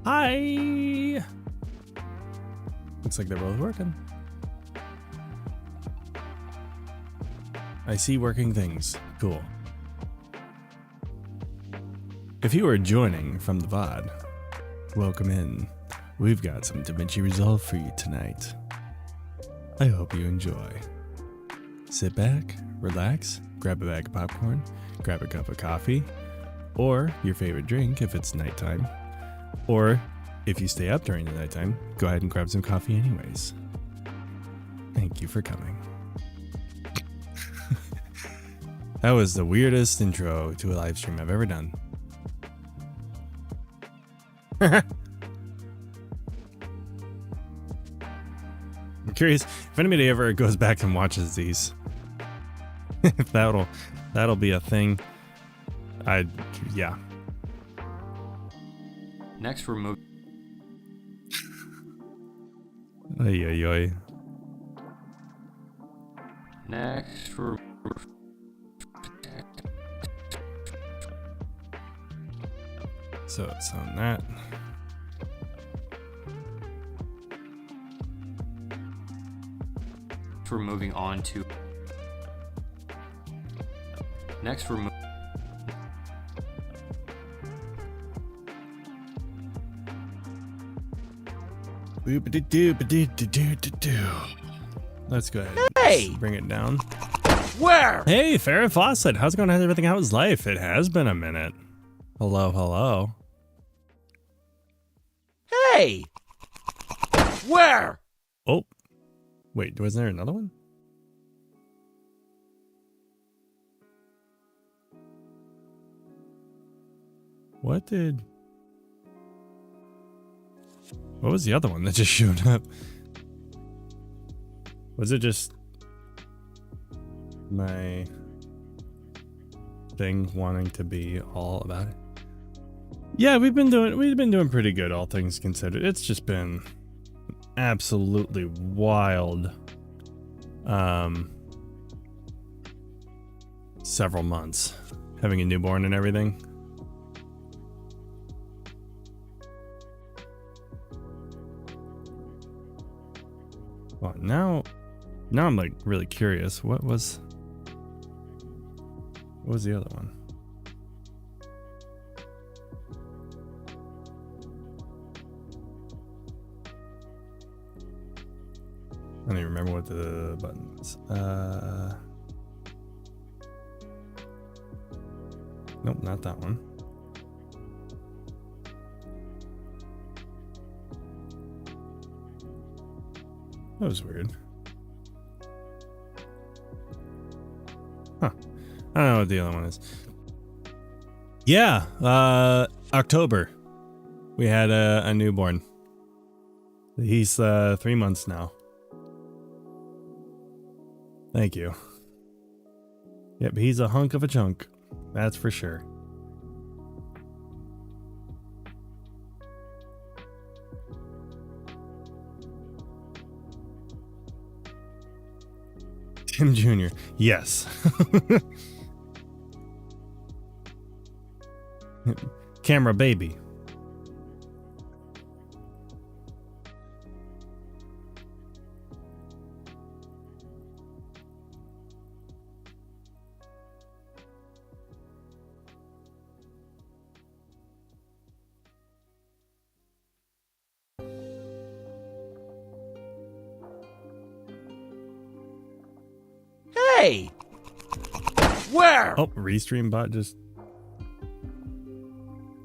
Hi. Looks like they're both working. I see working things. Cool. If you are joining from the VOD, welcome in. We've got some DaVinci Resolve for you tonight. I hope you enjoy. Sit back, relax, grab a bag of popcorn, grab a cup of coffee, or your favorite drink if it's nighttime. Or if you stay up during the nighttime, go ahead and grab some coffee anyways. Thank you for coming. That was the weirdest intro to a live stream I've ever done. I'm curious if anybody ever goes back and watches these. If that'll be a thing. Yeah. Next, remove. Ay, ay, ay. Next, So it's on that. we're moving on to. Next, we're Let's go ahead. Hey! Let's bring it down. Where? Hey, Farrah Fawcett. How's it going? How's everything? How's life? It has been a minute. Hello, hello. Hey! Where? Oh. Wait, was there another one? What was the other one that just showed up? Was it just my thing wanting to be all about it? Yeah, we've been doing pretty good, all things considered. It's just been absolutely wild several months, having a newborn and everything. Well, now I'm like really curious. What was the other one? I don't even remember what the button was. Nope, not that one. That was weird. Huh. I don't know what the other one is. Yeah, October. We had a newborn. He's 3 months now. Thank you. Yep, he's a hunk of a chunk. That's for sure. Tim Jr. Yes. Camera baby. Hey! Where? Oh, Restream bot just...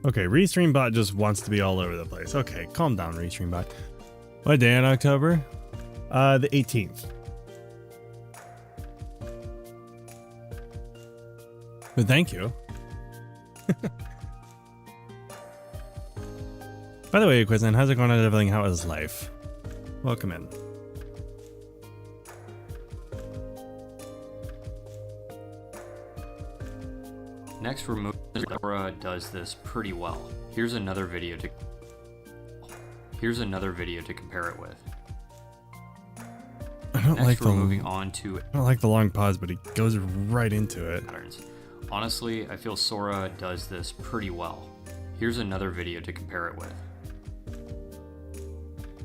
Okay, Restream bot just wants to be all over the place. Okay, calm down, Restream bot. What day in October? The 18th. But thank you. By the way, Quizan, how's it going on everything? How is life? Welcome in. next remove. Aura does this pretty well. Here's another video to compare it with. I don't like we're moving on to I don't like the long pause, but he goes right into it. patterns. Honestly, I feel Sora does this pretty well. Here's another video to compare it with.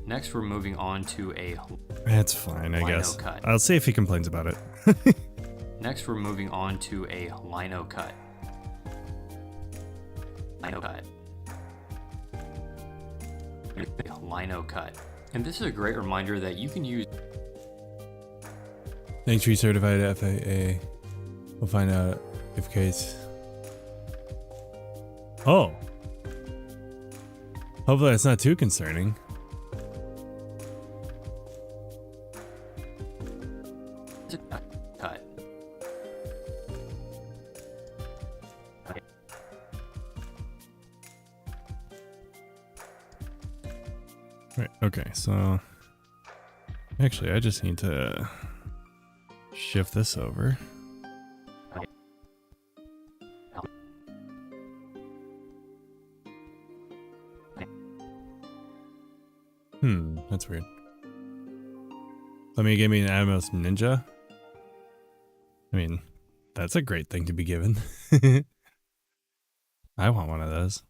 Next, we're moving on to a That's fine, I lino guess. cut. I'll see if he complains about it. Next, we're moving on to a lino cut. Lino cut. Lino cut. And this is a great reminder that you can use Thanks, recertified FAA. We'll find out if case. Oh. Hopefully that's not too concerning. cut. Right, okay, so actually I just need to shift this over. That's weird. Let me give me an Atmos Ninja. I mean, that's a great thing to be given. I want one of those.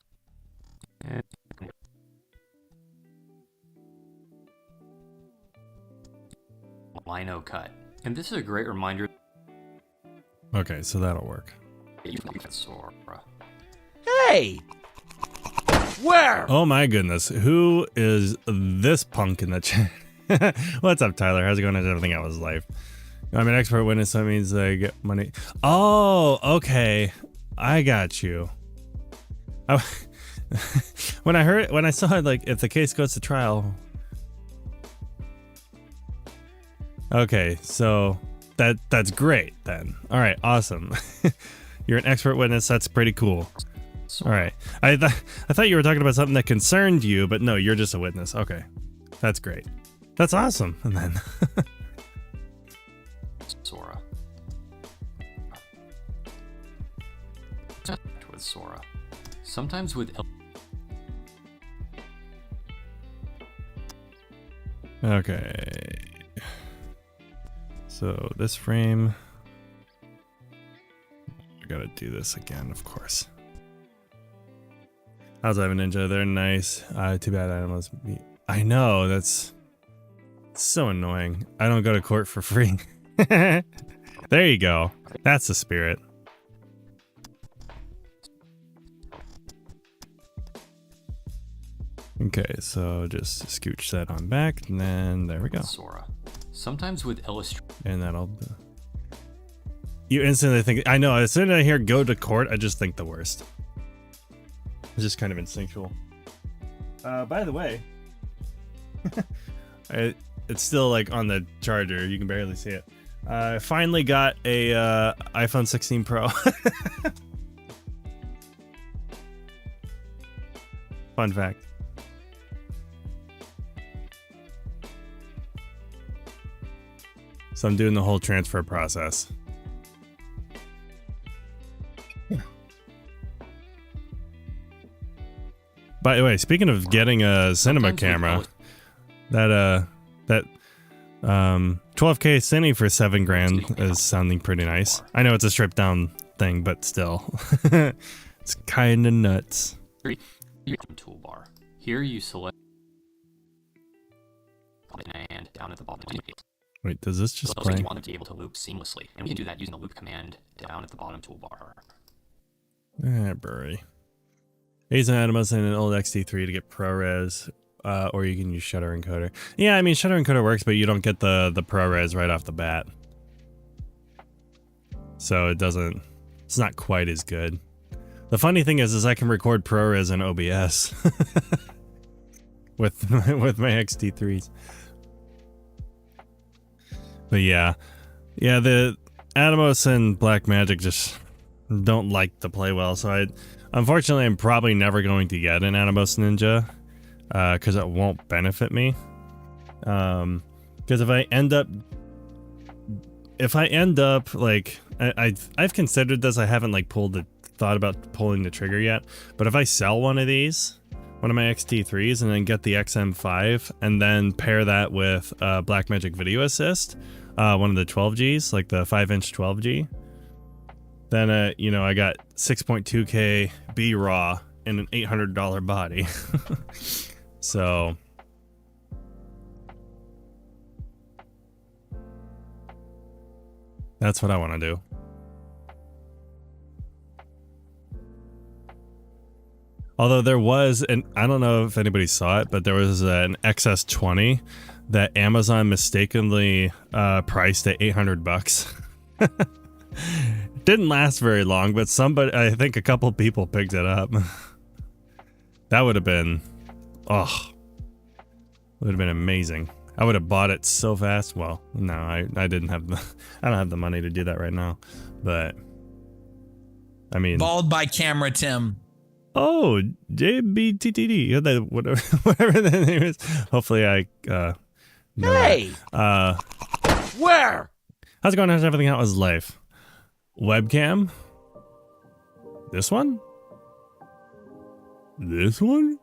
Lino cut. And this is a great reminder Okay, so that'll work. that you can use Sora. Hey! Where? Oh my goodness, who is this punk in the chat? What's up, Tyler? How's it going? Everything out was life. I'm an expert witness, so that means I get money. Oh, okay. I got you. When I saw it, like, if the case goes to trial. Okay, so that's great then. All right, awesome. You're an expert witness. That's pretty cool. All right. I thought you were talking about something that concerned you, but no, you're just a witness. Okay, that's great. That's awesome. And then Sora. With Sora. Sometimes with okay. So this frame, I gotta do this again, of course. How's Ivan Ninja? They're nice. Too bad animals. I know, that's so annoying. I don't go to court for free. There you go. That's the spirit. Okay, so just scooch that on back, and then there we go. Sora. Sometimes with illustration. And that'll... You instantly think... I know, as soon as I hear go to court, I just think the worst. It's just kind of instinctual. By the way... it's still like on the charger. You can barely see it. I finally got a iPhone 16 Pro. Fun fact. So I'm doing the whole transfer process. By the way, speaking of getting a cinema camera, that 12K Cine for $7,000 is sounding pretty nice. I know it's a stripped down thing, but still, it's kind of nuts. Toolbar. Here you select and down at the bottom. Wait, does this just play? You want to be able to loop seamlessly, and we can do that using the loop command down at the bottom toolbar. Bury. Use an Atomos and an old XT3 to get ProRes, or you can use Shutter Encoder. Yeah, I mean Shutter Encoder works, but you don't get the ProRes right off the bat, so it's not quite as good. The funny thing is I can record ProRes in OBS with my XT3s. But yeah, the Atomos and Blackmagic just don't like to play well. So unfortunately, I'm probably never going to get an Atomos Ninja because it won't benefit me. Because if I end up like I've considered this, I haven't like thought about pulling the trigger yet. But if I sell one of these, one of my XT3s, and then get the XM5 and then pair that with Blackmagic Video Assist, one of the 12Gs, like the 5-inch 12G, then I got 6.2K B-RAW and an $800 body. So That's what I want to do. Although there was, and I don't know if anybody saw it, but there was an XS20 that Amazon mistakenly priced at $800. Didn't last very long, but somebody, I think a couple people picked it up. That would have been, would have been amazing. I would have bought it so fast. Well, no, I didn't have the, I don't have the money to do that right now, but I mean, Bald by camera, Tim. oh, JBTTD, yeah, that whatever, whatever the name is. Hopefully, I know Hey! that. Where? How's it going? How's everything? How was life? Webcam. This one. This one.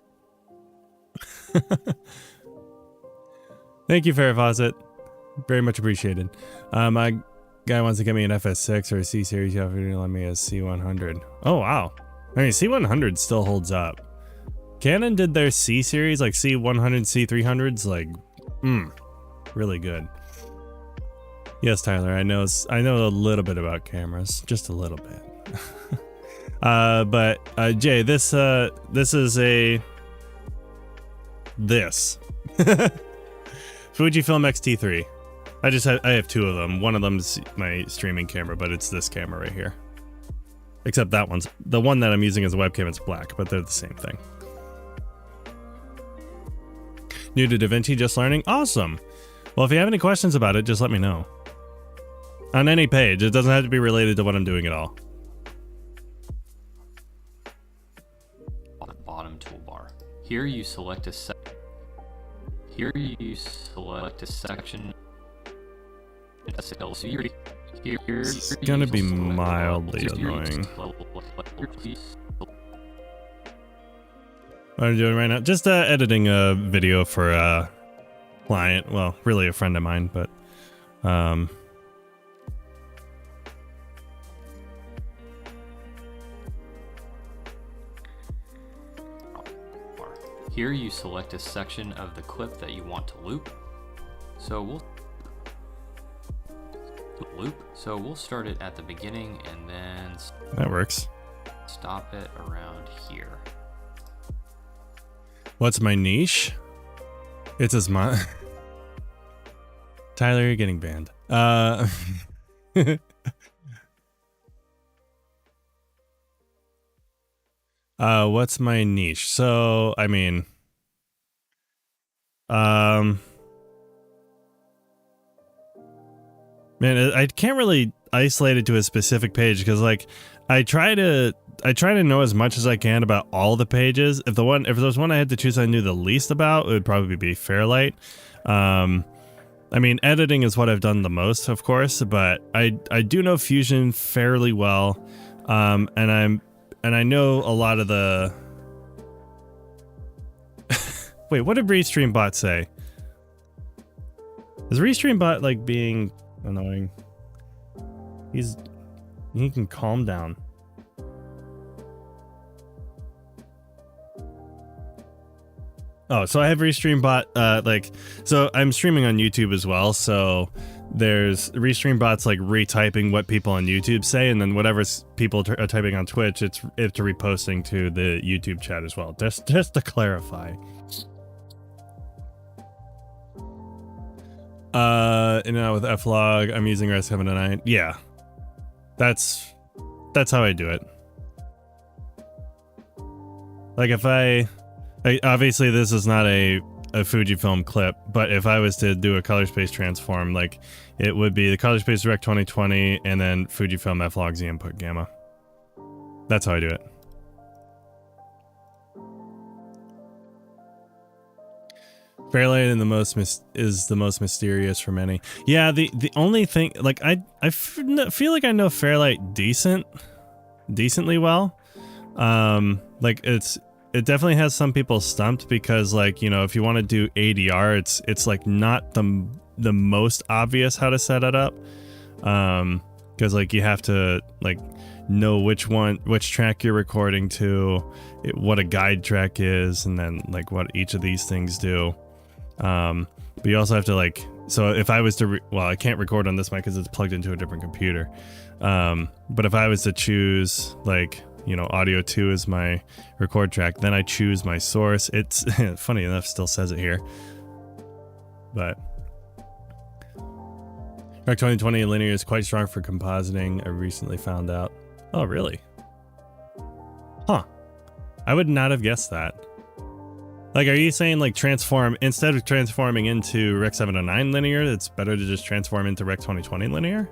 Thank you, Farrah Fawcett. Very much appreciated. My guy wants to get me an FS6 or a C series. You have to let me a C100. Oh wow. I mean, C100 still holds up. Canon did their C series, like C100, C300s, like, really good. Yes, Tyler, I know a little bit about cameras, just a little bit. But Jay, this is a Fujifilm X-T3. I have two of them. One of them's my streaming camera, but it's this camera right here. Except that one's the one that I'm using as a webcam. It's black, but they're the same thing. New to DaVinci, just learning. Awesome. Well, if you have any questions about it, just let me know. On any page, it doesn't have to be related to what I'm doing at all. Bottom toolbar. Here you select a section. It's gonna be mildly annoying. What I'm doing right now, just editing a video for a client. Well, really a friend of mine, but here you select a section of the clip that you want to loop. So we'll start it at the beginning and then that works. Stop it around here. What's my niche? It's as my Tyler, you're getting banned. What's my niche? So, I mean, man, I can't really isolate it to a specific page because, like, I try to know as much as I can about all the pages. If there was one I had to choose I knew the least about, it would probably be Fairlight. I mean, editing is what I've done the most, of course, but I do know Fusion fairly well, and I know a lot of the. Wait, what did ReStreamBot say? Is ReStreamBot like being annoying? He can calm down. Oh, so I have ReStreamBot, so I'm streaming on YouTube as well, so there's ReStreamBot's like retyping what people on YouTube say, and then whatever people are typing on Twitch, it's reposting to the YouTube chat as well, just to clarify. In and out with F-Log, I'm using Res 7 tonight. Yeah, that's how I do it. Like if I obviously this is not a Fujifilm clip, but if I was to do a color space transform, like it would be the color space direct 2020 and then Fujifilm F-Log Z input gamma. That's how I do it. Fairlight and is the most mysterious for many. Yeah, the only thing, like I feel like I know Fairlight decently well. Like it definitely has some people stumped because, like, you know, if you want to do ADR, it's like not the most obvious how to set it up. Because like you have to like know which track you're recording to, what a guide track is, and then like what each of these things do. But you also have to like So if I was to, well, I can't record on this mic because it's plugged into a different computer. But if I was to choose like, you know, audio 2 is my record track, then I choose my source. It's funny enough, still says it here. But Rec 2020 linear is quite strong for compositing. I recently found out. Oh, really? Huh. I would not have guessed that. Like, are you saying like transform, instead of transforming into Rec 709 linear, it's better to just transform into Rec 2020 linear?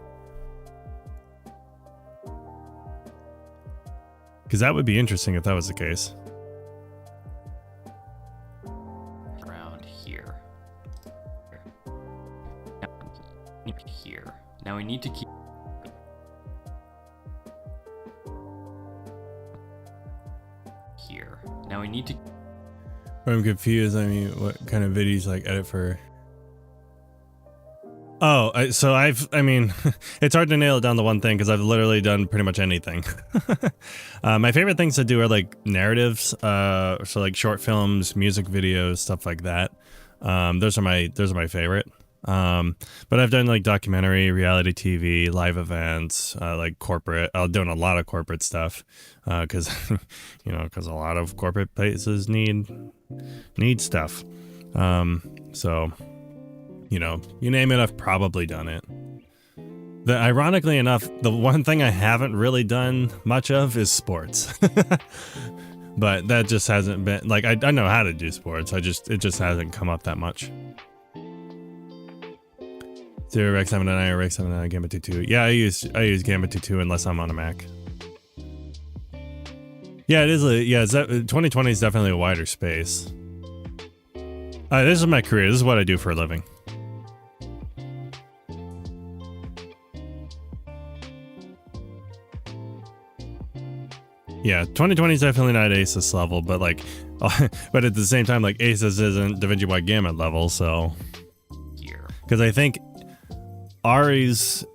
Because that would be interesting if that was the case. Around here. Here. Now we need to keep here. Now we need to. I'm confused. I mean, what kind of videos like edit for? Oh, I mean, it's hard to nail it down to one thing because I've literally done pretty much anything. My favorite things to do are like narratives, so like short films, music videos, stuff like that. Those are my favorite. But I've done like documentary, reality TV, live events, like corporate. I'm doing a lot of corporate stuff, because you know, because a lot of corporate places need stuff. So, you know, you name it, I've probably done it. Ironically enough, the one thing I haven't really done much of is sports. But that just hasn't been like, I know how to do sports. It just hasn't come up that much. Zero Rec 709 or Rec 709 Gambit 2.2. Yeah, I use Gambit 2.2 unless I'm on a Mac. Yeah, it is. Yeah, 2020 is definitely a wider space. This is my career. This is what I do for a living. Yeah, 2020 is definitely not Asus level, but like, but at the same time, like Asus isn't DaVinci Wide Gamut level, so. Because I think Aries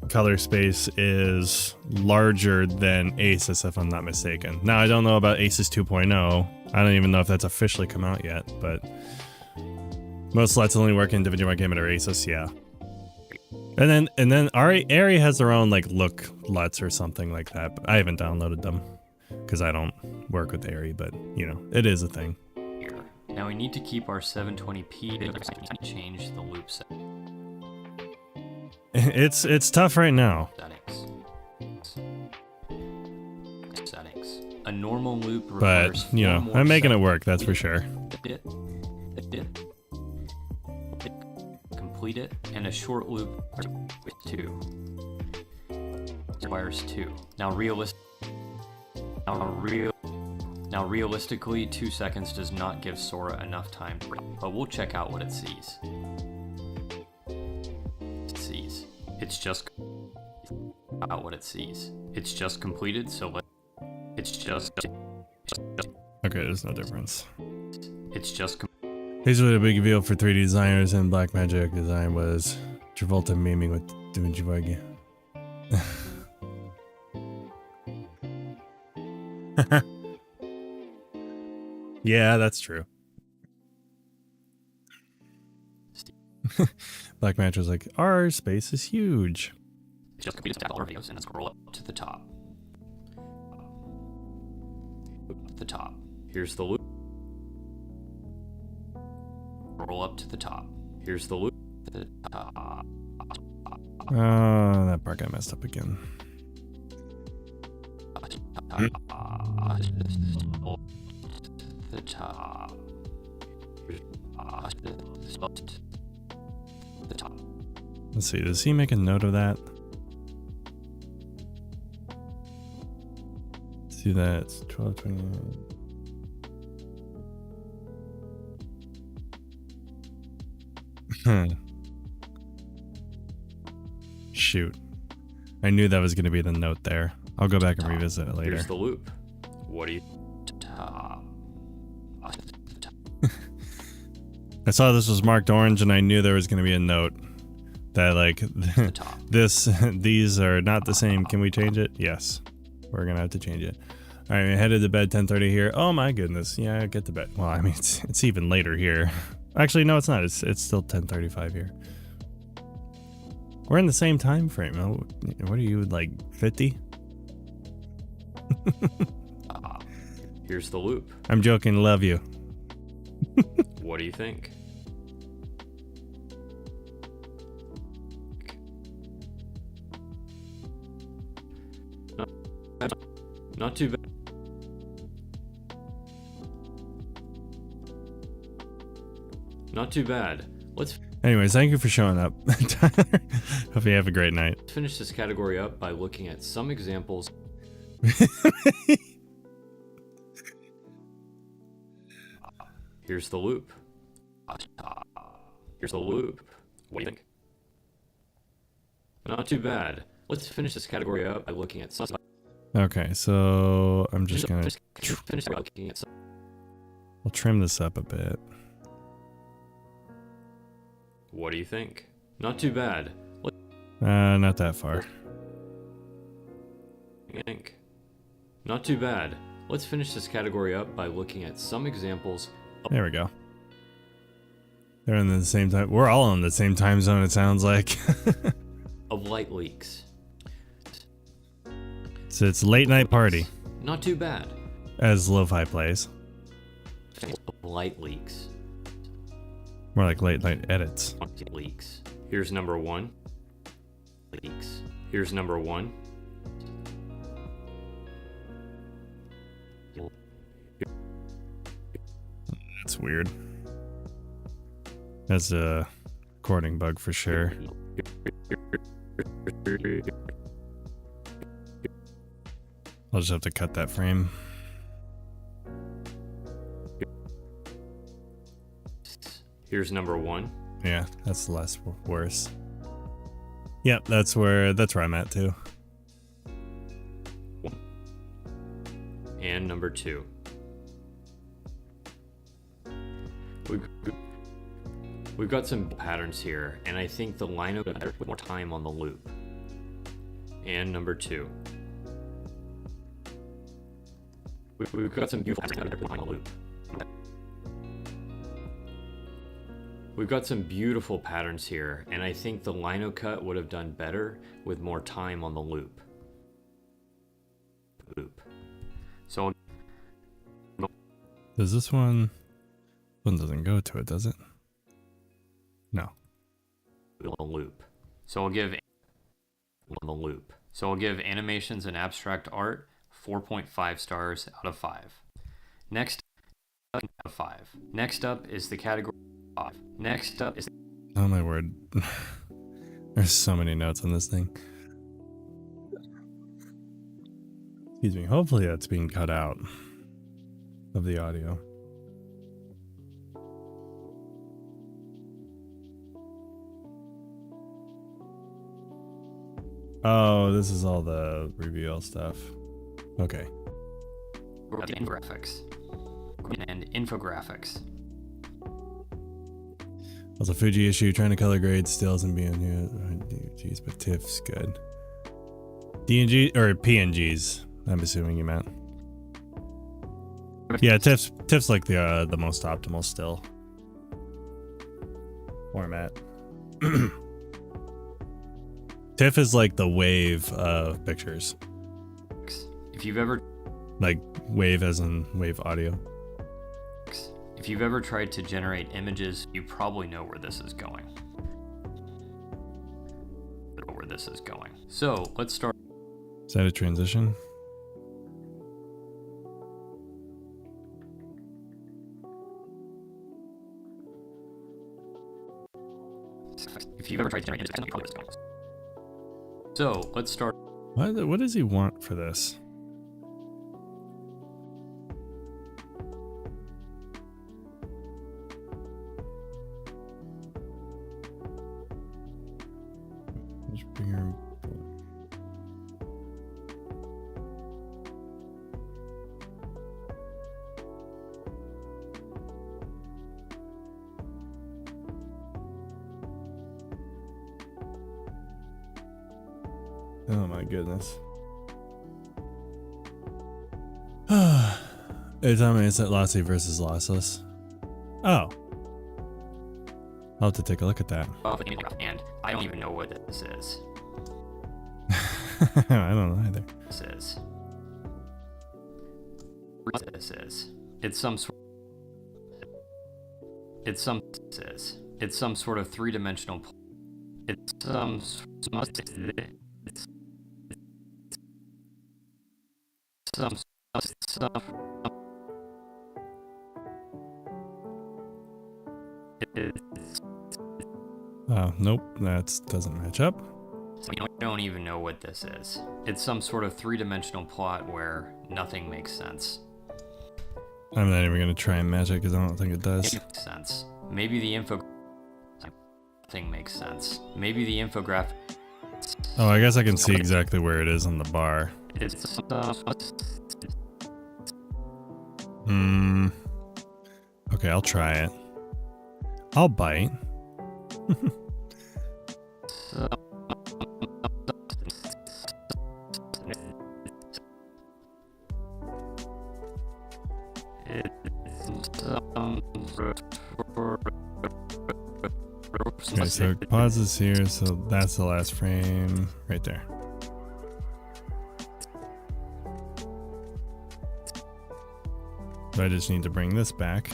color space is larger than Asus, if I'm not mistaken. Now, I don't know about Asus 2.0. I don't even know if that's officially come out yet, but most LUTs only work in DaVinci Wide Gamut or Asus, yeah. And then Ari has their own like look LUTs or something like that, but I haven't downloaded them because I don't work with Ari, but you know, it is a thing. Now we need to keep our 720p to change the loop set. It's tough right now. Settings. A normal loop requires, but you know, I'm making it work, that's for sure. Complete it, and a short loop with 2 requires 2. Now realistically, 2 seconds does not give Sora enough time, but we'll check out what it sees. It's just out what it sees. It's just completed, so it's just. Okay, there's no difference. It's just. Here's what a big deal for 3D designers and Blackmagic design was Travolta memeing with DaVinci Wide Gamut. Yeah, that's true. Blackmatch was like, our space is huge. Just complete all our videos and scroll up to the top. The top. Here's the loop. Scroll up to the top. Here's the loop. The top. That part got messed up again. The top. The top. Let's see, does he make a note of that? See that, it's 12:29. Shoot. I knew that was going to be the note there. I'll go back and revisit it later. Here's the loop. What do you... I saw this was marked orange and I knew there was going to be a note that like these are not the same. Can we change it? Yes. We're going to have to change it. All right, we're headed to bed 10:30 here. Oh my goodness. Yeah, get to bed. Well, I mean, it's even later here. Actually, no, it's not. It's still 10:35 here. We're in the same time frame. What are you, like 50? Here's the loop. I'm joking. Love you. What do you think? Not too bad. Not too bad. Let's Anyways, thank you for showing up, Tyler. Hope you have a great night. finish this category up by looking at some examples. Here's the loop. Here's the loop. What do you think? Not too bad. Let's finish this category up by looking at some. Okay, so I'm just gonna finish by looking at some. I'll trim this up a bit. What do you think? Not too bad. Not that far. Think. Not too bad. Let's finish this category up by looking at some examples There we go. They're in the same time. We're all in the same time zone, it sounds like. of light leaks. So it's late night party, Not too bad. as lo-fi plays. Light leaks. More like late night edits. Leaks. Here's number one. Leaks. Here's number one. That's weird. That's a recording bug for sure. I'll just have to cut that frame. Here's number one. Yeah, that's less worse. Yep, that's where I'm at too. And number two. We've got some patterns here, and I think the line of with more time on the loop. And number two. We've got some beautiful patterns on the loop. We've got some beautiful patterns here, and I think the lino cut would have done better with more time on the loop. So Does this one doesn't go to it, does it? No. loop. So I'll give on the loop. So I'll give animations and abstract art 4.5 stars out of 5. Next out of 5. Next up is the category 5. Next up is Oh my word. There's so many notes on this thing. Excuse me. Hopefully that's being cut out of the audio. Oh, this is all the reveal stuff. Okay. infographics. And infographics. Also, Fuji issue, trying to color grade stills and being jeez, but TIFF's good. DNG or PNGs, I'm assuming you meant. Yeah, TIFF's like the most optimal still format. TIFF is like the wave of pictures. If you've ever Like wave as in wave audio. If you've ever tried to generate images, you probably know where this is going. So let's start. Is that a transition? If you've ever tried to generate images, you probably know where this is going. So let's start. What does he want for this? Just bring her. Oh my goodness. It's how many is that lossy versus lossless? Oh. I'll have to take a look at that. And I don't even know what this is. I don't know either. This is. It's some sort. It's some sort of three-dimensional. It's some. It's some. Oh, nope, that doesn't match up. So I don't even know what this is. It's some sort of three-dimensional plot where nothing makes sense. I'm not even gonna try and match it because I don't think it does. It makes sense. Maybe the info. Nothing makes sense. Maybe the infographic. Oh, I guess I can see exactly where it is on the bar. It's Okay, I'll try it. I'll bite. Okay, so it pauses here, so that's the last frame right there. So I just need to bring this back.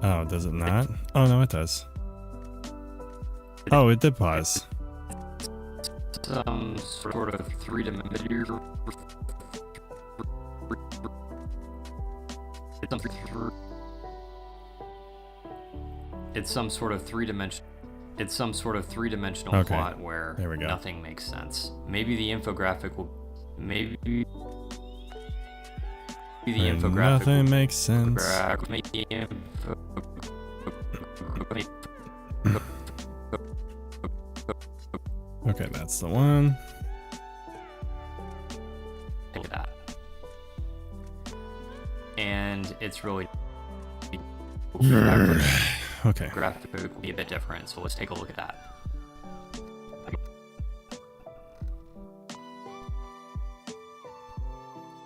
Oh, does it not? Oh, no, it does. Oh, it did pause. some sort of three-dimensional. It's some sort of three-dimensional. It's some sort of three-dimensional plot where nothing makes sense. Maybe the infographic will. Maybe the infographic. Nothing makes sense. Okay, that's the one. Look at that. And it's really. Okay. Graphic will be a bit different, so let's take a look at that.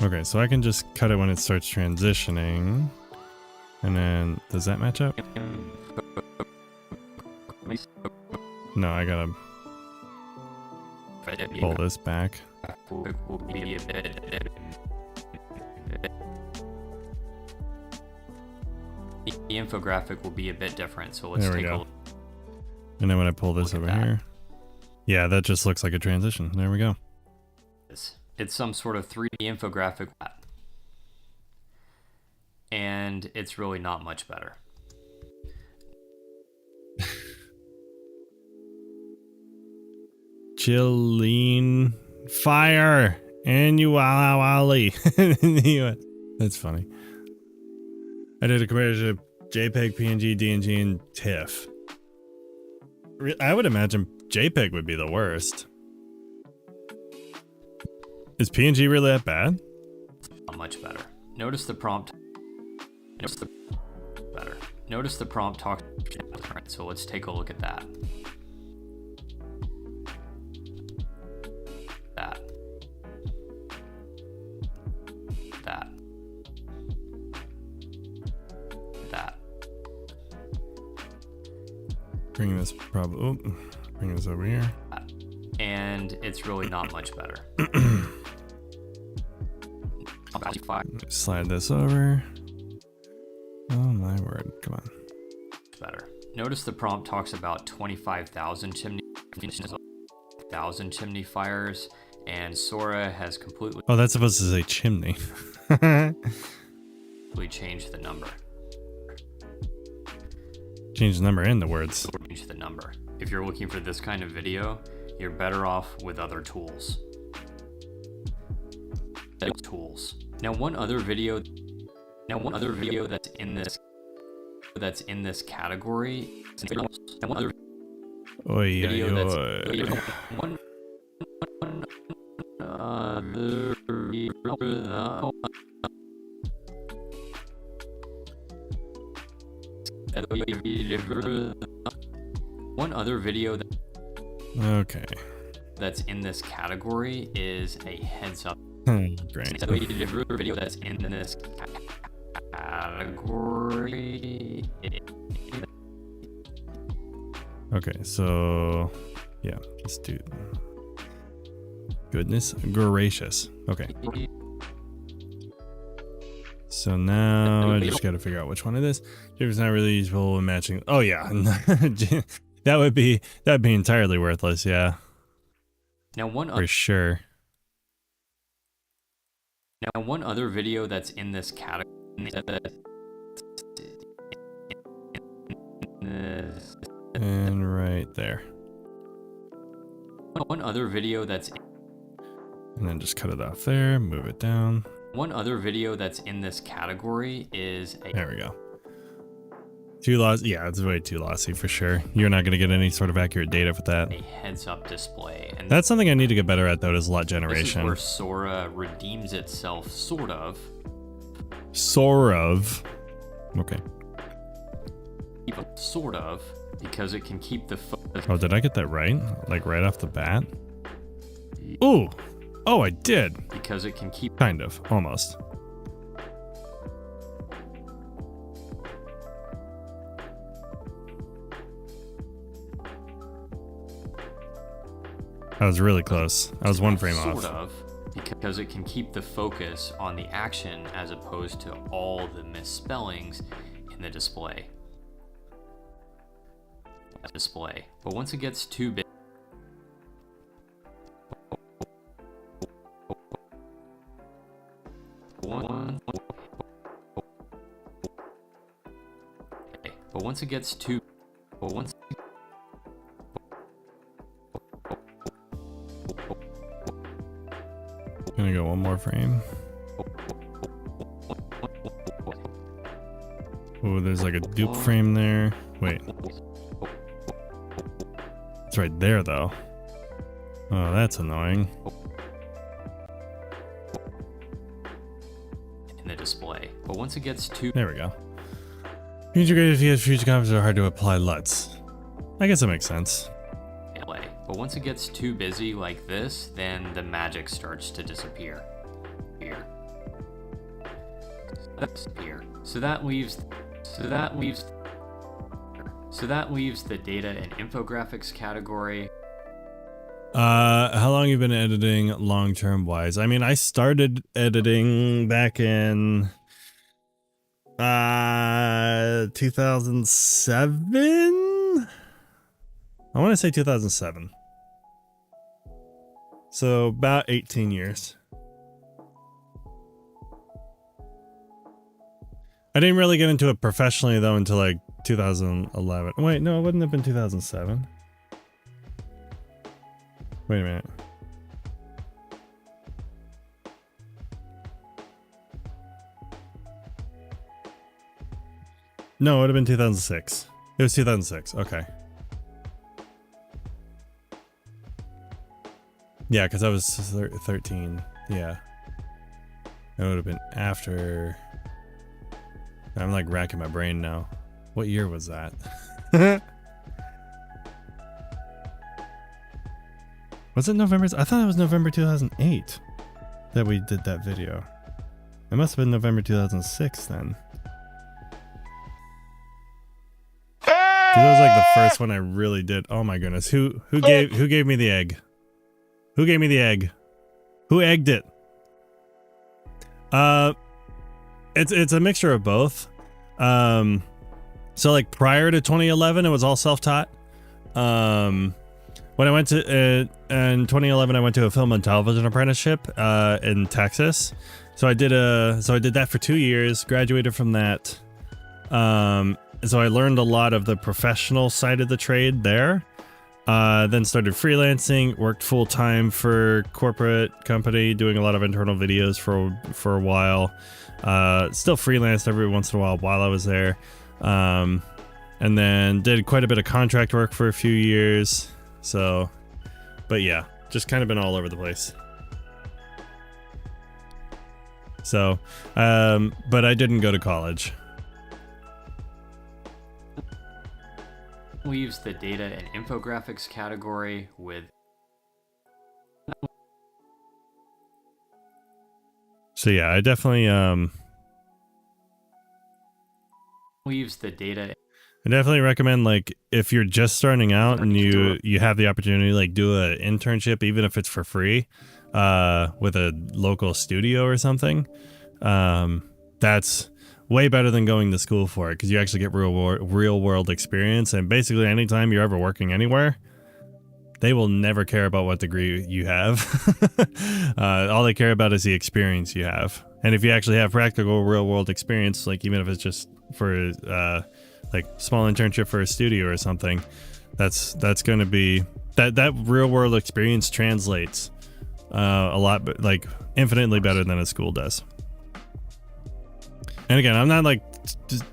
Okay, so I can just cut it when it starts transitioning. And then, does that match up? No, I gotta pull this back. Will be a bit. The infographic will be a bit different, so let's take a look. And then when I pull this over here, yeah, that just looks like a transition. There we go. It's some sort of 3D infographic, and it's really not much better. Chilleen fire and you wally. That's funny. I did a comparison of JPEG, PNG, DNG, and TIFF. I would imagine JPEG would be the worst. Is PNG really that bad? Not much better. Notice the prompt. Notice the prompt talks. So let's take a look at that. Bring this bring this over here. And it's really not much better. Slide this over. Oh my word, come on. Better. Notice the prompt talks about 25,000 chimney fires, and Sora has completely. Oh, that's supposed to say chimney. We changed the number. Change the number and the words. Change the number. If you're looking for this kind of video, you're better off with other tools. Now one other video that's in this category. Now one other video that's one other video that's in this category is a heads up. Great. Video that's in this category Okay, so yeah, let's do. Goodness gracious. Okay. So now I just got to figure out which one it is. It's not really useful in matching. Oh yeah, that'd be entirely worthless. Yeah, Now for sure. one other video that's in this category. And right there. One other video that's. And then just cut it off there. Move it down. One other video that's in this category is there we go. Too lossy. Yeah, it's way too lossy for sure. You're not going to get any sort of accurate data with that. a heads-up display, and That's something I need to get better at, though, is lot this is generation. where Sora redeems itself, sort of. Sort of. Okay. Sort of, because it can keep the focus. Oh, did I get that right? Like right off the bat? Ooh. Oh, I did. Because it can keep. Kind of. Almost. I was really close. I was one frame Sort off. of, because it can keep the focus on the action as opposed to all the misspellings in the display. But once it gets too big. But once it gets too. But once. Gonna go one more frame. Oh, there's like a dupe frame there. Wait. It's right there, though. Oh, that's annoying. In the display. But once it gets too. There we go. Integrated via future comments are hard to apply LUTs. I guess that makes sense. But once it gets too busy like this, then the magic starts to disappear. So that leaves the data and infographics category. How long you been editing long-term wise? I mean, I started editing back in 2007. I want to say 2007. So about 18 years. I didn't really get into it professionally though until like 2011. Wait, no, it wouldn't have been 2007. Wait a minute. No, it would have been 2006. It was 2006. Okay. Yeah, because I was 13. Yeah. It would have been after. I'm like racking my brain now. What year was that? Was it November? I thought it was November 2008 that we did that video. It must have been November 2006 then. 'Cause that was like the first one I really did. Oh my goodness. Who gave me the egg? Who gave me the egg? Who egged it? It's a mixture of both. So like prior to 2011, it was all self-taught. When I went to in 2011, I went to a film and television apprenticeship in Texas. So I did that for 2 years. Graduated from that. So I learned a lot of the professional side of the trade there. Then started freelancing, worked full time for corporate company, doing a lot of internal videos for a while. Still freelanced every once in a while I was there. And then did quite a bit of contract work for a few years. So, but yeah, just kind of been all over the place. So, but I didn't go to college. Leaves the data and infographics category with. So yeah, I definitely Leaves the data. I definitely recommend, like, if you're just starting out and you have the opportunity, like, do an internship, even if it's for free, with a local studio or something. That's way better than going to school for it, because you actually get real world experience. And basically, anytime you're ever working anywhere, they will never care about what degree you have. All they care about is the experience you have. And if you actually have practical real world experience, like even if it's just for like small internship for a studio or something, that's going to be that real world experience translates a lot, like infinitely better than a school does. And again, I'm not like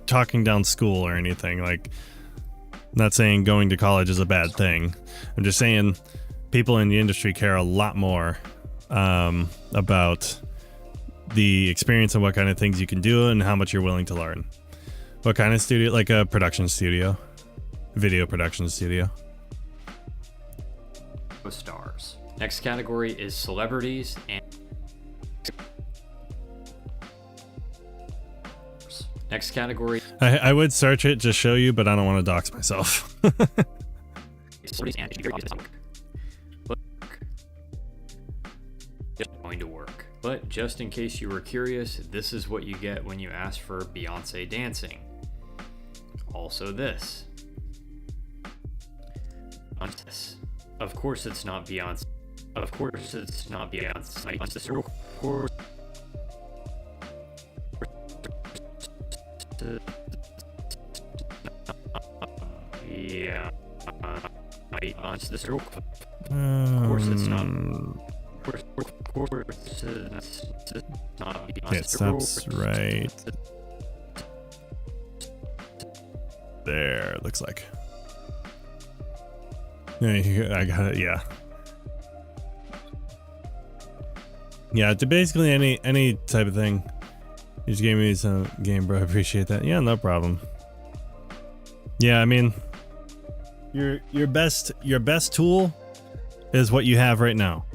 talking down school or anything. Like, I'm not saying going to college is a bad thing. I'm just saying people in the industry care a lot more about the experience and what kind of things you can do and how much you're willing to learn. What kind of studio? Like a production studio, video production studio. Stars. Next category is celebrities and next category. I would search it to show you, but I don't want to dox myself. Going to work. But just in case you were curious, this is what you get when you ask for Beyonce dancing. Also this. Of course it's not Beyonce. Of course it's not Beyonce. Of course. Yeah. Of course it's not. Of course it's not. It stops right there, it looks like. Yeah, I got it, yeah. Yeah, to basically any type of thing. You just gave me some game, bro. I appreciate that. Yeah, no problem. Yeah, I mean, your best tool is what you have right now.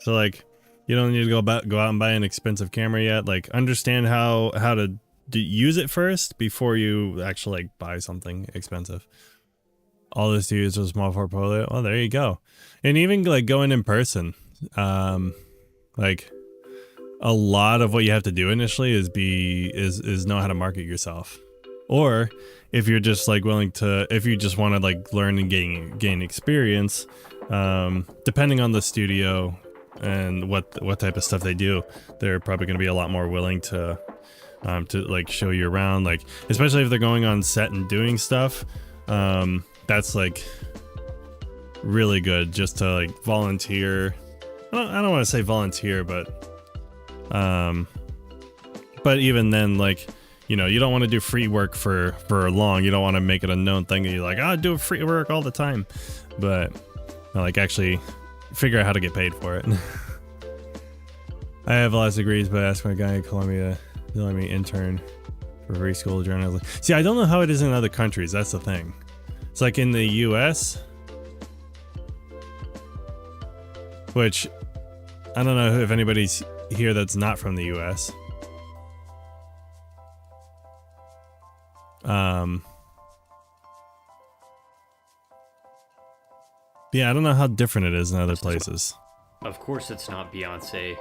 So like, you don't need to go out and buy an expensive camera yet. Like, understand how to use it first before you actually like buy something expensive. All this to use a small portfolio. Well, there you go. And even like going in person, like a lot of what you have to do initially is know how to market yourself. Or if you're just like if you just want to like learn and gain experience, depending on the studio and what type of stuff they do, they're probably going to be a lot more willing to like show you around, like especially if they're going on set and doing stuff. That's like really good just to like volunteer. I don't want to say volunteer, but even then, like, you know, you don't want to do free work for long. You don't want to make it a known thing that you're like, I do free work all the time, but like actually figure out how to get paid for it. I have lots of degrees, but I asked my guy in Columbia to let me intern for free school journalism. See, I don't know how it is in other countries. That's the thing. It's like in the US, which I don't know if anybody's here that's not from the US. Yeah, I don't know how different it is in other places. Of course it's not Beyonce.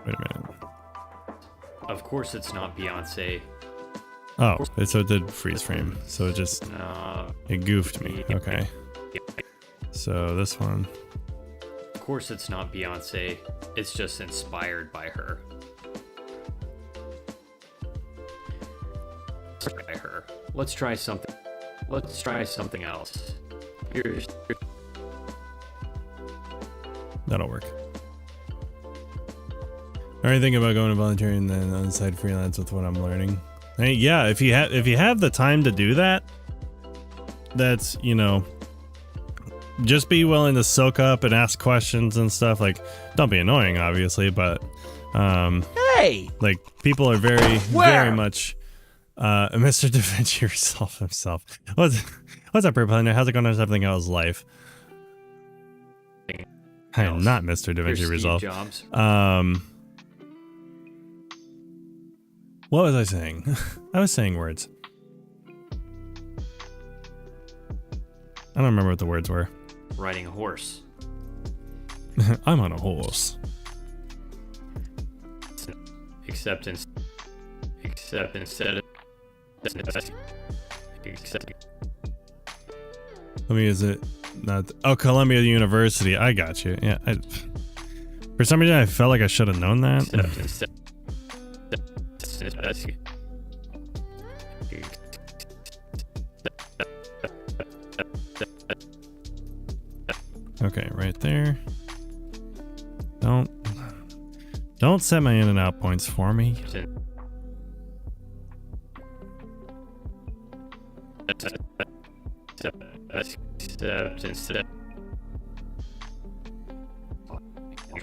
Wait a minute. Of course it's not Beyonce. Oh, so it did freeze frame. So it just it goofed me. Okay. So this one. Of course it's not Beyonce. It's just inspired by her. Let's try something. Let's try something else. Here's That'll work. Are you thinking about going to volunteering then on side freelance with what I'm learning? Hey, yeah, if you have the time to do that, that's, you know, just be willing to soak up and ask questions and stuff. Like, don't be annoying, obviously, but Hey! like people are very much Mr. DaVinci himself. What's up, Purple? How's it going? How's everything? How's life? I am not Mr. DaVinci Here's Resolve. Steve Jobs. What was I saying? I was saying words. I don't remember what the words were. Riding a horse. I'm on a horse. Except instead of Let me use it. Not Columbia University. I got you. Yeah. For some reason, I felt like I should have known that. Okay, right there. Don't set my in and out points for me.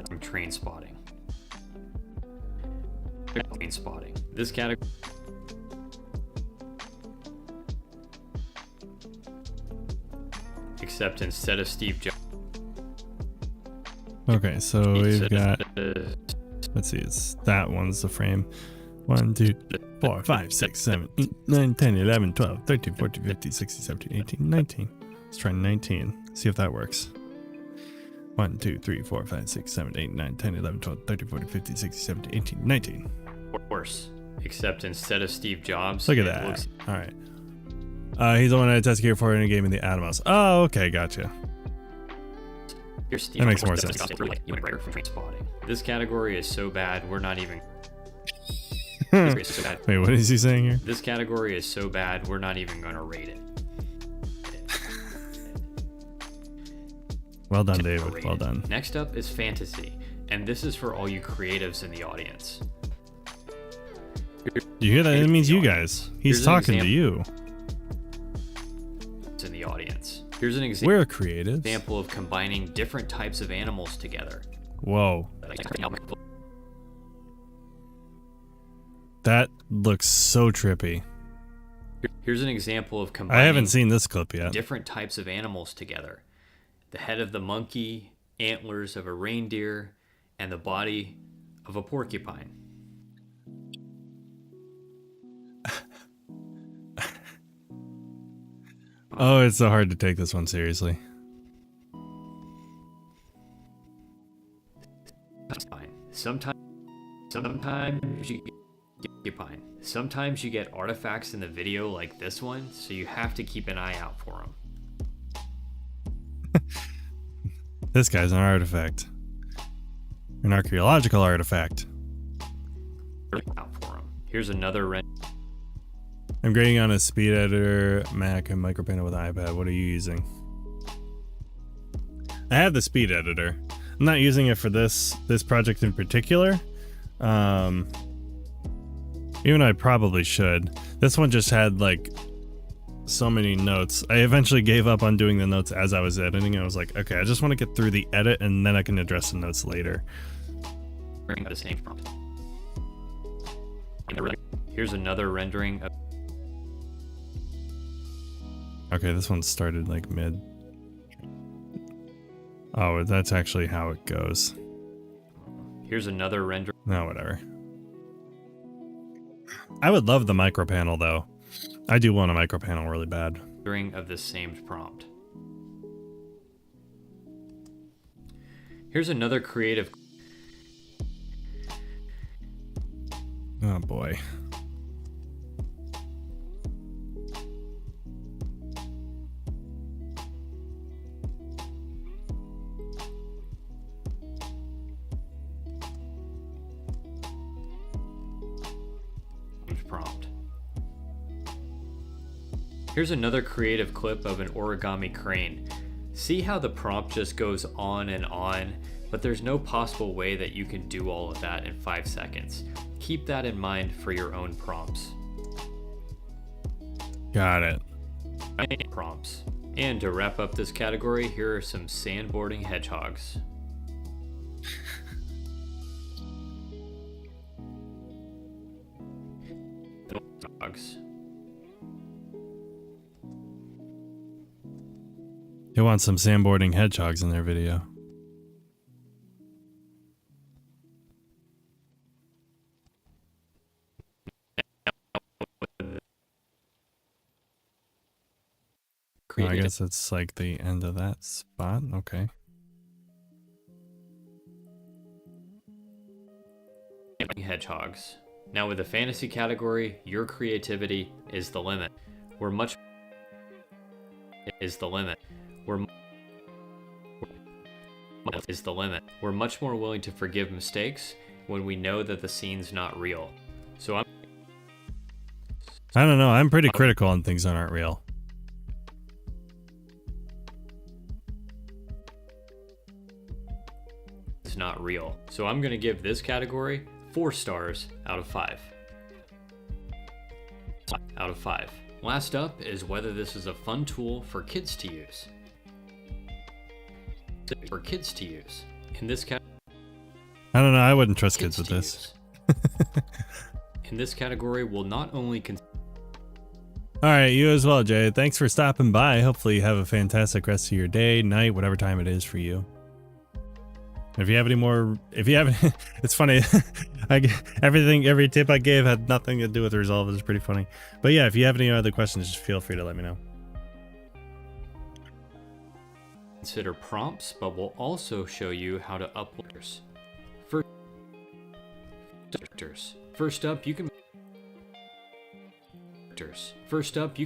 I'm train spotting. Train spotting. This category. Except instead of Steve Jobs. Okay, so we've got. Let's see, it's that one's the frame. 1, 2, 4, 5, 6, 7, 8, 9, 10, 11, 12, 13, 14, 15, 16, 17, 18, 19. Let's try 19. See if that works. 1, 2, 3, 4, 5, 6, 7, 8, 9, 10, 11, 12, 13, 14, 15, 16, 17, 18, 19. Worse. Except instead of Steve Jobs. Look at that. Alright. He's the one I tested here for and he gave me the Atomos. Oh, okay, gotcha. That makes more sense. This category is so bad, we're not even. Wait, what is he saying here? This category is so bad, we're not even going to rate it. Well done, David. Well done. Next up is fantasy, and this is for all you creatives in the audience. You hear that? It means you guys. He's talking to you. In the audience. Here's an example. We're creative. Example of combining different types of animals together. Whoa. That looks so trippy. Here's an example of combining. I haven't seen this clip yet. Different types of animals together. The head of the monkey, antlers of a reindeer, and the body of a porcupine. Oh, it's so hard to take this one seriously. Sometimes you get artifacts in the video like this one, so you have to keep an eye out for them. This guy's an artifact. An archaeological artifact. Out for them. Here's another I'm grading on a speed editor, Mac, and micropanel with iPad. What are you using? I have the speed editor. I'm not using it for this project in particular. Even though I probably should. This one just had like so many notes. I eventually gave up on doing the notes as I was editing. I was like, okay, I just want to get through the edit and then I can address the notes later. Here's another rendering of. Okay, this one started like mid. Oh, that's actually how it goes. Here's another render. No, whatever. I would love the micro panel though. I do want a micro panel really bad. Rendering of the same prompt. Here's another creative. Oh boy. Prompt. Here's another creative clip of an origami crane. See how the prompt just goes on and on, but there's no possible way that you can do all of that in 5 seconds. Keep that in mind for your own prompts. Got it. Prompts. And to wrap up this category, here are some sandboarding hedgehogs. They want some sandboarding hedgehogs in their video. I guess it's like the end of that spot. Okay. Hedgehogs. Now with the fantasy category, your creativity is the limit. We're much more willing to forgive mistakes when we know that the scene's not real. So I don't know. I'm pretty critical on things that aren't real. It's not real. So I'm going to give this category 4 stars out of 5. Out of 5. Last up is whether this is a fun tool for kids to use. In this category, I don't know. I wouldn't trust kids with this. In this category, we'll not only all right, you as well, Jay. Thanks for stopping by. Hopefully you have a fantastic rest of your day, night, whatever time it is for you. If you have any more, it's funny. Every tip I gave had nothing to do with Resolve. It's pretty funny. But yeah, if you have any other questions, just feel free to let me know. consider prompts, but we'll also show you how to upload. First up, you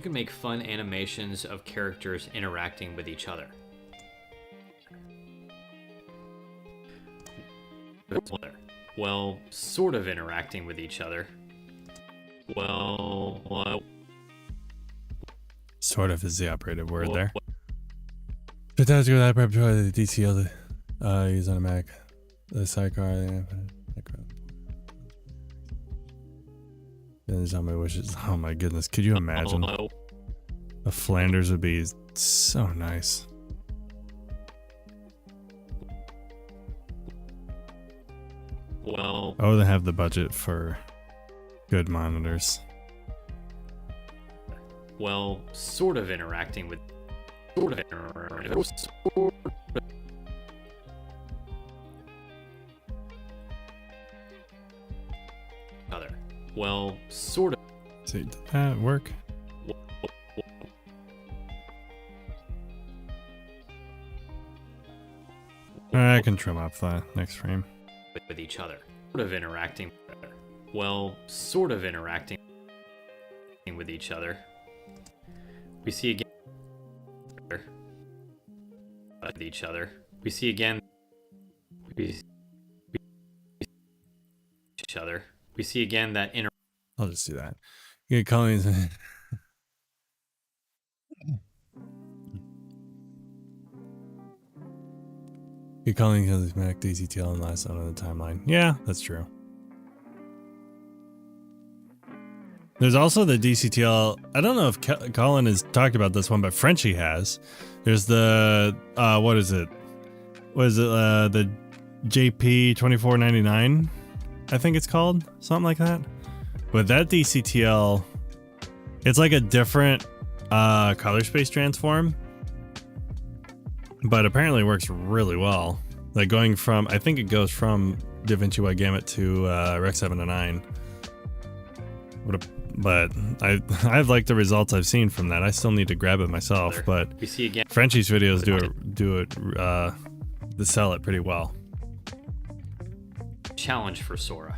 can make fun animations of characters interacting with each other. Well, sort of interacting with each other. Sort of is the operative word there. Fantastic with that preparatory the DCL use on a Mac. The sidecar. That's how my wishes. Oh my goodness, could you imagine? A Flanders would be so nice. Well, oh, they have the budget for good monitors. Well, sort of interacting with. Well, sort of. See, did that work? Alright, I can trim off that next frame. With each other. Sort of interacting. Well, sort of interacting with each other. We see again. With each other. We see again. Each other. We see again that inner. I'll just do that. You can call me. You're calling because Mac DCTL and last out on the timeline. Yeah, that's true. There's also the DCTL. I don't know if Colin has talked about this one, but Frenchie has. There's the what is it? The JP 2499? I think it's called something like that. But that DCTL, it's like a different color space transform, but apparently works really well. Like going from, I think it goes from DaVinci Wide Gamut to Rec 709. But I've liked the results I've seen from that. I still need to grab it myself, but we see again. Frenchie's videos they sell it pretty well. Challenge for Sora.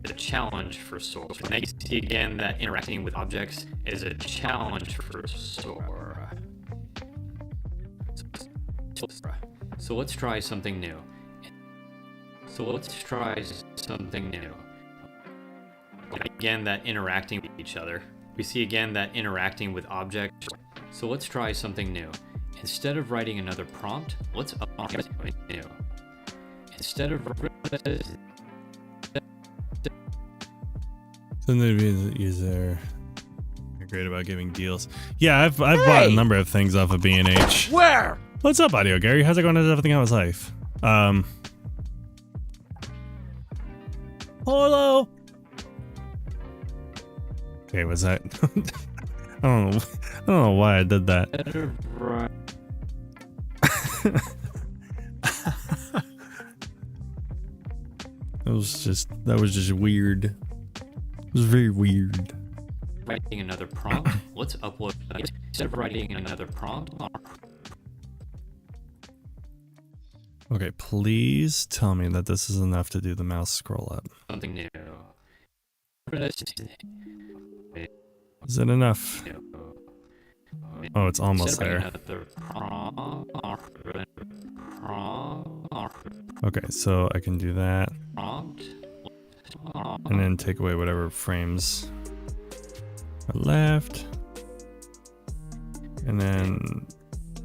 The challenge for Sora. And then you see again that interacting with objects is a challenge for Sora. So let's try something new. Again, that interacting with each other. We see again that interacting with objects. So let's try something new. Instead of writing another prompt, let's update something new. Instead of something to be the user. You're great about giving deals. Yeah, I've bought a number of things off of B&H. Where? What's up, Audio Gary? How's it going? How's everything? How's life? Hello. Okay, was that? I don't know why I did that. That was just weird. It was very weird. writing another prompt, let's upload. Instead of writing another prompt. Okay, please tell me that this is enough to do the mouse scroll up. Something new. Is it enough? Oh, it's almost there. Okay, so I can do that. And then take away whatever frames are left. And then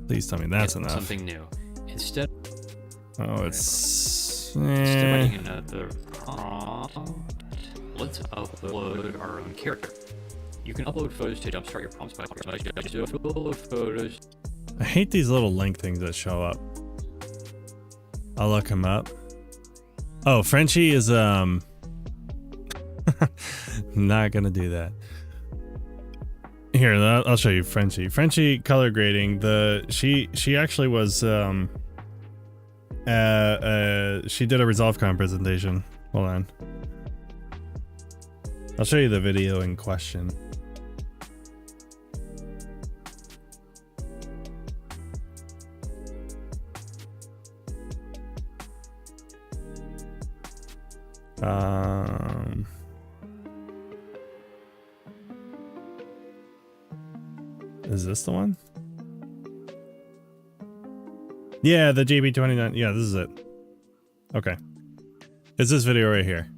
please tell me that's enough. Something new. Instead it's of writing another prompt, let's upload our own character. You can upload photos to jumpstart your prompts by upload photos. I hate these little link things that show up. I'll look him up. Oh, Frenchie is not gonna do that. Here, I'll show you Frenchie. Frenchie color grading. She actually was she did a ResolveCon presentation. Hold on. I'll show you the video in question. Is this the one? Yeah, the JB29. Yeah, this is it. Okay. It's this video right here.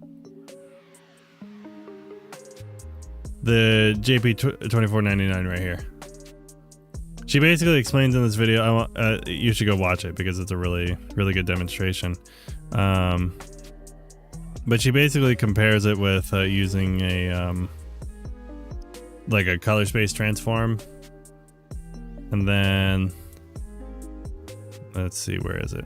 The JP2499 right here. She basically explains in this video. You should go watch it because it's a really good demonstration. But she basically compares it with using a like a color space transform, and then let's see, where is it?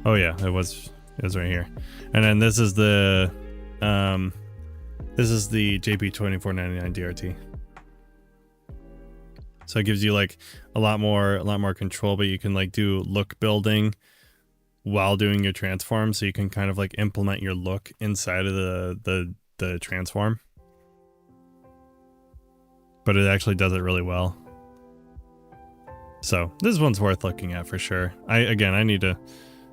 Oh yeah, it was right here. And then this is the JP2499 DRT. So it gives you like a lot more control, but you can like do look building while doing your transform, so you can kind of like implement your look inside of the transform. But it actually does it really well. So this one's worth looking at for sure. I need to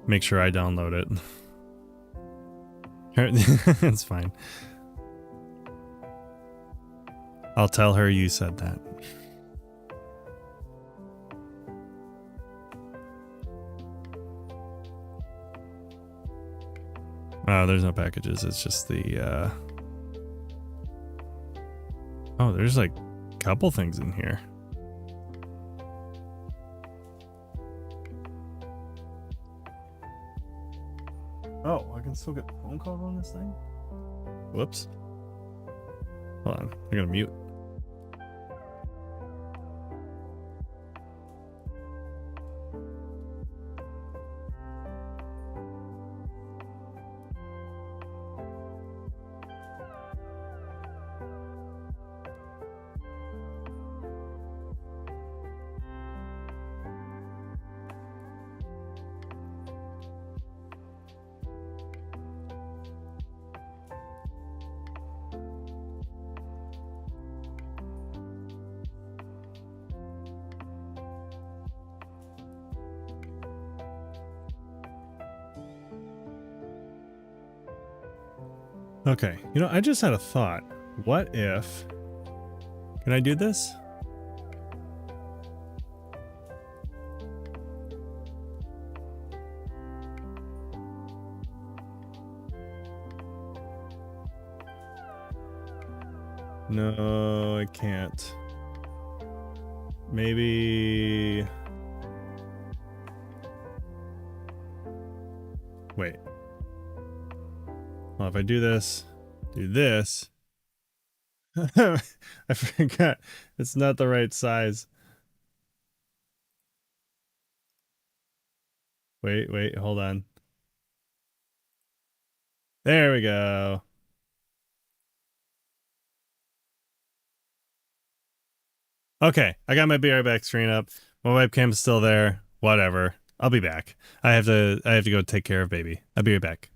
make sure I download it. It's fine. I'll tell her you said that. Oh, there's no packages. It's just the oh, there's like a couple things in here. Oh, I can still get phone calls on this thing? Whoops. Hold on, I gotta mute. Okay, you know, I just had a thought. What if... Can I do this? No, I can't. Maybe... Wait. Well, if I do this, I forgot. It's not the right size. Wait, hold on. There we go. Okay, I got my Be Right Back screen up. My webcam's still there. Whatever. I'll be back. I have to go take care of baby. I'll be right back.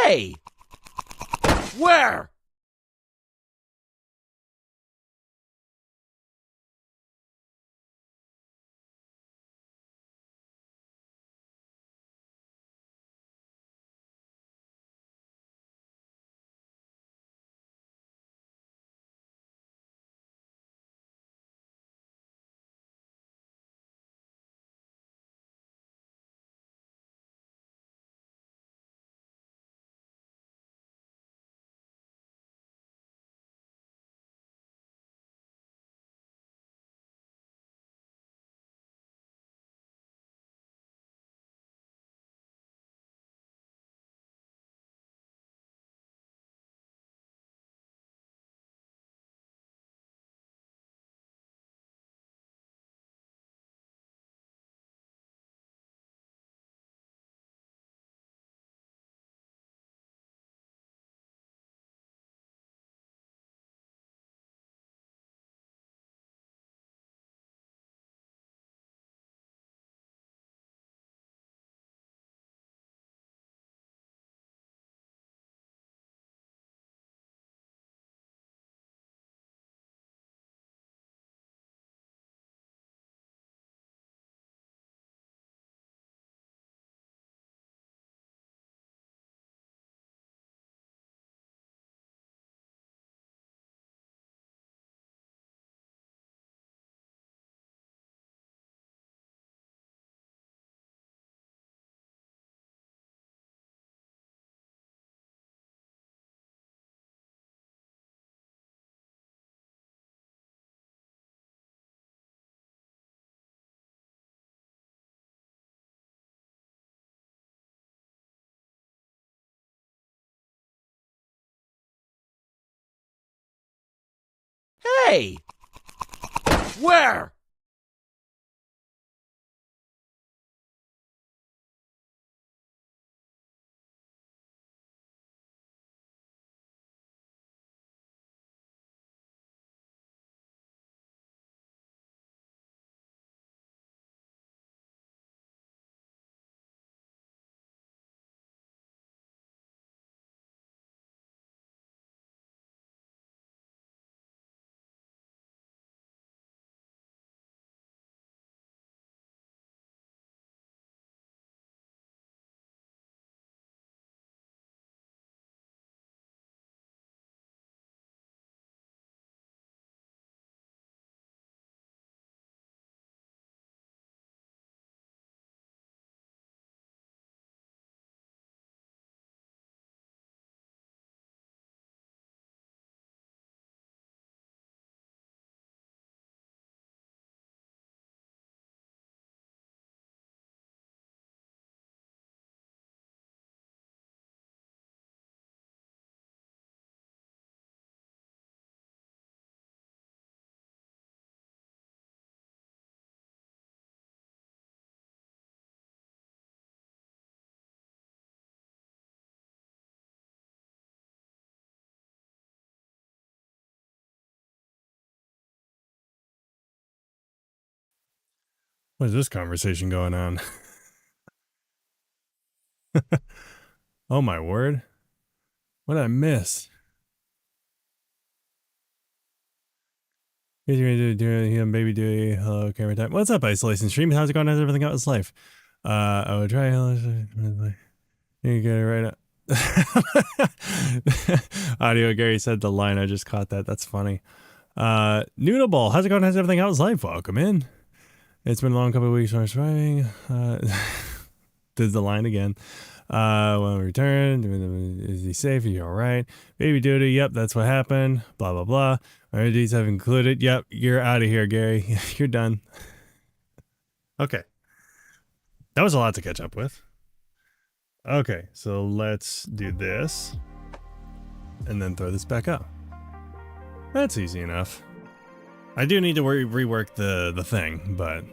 Hey! Where? Hey! Where? What is this conversation going on? Oh my word. What did I miss? Baby Dewey, hello, camera time. What's up, Isolation Stream? How's it going? How's everything out in life? I would try. You get it right up. Audio Gary said the line. I just caught that. That's funny. Noodleball, how's it going? How's everything out in life? Welcome in. It's been a long couple of weeks when I'm surviving. Did the line again. When we return, is he safe? Are you all right? Baby duty. Yep, that's what happened. Blah, blah, blah. My IDs have included. Yep, you're out of here, Gary. You're done. Okay. That was a lot to catch up with. Okay, so let's do this. And then throw this back up. That's easy enough. I do need to rework the thing, but...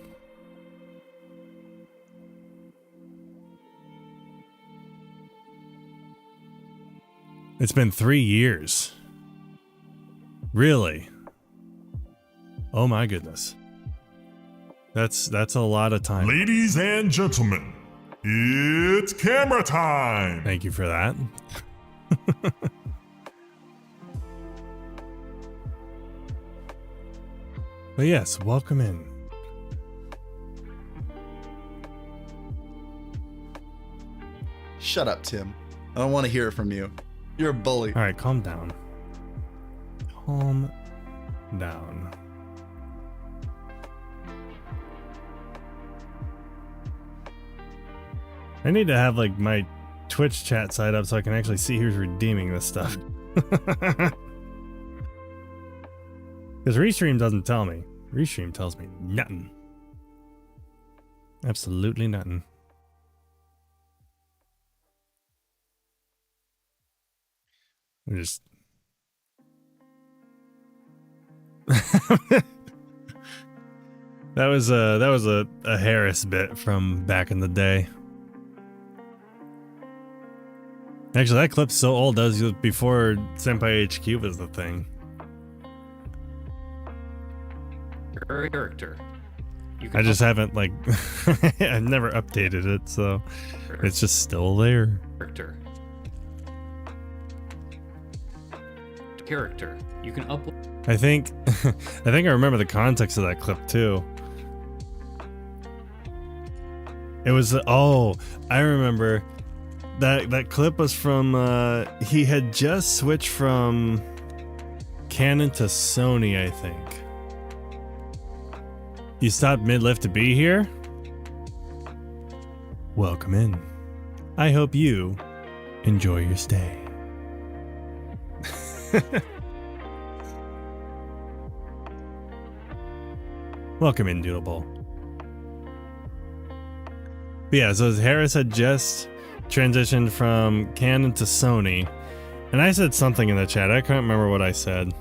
It's been 3 years. Really? Oh my goodness. That's a lot of time. Ladies and gentlemen, It's camera time! Thank you for that. But yes, welcome in. Shut up, Tim. I don't want to hear it from you. You're a bully. All right, calm down. Calm down. I need to have like my Twitch chat side up so I can actually see who's redeeming this stuff. Because Restream doesn't tell me. Restream tells me nothing. Absolutely nothing. I'm just... that was a Harris bit from back in the day. Actually, that clip's so old. That was before Senpai HQ was the thing. Character. I just haven't, like... I've never updated it, so... It's just still there. Character. You can upload... I think I remember the context of that clip too. It was I remember that clip was from he had just switched from Canon to Sony, I think. You stopped mid-lift to be here? Welcome in. I hope you enjoy your stay. Welcome in, Doodle Bowl. But yeah, so Harris had just transitioned from Canon to Sony, and I said something in the chat. I can't remember what I said.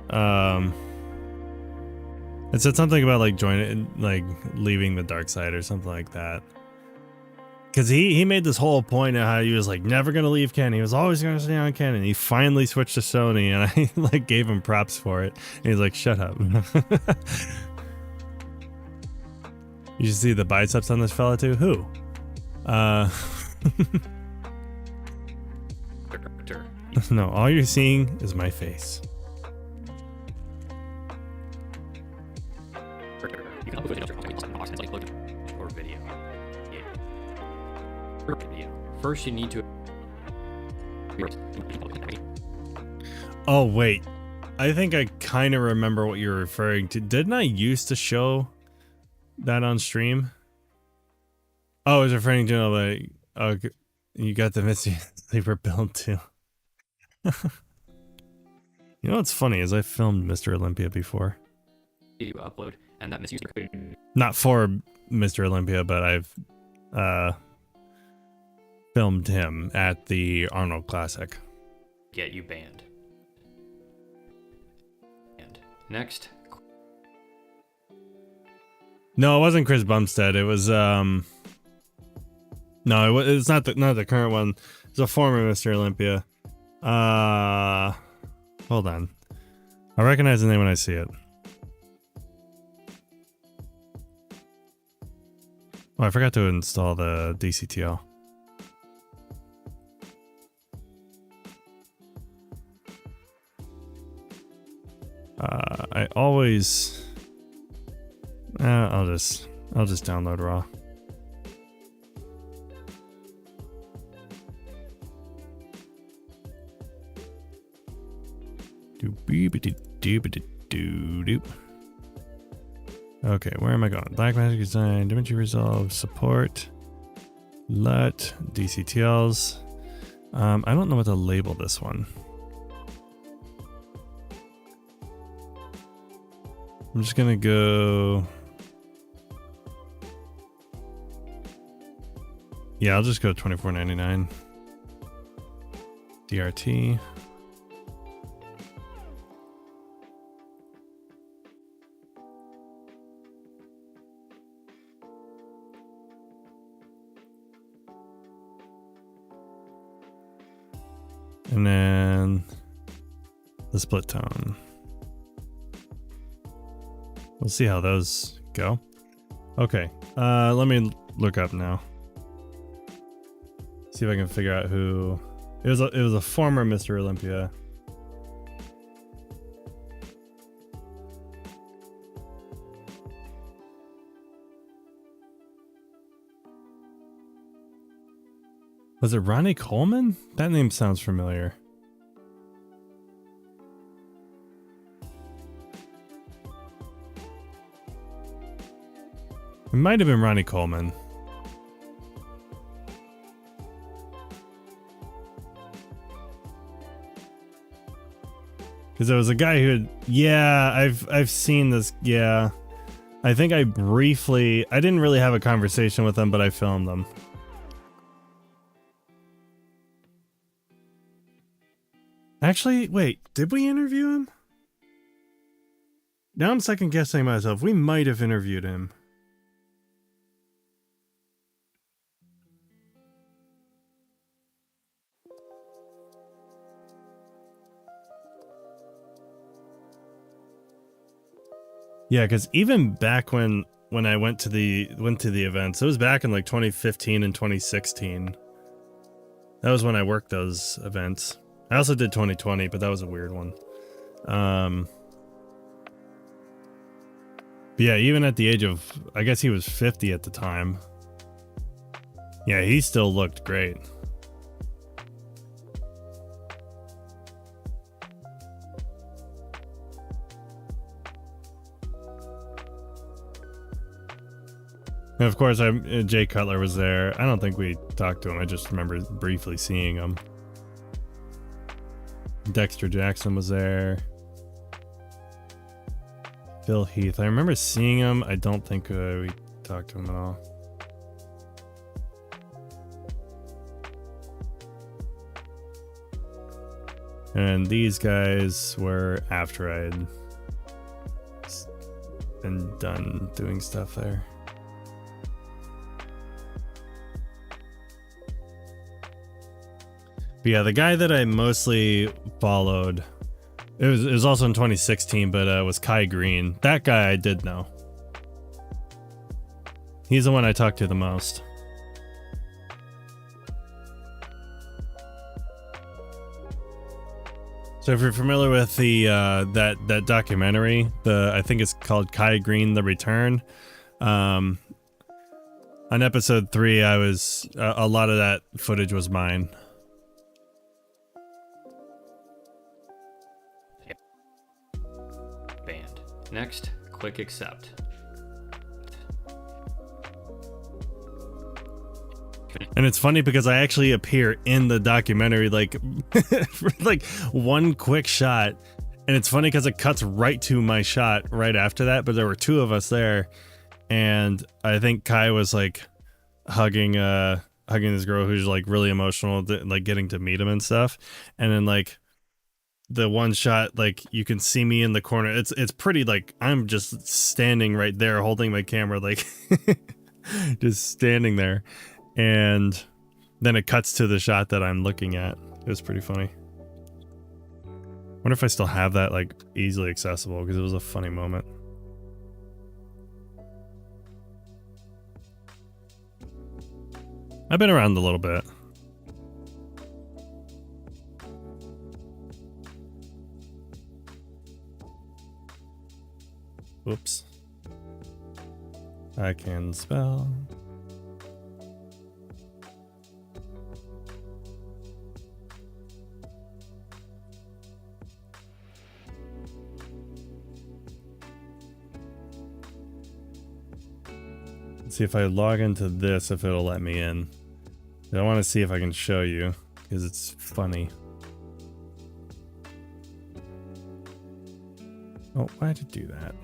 I said something about like joining, like leaving the dark side or something like that. Because he made this whole point of how he was like never gonna leave Canon. He was always gonna stay on Canon. He finally switched to Sony, and I like gave him props for it. And he's like, "Shut up." You should see the biceps on this fella too. Who? No, all you're seeing is my face. You can upload it or video. First, you need to. Oh wait, I think I kind of remember what you're referring to. Didn't I used to show that on stream? Oh, I was referring to like, oh, you got the Misty Sleeper build too. You know what's funny is I filmed Mr. Olympia before. You upload and that misuse. Not for Mr. Olympia, but I've filmed him at the Arnold Classic. Get you banned. And next. No, it wasn't Chris Bumstead. It was no, it's not the current one. It's a former Mr. Olympia. Hold on. I recognize the name when I see it. Oh, I forgot to install the DCTL. I always I'll just download raw. Okay, where am I going? Blackmagic Design, DaVinci Resolve, Support, LUT, DCTLs. I don't know what to label this one. I'm just gonna go. Yeah, I'll just go $24.99. DRT. And then the split tone. We'll see how those go. Okay, let me look up now. See if I can figure out who. It was a former Mr. Olympia. Was it Ronnie Coleman? That name sounds familiar. It might have been Ronnie Coleman. Because there was a guy who had, yeah, I've seen this, yeah. I think I didn't really have a conversation with him, but I filmed them. Actually, wait, did we interview him? Now I'm second guessing myself. We might have interviewed him. Yeah, because even back when I went to the events, it was back in like 2015 and 2016. That was when I worked those events. I also did 2020, but that was a weird one. But yeah, even at the age of, I guess he was 50 at the time. Yeah, he still looked great. And of course, Jay Cutler was there. I don't think we talked to him. I just remember briefly seeing him. Dexter Jackson was there. Phil Heath. I remember seeing him. I don't think we talked to him at all. And these guys were after I'd been done doing stuff there. But yeah, the guy that I mostly followed, it was also in 2016, but was Kai Green. That guy I did know. He's the one I talked to the most. So if you're familiar with the that documentary, I think it's called Kai Green: The Return. On episode 3, I was a lot of that footage was mine. Banned. Next, click accept. And it's funny because I actually appear in the documentary, like, for like one quick shot. And it's funny because it cuts right to my shot right after that. But there were 2 of us there. And I think Kai was like hugging this girl who's like really emotional, like getting to meet him and stuff. And then like the one shot, like you can see me in the corner. It's pretty, like I'm just standing right there holding my camera, like just standing there. And then it cuts to the shot that I'm looking at. It was pretty funny. Wonder if I still have that like easily accessible, because it was a funny moment. I've been around a little bit. Whoops. I can spell. See if I log into this, if it'll let me in. I want to see if I can show you, because it's funny. Oh, why'd it do that?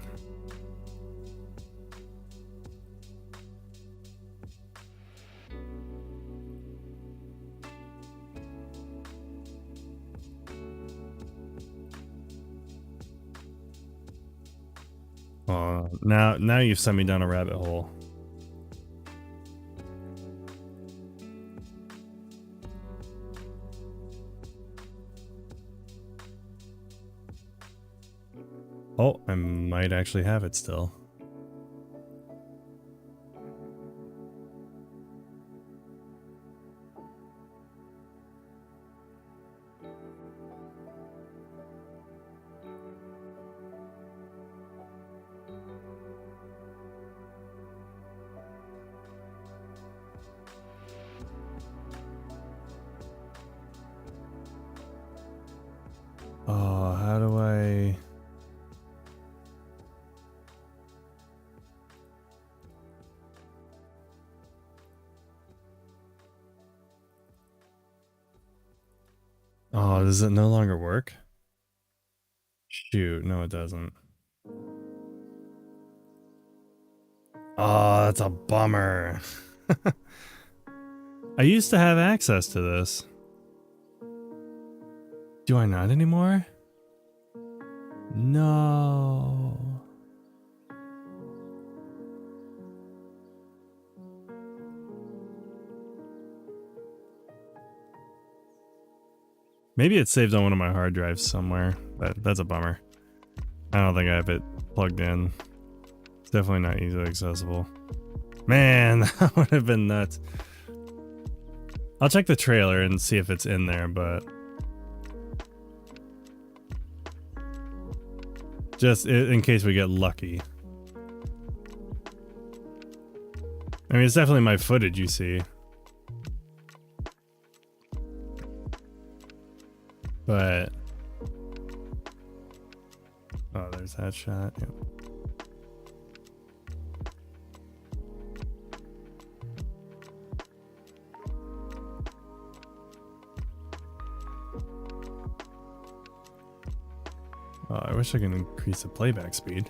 Oh, now you've sent me down a rabbit hole. Oh, I might actually have it still. Oh, how do I... Oh, does it no longer work? Shoot, no it doesn't. Oh, that's a bummer. I used to have access to this. Do I not anymore? No. Maybe it's saved on one of my hard drives somewhere. That's a bummer. I don't think I have it plugged in. It's definitely not easily accessible. Man, that would have been nuts. I'll check the trailer and see if it's in there, but... just in case we get lucky. I mean, it's definitely my footage you see. But... oh, there's that shot. Yep. Oh, I wish I could increase the playback speed.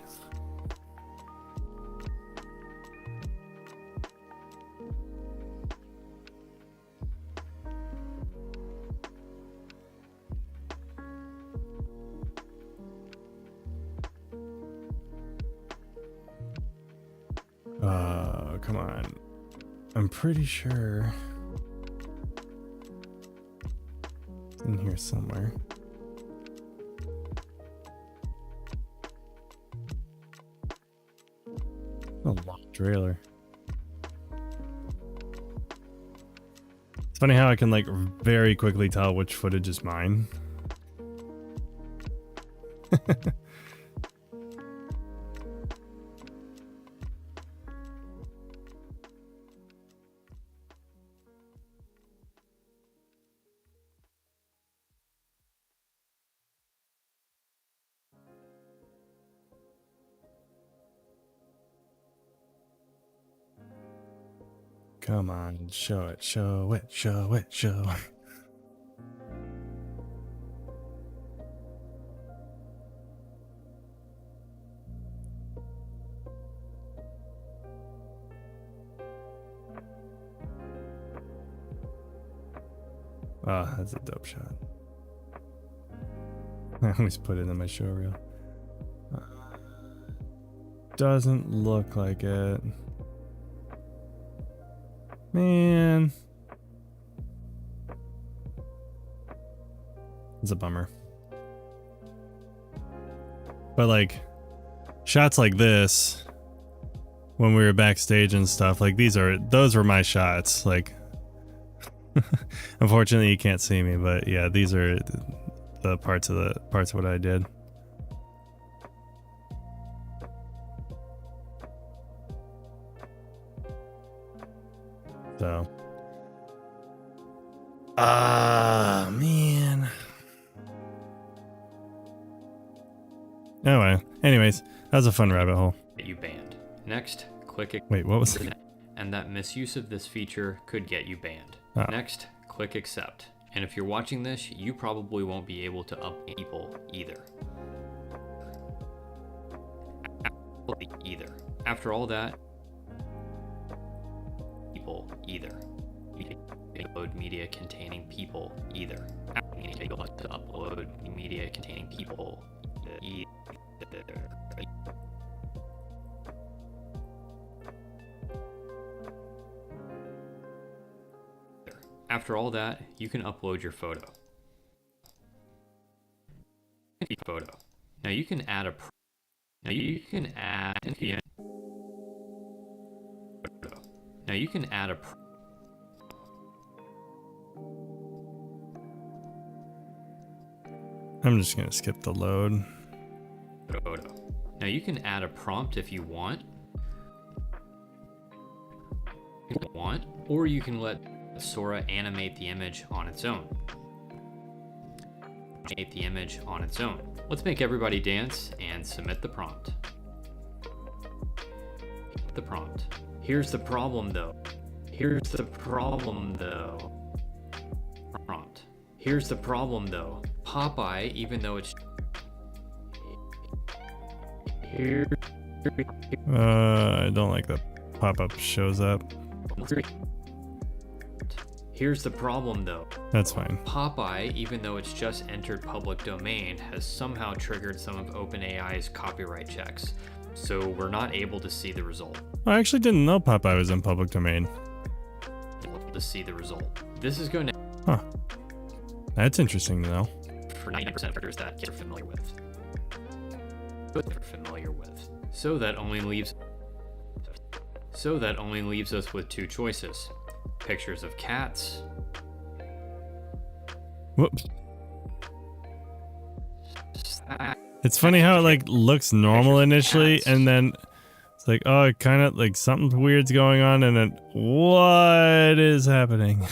Come on. I'm pretty sure it's in here somewhere. A long trailer. It's funny how I can like very quickly tell which footage is mine. Come on, show it, show it, show it, show it. Oh, that's a dope shot. I always put it in my show reel. Doesn't look like it. Man. It's a bummer. But like, shots like this, when we were backstage and stuff, like those were my shots. Like, unfortunately you can't see me, but yeah, these are the parts of what I did. So, man. Anyways, that was a fun rabbit hole. Get you banned. Next, click it. Wait, what was it? And that misuse of this feature could get you banned. Oh. Next, click accept. And if you're watching this, you probably won't be able to update people either. After all that, people either. Upload media containing people either. To upload media containing people either. After all that, you can upload your photo. Now you can add a Now you can add a I'm just gonna skip the load. photo. Now you can add a prompt if you want, or you can let Sora animate the image on its own. create the image on its own. Let's make everybody dance and submit the prompt. The prompt. Here's the problem though. Here's the problem though. Prompt. Here's the problem though. Popeye, even though it's here. I don't like that pop-up shows up. Here's the problem though. That's fine. Popeye, even though it's just entered public domain, has somehow triggered some of OpenAI's copyright checks. So we're not able to see the result. I actually didn't know Popeye was in public domain. To see the result. This is going to Huh. That's interesting to know. for 90% of readers that you're familiar with. So that only leaves us with two choices. Pictures of cats. Whoops. It's funny how it like looks normal initially, and then it's like, oh, it kind of like something weird's going on, and then what is happening?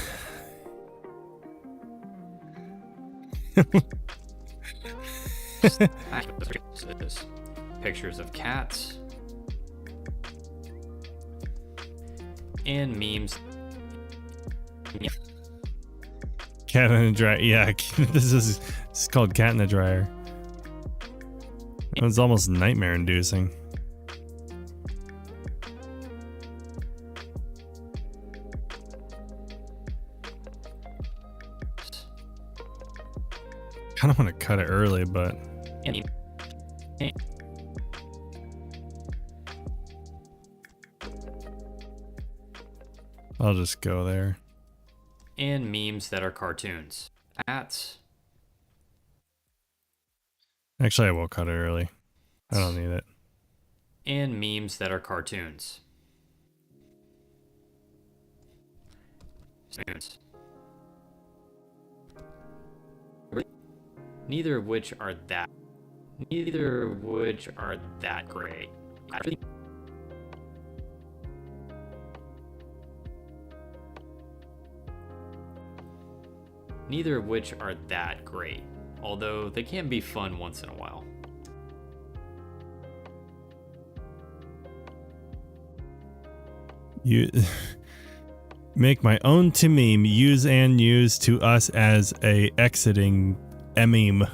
Pictures of cats. And memes. Cat in a dryer. Yeah, this is called Cat in a Dryer. It was almost nightmare inducing. Kind of want to cut it early, but I'll just go there. And memes that are cartoons. Cats. Actually, I will cut it early. I don't need it. And memes that are cartoons. Neither of which are that great. Neither of which are that great, although they can be fun once in a while. You make my own to meme, use and use to us as a exiting meme.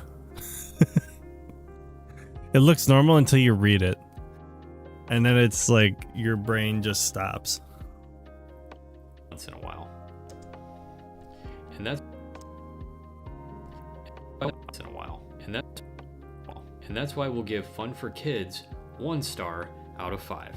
It looks normal until you read it, and then it's like your brain just stops. Once in a while. And that's why we'll give Fun for Kids 1 star out of 5.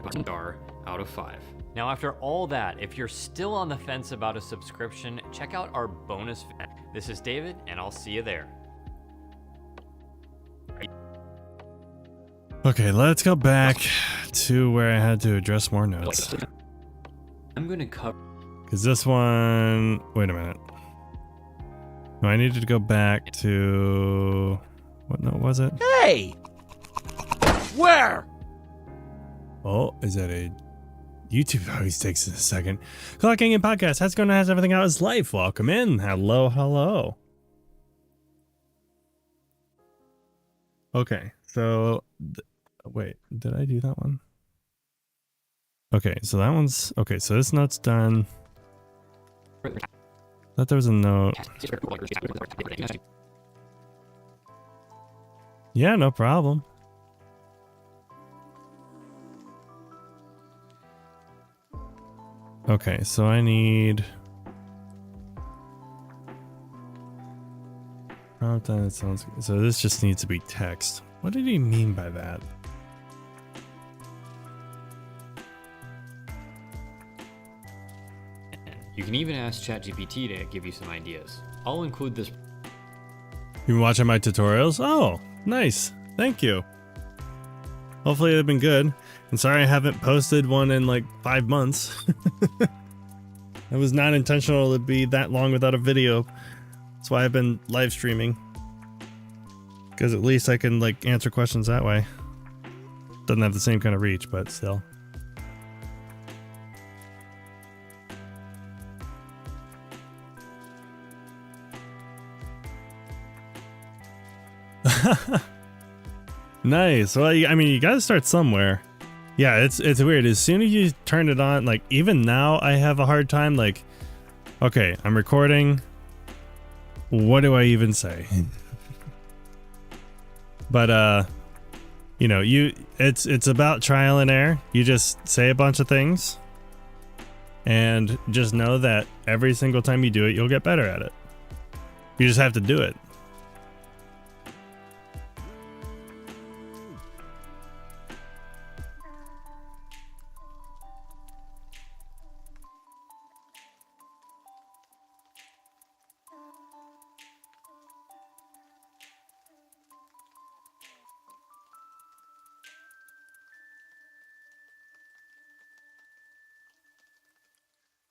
1 star out of 5. Now, after all that, if you're still on the fence about a subscription, check out our bonus. This is David, and I'll see you there. Okay, let's go back to where I had to address more notes. I'm gonna cover. Because this one... Wait a minute. No, I needed to go back to... What note was it? Hey! Where? Oh, is that a... YouTube always takes a second. Clocking in podcast. How's it going? How's everything? How's life? Welcome in. Hello, hello. Okay, so... Wait, did I do that one? Okay, so that one's... Okay, so this note's done. Thought there was a note. Yeah, no problem. Okay, so I need... Oh, that sounds good. So this just needs to be text. What did he mean by that? You can even ask ChatGPT to give you some ideas. I'll include this. You've been watching my tutorials? Oh, nice. Thank you. Hopefully they've been good. And sorry I haven't posted one in like 5 months. It was not intentional to be that long without a video. That's why I've been live streaming. Because at least I can like answer questions that way. Doesn't have the same kind of reach, but still. Nice. Well, I mean, you got to start somewhere. Yeah, it's weird. As soon as you turn it on, like even now, I have a hard time. Like, okay, I'm recording. What do I even say? But you know, it's about trial and error. You just say a bunch of things, and just know that every single time you do it, you'll get better at it. You just have to do it.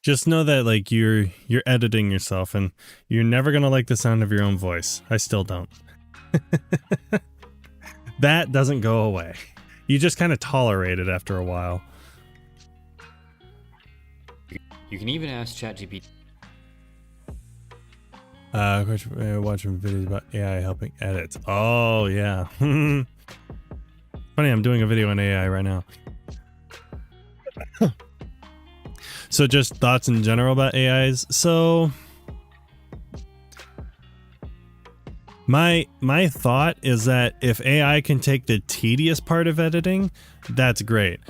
Just know that like you're editing yourself and you're never going to like the sound of your own voice. I still don't. That doesn't go away. You just kind of tolerate it after a while. You can even ask ChatGPT. Watching videos about AI helping edit. Oh yeah. Funny, I'm doing a video on AI right now. So just thoughts in general about AIs. So my thought is that if AI can take the tedious part of editing, that's great.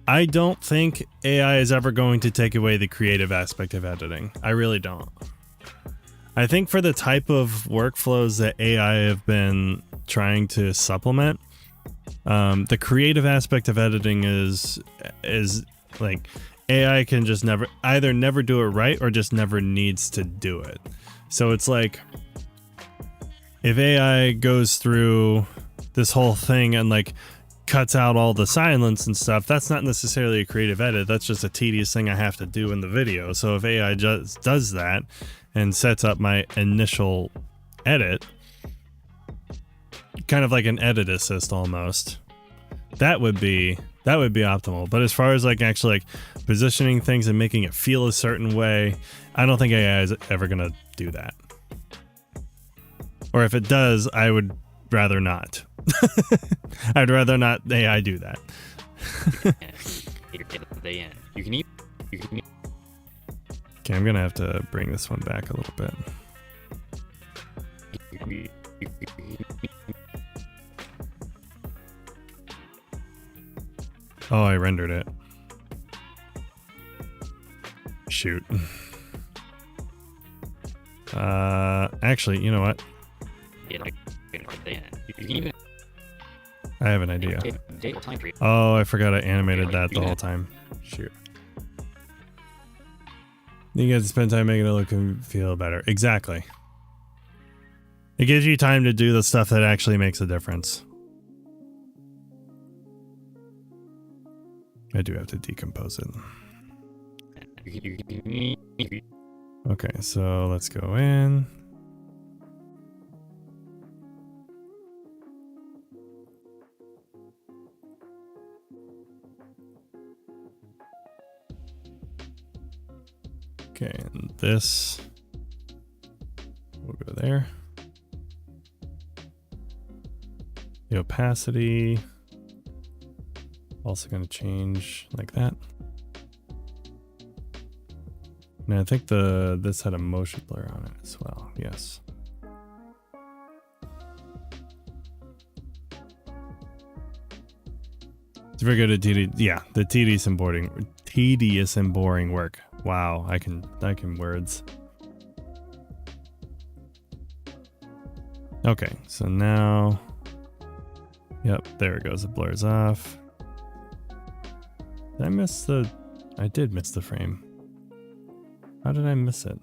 I don't think AI is ever going to take away the creative aspect of editing. I really don't. I think for the type of workflows that AI have been trying to supplement, the creative aspect of editing is like AI can just never do it right or just never needs to do it. So it's like if AI goes through this whole thing and like cuts out all the silence and stuff, that's not necessarily a creative edit. That's just a tedious thing I have to do in the video. So if AI just does that and sets up my initial edit, kind of like an edit assist almost, that would be optimal. But as far as like actually like positioning things and making it feel a certain way, I don't think AI is ever gonna do that. Or if it does, I would rather not. I'd rather not AI do that. Okay, I'm gonna have to bring this one back a little bit. Oh, I rendered it. Shoot. Actually, you know what? I have an idea. Oh, I forgot I animated that the whole time. Shoot. You get to spend time making it look and feel better. Exactly. It gives you time to do the stuff that actually makes a difference. I do have to decompose it. Okay, so let's go in. Okay, and this will go there. The opacity also going to change like that. And I think this had a motion blur on it as well. Yes. It's very good at the tedious and boring work. Wow, I can words. Okay, so now, yep, there it goes. It blurs off. Did I miss the? I did miss the frame. How did I miss it?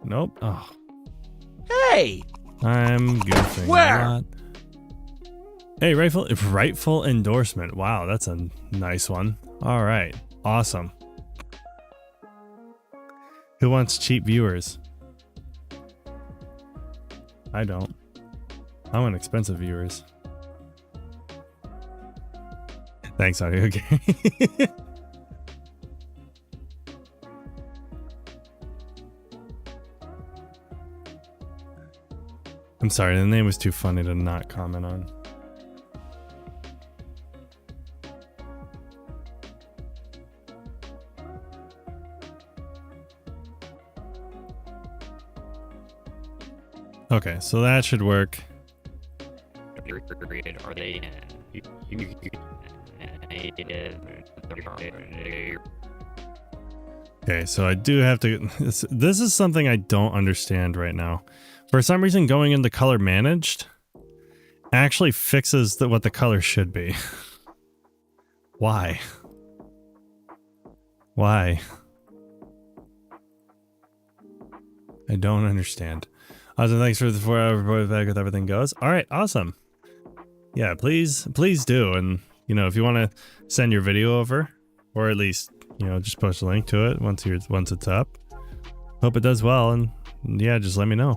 Nope. Oh. Hey! I'm goofing Where? a lot. Hey, rightful endorsement. Wow, that's a nice one. All right, awesome. Who wants cheap viewers? I don't. I want expensive viewers. Thanks, audio. Okay. sorry, the name was too funny to not comment on. Okay, so that should work. Are they Okay, so I do have to... This is something I don't understand right now. For some reason, going into color managed actually fixes what the color should be. Why? Why? I don't understand. Awesome, thanks for the 4-hour report back with everything goes. All right, awesome. Yeah, please do. And, you know, if you want to send your video over, or at least, you know, just post a link to it once it's up. Hope it does well, and yeah, just let me know.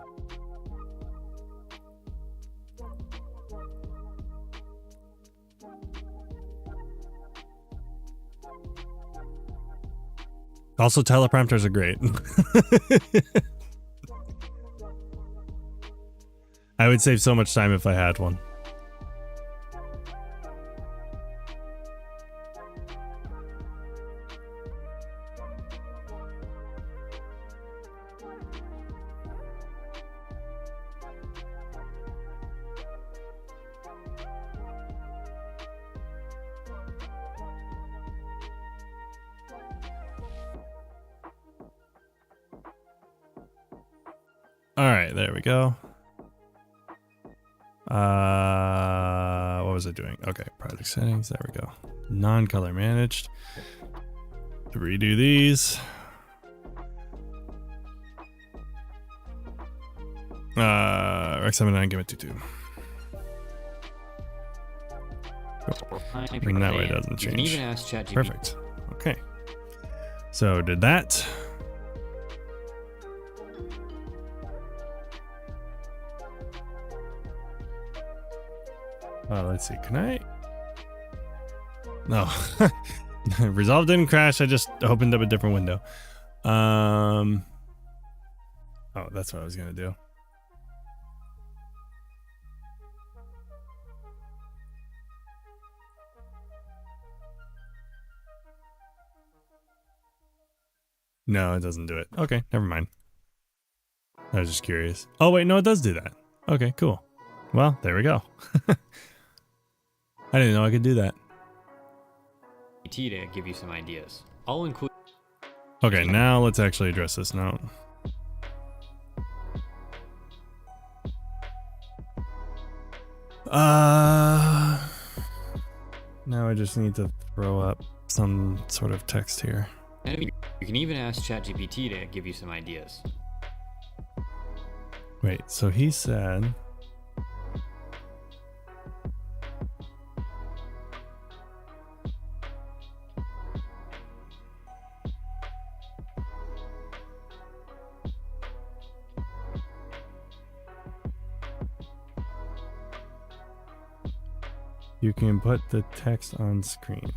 Also, teleprompters are great. I would save so much time if I had one. All right, there we go. What was I doing? Okay, project settings. There we go. Non-color managed. To redo these. Rex 79, give it 2-2. And that way it doesn't change. You can even ask ChatGPT. Perfect. Okay. So did that. Let's see. Can I? No. Resolve didn't crash. I just opened up a different window. Oh, that's what I was gonna do. No, it doesn't do it. Okay, never mind. I was just curious. Oh, wait, no, it does do that. Okay, cool. Well, there we go. I didn't know I could do that. To give you some ideas. I'll include. Okay, now let's actually address this note. Now I just need to throw up some sort of text here. You can even ask ChatGPT to give you some ideas. Wait, so he said... You can put the text on screen.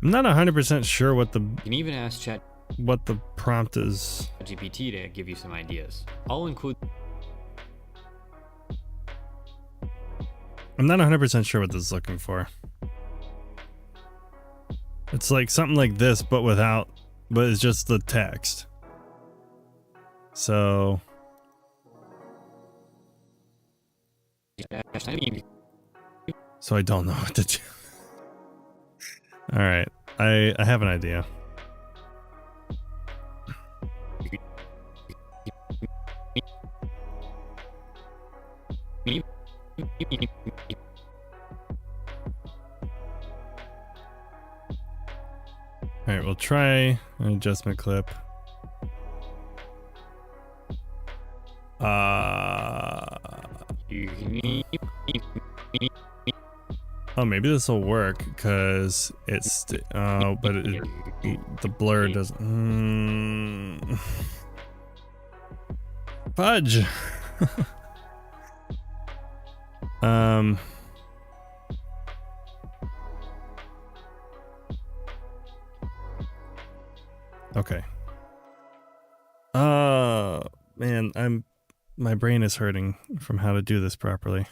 I'm not 100% sure what the... You can even ask what the prompt is. GPT to give you some ideas. I'll include... I'm not 100% sure what this is looking for. It's like something like this, but it's just the text. So... So I don't know what to do. Alright, I have an idea. Alright, we'll try an adjustment clip. Oh, maybe this will work because it's but the blur doesn't. Fudge. Okay. Man, my brain is hurting from how to do this properly.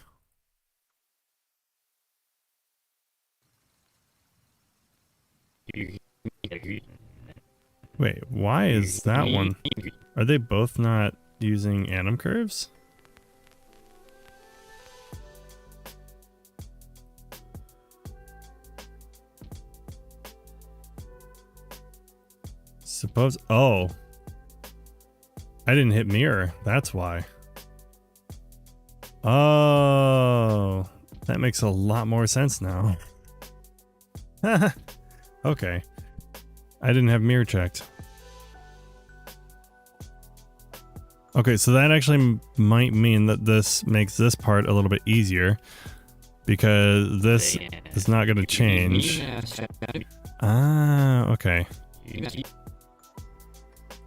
Wait, why is that one? Are they both not using anim curves? Suppose. Oh. I didn't hit mirror. That's why. Oh. That makes a lot more sense now. Okay. I didn't have mirror checked. Okay, so that actually might mean that this makes this part a little bit easier because this is not going to change. Ah, okay.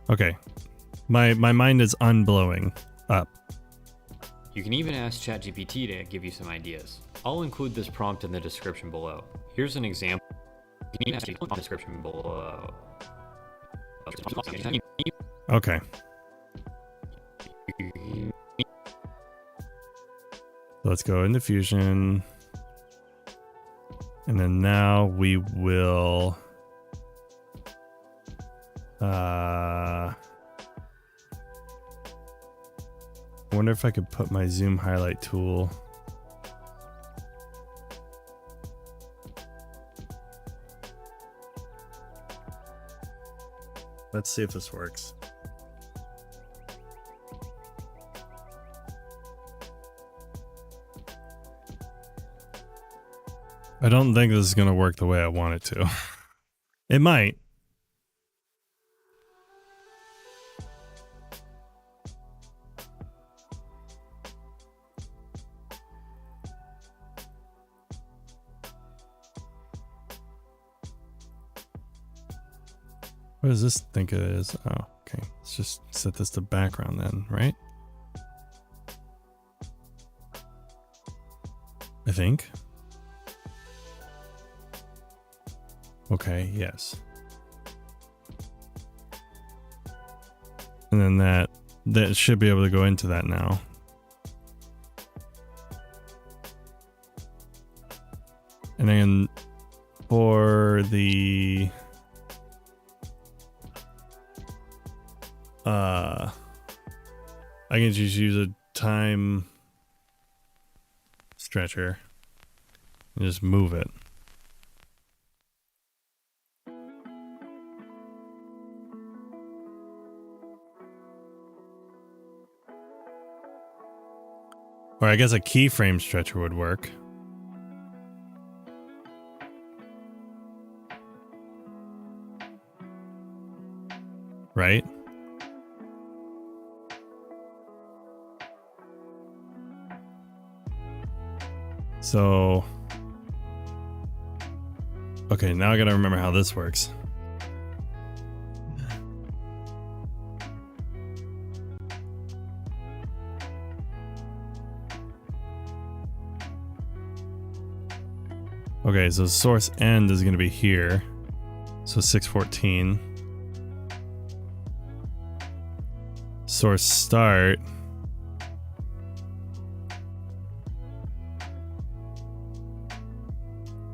Okay. My mind is unblowing up. You can even ask ChatGPT to give you some ideas. I'll include this prompt in the description below. Here's an example. You can even ask the description below. Okay. Let's go into Fusion. And then now we will I wonder if I could put my zoom highlight tool. Let's see if this works. I don't think this is going to work the way I want it to. It might. What does this think it is? Oh, okay. Let's just set this to background then, right? I think. Okay, yes. And then that should be able to go into that now. And then for the I can just use a time stretcher and just move it. Or I guess a keyframe stretcher would work. Right? So, okay, now I gotta remember how this works. Okay, so source end is gonna be here. So 614. Source start.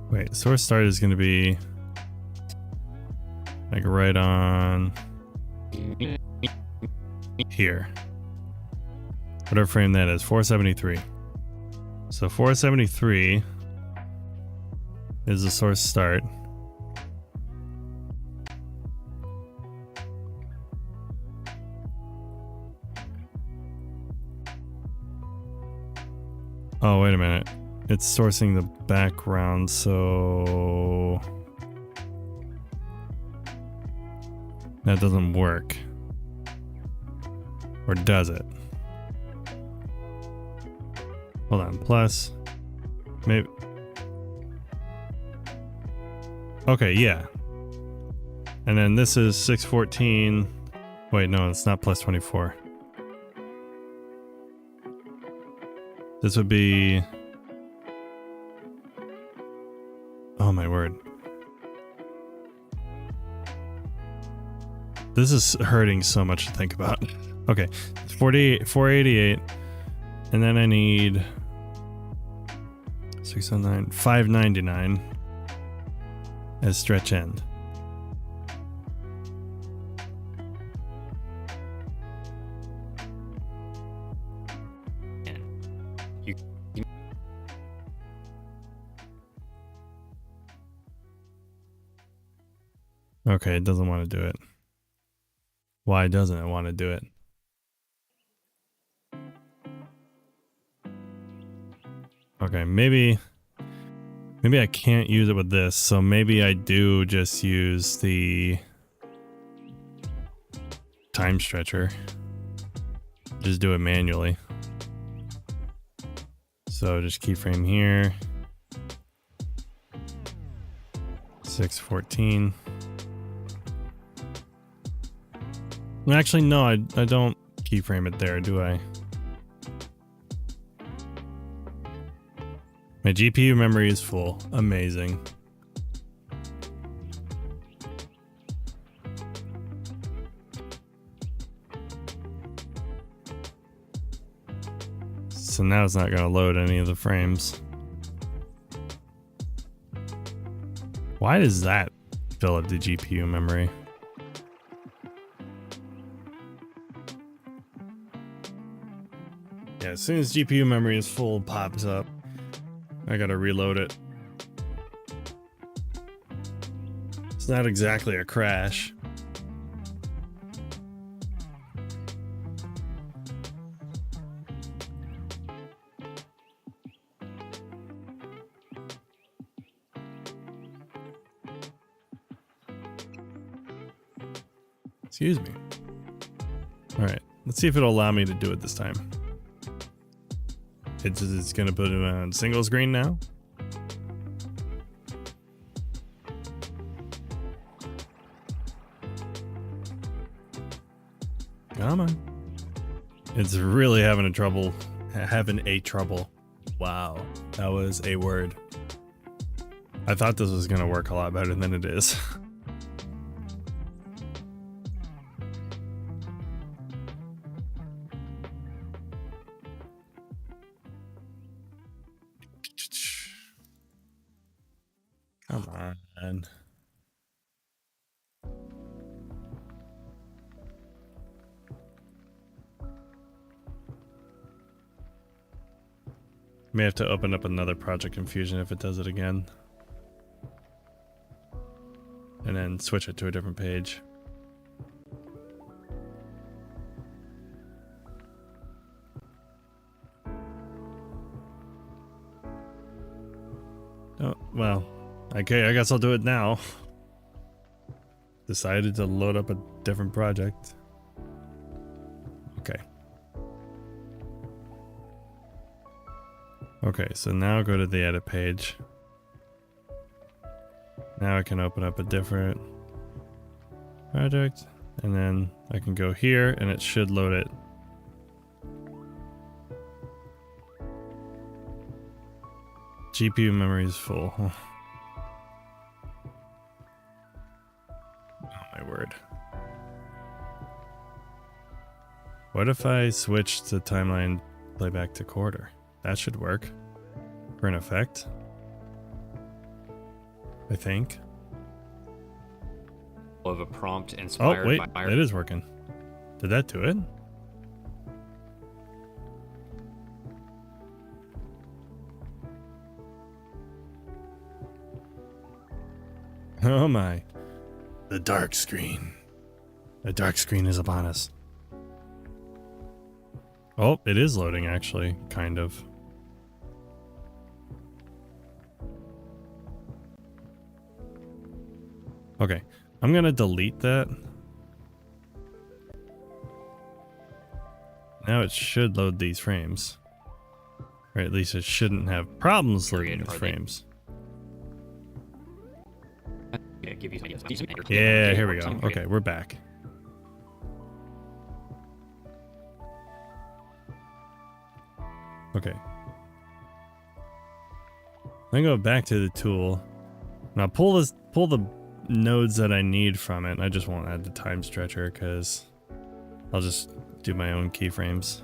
Wait, source start is going to be like right on here. Whatever frame that is, 473. So 473 is the source start. Oh, wait a minute. It's sourcing the background, so that doesn't work. Or does it? Hold on, plus maybe. Okay, yeah. And then this is 614. Wait, no, it's not plus 24. This would be, oh my word. This is hurting so much to think about. Okay, 488, and then I need 609, 599 as stretch end. You Okay, it doesn't want to do it. Why doesn't it want to do it? Okay, maybe I can't use it with this, so maybe I do just use the time stretcher. Just do it manually. So just keyframe here. 614. Actually, no, I don't keyframe it there, do I? My GPU memory is full. Amazing. So now it's not going to load any of the frames. Why does that fill up the GPU memory? Yeah, as soon as GPU memory is full, it pops up. I gotta reload it. It's not exactly a crash. Excuse me. Alright, let's see if it'll allow me to do it this time. It's gonna put it on single screen now. Come on. It's really having a trouble. Wow, that was a word. I thought this was gonna work a lot better than it is. Come on. May have to open up another project in Fusion if it does it again. And then switch it to a different page. Oh, well. Okay, I guess I'll do it now. Decided to load up a different project. Okay. Okay, so now go to the edit page. Now I can open up a different project, and then I can go here and it should load it. GPU memory is full. Oh my word. What if I switch to timeline playback to quarter? That should work for an effect, I think. of a prompt Oh, inspired wait, by it is working. Did that do it? Oh my. The dark screen. The dark screen is upon us. Oh, it is loading actually, kind of. Okay, I'm gonna delete that. Now it should load these frames. Or at least it shouldn't have problems loading these frames. give you Yeah, here we go. Okay, we're back. Okay. I'm gonna go back to the tool. Now pull the nodes that I need from it. I just won't add the time stretcher because I'll just do my own keyframes.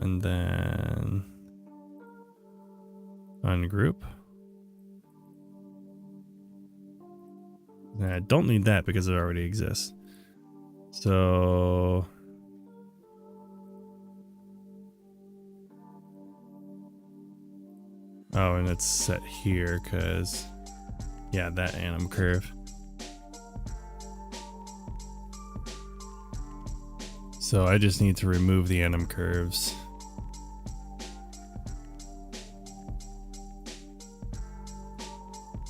And then ungroup. And I don't need that because it already exists. So oh, and it's set here because yeah, that anim curve. So I just need to remove the anim curves.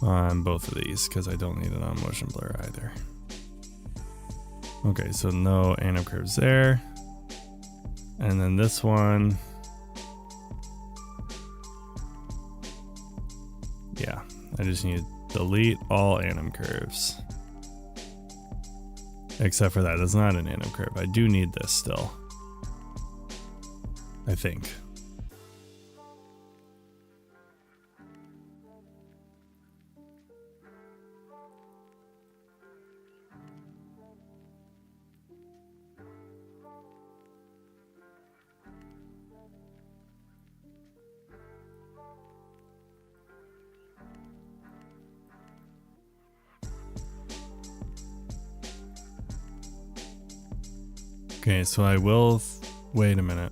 On both of these because I don't need it on motion blur either. Okay, so no anim curves there. And then this one. Yeah, I just need to delete all anim curves. Except for that, it's not an anim curve. I do need this still. I think. Okay, so I will wait a minute.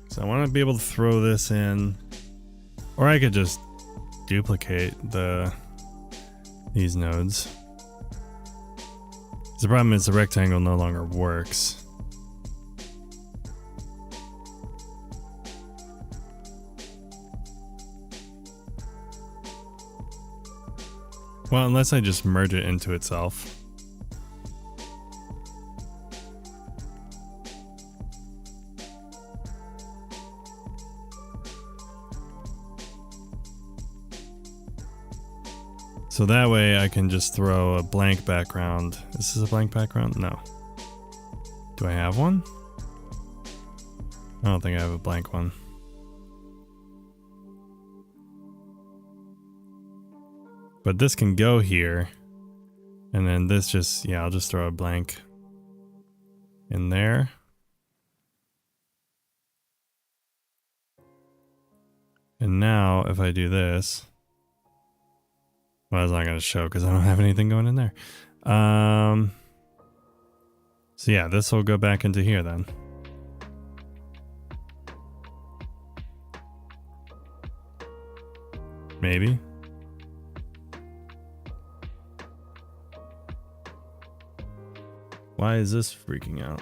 So I want to be able to throw this in, or I could just duplicate these nodes. The problem is the rectangle no longer works. Well, unless I just merge it into itself. So that way I can just throw a blank background. This is a blank background? No. Do I have one? I don't think I have a blank one. But this can go here, and then this just, yeah, I'll just throw a blank in there. And now if I do this, well, it's not going to show because I don't have anything going in there. So yeah, this will go back into here then. Maybe. Why is this freaking out?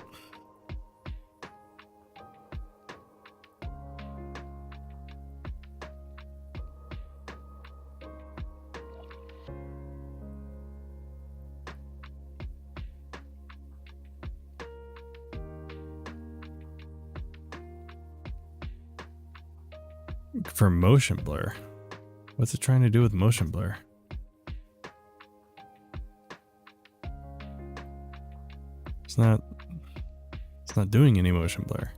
For motion blur. What's it trying to do with motion blur? It's not doing any motion blur.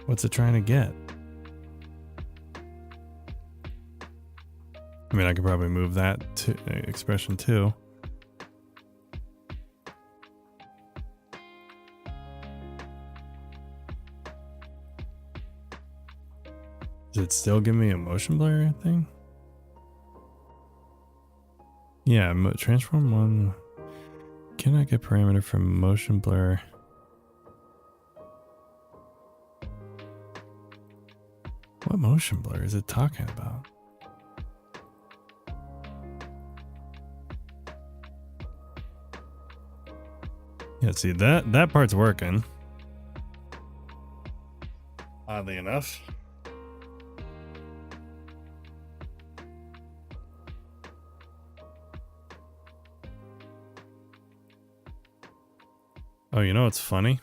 What's it trying to get? I mean, I could probably move that to expression too. Does it still give me a motion blur thing? Yeah, transform one. Can I get parameter from motion blur? What motion blur is it talking about? Yeah, see that part's working. Oddly enough. Oh, you know what's funny?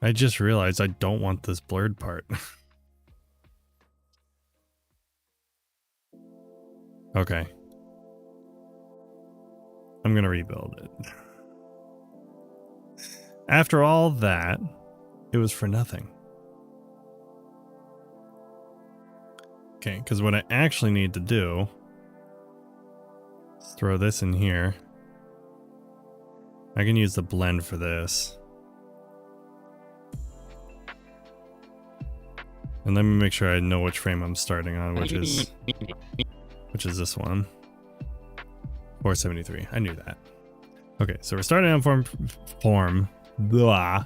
I just realized I don't want this blurred part. Okay. I'm gonna rebuild it. After all that, it was for nothing. Okay, because what I actually need to do is throw this in here. I can use the blend for this. And let me make sure I know which frame I'm starting on, which is this one. 473. I knew that. Okay, so we're starting on form. Blah.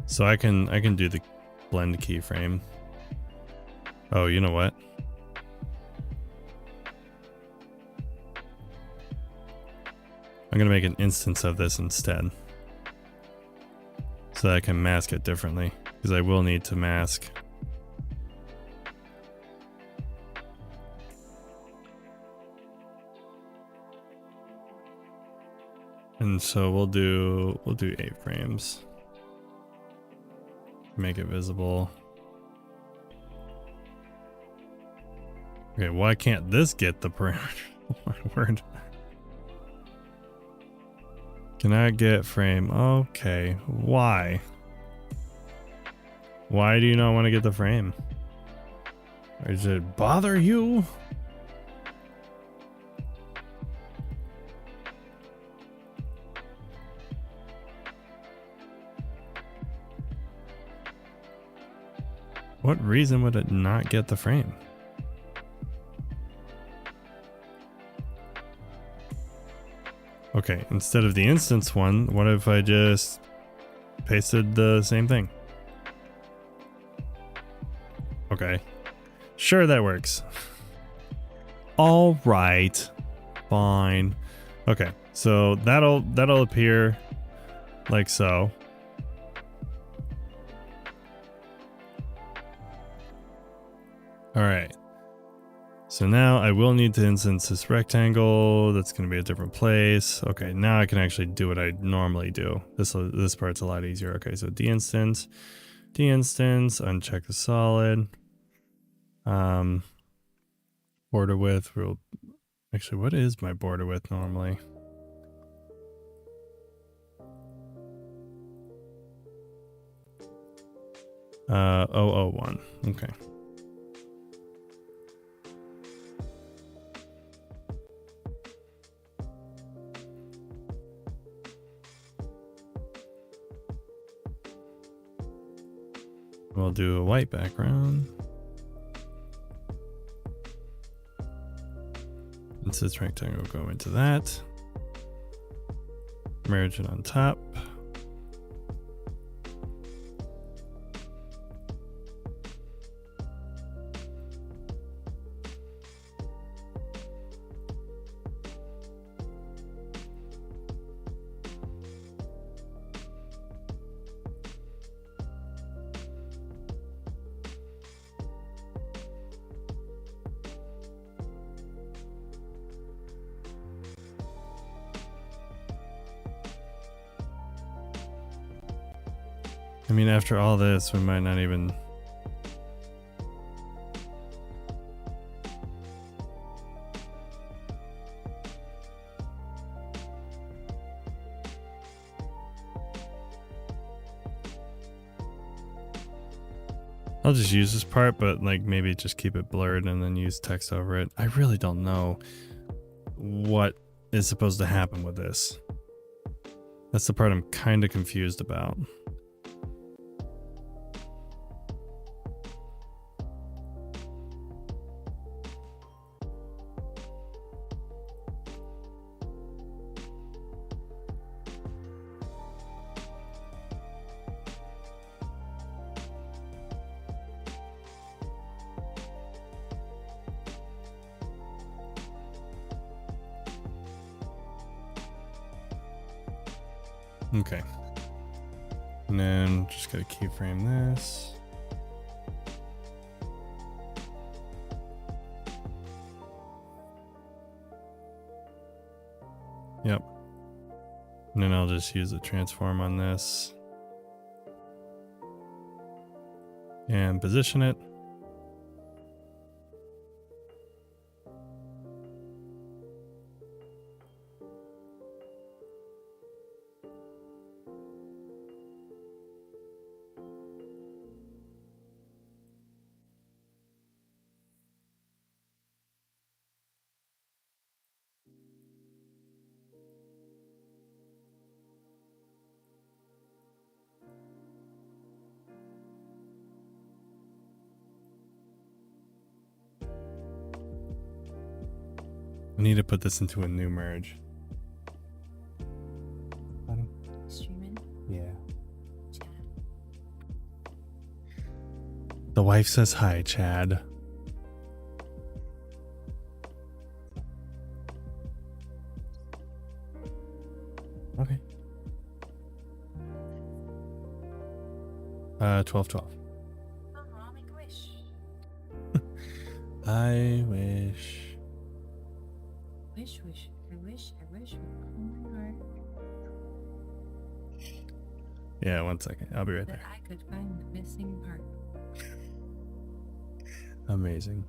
So I can do the blend keyframe. Oh, you know what? I'm gonna make an instance of this instead, so that I can mask it differently, because I will need to mask. And so we'll do 8 frames. Make it visible. Okay, why can't this get the parameter? Oh my word. Can I get frame? Okay, why? Why do you not want to get the frame? Or does it bother you? What reason would it not get the frame? Okay, instead of the instance one, what if I just pasted the same thing? Okay. Sure, that works. All right. Fine. Okay, so that'll appear like so. All right. So now I will need to instance this rectangle. That's going to be a different place. Okay, now I can actually do what I normally do. This part's a lot easier. Okay, so de-instance, uncheck the solid. Border width. Actually, what is my border width normally? Uh, 001. Okay. We'll do a white background. And this rectangle will go into that. Merge it on top. I mean, after all this, we might not even... I'll just use this part, but like maybe just keep it blurred and then use text over it. I really don't know what is supposed to happen with this. That's the part I'm kind of confused about. Okay. And then just gotta keyframe this. Yep. And then I'll just use the transform on this. And position it. I need to put this into a new merge. Streaming. Yeah. Chat. The wife says hi, Chad. Okay. 12. I'll make a wish. I wish. Wish. I wish. Oh my God. Yeah, 1 second. I'll be right That there. I could find the missing part. Amazing.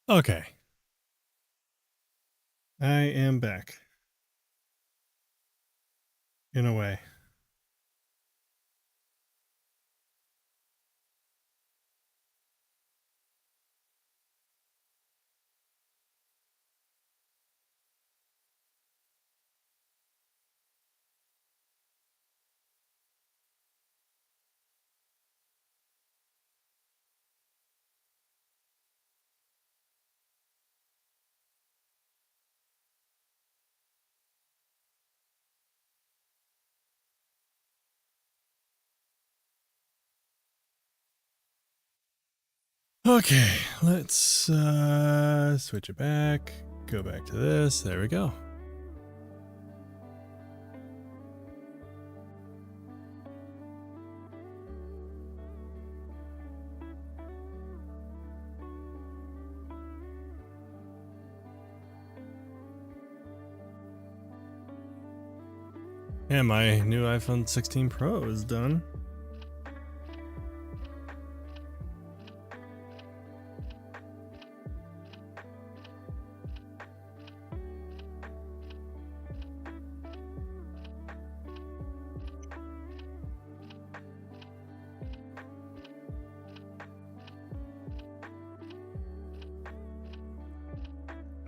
Okay. I am back. In a way. Okay, let's switch it back. Go back to this. There we go. And my new iPhone 16 Pro is done.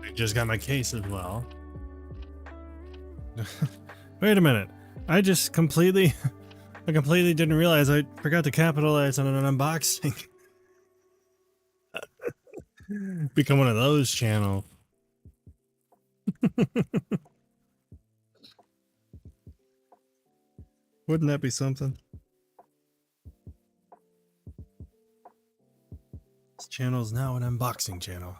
I just got my case as well. Wait a minute. I completely didn't realize I forgot to capitalize on an unboxing. Become one of those channels. Wouldn't that be something? This channel is now an unboxing channel.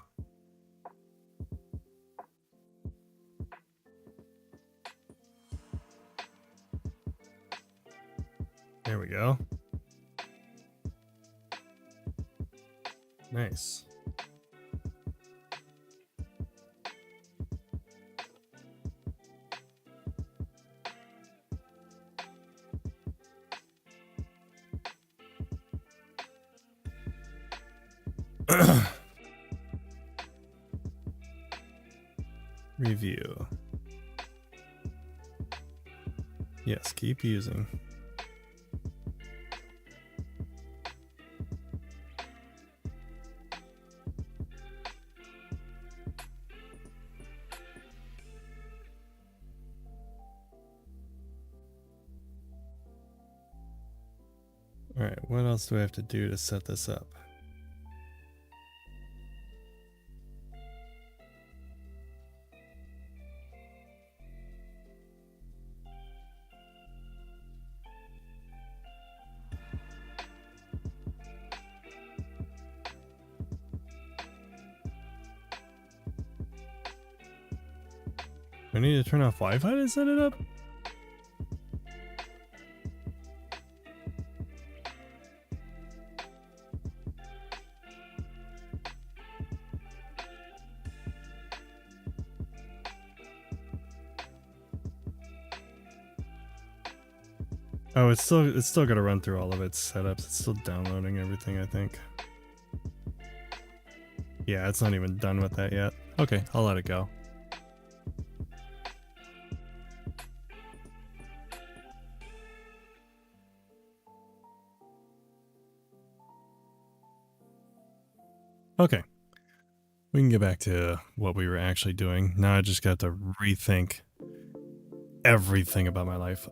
There we go. Nice. Review. Yes, keep using. All right, what else do I have to do to set this up? I need to turn off Wi-Fi to set it up? Oh, it's still got to run through all of its setups. It's still downloading everything, I think. Yeah, it's not even done with that yet. Okay, I'll let it go. Okay. We can get back to what we were actually doing. Now I just got to rethink everything about my life.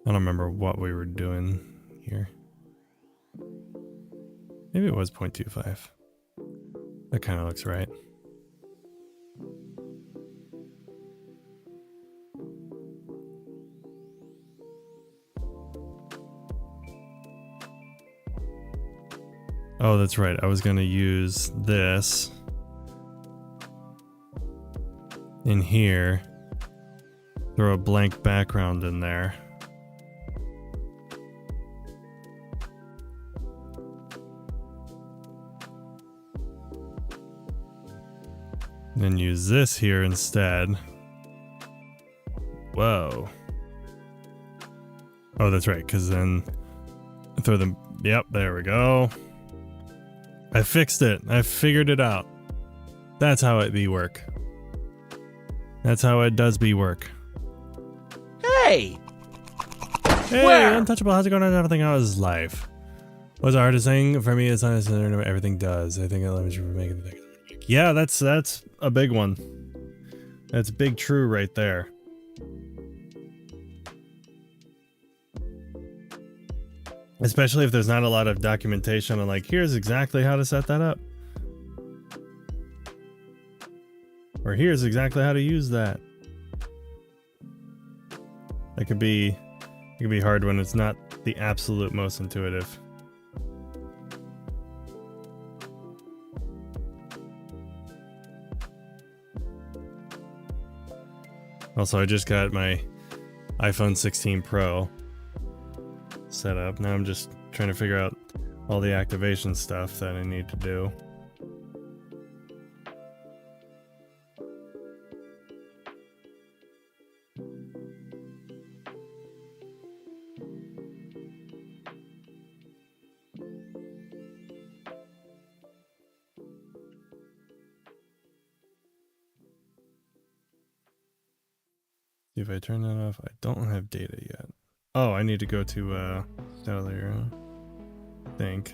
I don't remember what we were doing here. Maybe it was 0.25. That kind of looks right. Oh, that's right. I was going to use this in here. Throw a blank background in there. Then use this here instead. Whoa. Oh, that's right, because then Throw them. Yep, there we go. I fixed it. I figured it out. That's how it be work. That's how it does be work. Hey! Hey, Where? Untouchable, how's it going? Everything out is life. What's the hardest thing for me is understanding what everything does. I think it limits you from making things. Yeah, that's a big one. That's big true right there. Especially if there's not a lot of documentation on like, here's exactly how to set that up. Or here's exactly how to use that. It can be hard when it's not the absolute most intuitive. Also, I just got my iPhone 16 Pro set up. Now I'm just trying to figure out all the activation stuff that I need to do. See if I turn that off. I don't have data yet. Oh, I need to go to cellular, I think.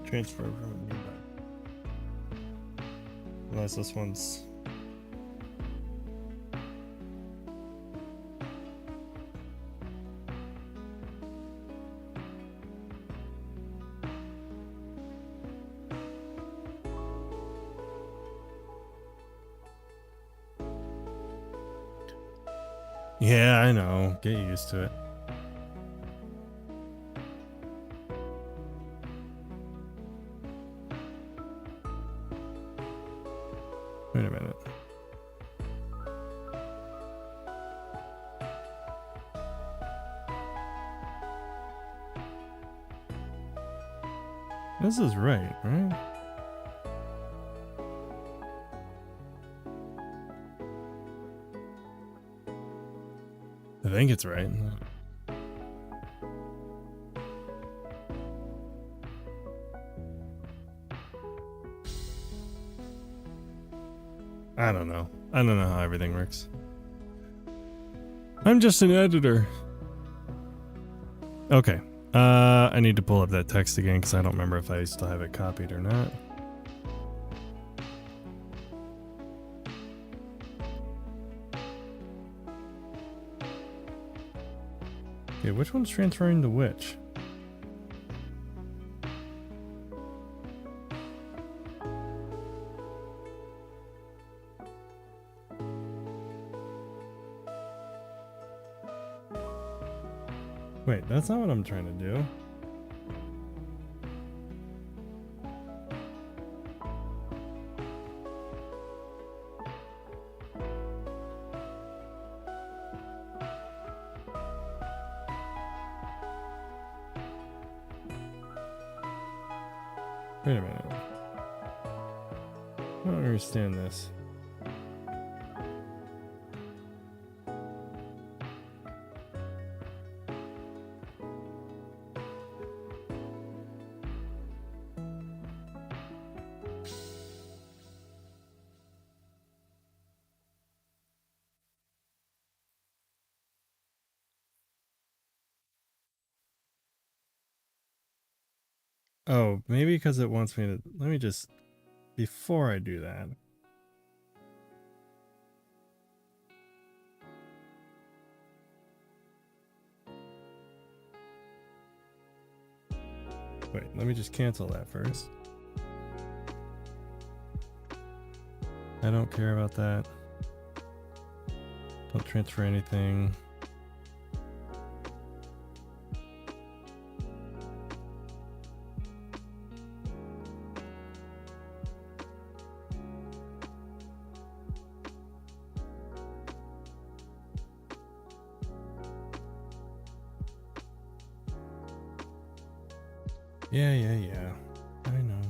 Transfer from nearby. Unless this one's. Yeah, I know. Get used to it. Wait a minute. This is right? I think it's right. I don't know. I don't know how everything works. I'm just an editor. Okay. I need to pull up that text again because I don't remember if I still have it copied or not. Okay, which one's transferring to which? Wait, that's not what I'm trying to do. Wait a minute. I don't understand this. Oh, maybe because it wants me to... Let me just... Before I do that... Wait, let me just cancel that first. I don't care about that. Don't transfer anything. Yeah. I know.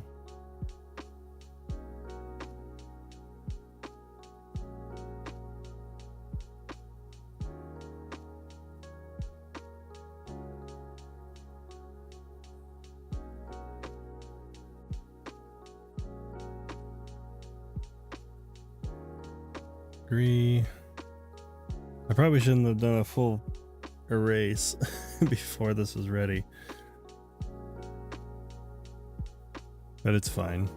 agree. I probably shouldn't have done a full erase before this was ready. But it's fine.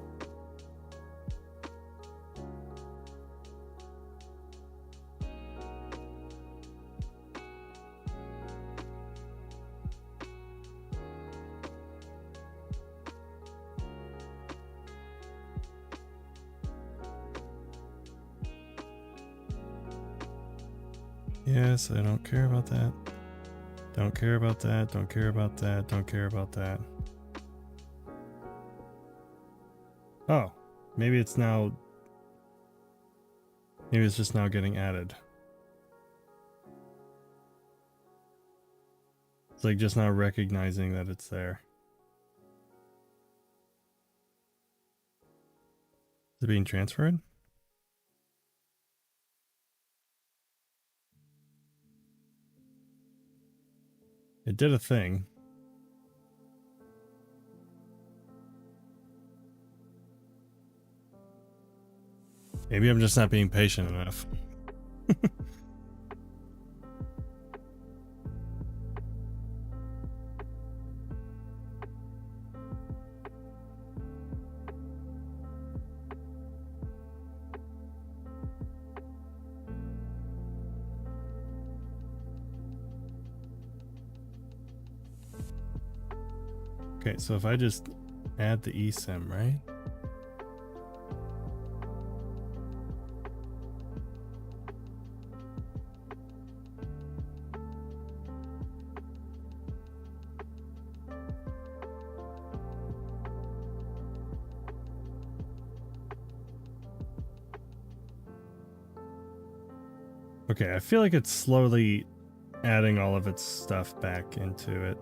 Yes, I don't care about that. Don't care about that. Don't care about that. Don't care about that. Oh, maybe it's now. Maybe it's just now getting added. It's like just now recognizing that it's there. Is it being transferred? It did a thing. Maybe I'm just not being patient enough. Okay, so if I just add the eSIM, right? Okay, I feel like it's slowly adding all of its stuff back into it.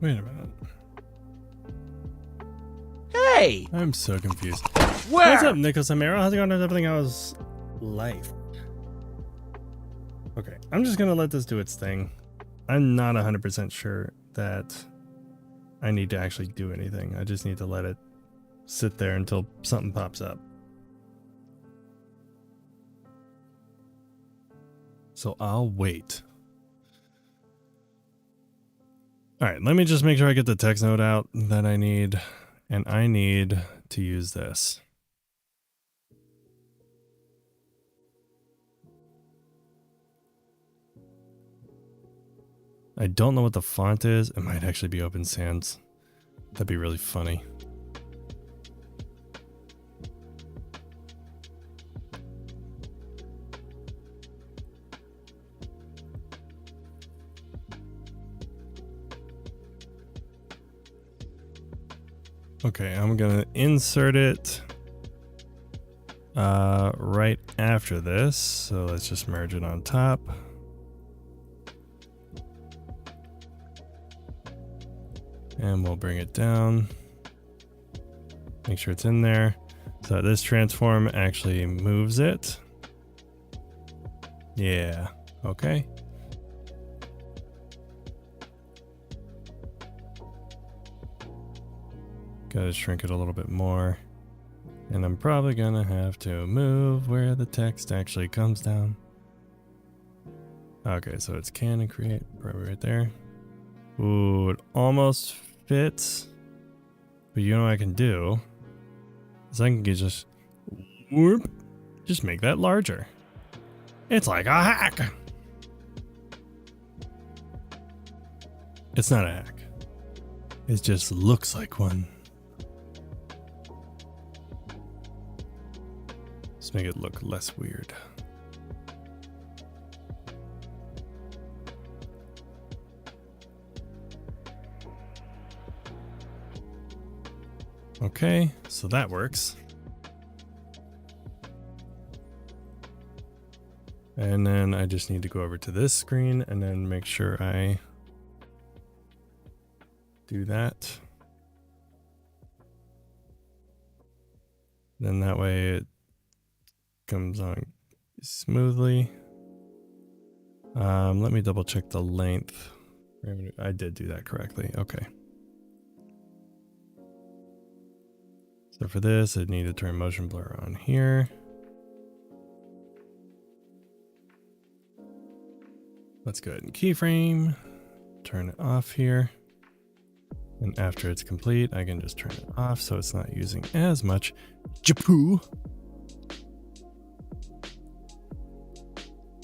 Wait a minute. Hey! I'm so confused. Where? What's up, Nicholas Amaro? How's it going? How's everything? How's life? Okay, I'm just gonna let this do its thing. I'm not 100% sure that I need to actually do anything. I just need to let it sit there until something pops up. So I'll wait. Alright, let me just make sure I get the text note out that I need. And I need to use this. I don't know what the font is. It might actually be Open Sans. That'd be really funny. Okay, I'm gonna insert it right after this. So let's just merge it on top. And we'll bring it down. Make sure it's in there. So this transform actually moves it. Yeah, okay. Gotta shrink it a little bit more. And I'm probably gonna have to move where the text actually comes down. Okay, so it's can and create, probably right there. Ooh, it almost fits. But you know what I can do? Is I can just whoop, just make that larger. It's like a hack. It's not a hack. It just looks like one. Let's make it look less weird. Okay, so that works. And then I just need to go over to this screen and then make sure I do that. Then that way it comes on smoothly. Let me double check the length. I did do that correctly. Okay. So for this, I need to turn motion blur on here. Let's go ahead and keyframe, turn it off here. And after it's complete, I can just turn it off so it's not using as much Japoo.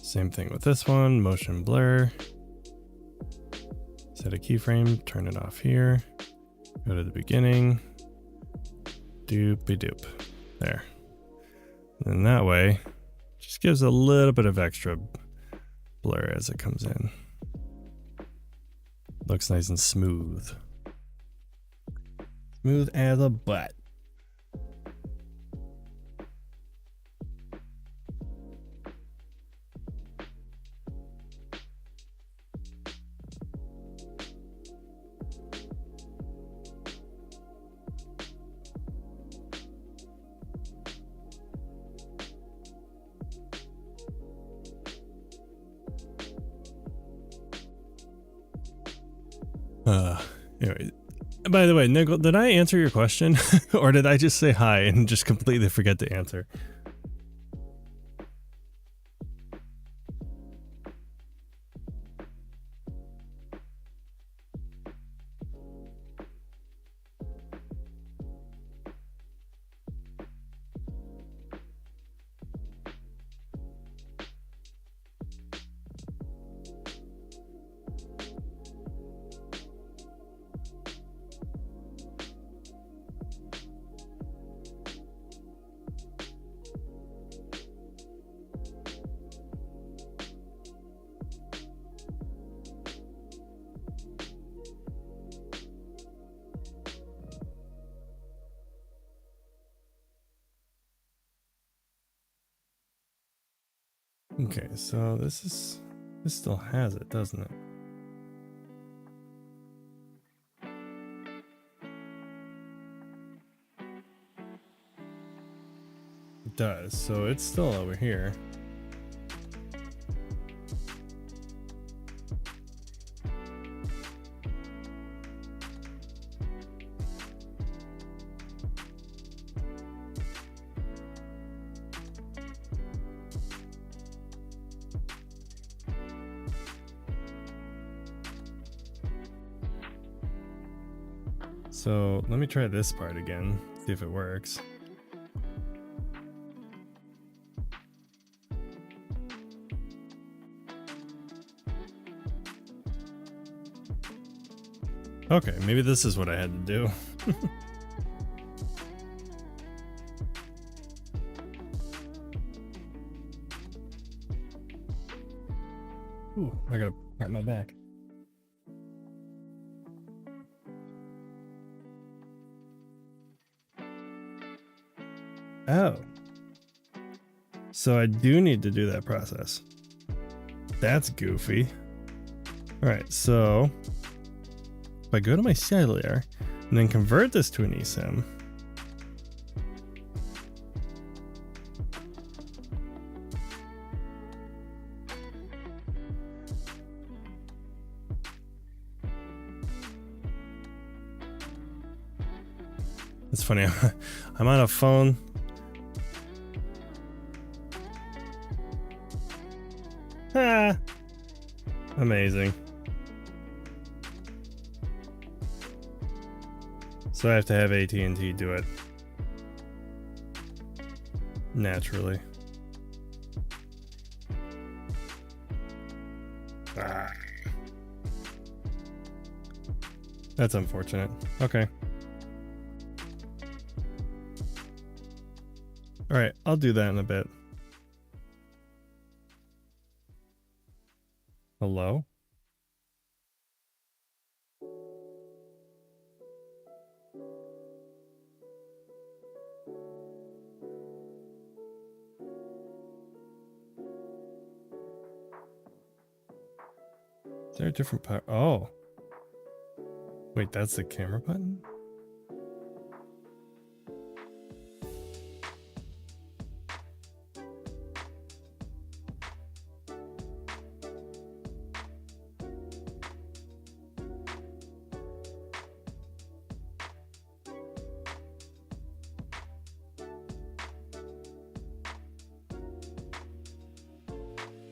Same thing with this one, motion blur. Set a keyframe, turn it off here. Go to the beginning. Doopy doop. There. And that way, just gives a little bit of extra blur as it comes in. Looks nice and smooth. Smooth as a butt. Anyway, by the way, Nickel, did I answer your question? Or did I just say hi and just completely forget to answer? Okay, so this still has it, doesn't it? It does, so it's still over here. So let me try this part again, see if it works. Okay, maybe this is what I had to do. Ooh, I gotta pat my back. Oh. So I do need to do that process. That's goofy. Alright, so if I go to my cellular and then convert this to an eSIM, it's funny, I'm on a phone. Ah, amazing. So I have to have AT&T do it. Naturally. Ah. That's unfortunate. Okay. Alright, I'll do that in a bit. Hello? Is there a different power? Oh. Wait, that's the camera button?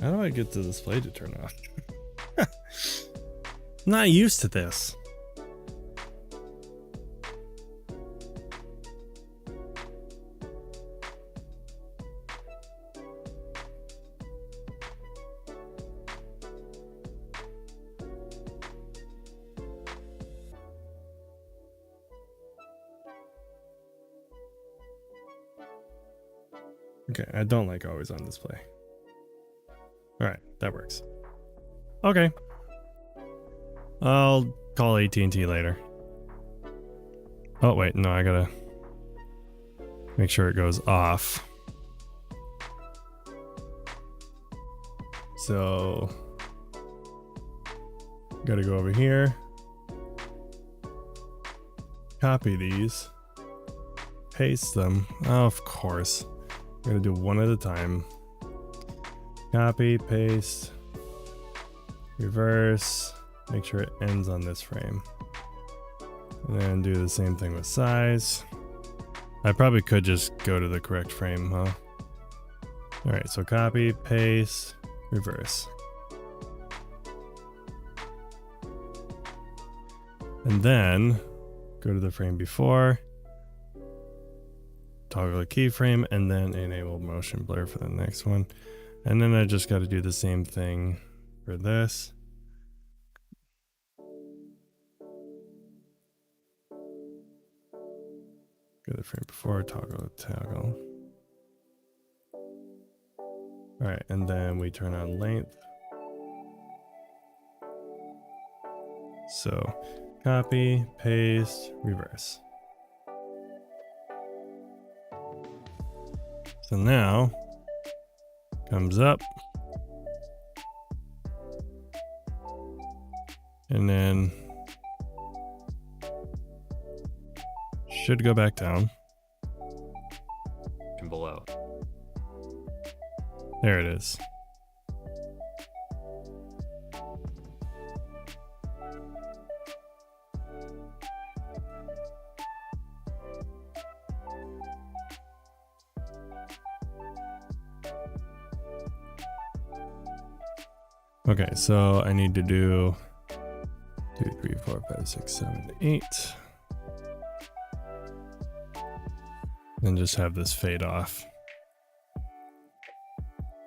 How do I get the display to turn off? Not used to this. Okay, I don't like always on display. Alright, that works. Okay. I'll call AT&T later. Oh, wait, no, I gotta make sure it goes off. So, gotta go over here. Copy these. Paste them. Oh, of course. I'm gonna do one at a time. Copy, paste, reverse, make sure it ends on this frame. And then do the same thing with size. I probably could just go to the correct frame, huh? Alright, so copy, paste, reverse. And then go to the frame before, toggle the keyframe, and then enable motion blur for the next one. And then I just got to do the same thing for this. Go to the frame before, toggle. Alright, and then we turn on length. So, copy, paste, reverse. So now, comes up. And then should go back down. And below. There it is. Okay, so I need to do 2, 3, 4, 5, 6, 7, 8. And just have this fade off.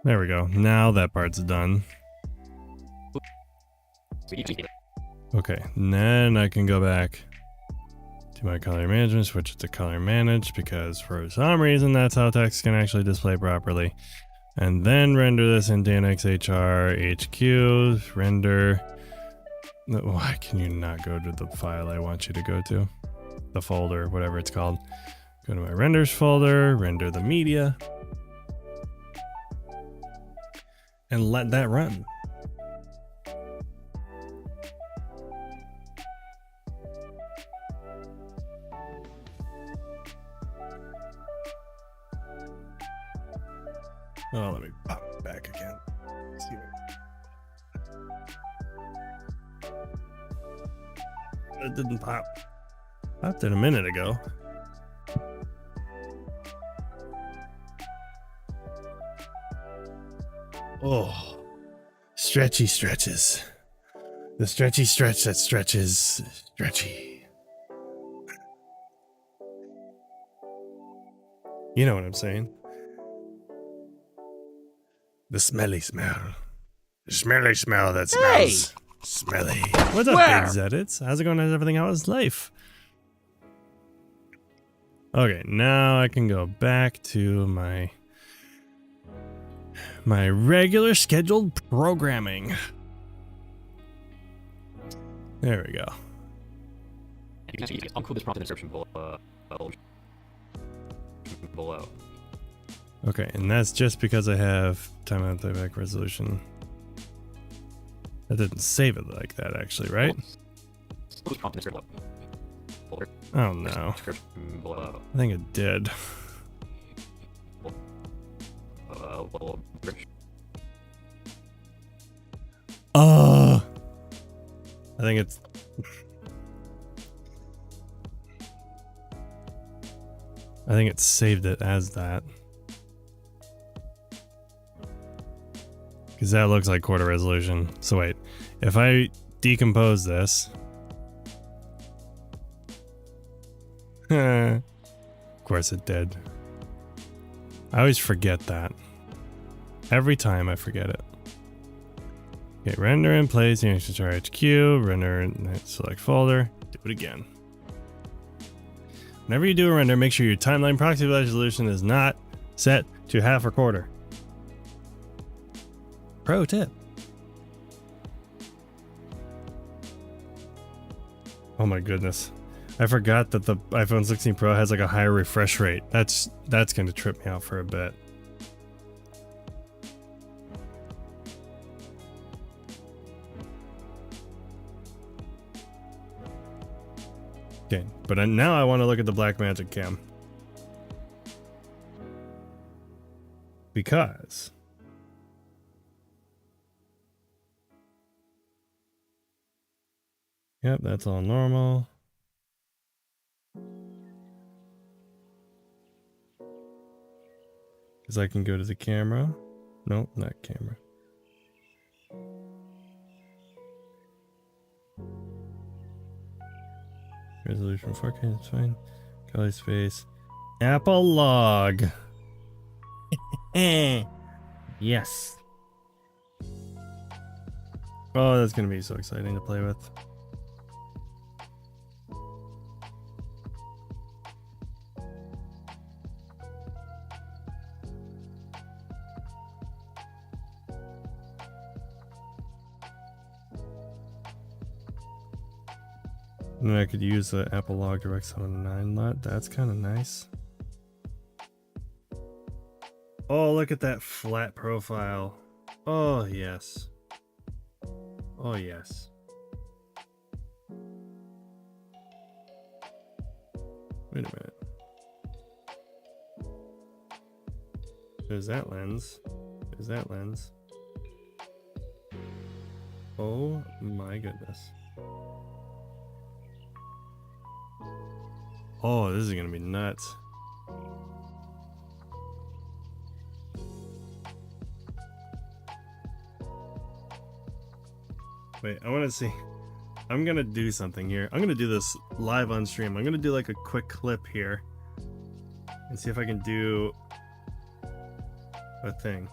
There we go. Now that part's done. Okay, and then I can go back to my color management, switch it to color manage, because for some reason that's how text can actually display properly. And then render this into NXHR HQ, render. Why can you not go to the file I want you to go to? The folder, whatever it's called. Go to my renders folder, render the media. And let that run. Oh, let me pop it back again. See what... It didn't pop. Popped it a minute ago. Oh, stretchy stretches. The stretchy stretch that stretches stretchy. You know what I'm saying? The smelly smell. The smelly smell that smells smelly. What's up, Big Zedits? How's it going? How's everything? How's life? Okay, now I can go back to my regular scheduled programming. There we go. I'll include this prompt in the description below. Okay, and that's just because I have timeout playback resolution. That didn't save it like that, actually, right? Prompt in the script folder. Oh no. Description below. I think it did. Level bridge. I think it's. I think it saved it as that. Because that looks like quarter resolution. So wait, if I decompose this. Of course it did. I always forget that. Every time I forget it. Okay, render in place, HQ, render in select folder. Do it again. Whenever you do a render, make sure your timeline proxy resolution is not set to half or quarter. Pro tip. Oh my goodness. I forgot that the iPhone 16 Pro has like a higher refresh rate. That's going to trip me out for a bit. Okay, but now I want to look at the Blackmagic cam. Because yep, that's all normal. Because I can go to the camera. Nope, not camera. Resolution 4K, it's fine. Color space. Apple log. Yes. Oh, that's going to be so exciting to play with. And then I could use the Apple log DirectX 9 LUT. That's kind of nice. Oh, look at that flat profile. Oh, yes. Oh, yes. Wait a minute. There's that lens. There's that lens. Oh my goodness. Oh, this is gonna be nuts. Wait, I want to see. I'm gonna do something here. I'm gonna do this live on stream. I'm gonna do like a quick clip here and see if I can do a thing.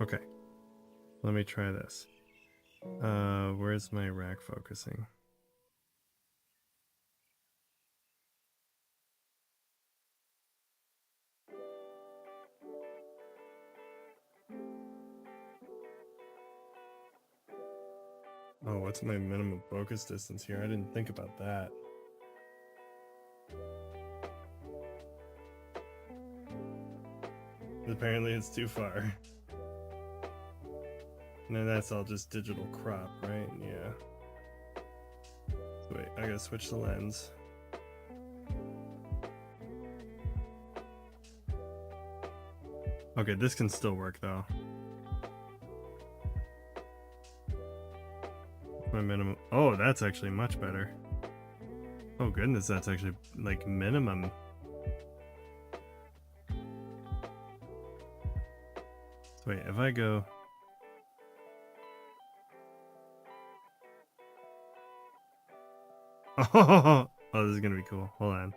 Okay, let me try this. Where's my rack focusing? Oh, what's my minimum focus distance here? I didn't think about that. Apparently it's too far. And then that's all just digital crop, right? Yeah. So wait, I gotta switch the lens. Okay, this can still work though. My minimum. Oh, that's actually much better. Oh goodness, that's actually like minimum. So wait, if I go. Oh, this is gonna be cool. Hold on.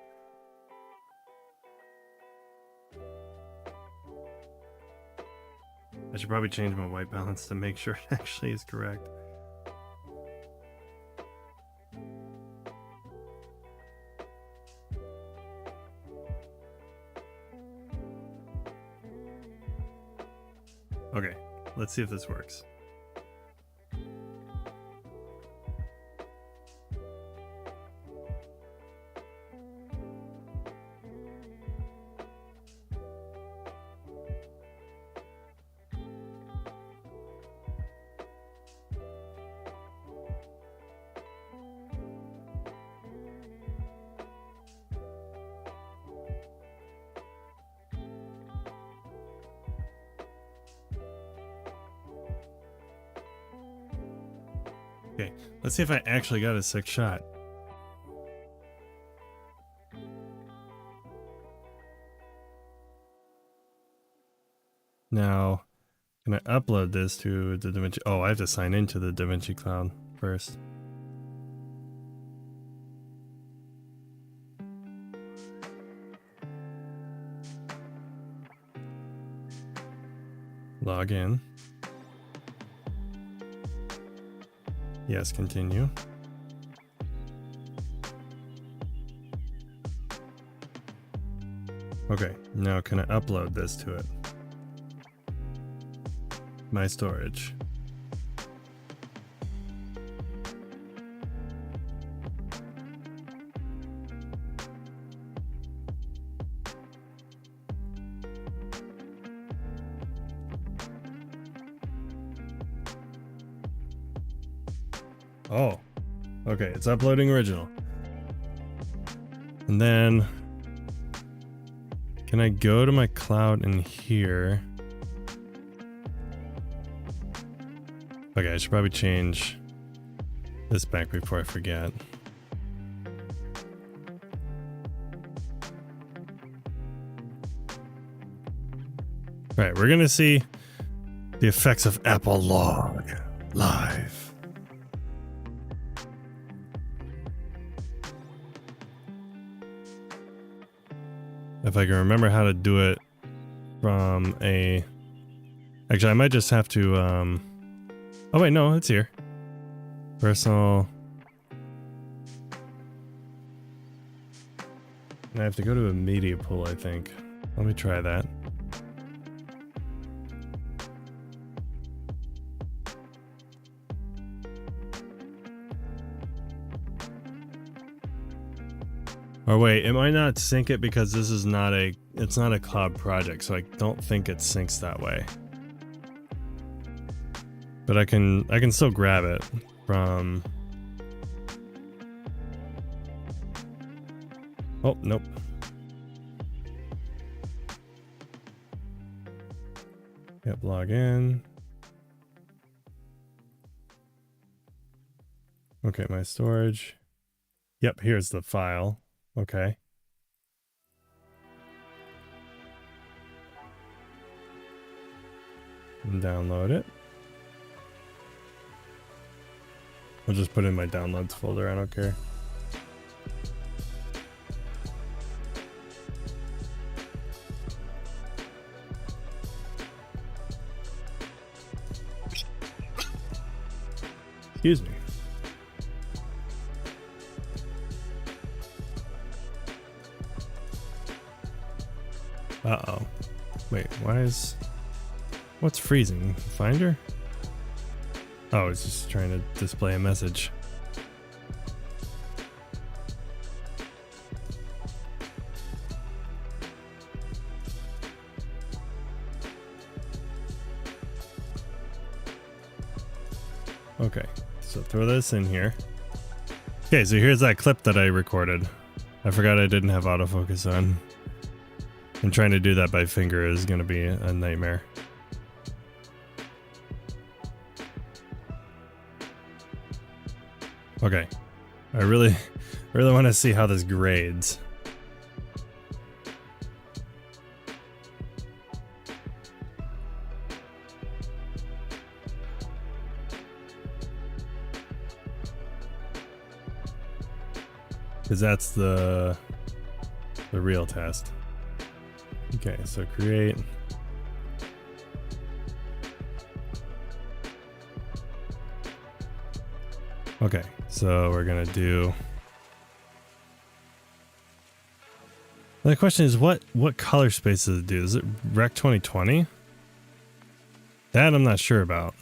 I should probably change my white balance to make sure it actually is correct. Okay, let's see if this works. Okay, let's see if I actually got a sick shot. Now, can I upload this to the DaVinci? Oh, I have to sign into the DaVinci Cloud first. Log in. Yes, continue. Okay, now can I upload this to it? My storage. Oh, okay, it's uploading original. And then, can I go to my cloud in here? Okay, I should probably change this back before I forget. Alright, we're gonna see the effects of Apple Log live. If I can remember how to do it from a... Actually, I might just have to, Oh wait, no, it's here. Personal... I have to go to a media pool, I think. Let me try that. Or wait, it might not sync it because this is not it's not a cloud project, so I don't think it syncs that way. But I can still grab it from... Oh, nope. Yep, log in. Okay, my storage. Yep, here's the file. Okay. And download it. I'll just put it in my downloads folder, I don't care. Excuse me. Uh-oh. Wait, what's freezing? Finder? Oh, it's just trying to display a message. Okay, so throw this in here. Okay, so here's that clip that I recorded. I forgot I didn't have autofocus on. And trying to do that by finger is going to be a nightmare. Okay, I really want to see how this grades. Because that's the real test. Okay, so create. Okay, so we're gonna do. The question is, what color space does it do? Is it Rec 2020? That I'm not sure about.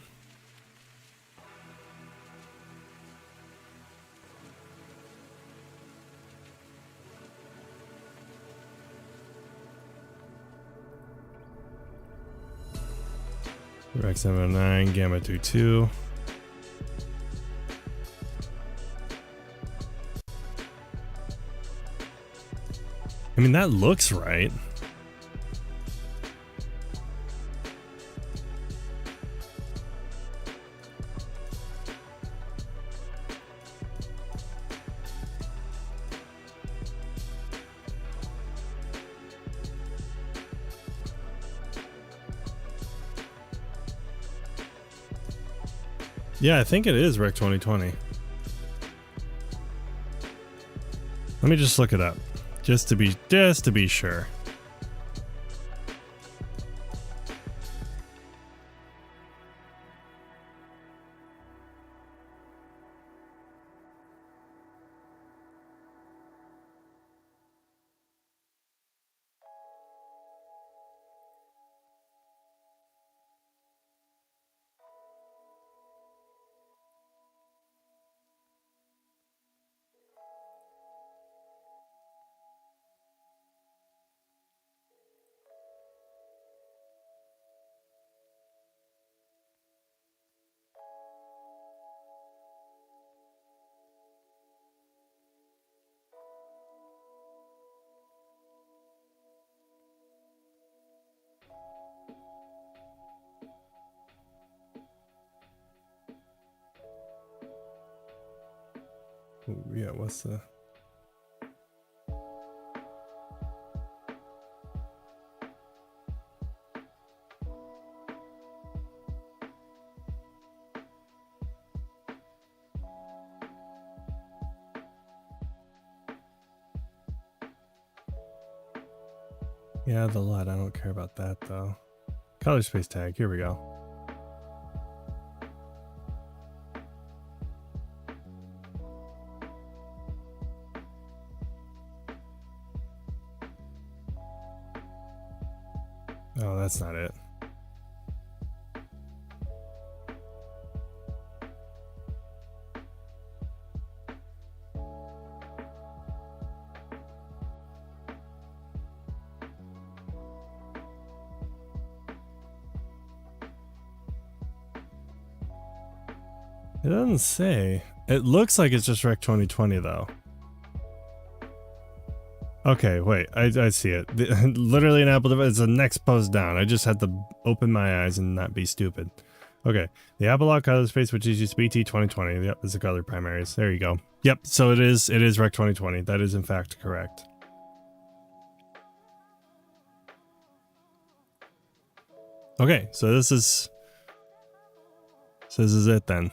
Rec 709, Gamma 22. I mean, that looks right. Yeah, I think it is Rec 2020. Let me just look it up, just to be sure. Ooh, yeah, what's the... Yeah, the LUT. I don't care about that though. Color space tag. Here we go. Oh, that's not it. It doesn't say. It looks like it's just Rec 2020 though. Okay, wait. I see it. Literally an Apple device. It's the next post down. I just had to open my eyes and not be stupid. Okay. The Apple Lock color space, which is used BT 2020. Yep, is the color primaries. There you go. Yep. So it is Rec 2020. That is in fact correct. Okay, so this is it then.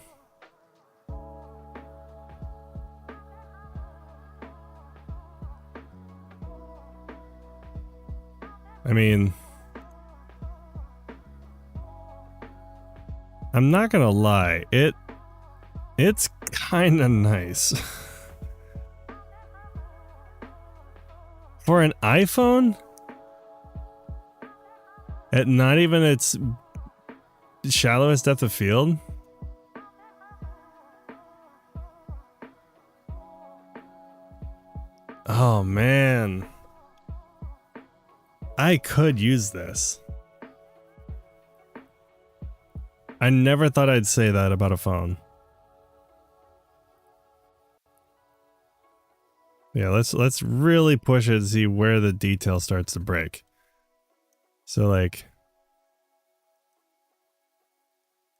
I mean, I'm not gonna lie, it's kind of nice. For an iPhone, at not even its shallowest depth of field, oh man, I could use this. I never thought I'd say that about a phone. Yeah, let's really push it and see where the detail starts to break. So like,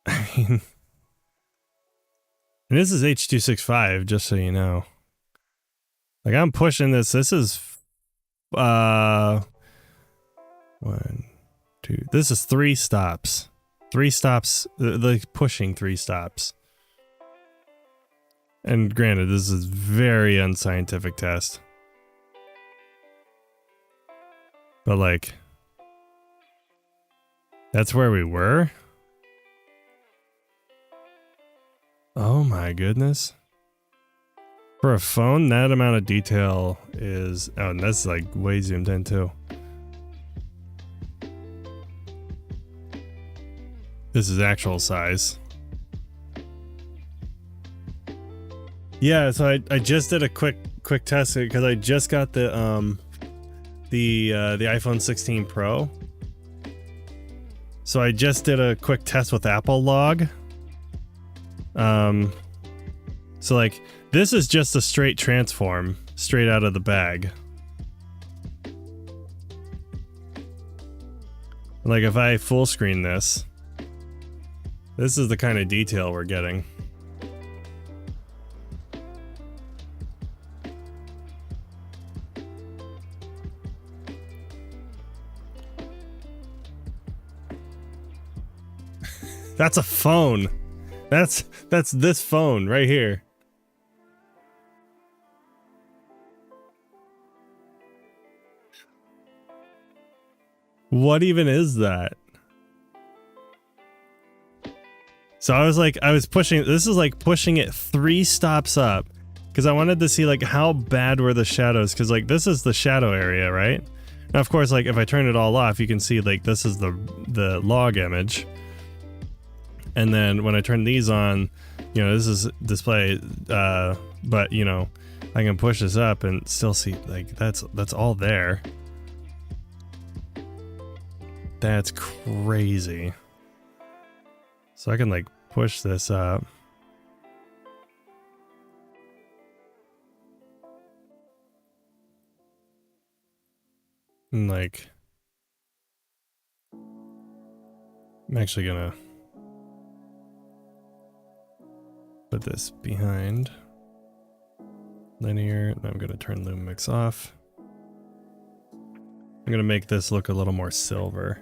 I mean, and this is H.265, just so you know. Like I'm pushing this. This is 1, 2. This is 3 stops. 3 stops. Like pushing 3 stops. And granted, this is very unscientific test. But like, that's where we were? Oh my goodness. For a phone, that amount of detail is... Oh, and that's like way zoomed in too. This is actual size. Yeah, so I just did a quick test because I just got the iPhone 16 Pro. So I just did a quick test with Apple Log. So like this is just a straight transform, straight out of the bag. Like if I full screen this is the kind of detail we're getting. That's a phone. That's this phone right here. What even is that? So I was pushing, this is like pushing it 3 stops up because I wanted to see like how bad were the shadows, because like this is the shadow area, right? Now of course, like if I turn it all off, you can see like this is the log image. And then when I turn these on, you know, this is display, but you know, I can push this up and still see like that's all there. That's crazy. So I can like push this up. And like, I'm actually gonna put this behind linear, and I'm gonna turn Loom Mix off. I'm gonna make this look a little more silver.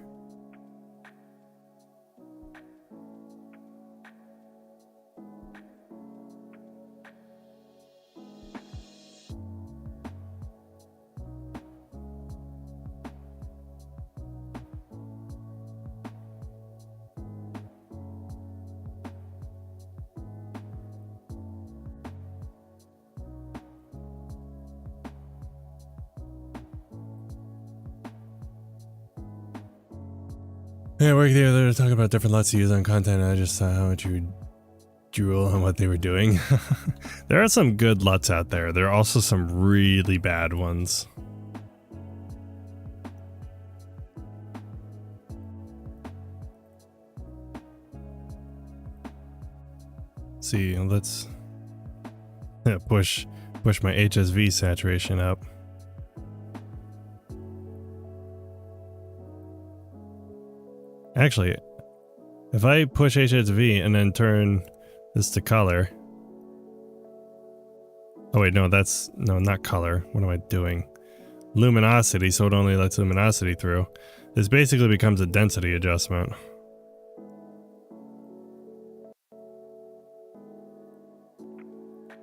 Yeah, work the other to talk about different LUTs to use on content, and I just saw how much you drool on what they were doing. There are some good LUTs out there. There are also some really bad ones. See, let's push my HSV saturation up. Actually, if I push HSV and then turn this to color. Oh wait, no, not color. What am I doing? Luminosity, so it only lets luminosity through. This basically becomes a density adjustment.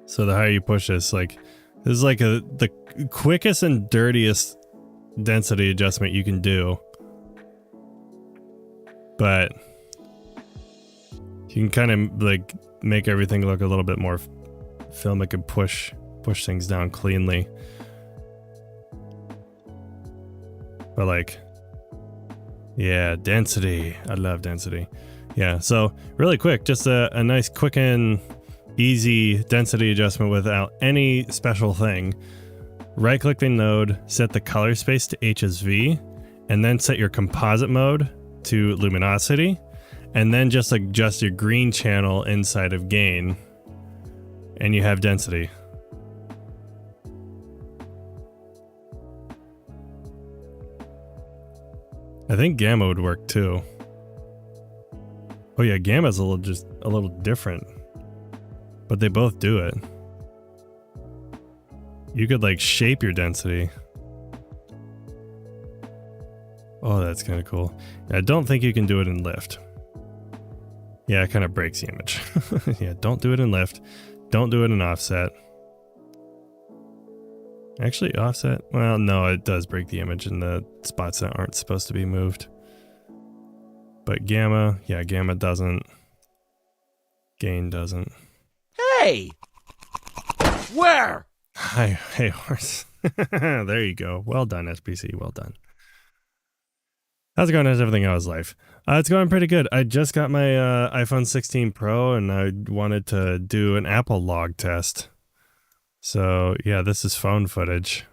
So the higher you push this, like, this is like the quickest and dirtiest density adjustment you can do. But you can kind of like make everything look a little bit more filmic and push things down cleanly. But like, yeah, density. I love density. Yeah, so really quick, just a nice quick and easy density adjustment without any special thing. Right click the node, set the color space to HSV, and then set your composite mode to luminosity, and then just adjust your green channel inside of gain, and you have density. I think gamma would work too. Oh yeah, gamma's a little different, but they both do it. You could like shape your density. Oh, that's kind of cool. I don't think you can do it in lift. Yeah, it kind of breaks the image. Yeah, don't do it in lift. Don't do it in offset. Actually, offset, well, no, it does break the image in the spots that aren't supposed to be moved. But gamma, yeah, gamma doesn't. Gain doesn't. Hey! Where? Hi, hey, horse. There you go. Well done, SPC. Well done. How's it going? How's everything? How's life? It's going pretty good. I just got my iPhone 16 Pro, and I wanted to do an Apple log test. So, yeah, this is phone footage.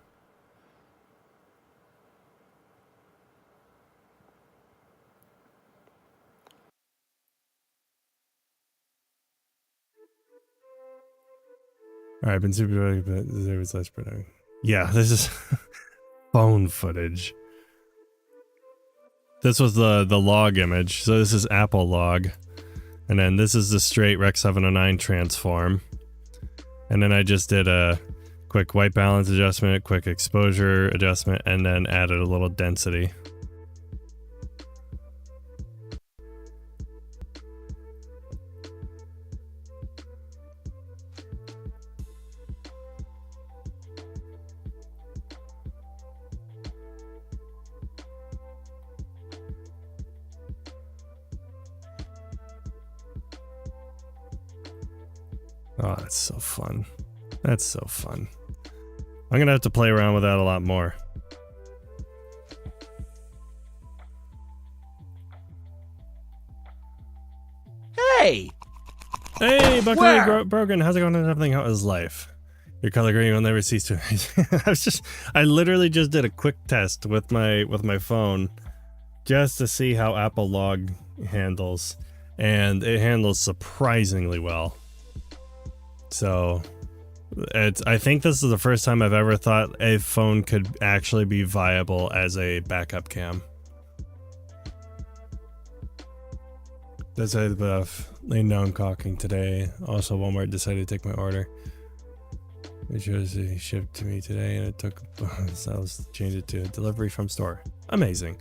Alright, I've been super, but there was less production. Yeah, this is phone footage. This was the log image, so this is Apple log. And then this is the straight Rec 709 transform. And then I just did a quick white balance adjustment, quick exposure adjustment, and then added a little density. Oh, that's so fun. That's so fun. I'm gonna have to play around with that a lot more. Hey! Hey, Buckley Where? Brogan, how's it going and everything? How is life? Your color green will never cease to. I literally just did a quick test with my phone, just to see how Apple Log handles, and it handles surprisingly well. So, I think this is the first time I've ever thought a phone could actually be viable as a backup cam. That's it, but I've laid down caulking today. Also, Walmart decided to take my order. It shows he shipped to me today, and it took so I was changed it to delivery from store. Amazing.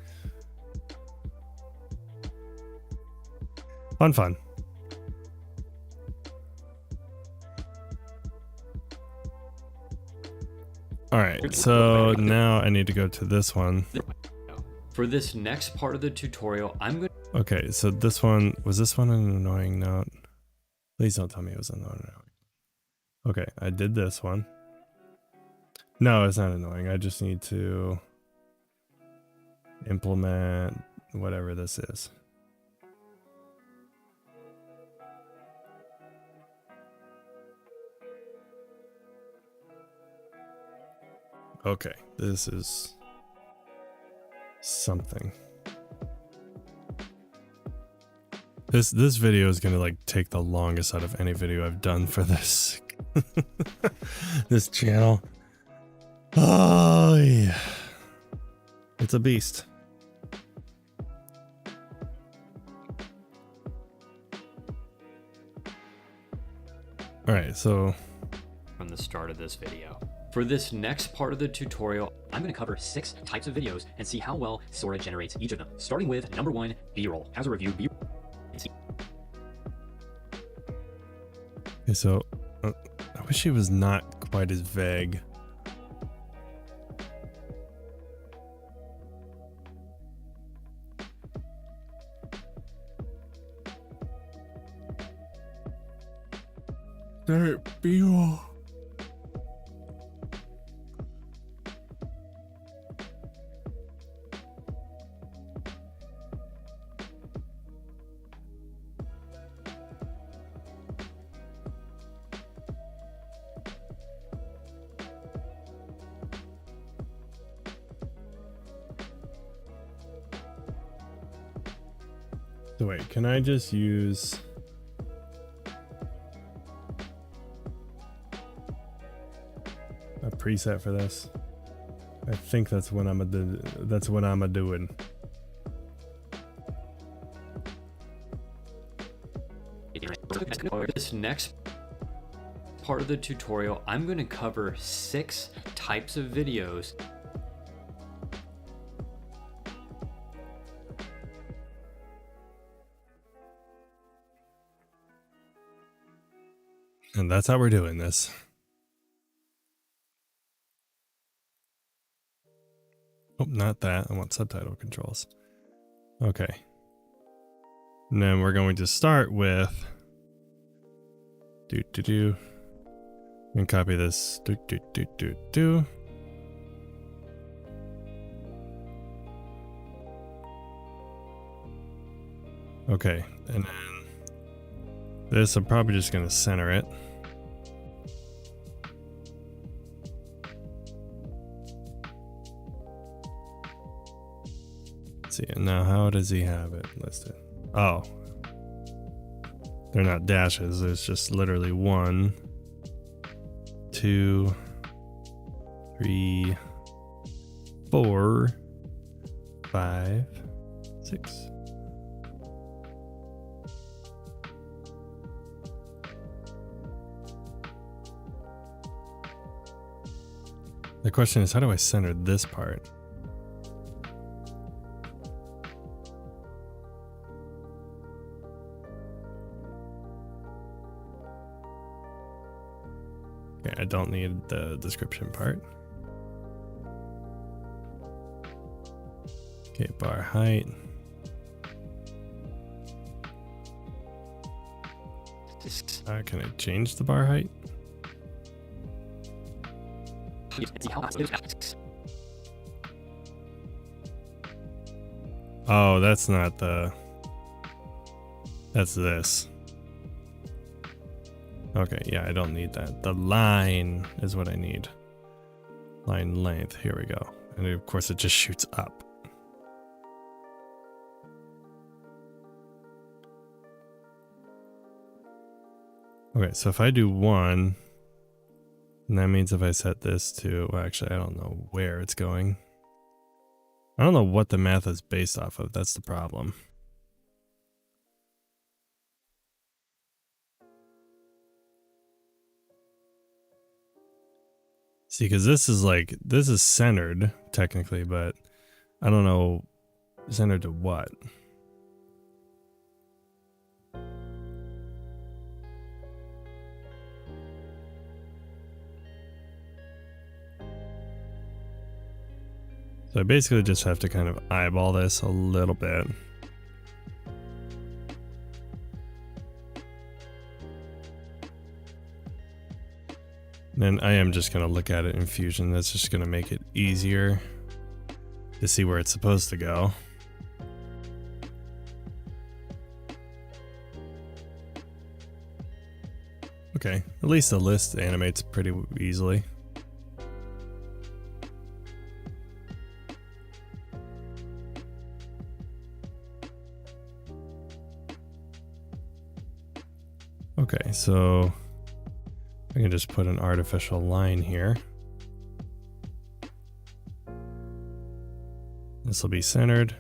Fun. Alright, so now I need to go to this one. For this next part of the tutorial, I'm going to Okay, so this one, was this one an annoying note? Please don't tell me it was annoying. Okay, I did this one. No, it's not annoying. I just need to implement whatever this is. Okay, this is something. This video is gonna like take the longest out of any video I've done for this this channel. Oh yeah, it's a beast. All right, so from the start of this video. For this next part of the tutorial, I'm going to cover 6 types of videos and see how well Sora generates each of them. Starting with number 1, B-roll. As a review, B-roll. okay, so I wish he was not quite as vague. B-roll. So wait, can I just use a preset for this? I think that's what I'm doing. This next part of the tutorial, I'm going to cover 6 types of videos. And that's how we're doing this. Oh, not that. I want subtitle controls. Okay. And then we're going to start with and copy this. Okay, and then this, I'm probably just going to center it. Let's see, and now how does he have it listed? Oh. They're not dashes, it's just literally 1, 2, 3, 4, 5, 6. The question is, how do I center this part? Okay, I don't need the description part. Okay, bar height. Can I change the bar height? Oh, that's not the... That's this. Okay, yeah, I don't need that. The line is what I need. Line length, here we go. And of course it just shoots up. Okay, so if I do 1, and that means if I set this to, well, actually I don't know where it's going. I don't know what the math is based off of, that's the problem. See, because this is centered, technically, but I don't know, centered to what? So I basically just have to kind of eyeball this a little bit. Then I am just going to look at it in Fusion. That's just going to make it easier to see where it's supposed to go. Okay, at least the list animates pretty easily. Okay, so I can just put an artificial line here. This will be centered.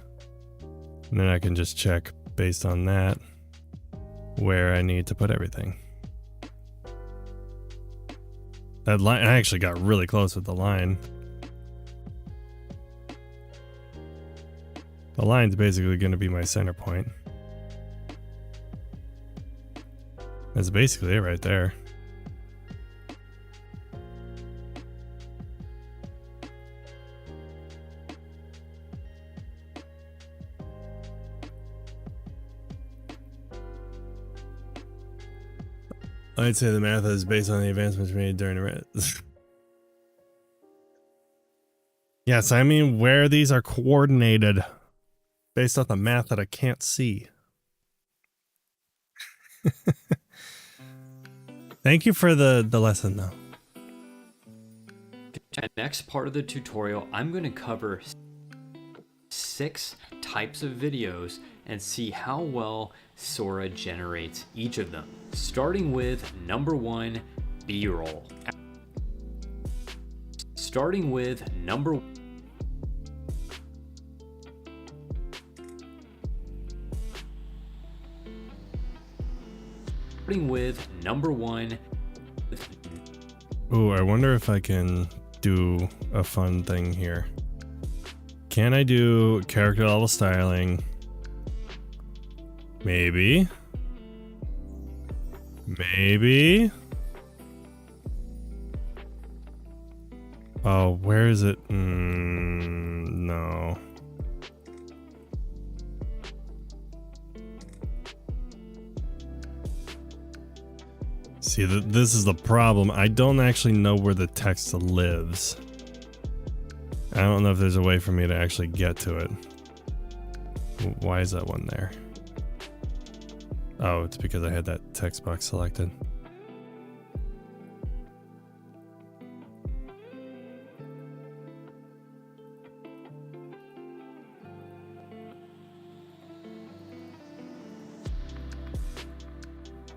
And then I can just check based on that where I need to put everything. That line, I actually got really close with the line. The line's basically going to be my center point. That's basically it right there. I'd say the math is based on the advancements made during the Yes, I mean where these are coordinated based off the math that I can't see. Thank you for the lesson though. Next part of the tutorial, I'm going to cover 6 types of videos and see how well Sora generates each of them. Starting with number 1, B-roll. Starting with number one. Ooh, I wonder if I can do a fun thing here. Can I do character level styling? Maybe. Maybe. Oh, where is it? No. See, this is the problem. I don't actually know where the text lives. I don't know if there's a way for me to actually get to it. Why is that one there? Oh, it's because I had that text box selected.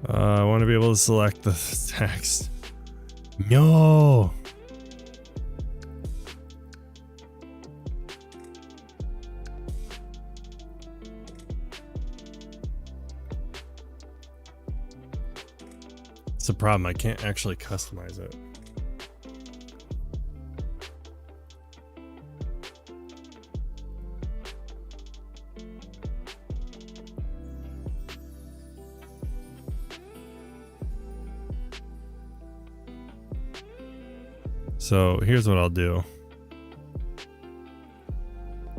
I want to be able to select the text. No! It's a problem. I can't actually customize it. So here's what I'll do.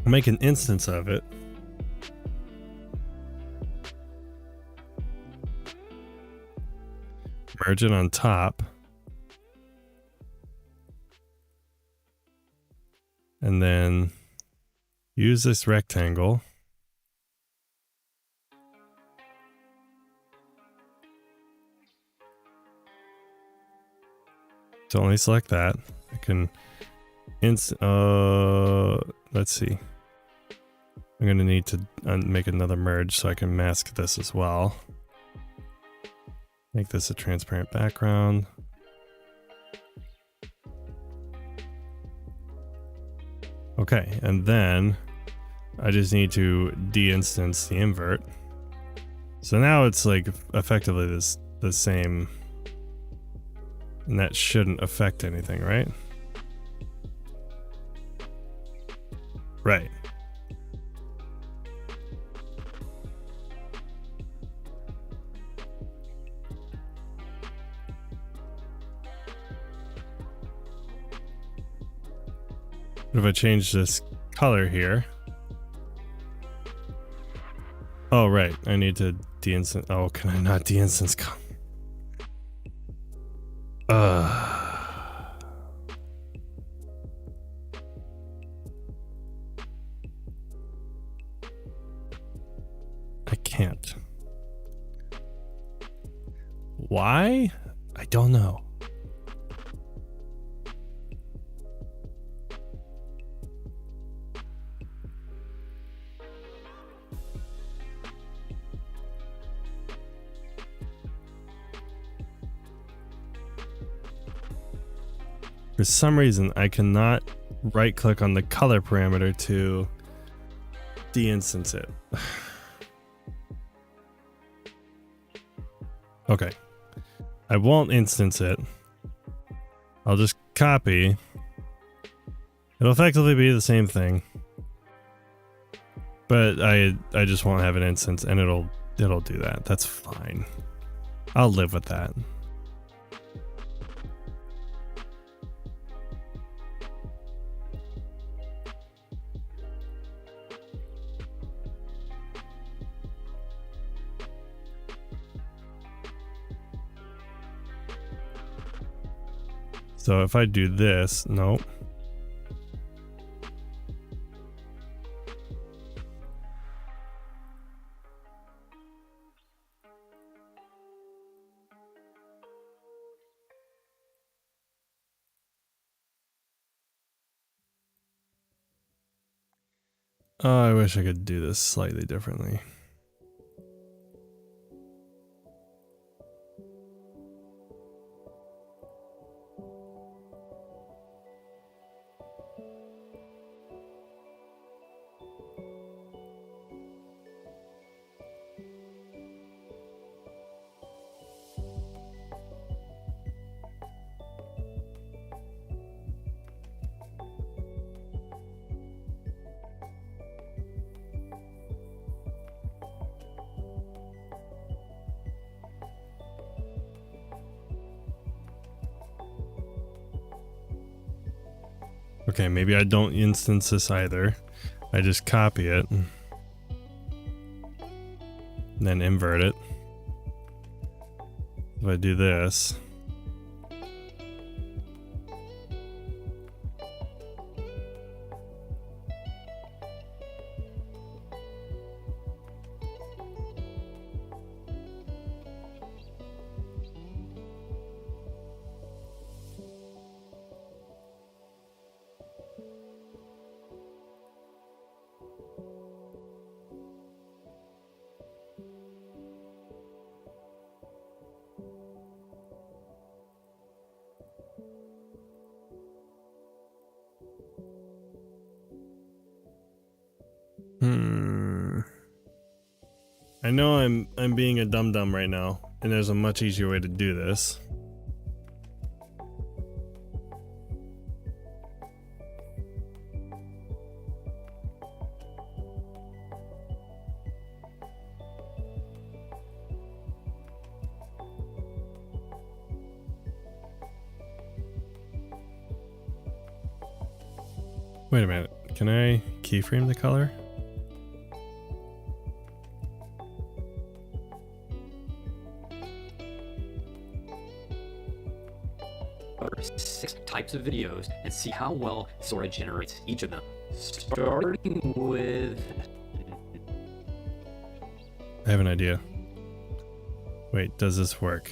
I'll make an instance of it. merge it on top. And then use this rectangle. So only select that. I can let's see. I'm gonna need to make another merge so I can mask this as well. Make this a transparent background. Okay, and then I just need to de-instance the invert. So now it's like effectively the same, and that shouldn't affect anything, right? Right. What if I change this color here? Oh, right. I need to de-instance. Oh, can I not de-instance? I can't. Why? I don't know. For some reason, I cannot right click on the color parameter to de-instance it. Okay. I won't instance it. I'll just copy. It'll effectively be the same thing. But I just won't have an instance, and it'll do that. That's fine. I'll live with that. So if I do this, nope. Oh, I wish I could do this slightly differently. Okay, maybe I don't instance this either. I just copy it. And then invert it. If I do this. I know I'm being a dum-dum right now, and there's a much easier way to do this. Wait a minute, can I keyframe the color? 6 types of videos and see how well Sora generates each of them. Starting with... I have an idea. Wait, does this work?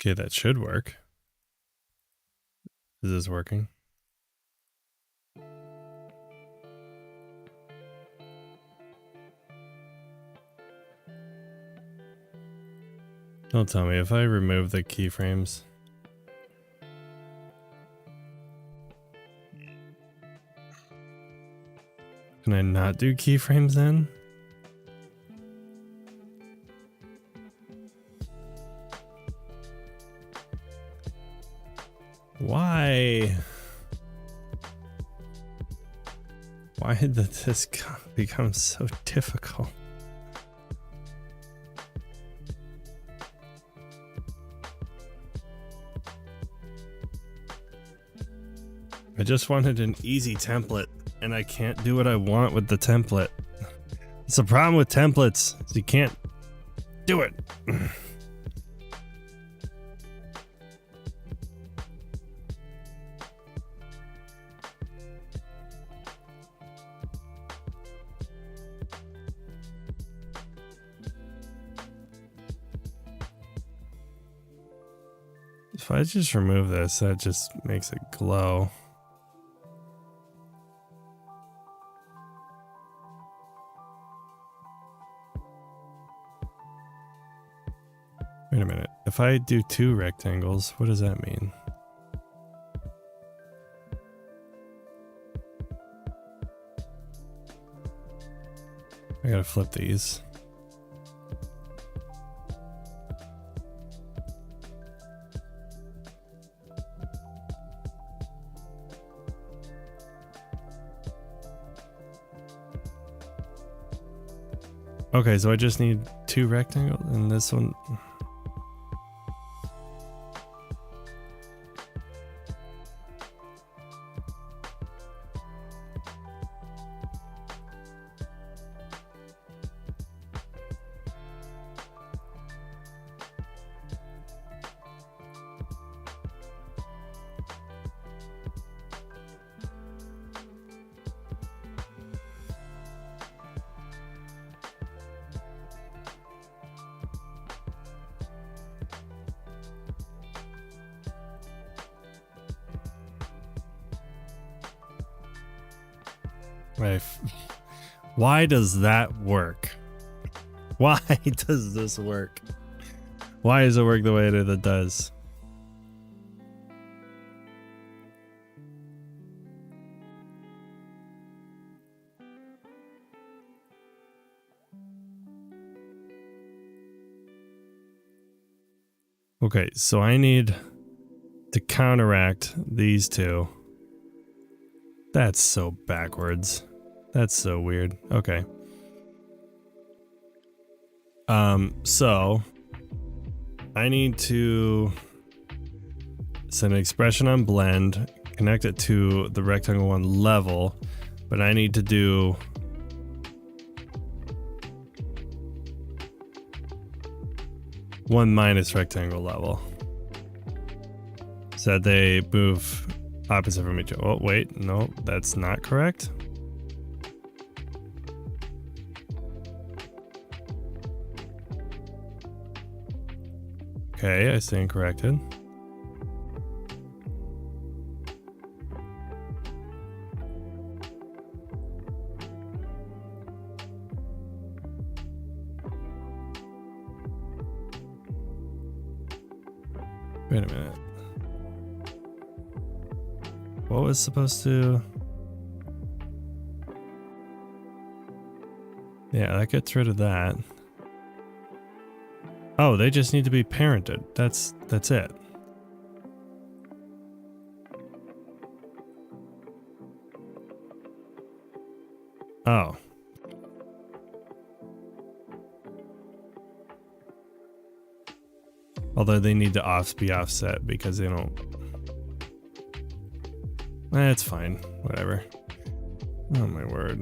Okay, that should work. Is this working? Don't tell me if I remove the keyframes. Can I not do keyframes then? Why? Why did this become so difficult? I just wanted an easy template, and I can't do what I want with the template. It's the problem with templates, is you can't do it. If I just remove this, that just makes it glow. Wait a minute. If I do 2 rectangles, what does that mean? I gotta flip these. Okay, so I just need 2 rectangles, and this one... Why does that work? Why does this work? Why does it work the way that it does? Okay, so I need to counteract these two. That's so backwards. That's so weird. Okay. So I need to set an expression on blend, connect it to the rectangle one level, but I need to do one minus rectangle level so that they move opposite from each other. Oh, wait, no, that's not correct. Okay, I stand corrected. Wait a minute. What was supposed to... Yeah, that gets rid of that. Oh, they just need to be parented. That's it. Oh. Although they need to be offset because they don't. It's fine. Whatever. Oh my word.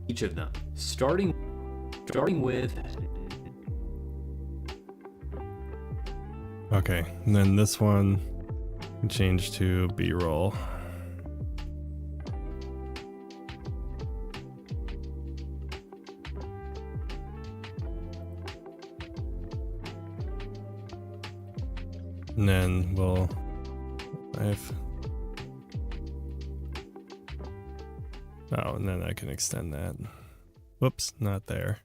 Each of them, starting with. Okay, and then this one can change to B-roll. And then we'll. Oh, and then I can extend that. Whoops, not there.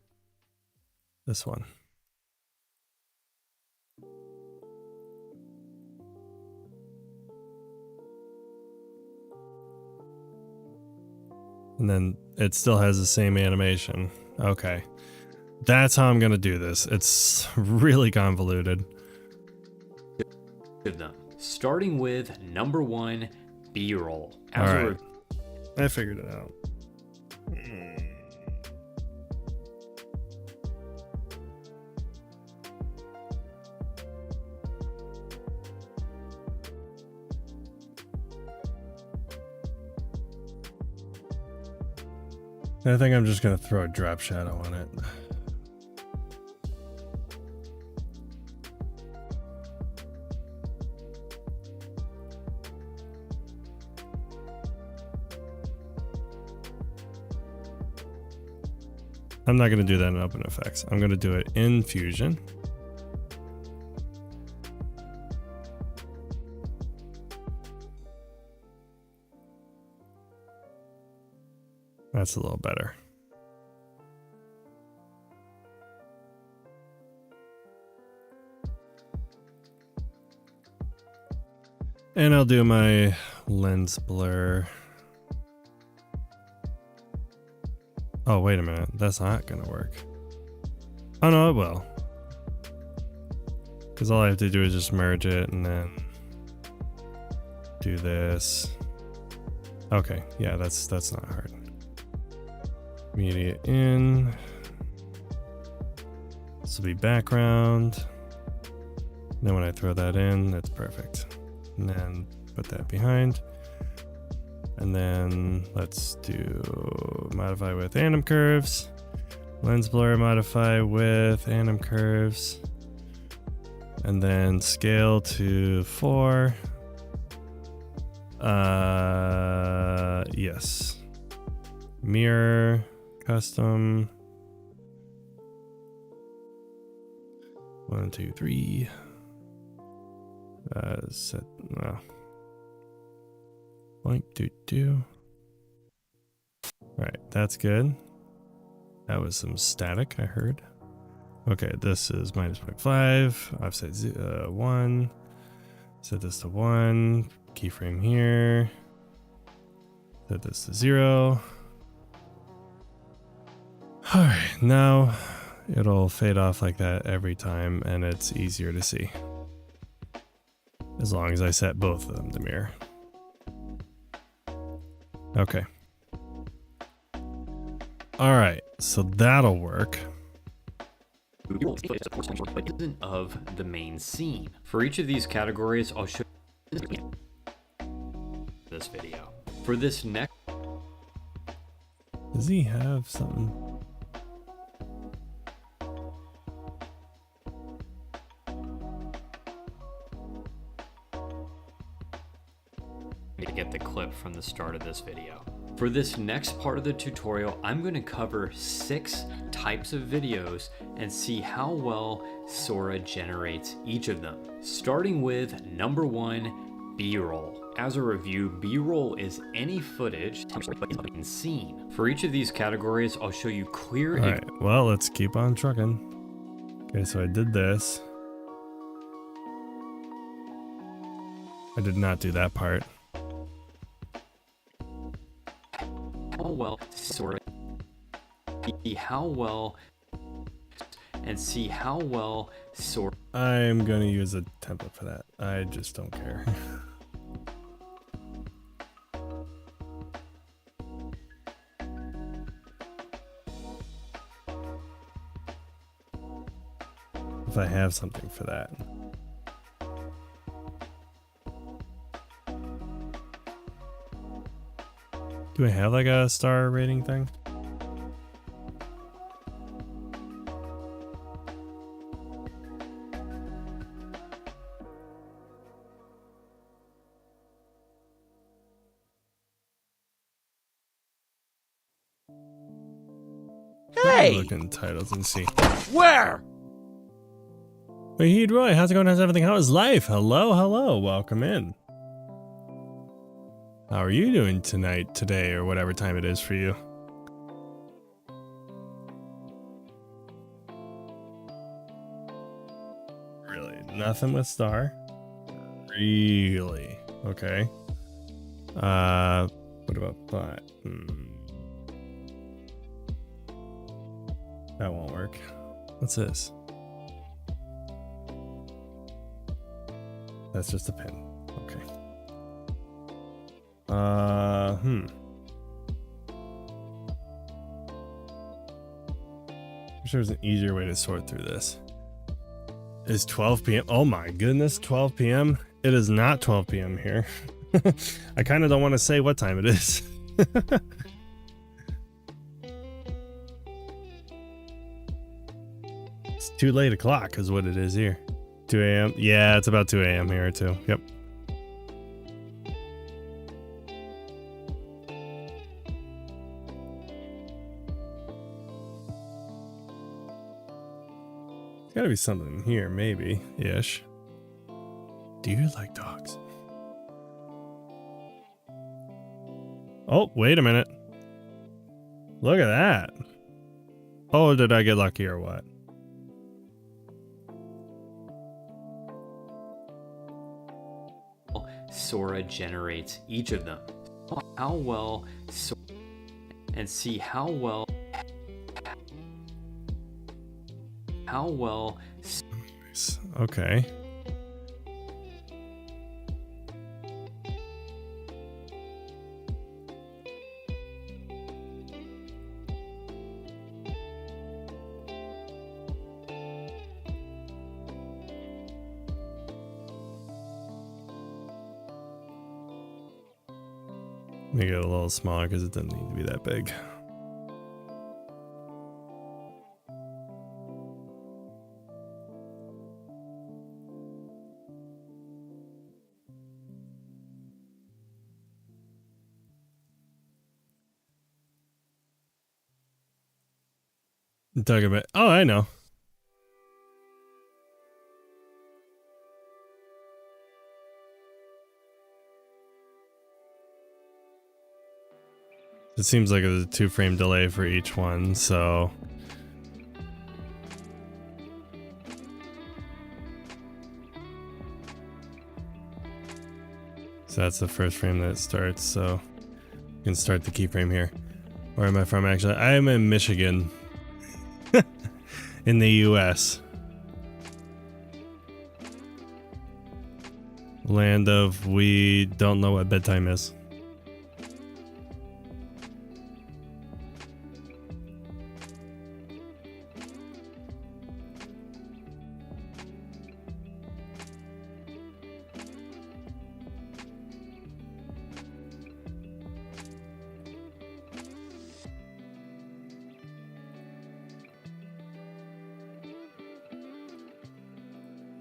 This one. And then it still has the same animation. Okay. That's how I'm going to do this. It's really convoluted. Of them, starting with number 1, B-roll. All right. I figured it out. I think I'm just going to throw a drop shadow on it. I'm not going to do that in Open Effects. I'm going to do it in Fusion. That's a little better. And I'll do my lens blur. Oh, wait a minute. That's not going to work. Oh, no, it will. Because all I have to do is just merge it and then do this. Okay, yeah, that's not hard. Media in. This will be background. Then when I throw that in, that's perfect. And then put that behind. And then let's do modify with anim curves. Lens blur modify with anim curves. And then scale to 4. Yes. Mirror, custom. 1, 2, 3. Set. Point, do. Alright, that's good. That was some static, I heard. Okay, this is -0.5. Offset 1. Set this to 1. Keyframe here. Set this to 0. Alright, now it'll fade off like that every time and it's easier to see. As long as I set both of them to mirror. Okay. Alright, so that'll work. Of the main scene. For each of these categories, I'll show this video. For this next, Does he have something? to get the clip from the start of this video. For this next part of the tutorial, I'm going to cover 6 types of videos and see how well Sora generates each of them. Starting with number 1, B-roll. As a review, B-roll is any footage in scene. For each of these categories, I'll show you clear. Alright, well, let's keep on trucking. Okay, so I did this. I did not do that part. How well Sora, how well, and see how well Sora. I'm gonna use a template for that. I just don't care. if I have something for that. Do I have like a star rating thing? Hey! Look in titles and see. Where? Wahid Roy, how's it going? How's everything? How is life? Hello, hello. Welcome in. How are you doing tonight, today, or whatever time it is for you? Really? Nothing with star? Really? Okay. What about that? That won't work. What's this? That's just a pin. Okay. Wish there was an easier way to sort through this. It's 12 p.m. Oh my goodness, 12 p.m. It is not 12 p.m. here. I kind of don't want to say what time it is. It's too late o'clock is what it is here. 2 a.m. Yeah, it's about 2 a.m. here too. Yep. There's gotta be something here, maybe ish. Do you like dogs? Oh, wait a minute. Look at that. Oh, did I get lucky or what? Sora generates each of them. How well and see how well Okay. Make it a little smaller because it doesn't need to be that big. Talking about, oh, I know. It seems like there's a 2-frame delay for each one, so that's the first frame that it starts, so you can start the keyframe here. Where am I from actually? I am in Michigan. In the US. Land of we don't know what bedtime is.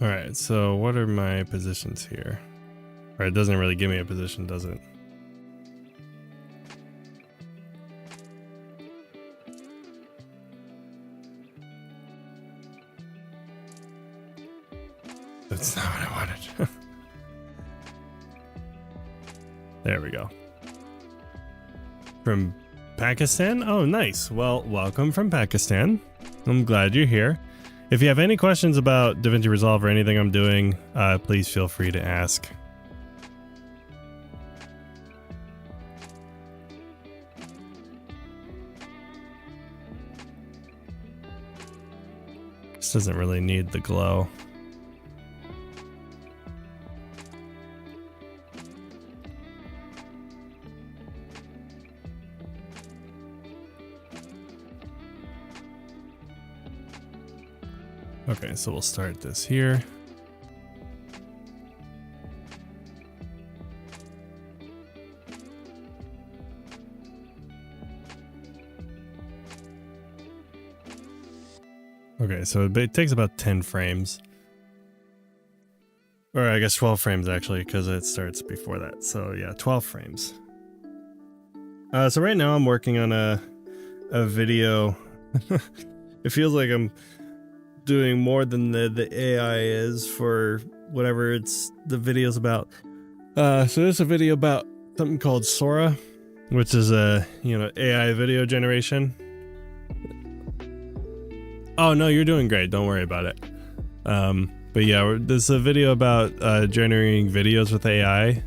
Alright, so what are my positions here? Or it doesn't really give me a position, does it? That's not what I wanted. There we go. From Pakistan? Oh, nice. Well, welcome from Pakistan. I'm glad you're here. If you have any questions about DaVinci Resolve or anything I'm doing, please feel free to ask. This doesn't really need the glow. Okay, so we'll start this here. Okay, so it takes about 10 frames. Or I guess 12 frames actually, because it starts before that. So yeah, 12 frames. So right now I'm working on a video. It feels like I'm doing more than the AI is for whatever the video's about. So there's a video about something called Sora, which is a AI video generation. Oh no, you're doing great. Don't worry about it. But yeah, there's a video about generating videos with AI,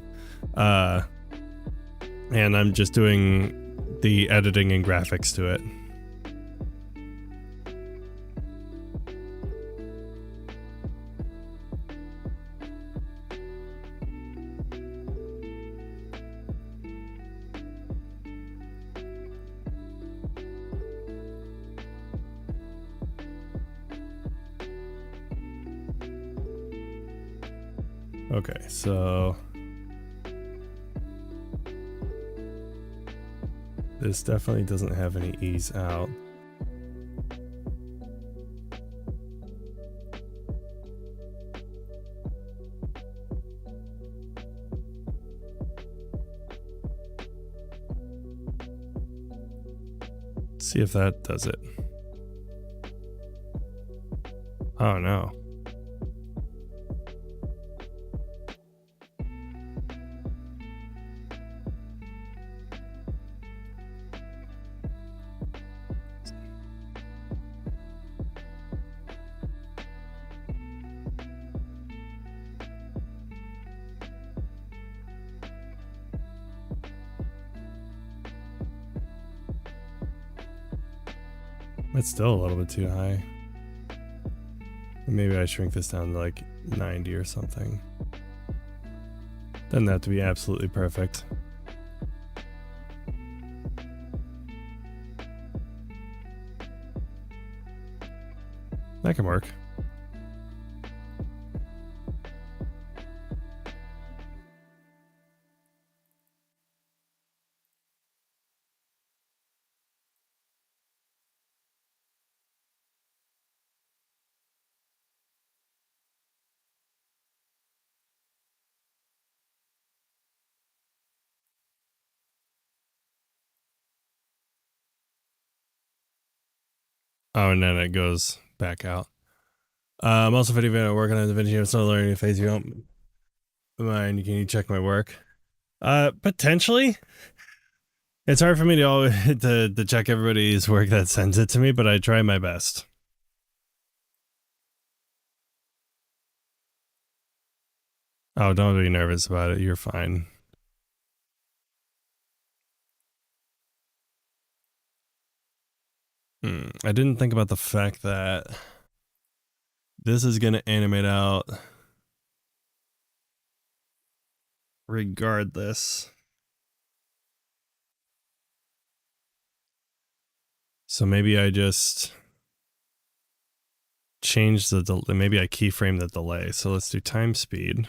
and I'm just doing the editing and graphics to it. Okay, so this definitely doesn't have any ease out. Let's see if that does it. Oh no. It's still a little bit too high. Maybe I shrink this down to like 90 or something. Doesn't have to be absolutely perfect. That can work. Oh, and then it goes back out. I'm also video working on DaVinci. I'm still learning phase. You don't mind? Can you check my work? Potentially. It's hard for me to always to check everybody's work that sends it to me, but I try my best. Oh, don't be nervous about it. You're fine. I didn't think about the fact that this is going to animate out regardless. So maybe I just change maybe I keyframe the delay. So let's do time speed.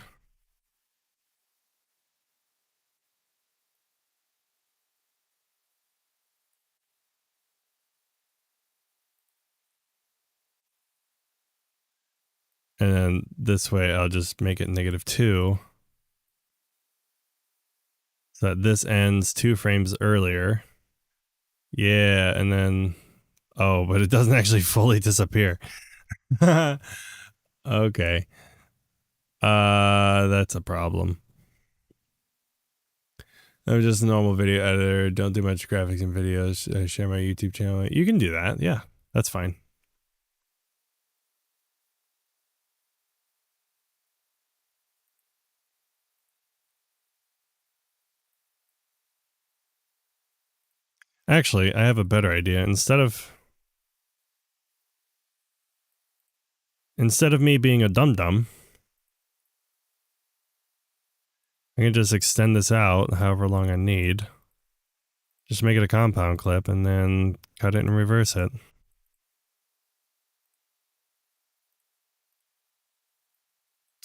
And then this way I'll just make it -2. So that this ends 2 frames earlier. Yeah, and then, oh, but it doesn't actually fully disappear. Okay. That's a problem. I'm just a normal video editor. Don't do much graphics and videos. I share my YouTube channel. You can do that. Yeah, that's fine. Actually, I have a better idea. Instead of me being a dum-dum, I can just extend this out however long I need. Just make it a compound clip and then cut it and reverse it.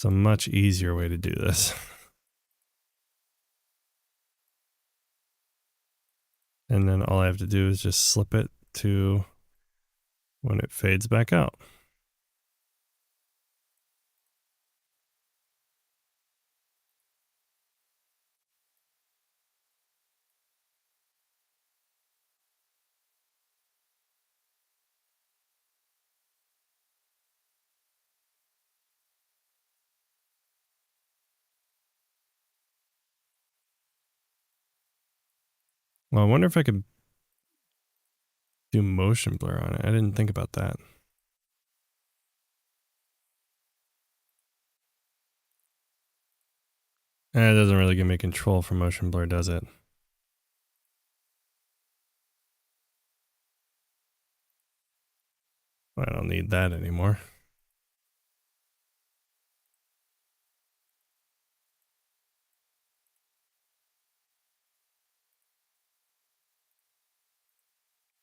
It's a much easier way to do this. And then all I have to do is just slip it to when it fades back out. Well, I wonder if I could do motion blur on it. I didn't think about that. It doesn't really give me control for motion blur, does it? I don't need that anymore.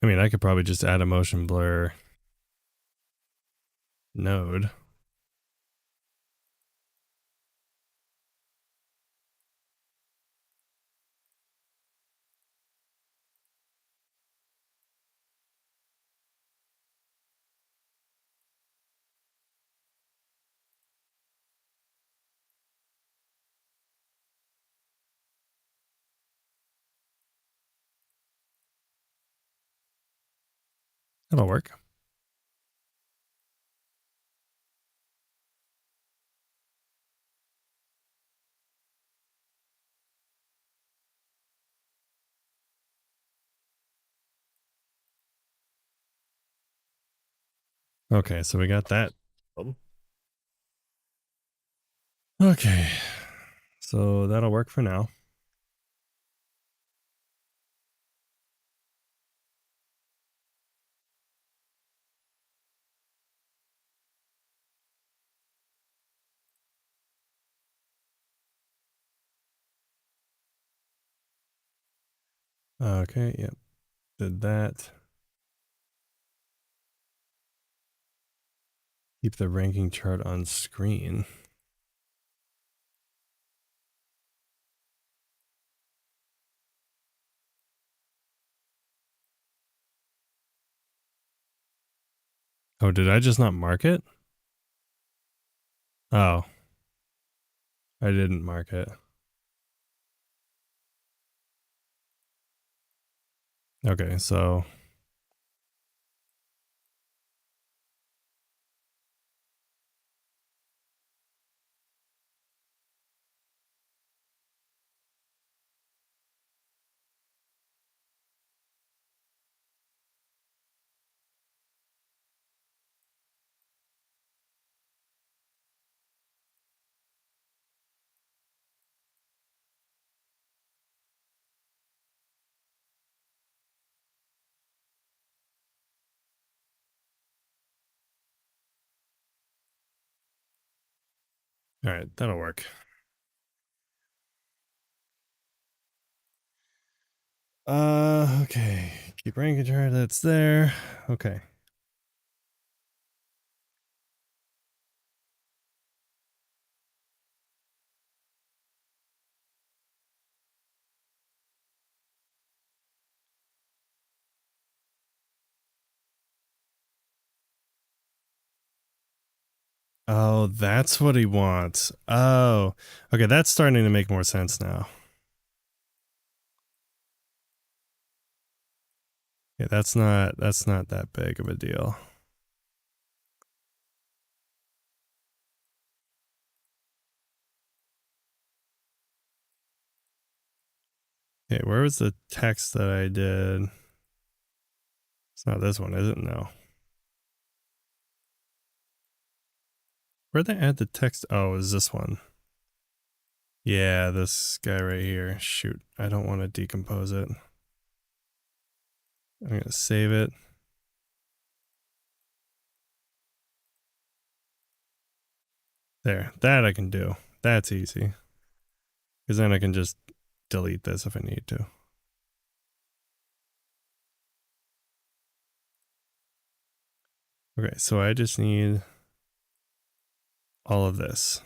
I mean, I could probably just add a motion blur node. That'll work. Okay, so we got that. Okay, so that'll work for now. Okay, yep, did that. Keep the ranking chart on screen. Oh, did I just not mark it? Oh, I didn't mark it. Okay, so all right, that'll work. Okay. Keep ranking chart, that's there. Okay. Oh, that's what he wants. Oh, okay, that's starting to make more sense now. Yeah, that's not that big of a deal. Okay, where was the text that I did? It's not this one, is it? No. Where'd they add the text? Oh, is this one? Yeah, this guy right here. Shoot, I don't want to decompose it. I'm going to save it. There, that I can do. That's easy. Because then I can just delete this if I need to. Okay, so I just need all of this.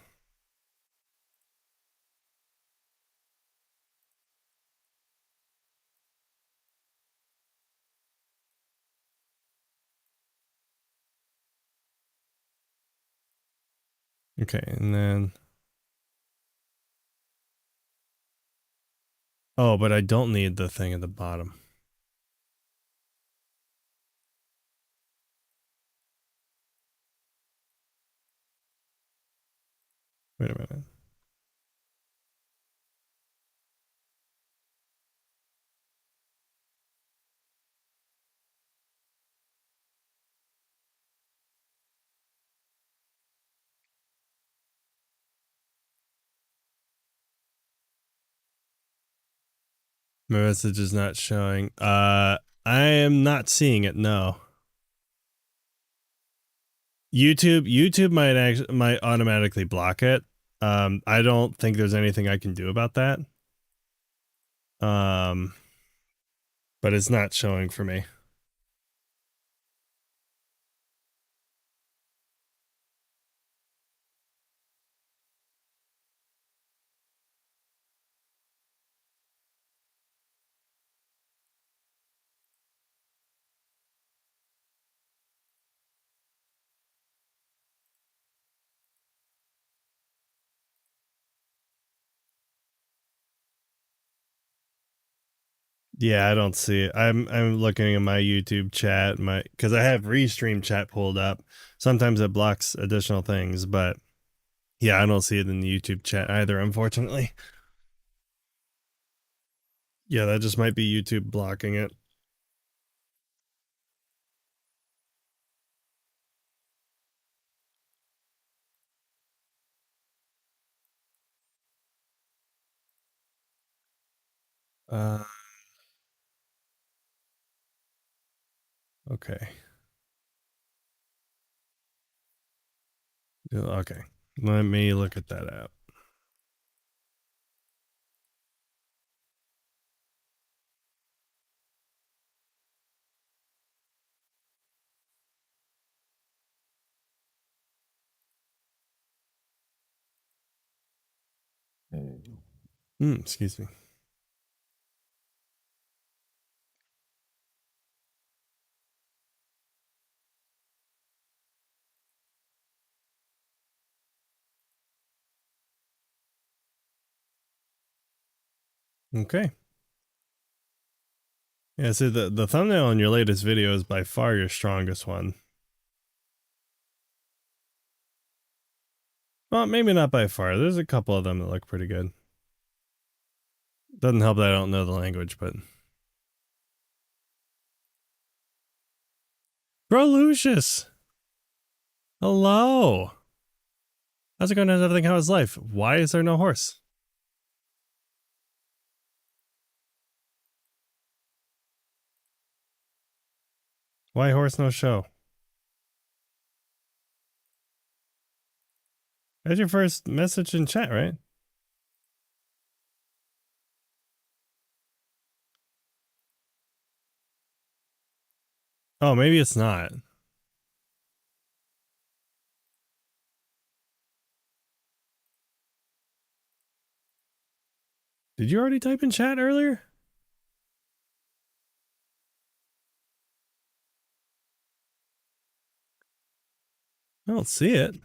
Okay, and then... Oh, but I don't need the thing at the bottom. Wait a minute. My message is not showing. I am not seeing it, no. YouTube might automatically block it. I don't think there's anything I can do about that. But it's not showing for me. Yeah, I don't see it. I'm looking at my YouTube chat, because I have Restream chat pulled up. Sometimes it blocks additional things, but yeah, I don't see it in the YouTube chat either, unfortunately. Yeah, that just might be YouTube blocking it. Okay. Okay. Let me look at that app. Excuse me. Okay. Yeah, so the thumbnail on your latest video is by far your strongest one. Well, maybe not by far. There's a couple of them that look pretty good. Doesn't help that I don't know the language, but... Bro Lucius! Hello! How's it going? How's everything? How is life? Why is there no horse? Why horse no show? That's your first message in chat, right? Oh, maybe it's not. Did you already type in chat earlier? I don't see it.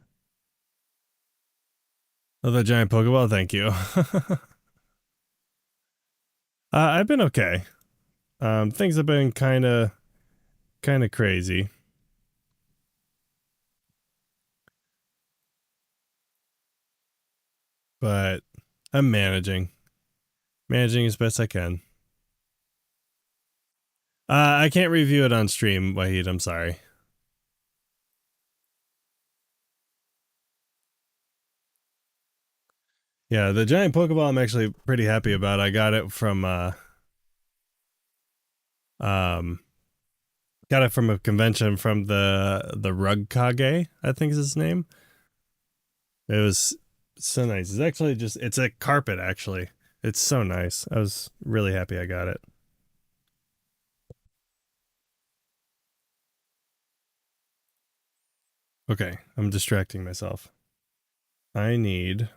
Oh, the giant Pokeball? Thank you. I've been okay. Things have been kind of crazy. But I'm managing as best I can. I can't review it on stream, Wahid. I'm sorry. Yeah, the giant Pokeball I'm actually pretty happy about. I got it from got it from a convention from the Rug Kage, I think is his name. It was so nice. It's actually it's a carpet actually. It's so nice. I was really happy I got it. Okay, I'm distracting myself. I need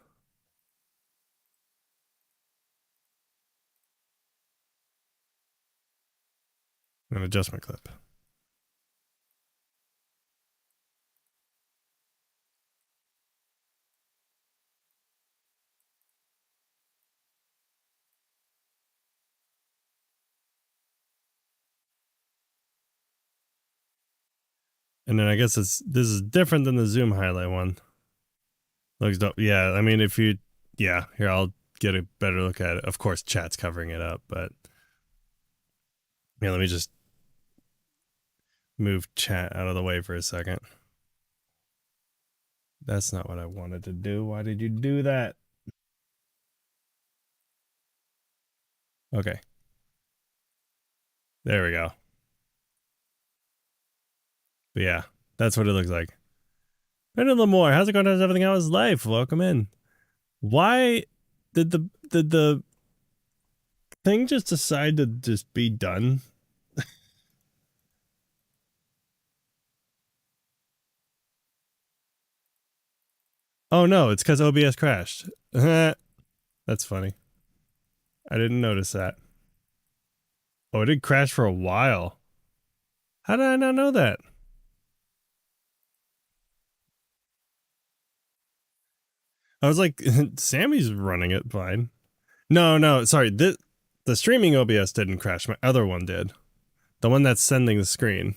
an adjustment clip. And then I guess this is different than the zoom highlight one. Looks dope. Yeah, I mean, if you, yeah, here, I'll get a better look at it. Of course, chat's covering it up, but yeah, let me just move chat out of the way for a second. That's not what I wanted to do. Why did you do that? Okay. There we go. But yeah, that's what it looks like. Brendan Lamore, how's it going? How's everything? How is life? Welcome in. Why did the thing just decide to just be done? Oh no, it's because OBS crashed. That's funny. I didn't notice that. Oh, it did crash for a while. How did I not know that? I was like, Sammy's running it fine. No, sorry. The streaming OBS didn't crash. My other one did. The one that's sending the screen.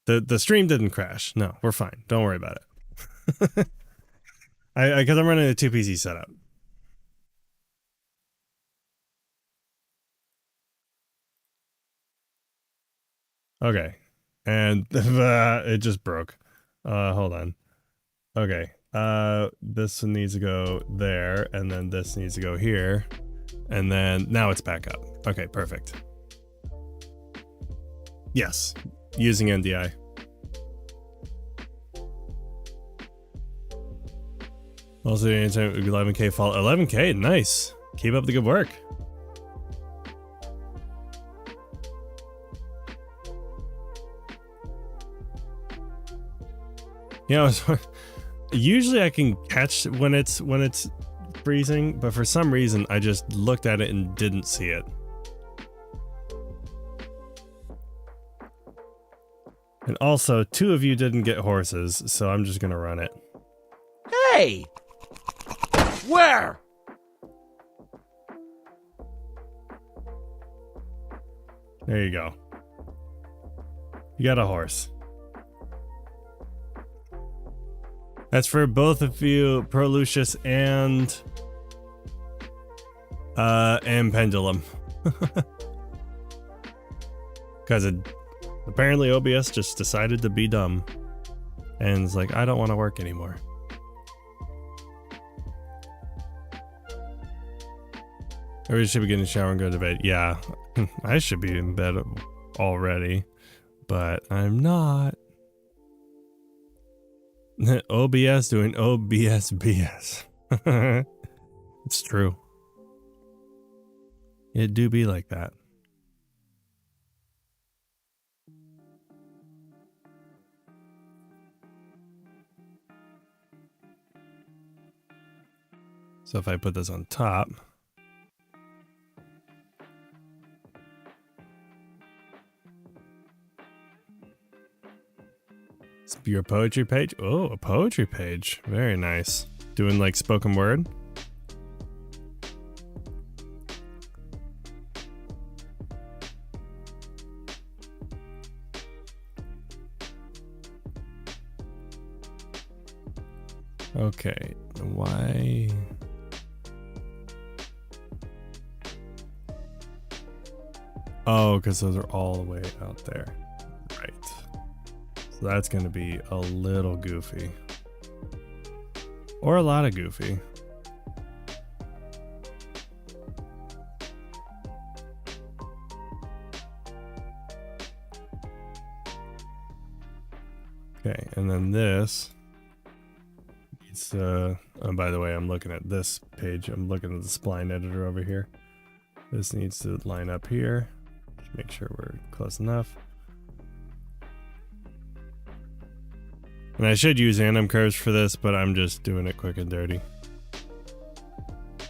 The stream didn't crash. No, we're fine. Don't worry about it. Because I'm running a 2 PC setup. Okay. And it just broke. Hold on. Okay. This one needs to go there, and then this needs to go here. And then now it's back up. Okay, perfect. Yes. Using NDI. Also, anytime 11K fall. 11K, nice. Keep up the good work. You know, usually I can catch when it's freezing, but for some reason I just looked at it and didn't see it. And also, 2 of you didn't get horses, so I'm just gonna run it. Hey! Where? There you go. You got a horse. That's for both of you, Pro Lucius and Pendulum. Because apparently OBS just decided to be dumb. And it's like, I don't want to work anymore. Everybody should be getting a shower and go to bed. Yeah, I should be in bed already, but I'm not. OBS doing OBS BS. It's true. It do be like that. So if I put this on top, it's your poetry page. Oh, a poetry page. Very nice. Doing like spoken word. Okay, why? Oh, because those are all the way out there. Right. So that's going to be a little goofy. Or a lot of goofy. Okay, and then this needs to... Oh, by the way, I'm looking at this page. I'm looking at the spline editor over here. This needs to line up here. Just make sure we're close enough. And I should use anim curves for this, but I'm just doing it quick and dirty.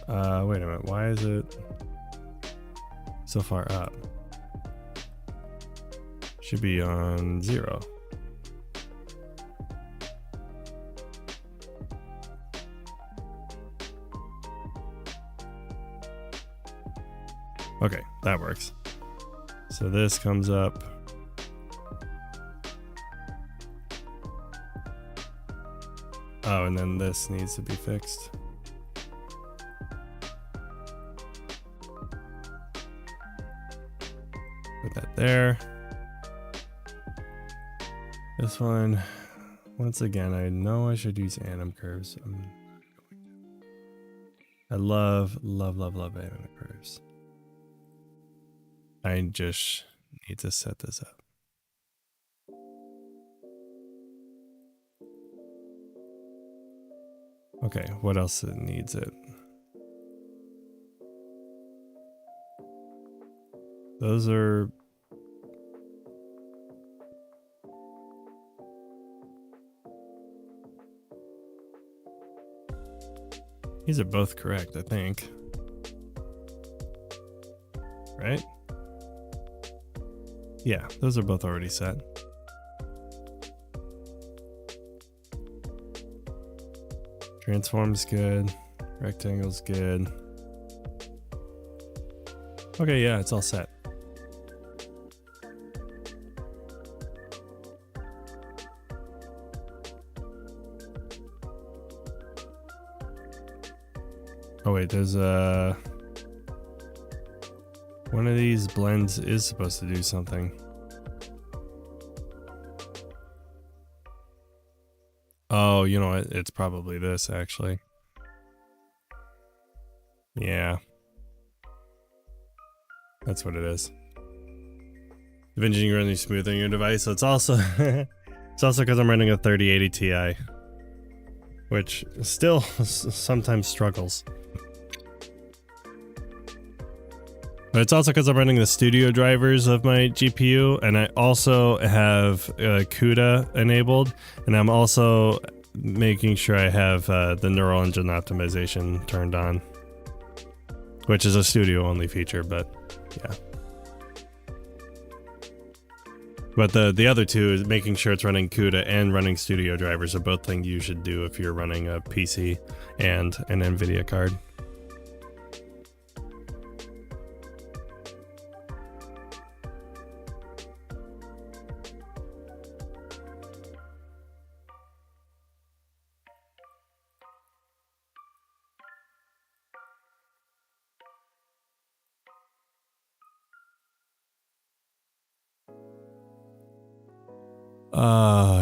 Wait a minute, why is it so far up? Should be on 0. Okay, that works. So this comes up Oh, and then this needs to be fixed. Put that there. This one, once again, I know I should use anim curves. I love anim curves. I just need to set this up. Okay, what else needs it? Those are... These are both correct, I think. Right? Yeah, those are both already set. Transform's good. Rectangle's good. Okay, yeah, it's all set. Oh wait, there's one of these blends is supposed to do something. Oh, you know what? It's probably this, actually. Yeah. That's what it is. DaVinci running smooth on your device. So it's also it's also because I'm running a 3080 Ti, which still sometimes struggles. But it's also because I'm running the studio drivers of my GPU, and I also have CUDA enabled, and I'm also making sure I have the neural engine optimization turned on, which is a studio only feature, but yeah. But the other two is making sure it's running CUDA and running studio drivers are both things you should do if you're running a PC and an NVIDIA card.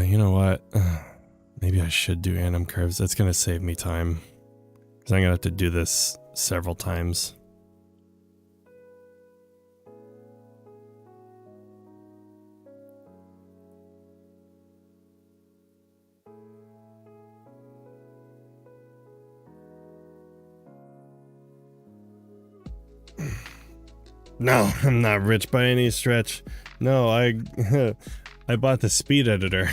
You know what? Maybe I should do anim curves. That's gonna save me time, because I'm gonna have to do this several times. No, I'm not rich by any stretch. No, I bought the speed editor.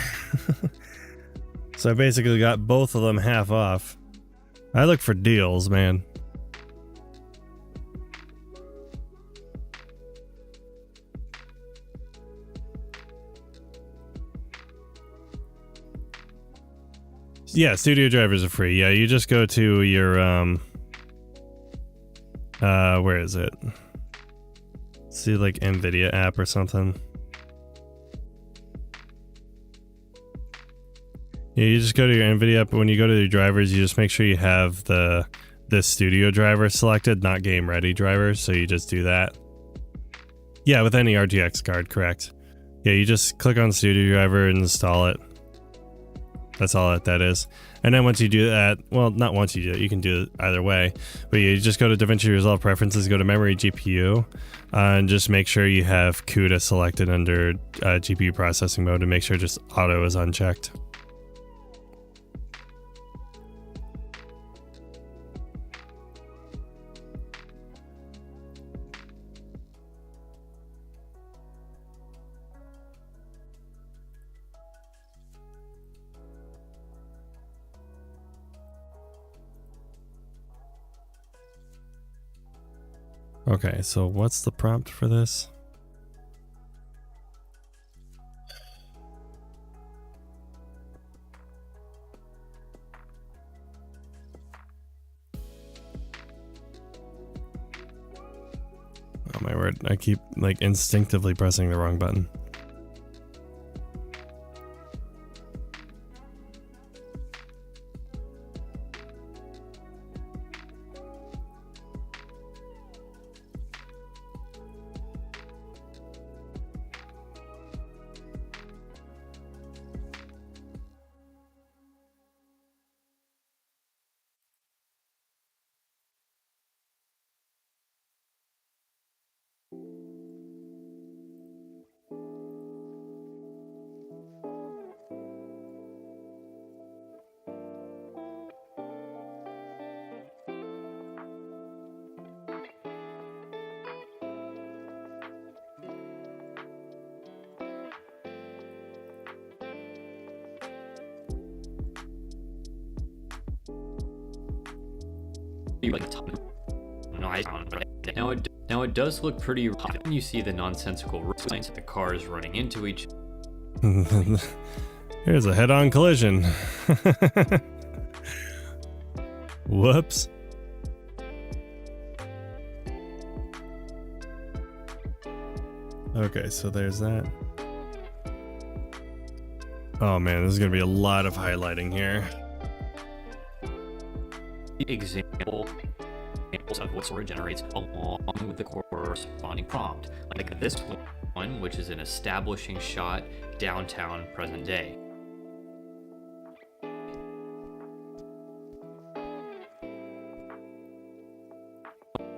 So I basically got both of them half off. I look for deals, man. Yeah, studio drivers are free. Yeah, you just go to your where is it? See, like NVIDIA app or something. Yeah, you just go to your NVIDIA app. When you go to your drivers, you just make sure you have the studio driver selected, not game ready driver. So you just do that. Yeah, with any RTX card, correct. Yeah, you just click on studio driver and install it. That's all that is. And then once you do that, well, not once you do it, you can do it either way. But you just go to DaVinci Resolve Preferences, go to Memory GPU, and just make sure you have CUDA selected under GPU processing mode, and make sure just auto is unchecked. Okay, so what's the prompt for this? Oh my word, I keep like instinctively pressing the wrong button. Now it does look pretty. You see the nonsensical road signs, the cars running into each. Here's a head-on collision. Whoops. Okay, so there's that. Oh man, this is gonna be a lot of highlighting here. Examples of what sort of generates along with the corresponding prompt, like this one, which is an establishing shot downtown present day.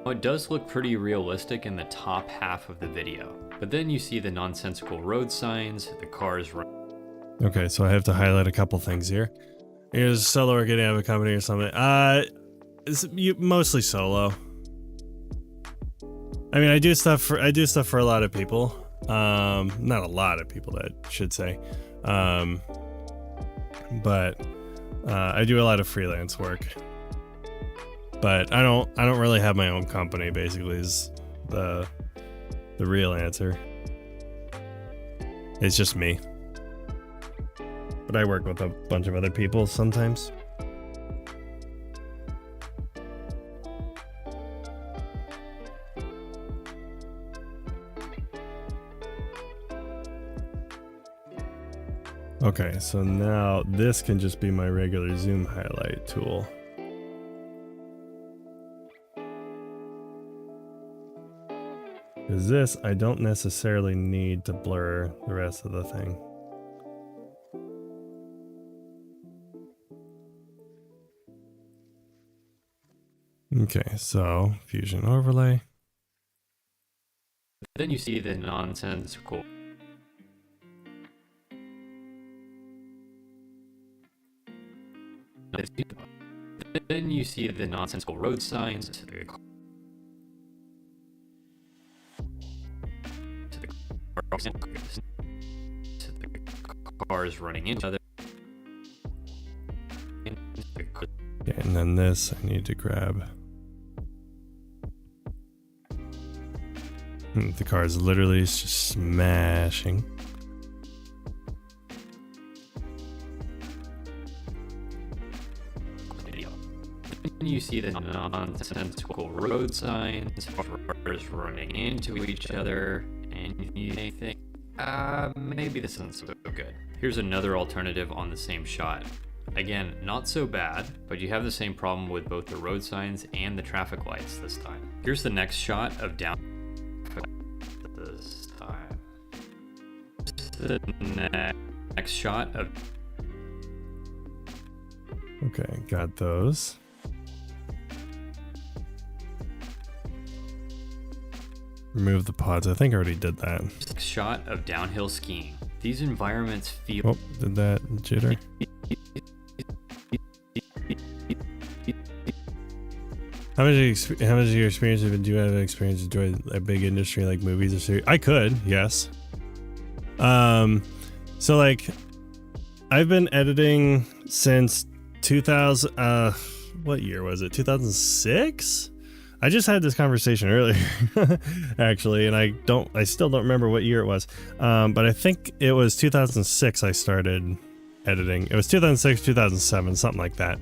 It does look pretty realistic in the top half of the video, but then you see the nonsensical road signs, the cars run. Okay, so I have to highlight a couple things here. Here's solo or getting out of a company or something. It's mostly solo. I mean, I do stuff for a lot of people. Not a lot of people, that should say. But I do a lot of freelance work. But I don't really have my own company, basically, is the real answer. It's just me. But I work with a bunch of other people sometimes. Okay, so now this can just be my regular zoom highlight tool. Because this, I don't necessarily need to blur the rest of the thing. Okay, so fusion overlay. Then you see the nonsensical. Then you see the nonsensical road signs to the cars running into each other. Okay, and then this I need to grab. The car is literally just smashing. You see the nonsensical road signs, cars running into each other, and you think, maybe this isn't so good. Here's another alternative on the same shot. Again, not so bad, but you have the same problem with both the road signs and the traffic lights this time. Here's the next shot of down. This time. The next shot of. Okay, got those. Remove the pods. I think I already did that. Shot of downhill skiing. These environments feel. Oh, did that jitter? How much of your experience do you have experience enjoy a big industry like movies or series? I could, yes. So like, I've been editing since 2000. What year was it? 2006. I just had this conversation earlier, actually, and I still don't remember what year it was. But I think it was 2006 I started editing. It was 2006, 2007, something like that.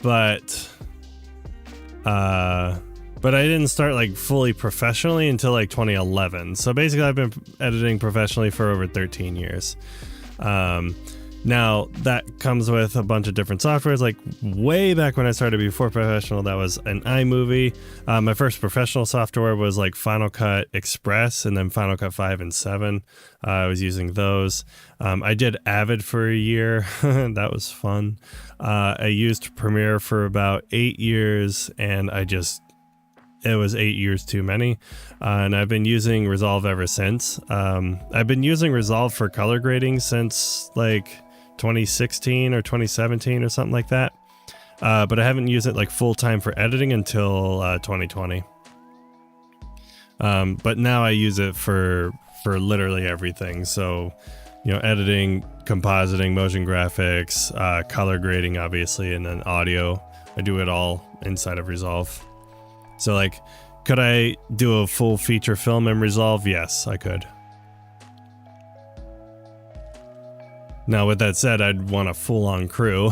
But I didn't start like fully professionally until like 2011. So basically I've been editing professionally for over 13 years. Now that comes with a bunch of different softwares. Like way back when I started before professional, that was an iMovie. My first professional software was like Final Cut Express and then Final Cut 5 and 7. I was using those. I did Avid for a year. That was fun. I used Premiere for about 8 years, and it was 8 years too many. And I've been using Resolve ever since. I've been using Resolve for color grading since like 2016 or 2017 or something like that. But I haven't used it like full time for editing until 2020. But now I use it for literally everything. So, editing, compositing, motion graphics, color grading, obviously, and then audio. I do it all inside of Resolve. So, like, could I do a full feature film in Resolve? Yes, I could. Now, with that said, I'd want a full-on crew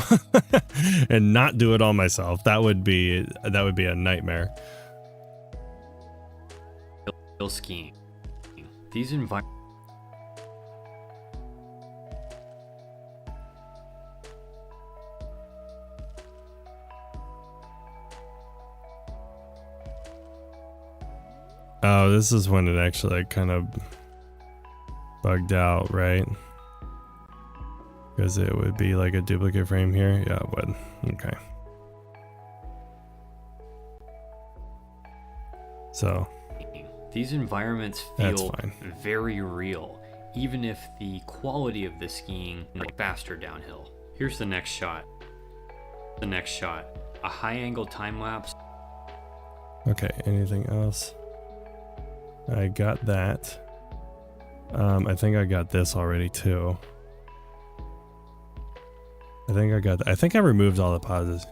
and not do it all myself. That would be a nightmare. Skiing. These environments. Oh, this is when it actually kind of bugged out, right? Because it would be like a duplicate frame here. Yeah, it would. Okay. So These environments that's feel fine. very real, even if the quality of the skiing is faster downhill. Here's the next shot. The next shot. A high-angle time-lapse. Okay, anything else? I got that. I think I got this already too. I think I removed all the pauses.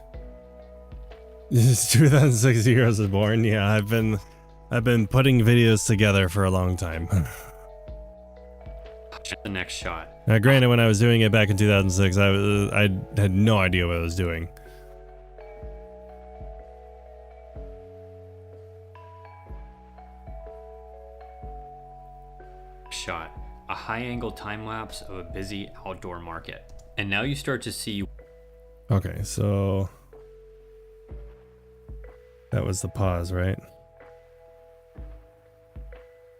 This is 2006 Heroes is Born. Yeah, I've been putting videos together for a long time. The next shot. Now, granted, when I was doing it back in 2006, I had no idea what I was doing. Shot. A high-angle time-lapse of a busy outdoor market. And now you start to see. Okay, so that was the pause, right?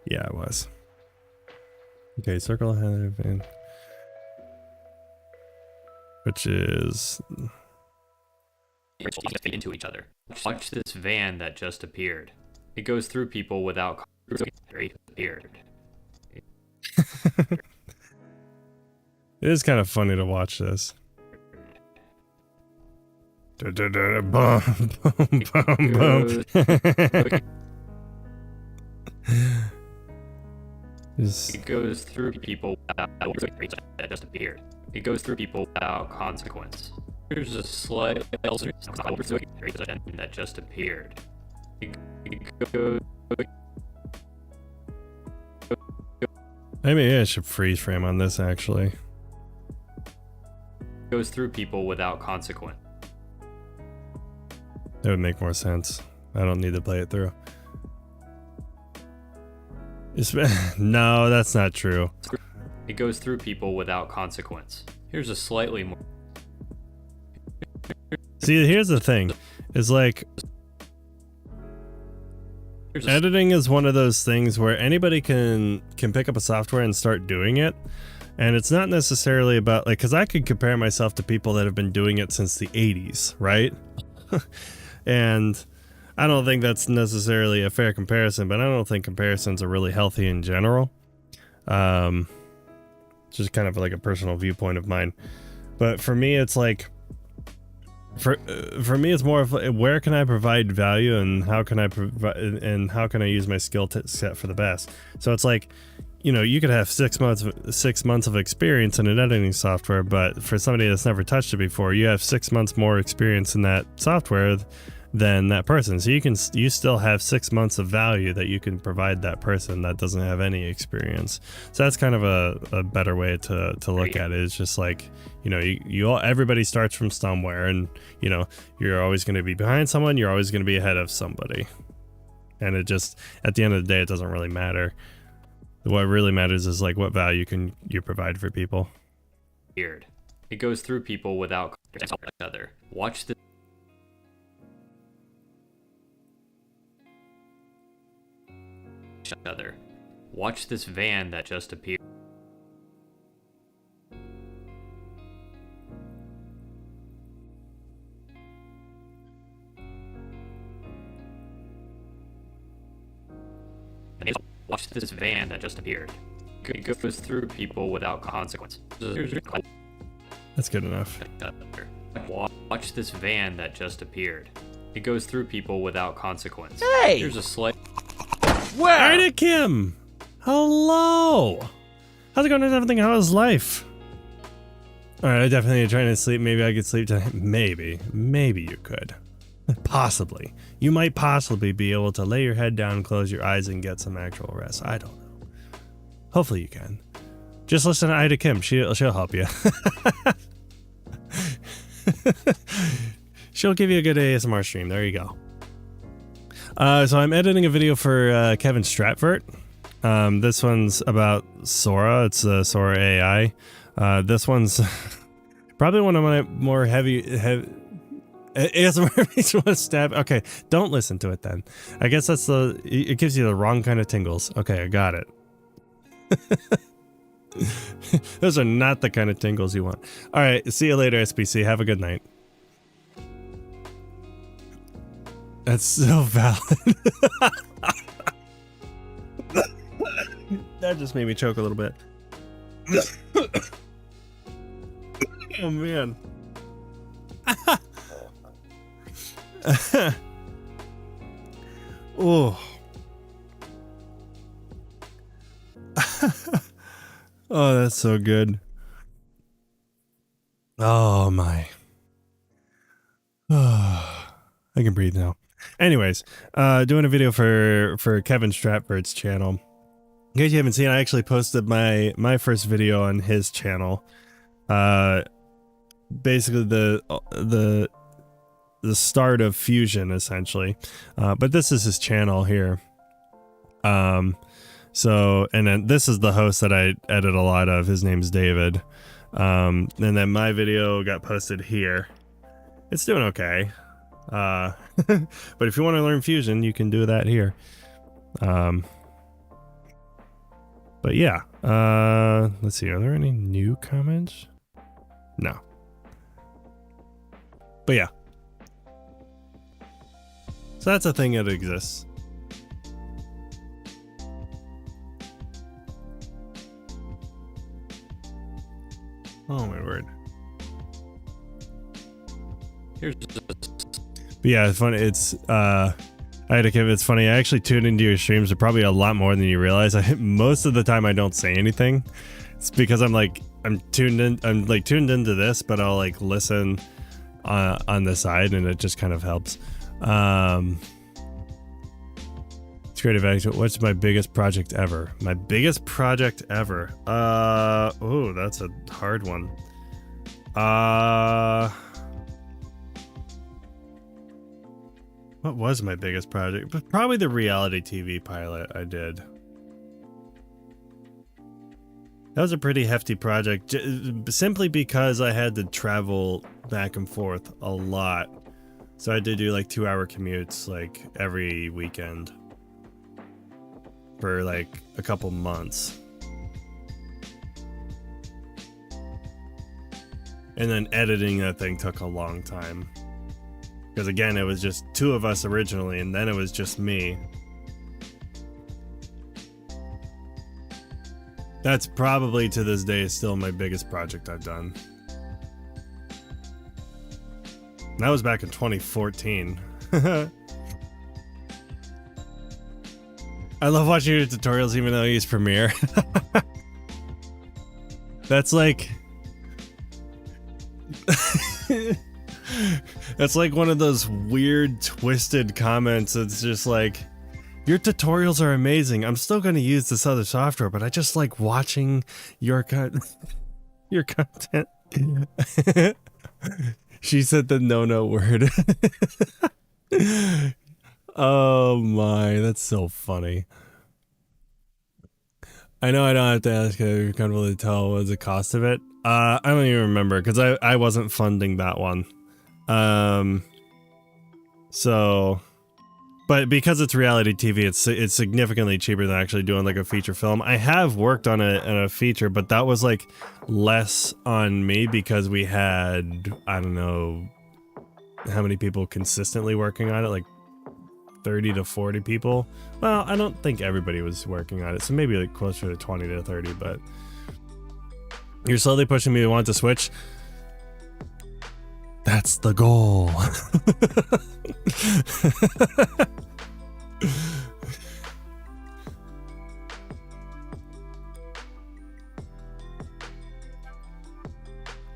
Yeah, it was. Okay, circle ahead and which is into each other. Watch this van that just appeared. It goes through people without appeared. it is kind of funny to watch this. Boom, boom, boom, boom. It goes through people without that just appeared. It goes through people without consequence. Here's a slight that just appeared. It goes Maybe I should freeze frame on this actually. through people without consequence. That would make more sense. I don't need to play it through. No, that's not true. It goes through people without consequence. Here's a slightly more. See, here's the thing. Is like editing is one of those things where anybody can pick up a software and start doing it. And it's not necessarily about like, because I could compare myself to people that have been doing it since the 80s, right? And I don't think that's necessarily a fair comparison, but I don't think comparisons are really healthy in general. Just kind of like a personal viewpoint of mine. But for me, it's like, for me, it's more of where can I provide value and how can I provide and how can I use my skill set for the best. So it's like, you know, you could have 6 months of experience in an editing software, but for somebody that's never touched it before, you have 6 months more experience in that software than that person. So you still have 6 months of value that you can provide that person that doesn't have any experience. So that's kind of a better way to look at it. It's just like, you know, everybody starts from somewhere, and you know, you're always going to be behind someone, you're always going to be ahead of somebody. And it just, at the end of the day, it doesn't really matter. What really matters is like what value can you provide for people. Weird. It goes through people without each other. Watch this. Other. Watch this van that just appeared. Watch this van that just appeared. It goes through people without consequence. That's good enough. Watch this van that just appeared. It goes through people without consequence. Hey! Here's a slight. Where? Arctic Kim! Hello! How's it going? How's everything? How's life? Alright, I definitely trying to sleep. Maybe I could sleep tonight. Maybe you could. Possibly. You might possibly be able to lay your head down, close your eyes, and get some actual rest. I don't know. Hopefully you can. Just listen to Ida Kim. She'll help you. She'll give you a good ASMR stream. There you go. So I'm editing a video for Kevin Stratford. This one's about Sora. It's Sora AI. This one's probably one of my more heavy ASMR makes you want to stab. Okay, don't listen to it then. I guess that's it gives you the wrong kind of tingles. Okay, I got it. Those are not the kind of tingles you want. All right, see you later, SBC. Have a good night. That's so valid. That just made me choke a little bit. Oh man. Oh. Oh, that's so good. Oh my. Oh, I can breathe now. Anyways, doing a video for Kevin Stratford's channel. In case you haven't seen, I actually posted my first video on his channel. Basically the start of Fusion, essentially. But this is his channel here. So, and then this is the host that I edit a lot of. His name's David. And then my video got posted here. It's doing okay. But if you want to learn Fusion, you can do that here. But yeah, let's see. Are there any new comments? No. But yeah. So that's a thing that exists. Oh my word. Here's But yeah, it's funny. It's it's funny. I actually tune into your streams probably a lot more than you realize. Most of the time I don't say anything. It's because I'm tuned into this, but I'll like listen on the side, and it just kind of helps. It's creative action. What's my biggest project ever? My biggest project ever. Oh, that's a hard one. What was my biggest project? But probably the reality TV pilot I did. That was a pretty hefty project, simply because I had to travel back and forth a lot. So I had to do like 2-hour commutes like every weekend for like a couple months. And then editing that thing took a long time. Because again, it was just 2 of us originally, and then it was just me. That's probably to this day still my biggest project I've done. That was back in 2014. I love watching your tutorials even though I use Premiere. That's like... That's like one of those weird twisted comments. It's just like, your tutorials are amazing. I'm still going to use this other software, but I just like watching your content. She said the no word. Oh my, that's so funny. I know I don't have to ask if you're comfortable to tell what was the cost of it. I don't even remember because I wasn't funding that one. So, but because it's reality TV, it's significantly cheaper than actually doing like a feature film. I have worked on a feature, but that was like less on me because we had, I don't know how many people consistently working on it, like 30 to 40 people. Well, I don't think everybody was working on it, so maybe like closer to 20 to 30, but you're slowly pushing me to want to switch. That's the goal.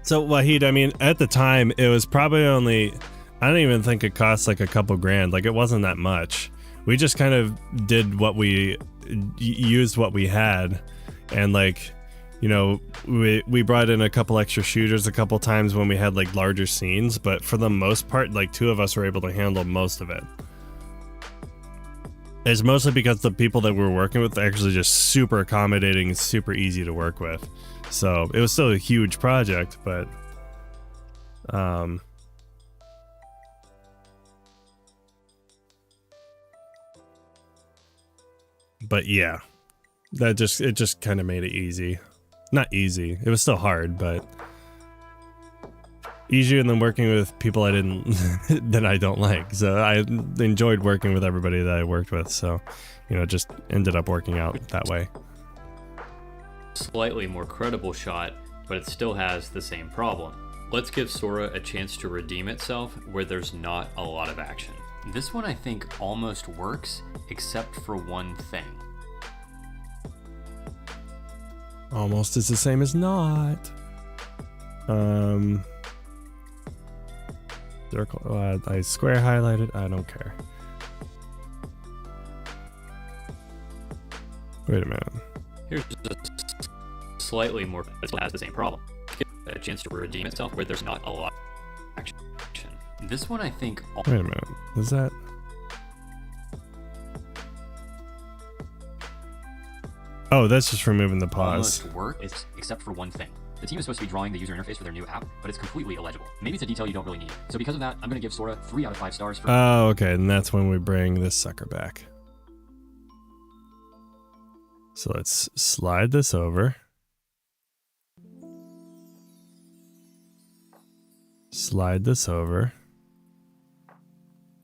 So Wahid, I mean, at the time it was probably only, I don't even think it cost like a couple grand. Like it wasn't that much. We just kind of did what we used what we had, and like, you know, we brought in a couple extra shooters a couple times when we had like larger scenes, but for the most part, like 2 of us were able to handle most of it. It's mostly because the people that we're working with are actually just super accommodating and super easy to work with. So it was still a huge project, but yeah, it just kind of made it easy. Not easy. It was still hard, but easier than working with people I didn't that I don't like. So I enjoyed working with everybody that I worked with. So, you know, just ended up working out that way. Slightly more credible shot, but it still has the same problem. Let's give Sora a chance to redeem itself where there's not a lot of action. This one I think almost works, except for one thing. Almost is the same as not. Circle. I square highlighted. I don't care. Wait a minute. Here's just slightly more, but it still has the same problem. Give it a chance to redeem itself where there's not a lot of action. This one I think. Wait a minute. Is that? Oh, that's just removing the pause. Almost work, except for one thing. The team is supposed to be drawing the user interface for their new app, but it's completely illegible. Maybe it's a detail you don't really need. So because of that, I'm going to give Sora 3 out of 5 stars for... Oh, okay, and that's when we bring this sucker back. So let's slide this over. Slide this over.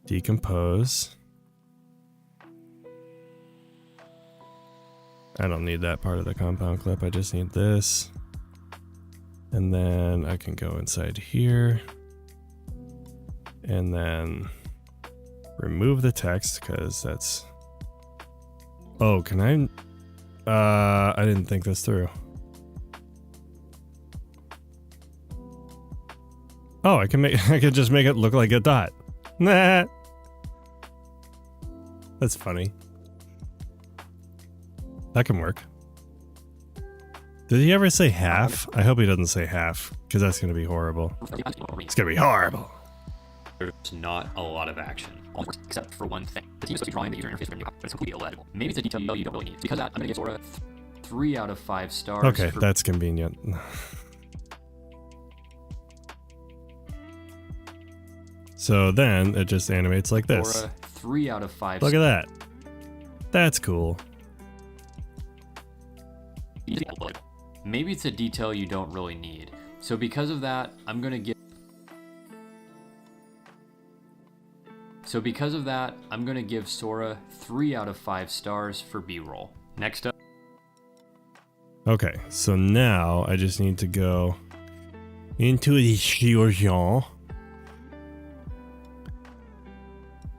Decompose. I don't need that part of the compound clip, I just need this. And then I can go inside here. And then remove the text, because that's... Oh, can I didn't think this through. Oh, I can just make it look like a dot. Nah. That's funny. That can work. Did he ever say half? I hope he doesn't say half, because that's going to be horrible. It's going to be horrible. There's not a lot of action, except for one thing. The team is supposed to be drawing the user interface for a new app, but it's completely illegible. Maybe it's a detail you don't really need. Because of that, I'm going to give Sora 3 out of 5 stars. Okay, that's convenient. So then it just animates like this. Sora 3 out of 5. Look at that. That's cool. Maybe it's a detail you don't really need. So because of that, I'm going to give... Sora 3 out of 5 stars for B-roll. Next up. Okay, so now I just need to go into the Chirurgien.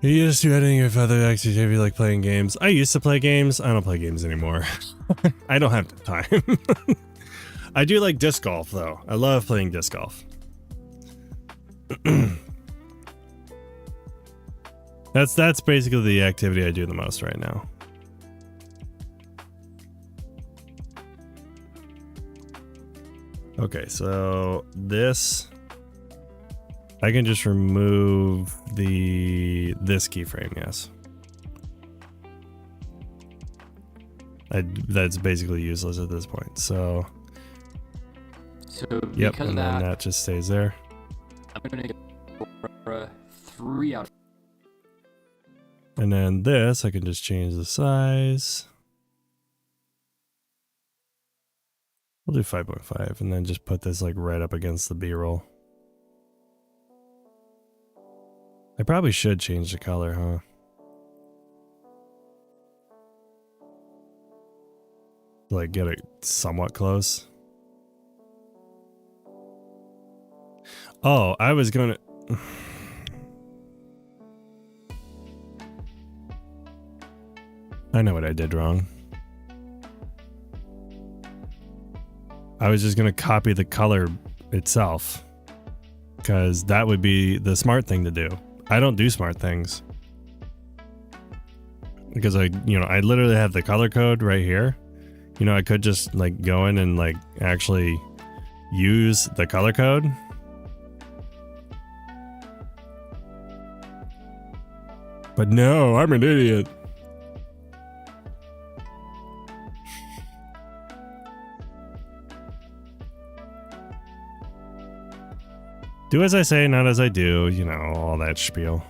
You used to editing if other activities if you like playing games. I used to play games. I don't play games anymore. I don't have the time. I do like disc golf though. I love playing disc golf. That's basically the activity I do the most right now. Okay, so this I can just remove this keyframe, yes. That's basically useless at this point. So yep, and then that just stays there. I'm gonna give 3 out of... And then this, I can just change the size. We'll do 5.5 and then just put this like right up against the B-roll. I probably should change the color, huh? Like get it somewhat close. Oh, I was gonna... I know what I did wrong. I was just gonna copy the color itself, because that would be the smart thing to do. I don't do smart things because I literally have the color code right here. I could just like go in and like actually use the color code. But no, I'm an idiot. Do as I say, not as I do, all that spiel.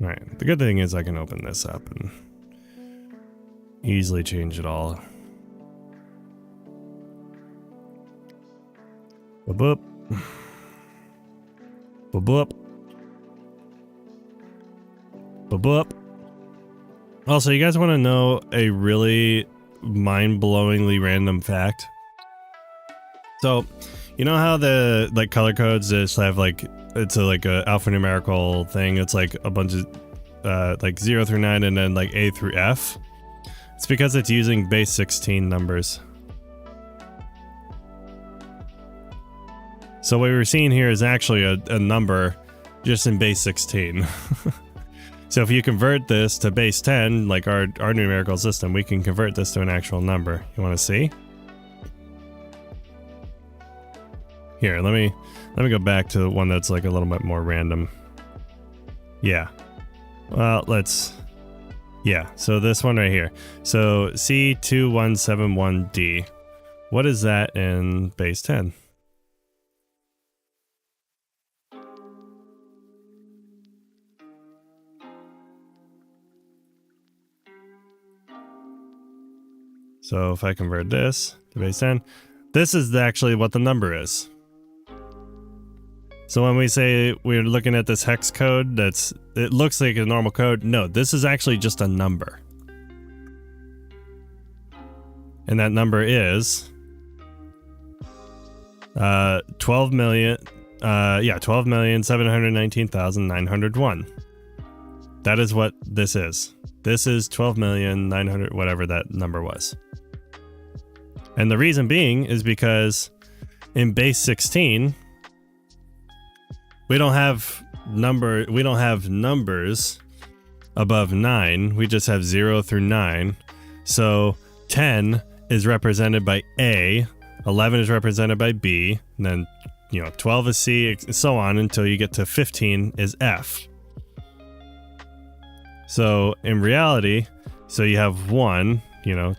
Alright, the good thing is I can open this up and easily change it all. Boop. Boop. Boop. Also, you guys want to know a really mind-blowingly random fact? So, you know how the like color codes just have like it's like a alphanumerical thing. It's like a bunch of like 0 through 9 and then like A through F. It's because it's using base 16 numbers. So what we're seeing here is actually a number just in base 16. So if you convert this to base 10, like our numerical system, we can convert this to an actual number. You want to see? Here, let me go back to the one that's like a little bit more random. Yeah. Well, so this one right here. So C2171D. What is that in base 10? So if I convert this to base 10, this is actually what the number is. So when we say we're looking at this hex code, it looks like a normal code. No, this is actually just a number. And that number is 12,719,901. That is what this is. This is 12,900,000, whatever that number was. And the reason being is because in base 16, we don't have numbers above 9. We just have 0 through 9. So 10 is represented by A, 11 is represented by B, and then 12 is C, and so on until you get to 15 is F. So in reality, so you have 1,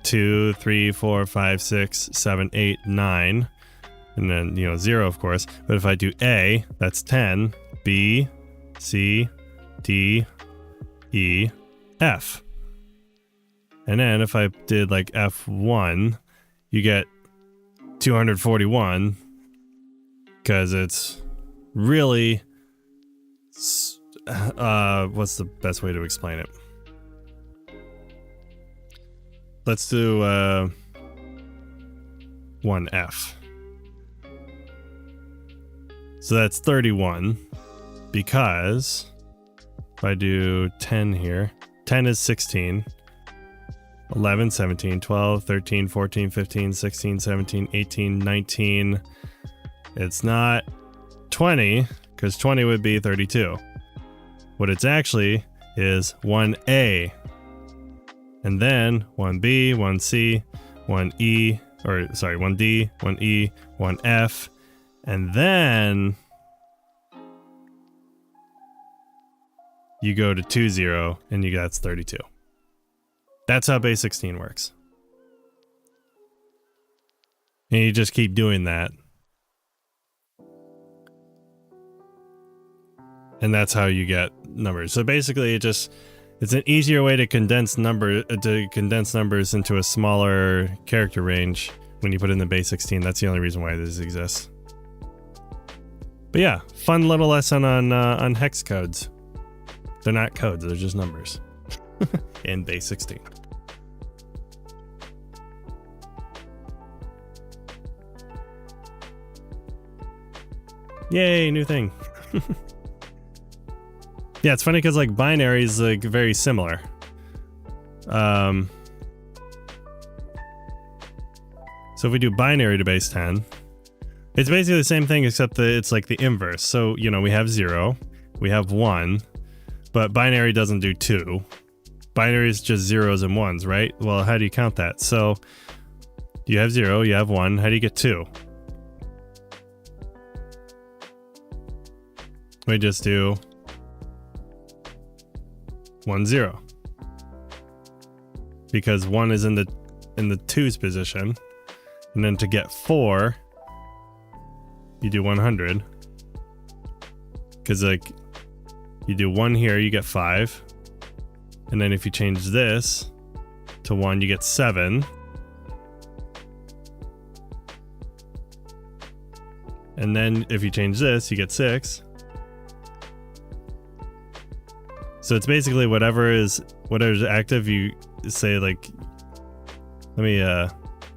2, 3, 4, 5, 6, 7, 8, 9. And then, 0, of course. But if I do A, that's 10, B, C, D, E, F. And then if I did like F1, you get 241 because it's really... what's the best way to explain it? Let's do 1F. So that's 31 because if I do 10 here, 10 is 16, 11, 17, 12, 13, 14, 15, 16, 17, 18, 19. It's not 20 because 20 would be 32. What it's actually is 1A, and then 1B, 1C, 1E, 1D, 1E, 1F, and then you go to 20, and that's 32. That's how base 16 works. And you just keep doing that. And that's how you get numbers. So basically it's an easier way to condense numbers into a smaller character range when you put in the base 16. That's the only reason why this exists. But yeah, fun little lesson on hex codes. They're not codes, they're just numbers. In base 16. Yay, new thing. Yeah, it's funny because like binary is like very similar. So if we do binary to base 10, it's basically the same thing except that it's like the inverse. So, you know, we have 0, we have 1, but binary doesn't do 2. Binary is just zeros and ones, right? Well, how do you count that? So you have 0, you have 1, how do you get 2? We just do 1 0. Because 1 is in the 2's position. And then to get 4, you do 100. Because like you do 1 here, you get 5. And then if you change this to 1, you get 7. And then if you change this, you get 6. So it's basically whatever's active, you say like, let me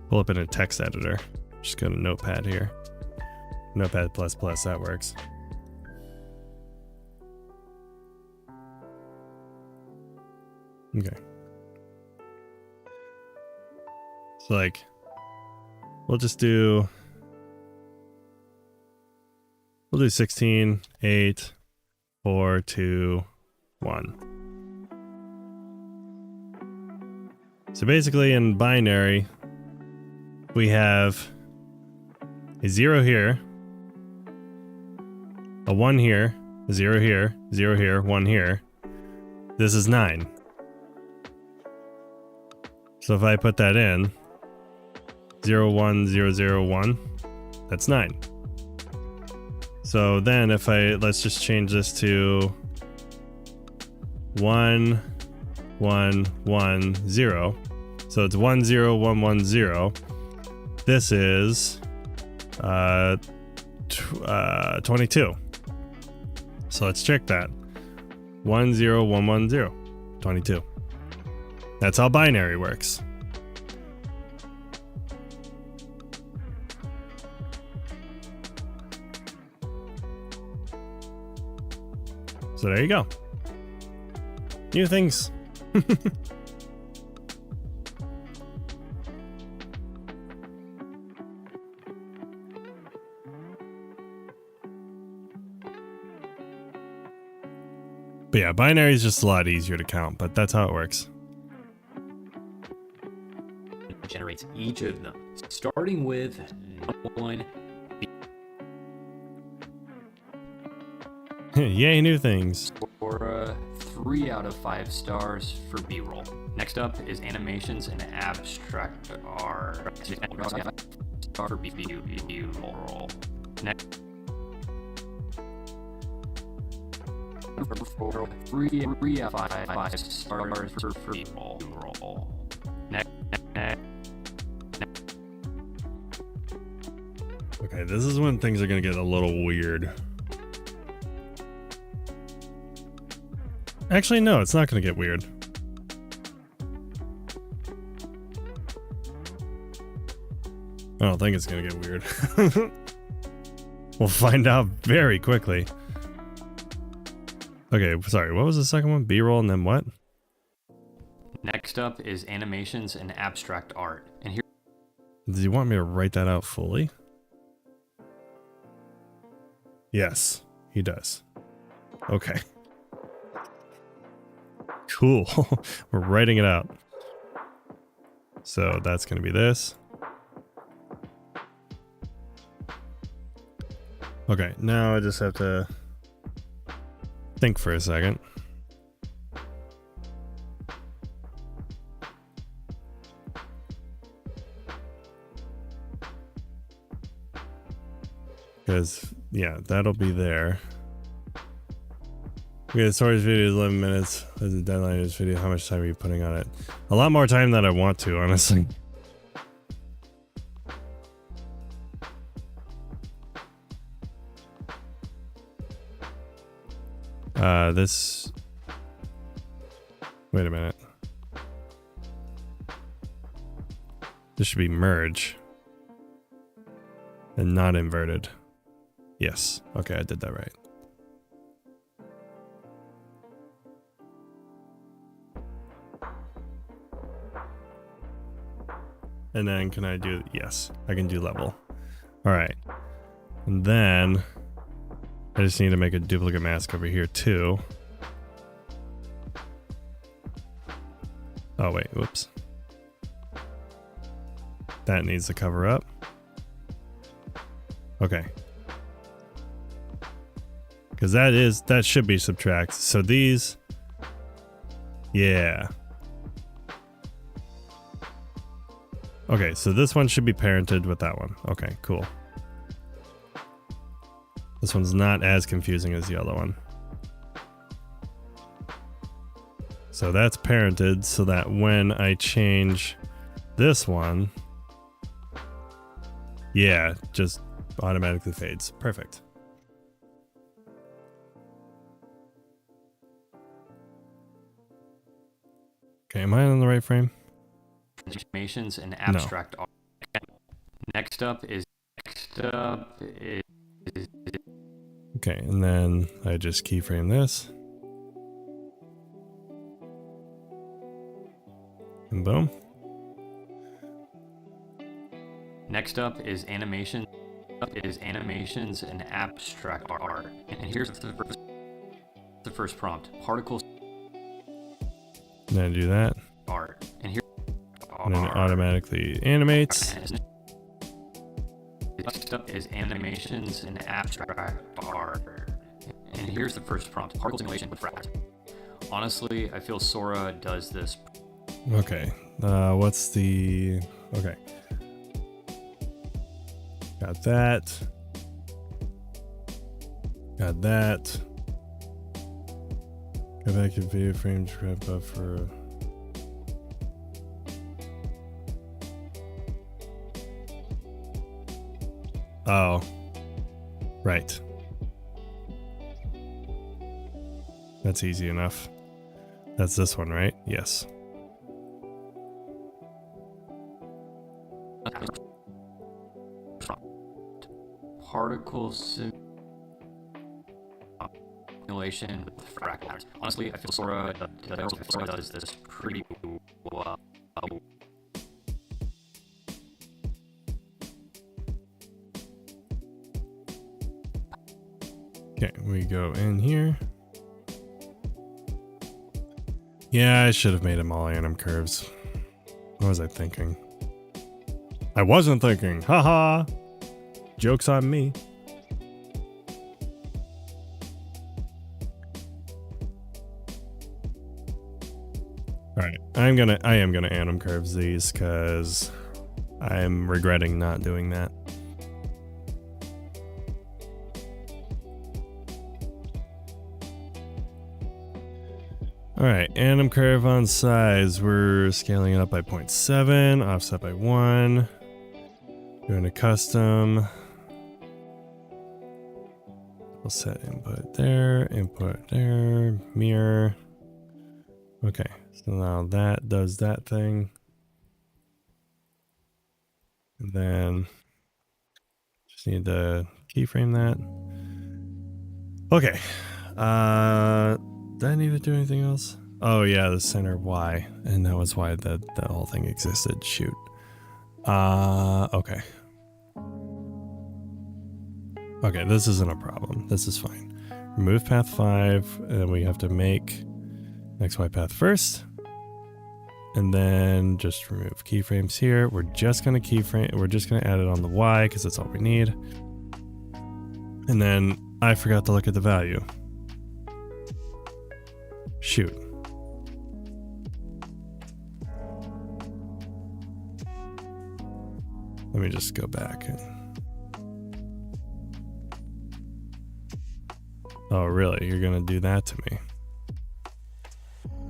pull up in a text editor. Just go to Notepad here. Notepad++, that works. Okay. So like, we'll do 16, 8, 4, 2, 1. So basically in binary, we have a 0 here, a 1 here, a 0 here, 0 here, 1 here. This is 9. So if I put that in, 0, 1, 0, 0, 1, that's 9. So then if let's just change this to 1, 1, 1, 0. So it's 1, 0, 1, 1, 0. This is 22. So let's check that. 1, 0, 1, 1, 0. 22. That's how binary works. So there you go. New things. But yeah, binary is just a lot easier to count, but that's how it works. Generates each of them, starting with 1. Yay, new things. Or 3 out of 5 stars for B-roll. Next up is animations and abstract art. Star for B-roll. Next. 3 out of 5 stars for B-roll. Next. Okay, this is when things are gonna get a little weird. Actually, no, it's not gonna get weird. I don't think it's gonna get weird. We'll find out very quickly. Okay, sorry, what was the second one? B-roll and then what? Next up is animations and abstract art. And here. Do you want me to write that out fully? Yes, he does. Okay. Cool. We're writing it out. So that's going to be this. Okay, now I just have to think for a second. Because, yeah, that'll be there. Okay, the storage video is 11 minutes. There's a deadline of this video. How much time are you putting on it? A lot more time than I want to, honestly. This... Wait a minute. This should be merge. And not inverted. Yes. Okay, I did that right. And then can I do, yes, I can do level. All right. And then I just need to make a duplicate mask over here too. Oh wait, whoops. That needs to cover up. Okay. Because that should be subtract. So these, yeah. Okay, so this one should be parented with that one. Okay, cool. This one's not as confusing as the other one. So that's parented so that when I change this one, yeah, just automatically fades. Perfect. Okay, am I on the right frame? Animations and abstract art. Next up is Okay, and then I just keyframe this. And boom. Next up is animations and abstract art. And here's the first prompt. Particles And then I do that. art. And here And then it automatically animates. Next up is animations and abstract art. And here's the first prompt. Particle simulation with fractals. Honestly, I feel Sora does this. Okay. What's the... Okay. Got that. Got that. Go back to video frame, grab buffer. Oh. Right. That's easy enough. That's this one, right? Yes. Particle simulation with fractals. Honestly, I feel Sora does this pretty well. Okay, we go in here. Yeah, I should have made them all anim curves. What was I thinking? I wasn't thinking. Haha. Joke's on me. Alright, I am gonna anim curves these because I'm regretting not doing that. Alright, anim curve on size. We're scaling it up by 0.7, offset by 1. Doing a custom. We'll set input there, mirror. Okay, so now that does that thing. And then just need to keyframe that. Okay. Did I need to do anything else? Oh yeah, the center Y. And that was why the whole thing existed. Shoot. Okay. Okay, this isn't a problem. This is fine. Remove path 5, and then we have to make XY path first. And then just remove keyframes here. We're just gonna add it on the Y because that's all we need. And then I forgot to look at the value. Shoot. Let me just go back. Oh, really? You're gonna do that to me?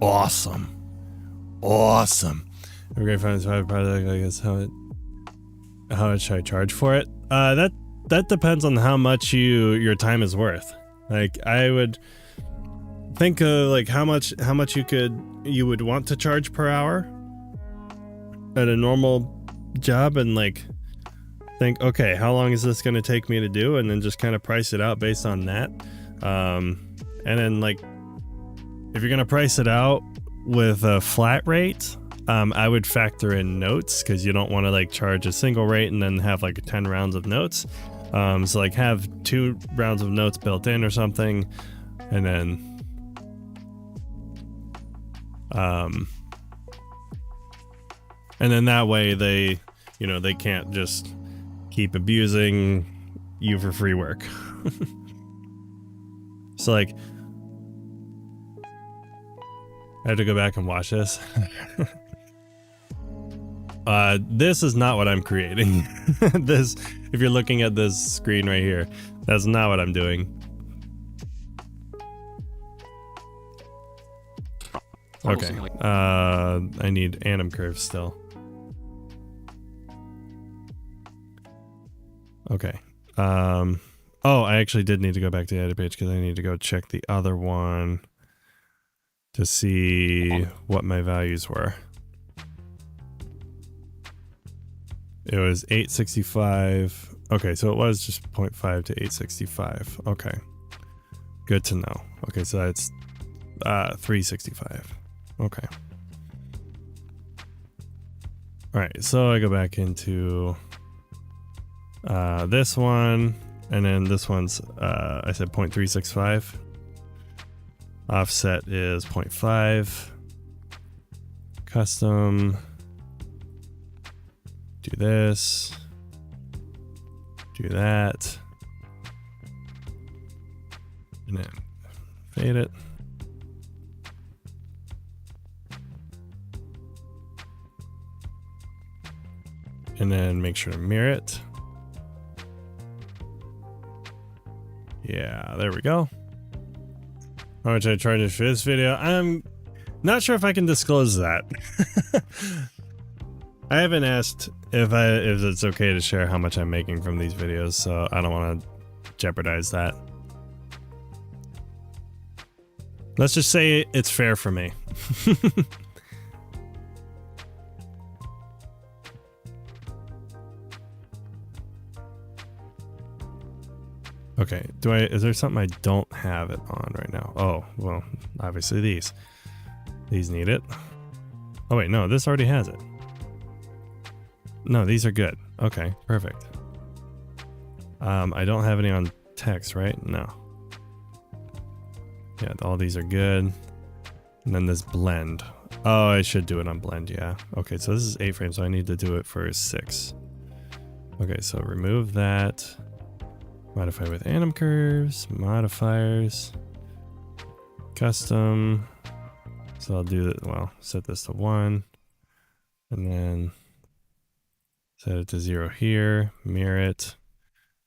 Awesome. Awesome. Every great finance project, I guess how much should I charge for it? That depends on how much your time is worth. Like I would think of like how much you would want to charge per hour at a normal job, and like think, okay, how long is this going to take me to do, and then just kind of price it out based on that. And then like if you're going to price it out with a flat rate, I would factor in notes because you don't want to like charge a single rate and then have like 10 rounds of notes. So like have 2 rounds of notes built in or something, and then that way they, you know, they can't just keep abusing you for free work. So like I had to go back and watch this. This is not what I'm creating. This, if you're looking at this screen right here, that's not what I'm doing. Okay. I need anim curves still. Okay. Oh, I actually did need to go back to the edit page because I need to go check the other one to see what my values were. It was 865. Okay, so it was just 0.5 to 865. Okay. Good to know. Okay, so that's 365. Okay. Alright, so I go back into this one, and then this one's I said 0.365. Offset is 0.5. Custom. Do this. Do that. And then fade it. And then make sure to mirror it. Yeah, there we go. How much I charge for this video? I'm not sure if I can disclose that. I haven't asked if it's okay to share how much I'm making from these videos, so I don't want to jeopardize that. Let's just say it's fair for me. Okay, is there something I don't have it on right now? Oh, well, obviously these. These need it. Oh wait, no, this already has it. No, these are good. Okay, perfect. I don't have any on text, right? No. Yeah, all these are good. And then this blend. Oh, I should do it on blend, yeah. Okay, so this is 8 frames, so I need to do it for 6. Okay, so remove that. Modify with anim curves, modifiers, custom. So I'll do that. Well, set this to 1, and then set it to 0 here. Mirror it.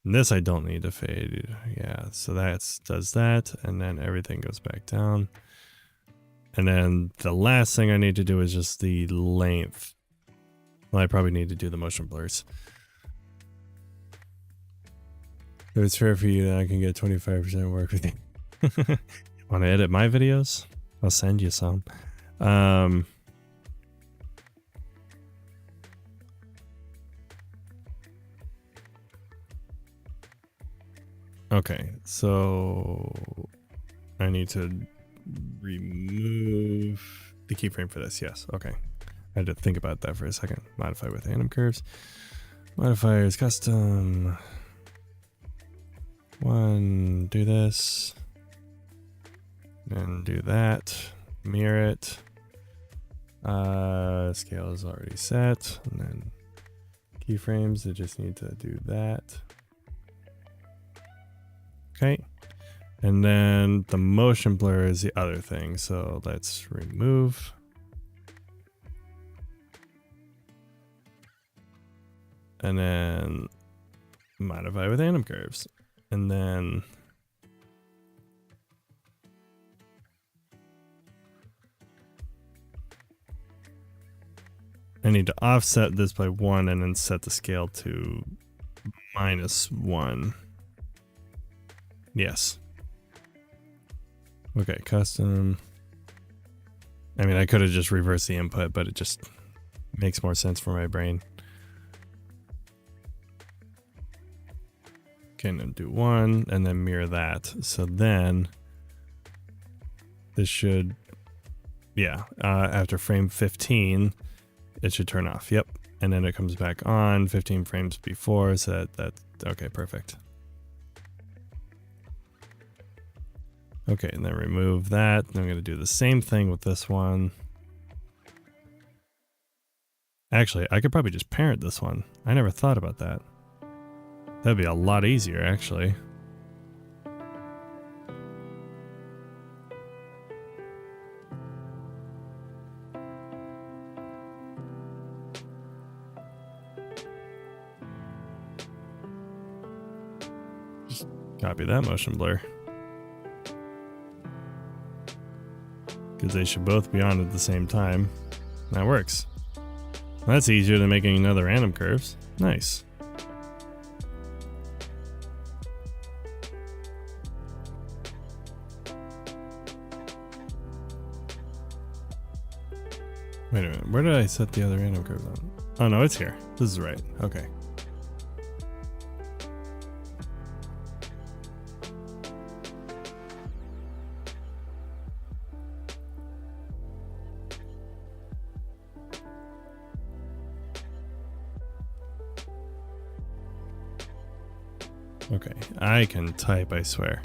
And this I don't need to fade. Yeah, so that does that, and then everything goes back down. And then the last thing I need to do is just the length. Well, I probably need to do the motion blurs. If it's fair for you, then I can get 25% work with you. Want to edit my videos? I'll send you some. Okay, so I need to remove the keyframe for this. Yes, okay. I had to think about that for a second. Modify with anim curves. Modifiers, custom. 1, do this, and do that, mirror it, scale is already set, and then keyframes, I just need to do that. Okay, and then the motion blur is the other thing, so let's remove. And then modify with anim curves. And then I need to offset this by 1 and then set the scale to -1. Yes. Okay, custom. I mean, I could have just reversed the input, but it just makes more sense for my brain. And then do 1 and then mirror that. So then this should, yeah, after frame 15, it should turn off. Yep. And then it comes back on 15 frames before, so that okay, perfect. Okay, and then remove that. And I'm going to do the same thing with this one. Actually, I could probably just parent this one. I never thought about that. That'd be a lot easier, actually. Just copy that motion blur. Because they should both be on at the same time. That works. That's easier than making another random curves. Nice. Wait a minute, where did I set the other random curves on? Oh no, it's here. This is right. Okay. Okay, I can type, I swear.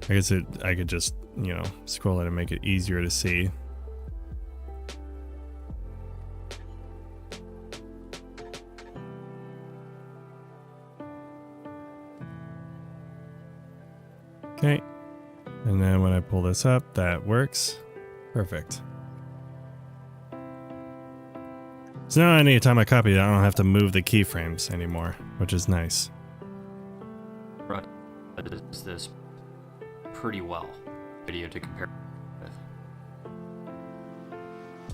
I guess I could just, you know, scroll it and make it easier to see. Okay, and then when I pull this up, that works. Perfect. So now anytime I copy it, I don't have to move the keyframes anymore, which is nice. Does this pretty well. Video to compare with.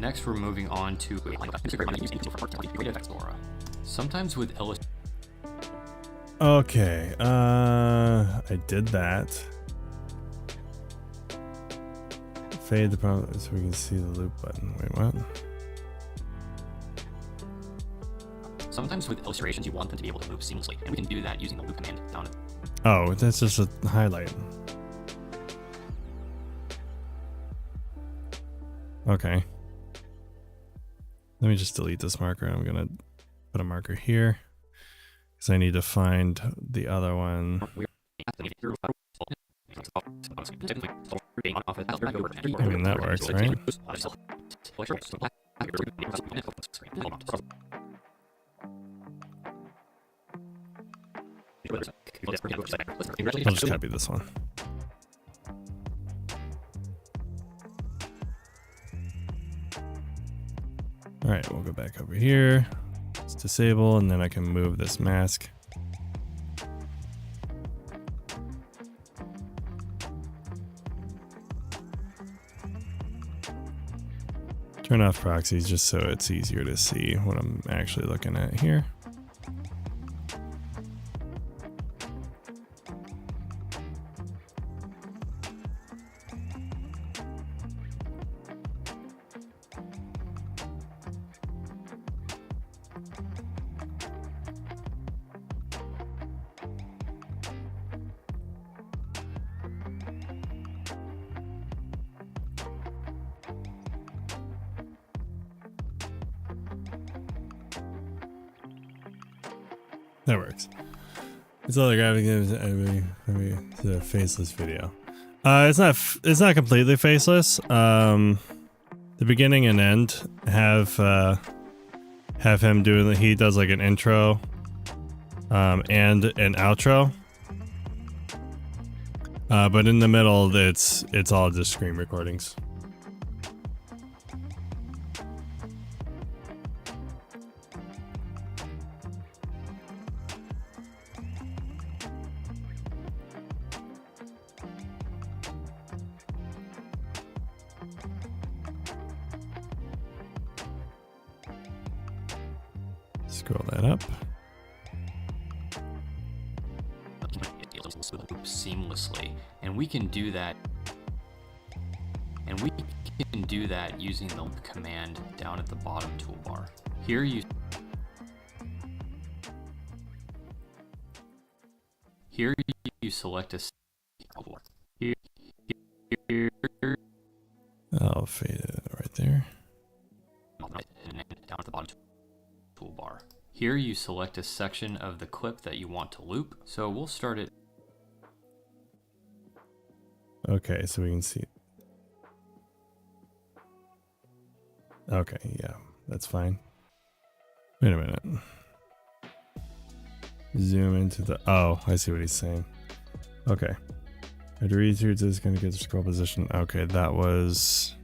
Next, we're moving on to sometimes with illustration. Okay, I did that. Fade the problem so we can see the loop button. Wait, what? Sometimes with illustrations, you want them to be able to move seamlessly, and we can do that using the loop command down. Oh, that's just a highlight. Okay. Let me just delete this marker. I'm gonna put a marker here because I need to find the other one. I mean, that works, right? I'll just copy this one. All right, we'll go back over here. Let's disable, and then I can move this mask. Turn off proxies just so it's easier to see what I'm actually looking at here. That works. It's all the graphic games. It's a faceless video. It's not completely faceless. The beginning and end have him doing. He does like an intro, and an outro. But in the middle, it's all just screen recordings. Scroll that up. Seamlessly, and we can do that. And we can do that using the loop command down at the bottom toolbar. Here you select a. Here. I'll fade it right right there. Down at the bottom toolbar. Here you select a section of the clip that you want to loop. So we'll start it. Okay, so we can see. Okay, yeah, that's fine. Wait a minute. Zoom into the. Oh, I see what he's saying. Okay. I to read through this, gonna get the scroll position. Okay, that was.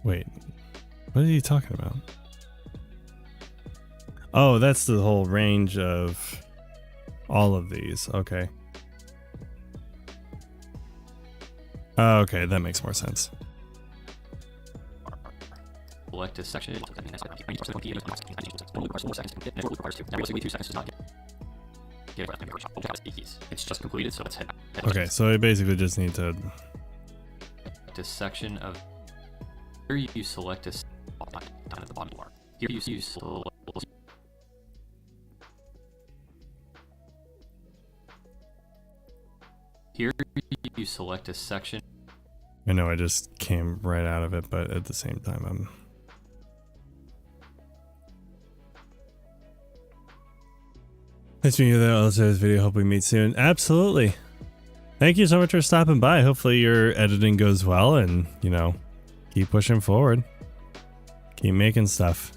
Wait, what are you talking about? Oh, that's the whole range of all of these. Okay. Okay, that makes more sense. Select a section. It's just completed, so let's head. Okay, so I basically just need to. A section of. Here you select a down at the bottom bar. Here you select. Here you select a section. I know I just came right out of it, but at the same time, I'm. Nice to meet you there. I'll share this video. Hope we meet soon. Absolutely. Thank you so much for stopping by. Hopefully your editing goes well and, you know, keep pushing forward. Keep making stuff.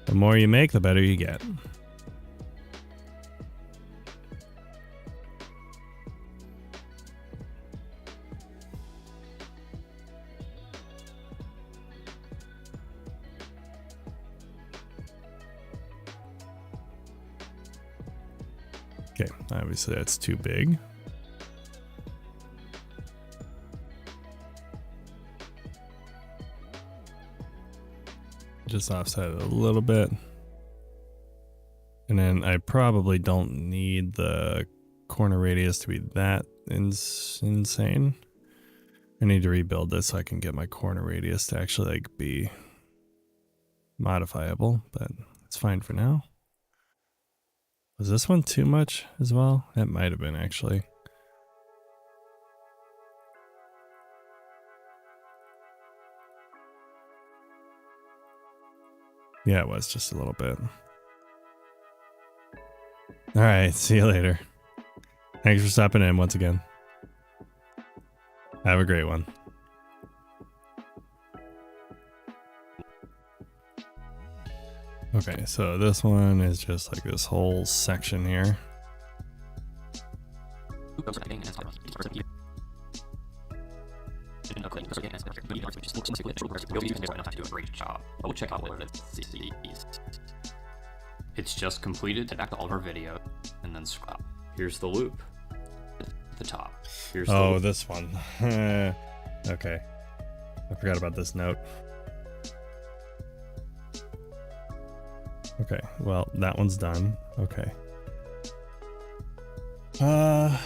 The more you make, the better you get. Okay, obviously that's too big. Just offset it a little bit. And then I probably don't need the corner radius to be that insane. I need to rebuild this so I can get my corner radius to actually like be modifiable, but it's fine for now. Was this one too much as well? It might have been actually. Yeah, it was just a little bit. All right, see you later. Thanks for stopping in once again. Have a great one. Okay, so this one is just like this whole section here. It's just completed. Back to all of our video, and then scrub. Here's the loop. At the top. Here's the loop. This one. Okay, I forgot about this note. Okay, well, that one's done. Okay. To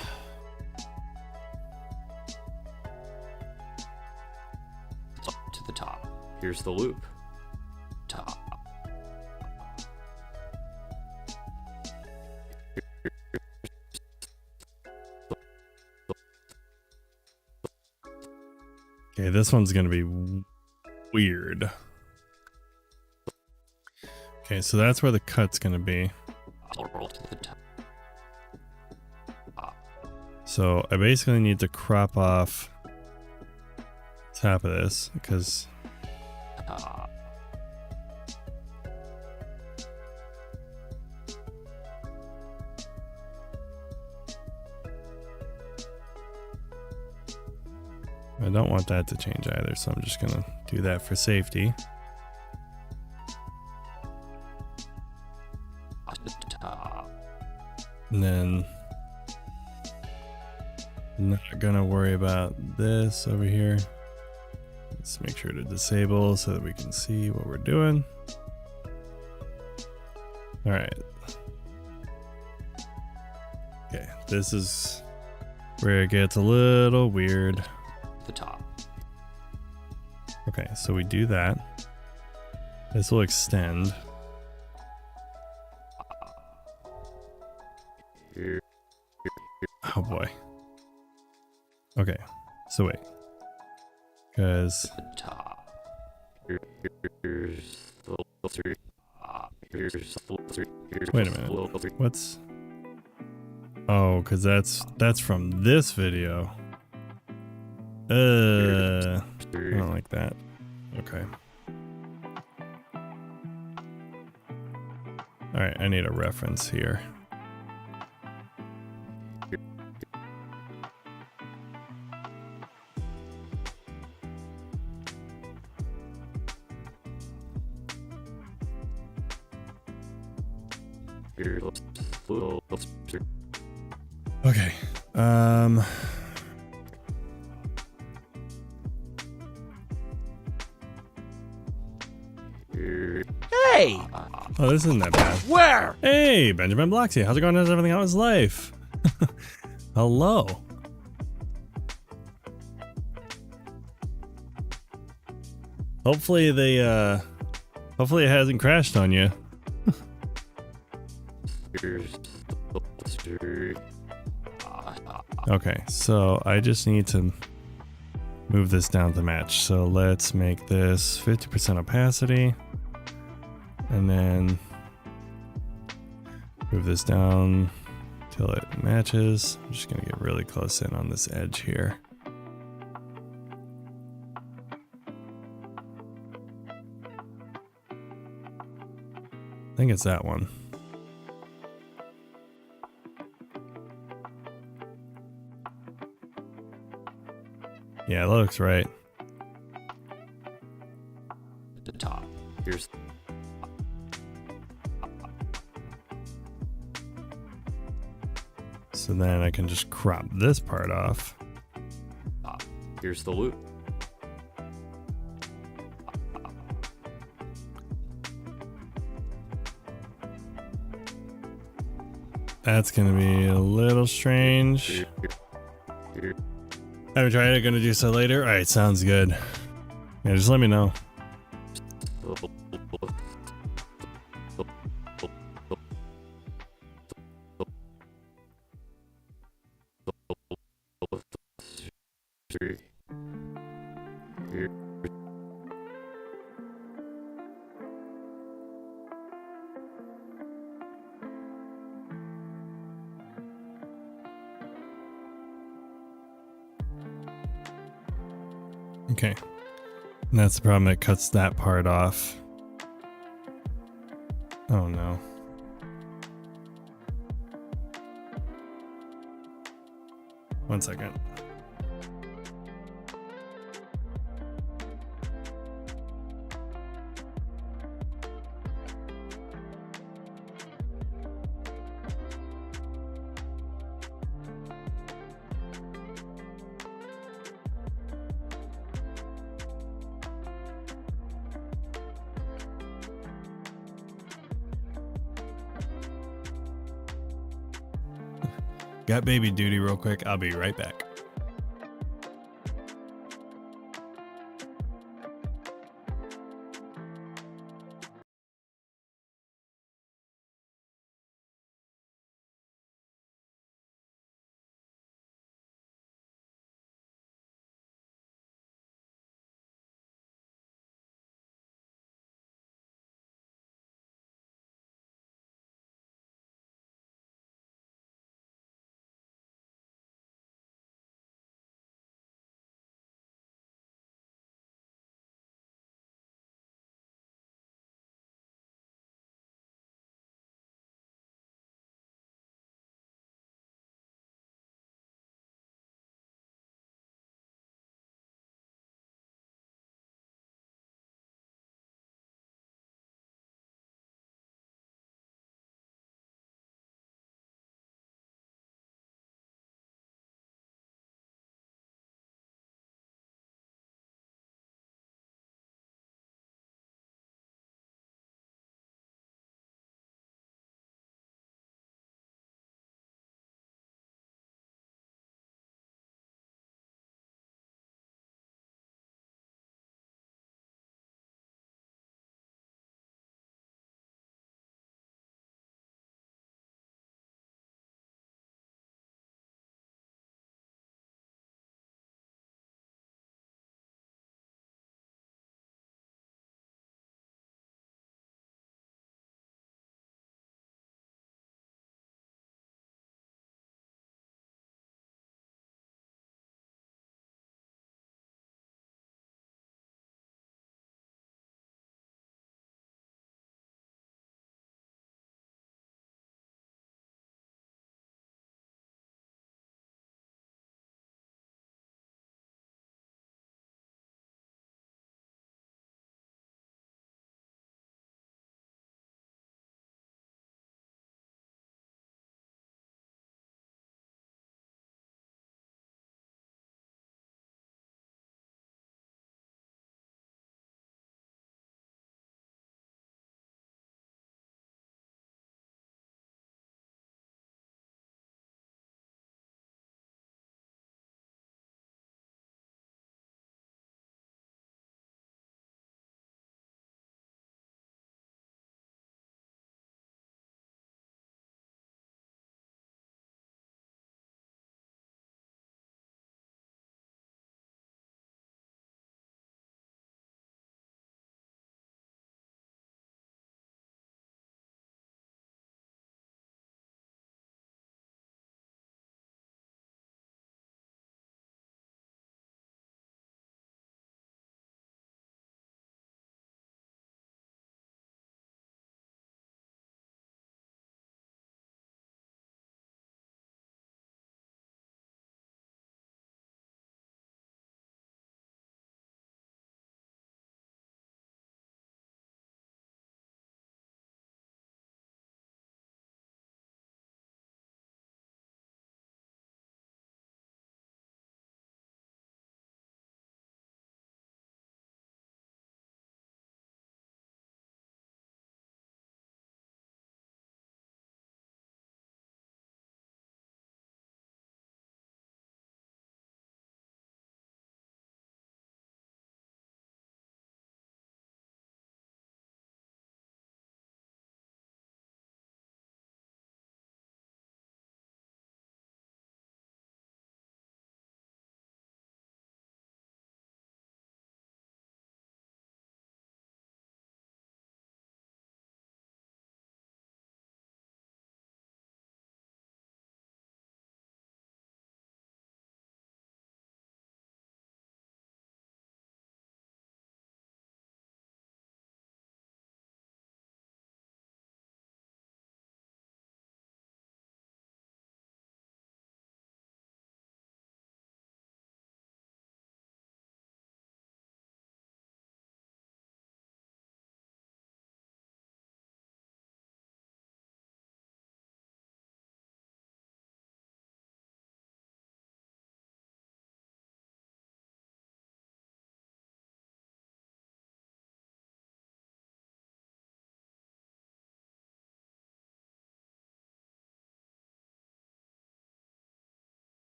the top. Here's the loop. Top. Okay, this one's gonna be weird. Okay, so that's where the cut's gonna be. To the top. So I basically need to crop off top of this because I don't want that to change either, so I'm just gonna do that for safety. And then I'm not gonna worry about this over here. Let's make sure to disable so that we can see what we're doing. All right. Okay, this is where it gets a little weird. The top. Okay, so we do that. This will extend. Oh boy. Okay, so wait. Because... The top. Here's the three. Here's the three. Wait a minute. What's... Oh, because that's from this video. I don't like that. Okay. Alright, I need a reference here. Okay. Hey! Oh, this isn't that bad. Where? Hey, Benjamin Bloxy. How's it going? How's everything? How's life? Hello. Hopefully hopefully it hasn't crashed on you. Okay, so I just need to move this down to match. So let's make this 50% opacity. And then move this down till it matches. I'm just gonna get really close in on this edge here. I think it's that one. Yeah, it looks right. The top. Here's So then I can just crop this part off. top. Here's the loop. That's gonna be a little strange. Haven't tried it, gonna do so later. Alright, sounds good. Yeah, just let me know. Okay. And that's the problem, it cuts that part off. Oh no. One second. Got baby duty real quick. I'll be right back.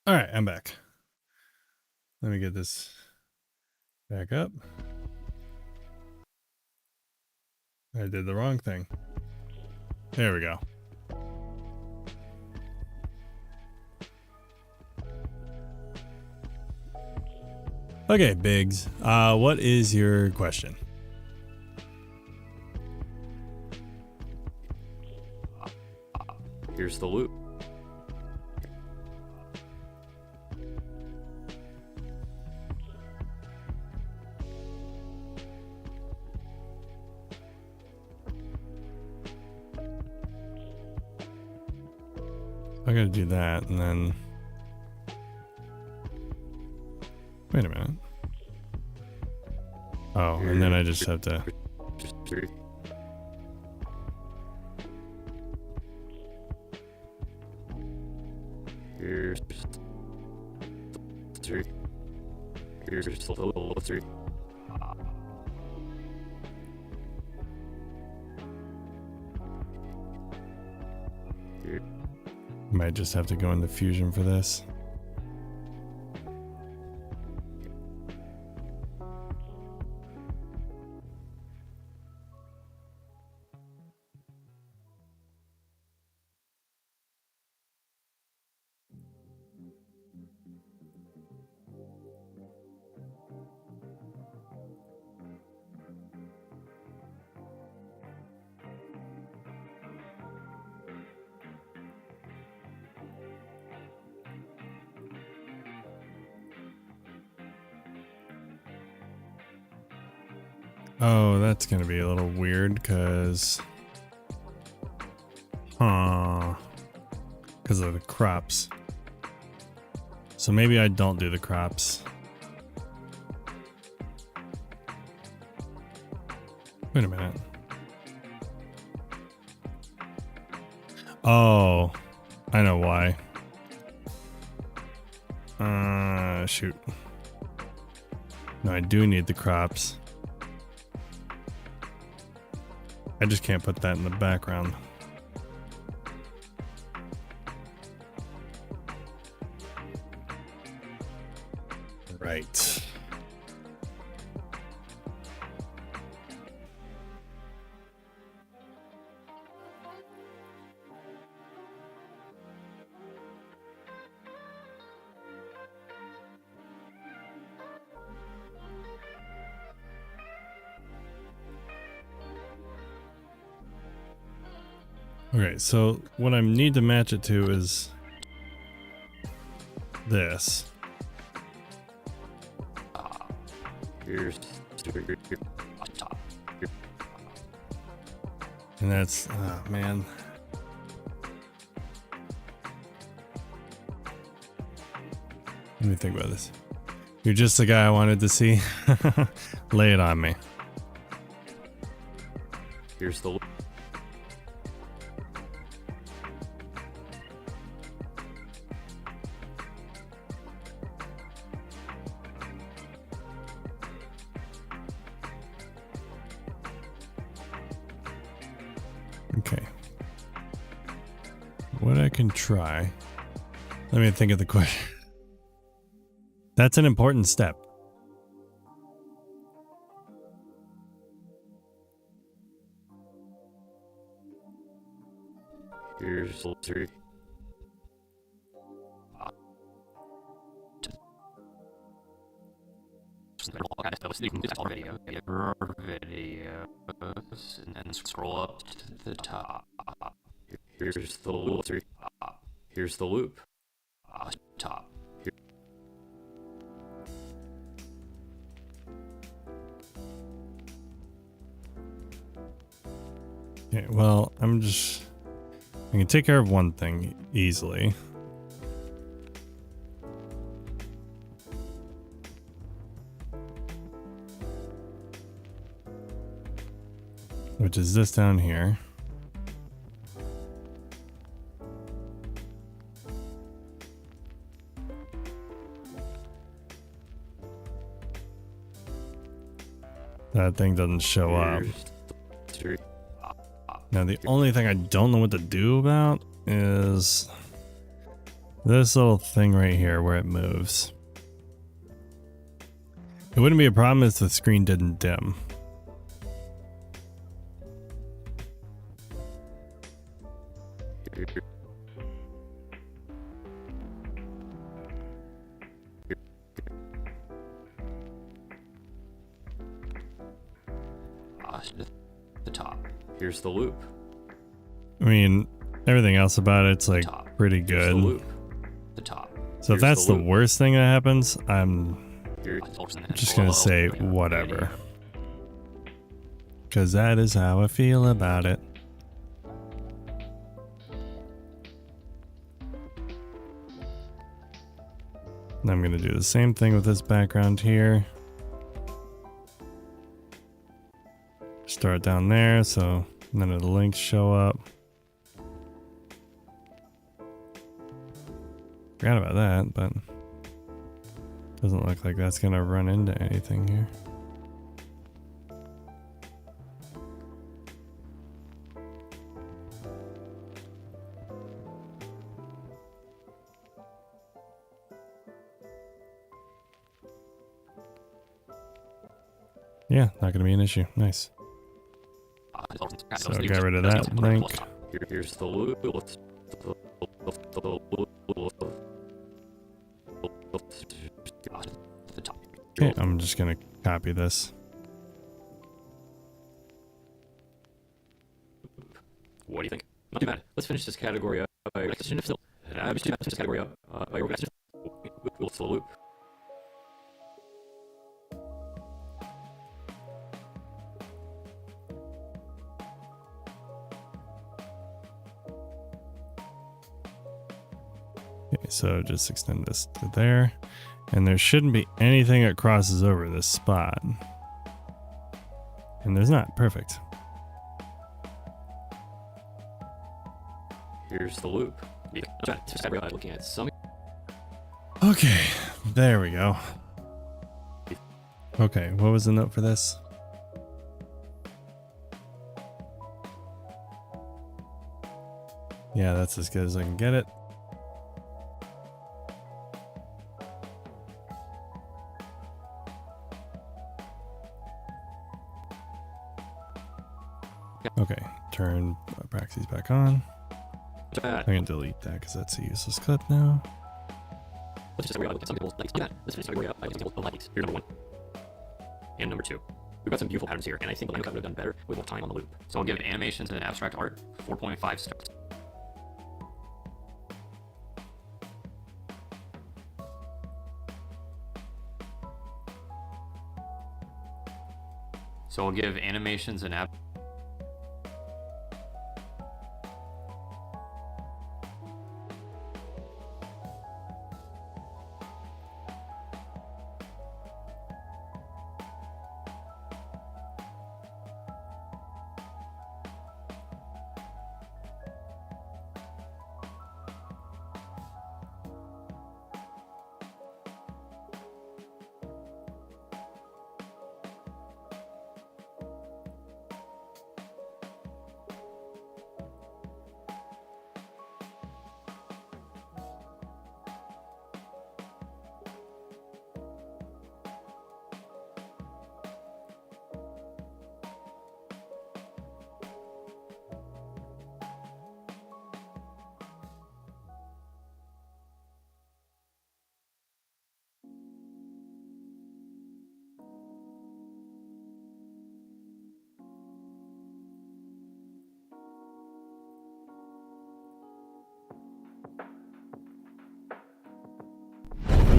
All right, I'm back. Let me get this back up. I did the wrong thing. There we go. Okay, Biggs. What is your question? Here's the loop. I gotta do that, and then... Wait a minute. Oh, and then I just have to... Here's 3. Here's the little 3. Here. Might just have to go into Fusion for this. Oh, that's gonna be a little weird, because of the crops. So maybe I don't do the crops. Wait a minute. Oh, I know why. Shoot. No, I do need the crops. I just can't put that in the background. Right. Okay, so what I need to match it to is this. Here's here, on top. Here. And that's, oh man. Let me think about this. You're just the guy I wanted to see. Lay it on me. Here's the loop. Okay. What I can try. Let me think of the question. That's an important step. Here's the 3. Videos, and then scroll up to the top. Here's the loop. 3. Here's the loop. Top. Here. Okay, well, I can take care of one thing easily. Which is this down here. That thing doesn't show up. Here's the 3. Now the only thing I don't know what to do about is This little thing right here where it moves. It wouldn't be a problem if the screen didn't dim. The top. Here's the loop. I mean, everything else about it's like Top. pretty Here's the good. loop. The top. So if Here's that's the loop. worst thing that happens, I'm Here's just gonna say whatever. Because that is how I feel about it. And I'm gonna do the same thing with this background here. Start down there so none of the links show up. Forgot about that, but doesn't look like that's gonna run into anything here. Yeah, not gonna be an issue. Nice. So got rid of that link. Here's the loop. The top. Okay, I'm just gonna copy this. What do you think? Not too bad. Let's finish this category up by organization of still. Let's finish this category up by organization. What's the loop? Okay, so just extend this to there. And there shouldn't be anything that crosses over this spot. And there's not. Perfect. Here's the loop. Looking at some. Okay, there we go. Okay, what was the note for this? Yeah, that's as good as I can get it. Okay, turn Praxis back on. I'm gonna delete that because that's a useless clip now. Let's just look at some people's likes. Let's finish category up by some people's likes. Here's number 1. And number 2. We've got some beautiful patterns here, and I think the would have done better with more time on the loop. So I'll give animations and abstract art 4.5 stars. So I'll give animations and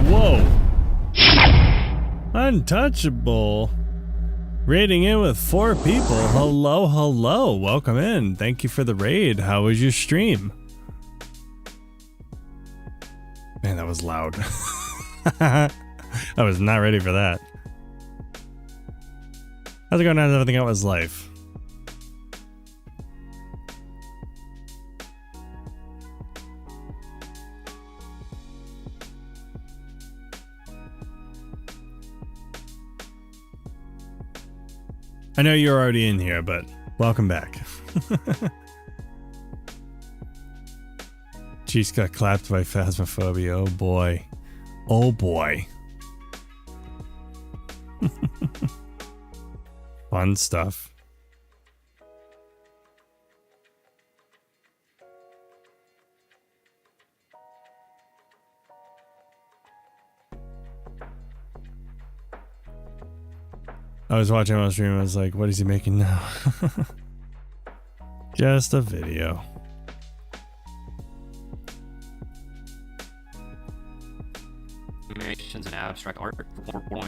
Whoa! Untouchable. Raiding in with 4 people. Hello, hello. Welcome in. Thank you for the raid. How was your stream? Man, that was loud. I was not ready for that. How's it going? How's everything out with life? I know you're already in here, but welcome back. She's got clapped by Phasmophobia. Oh boy. Oh boy. Fun stuff. I was watching him on stream. I was like, what is he making now? Just a video. Animations and abstract art for 4.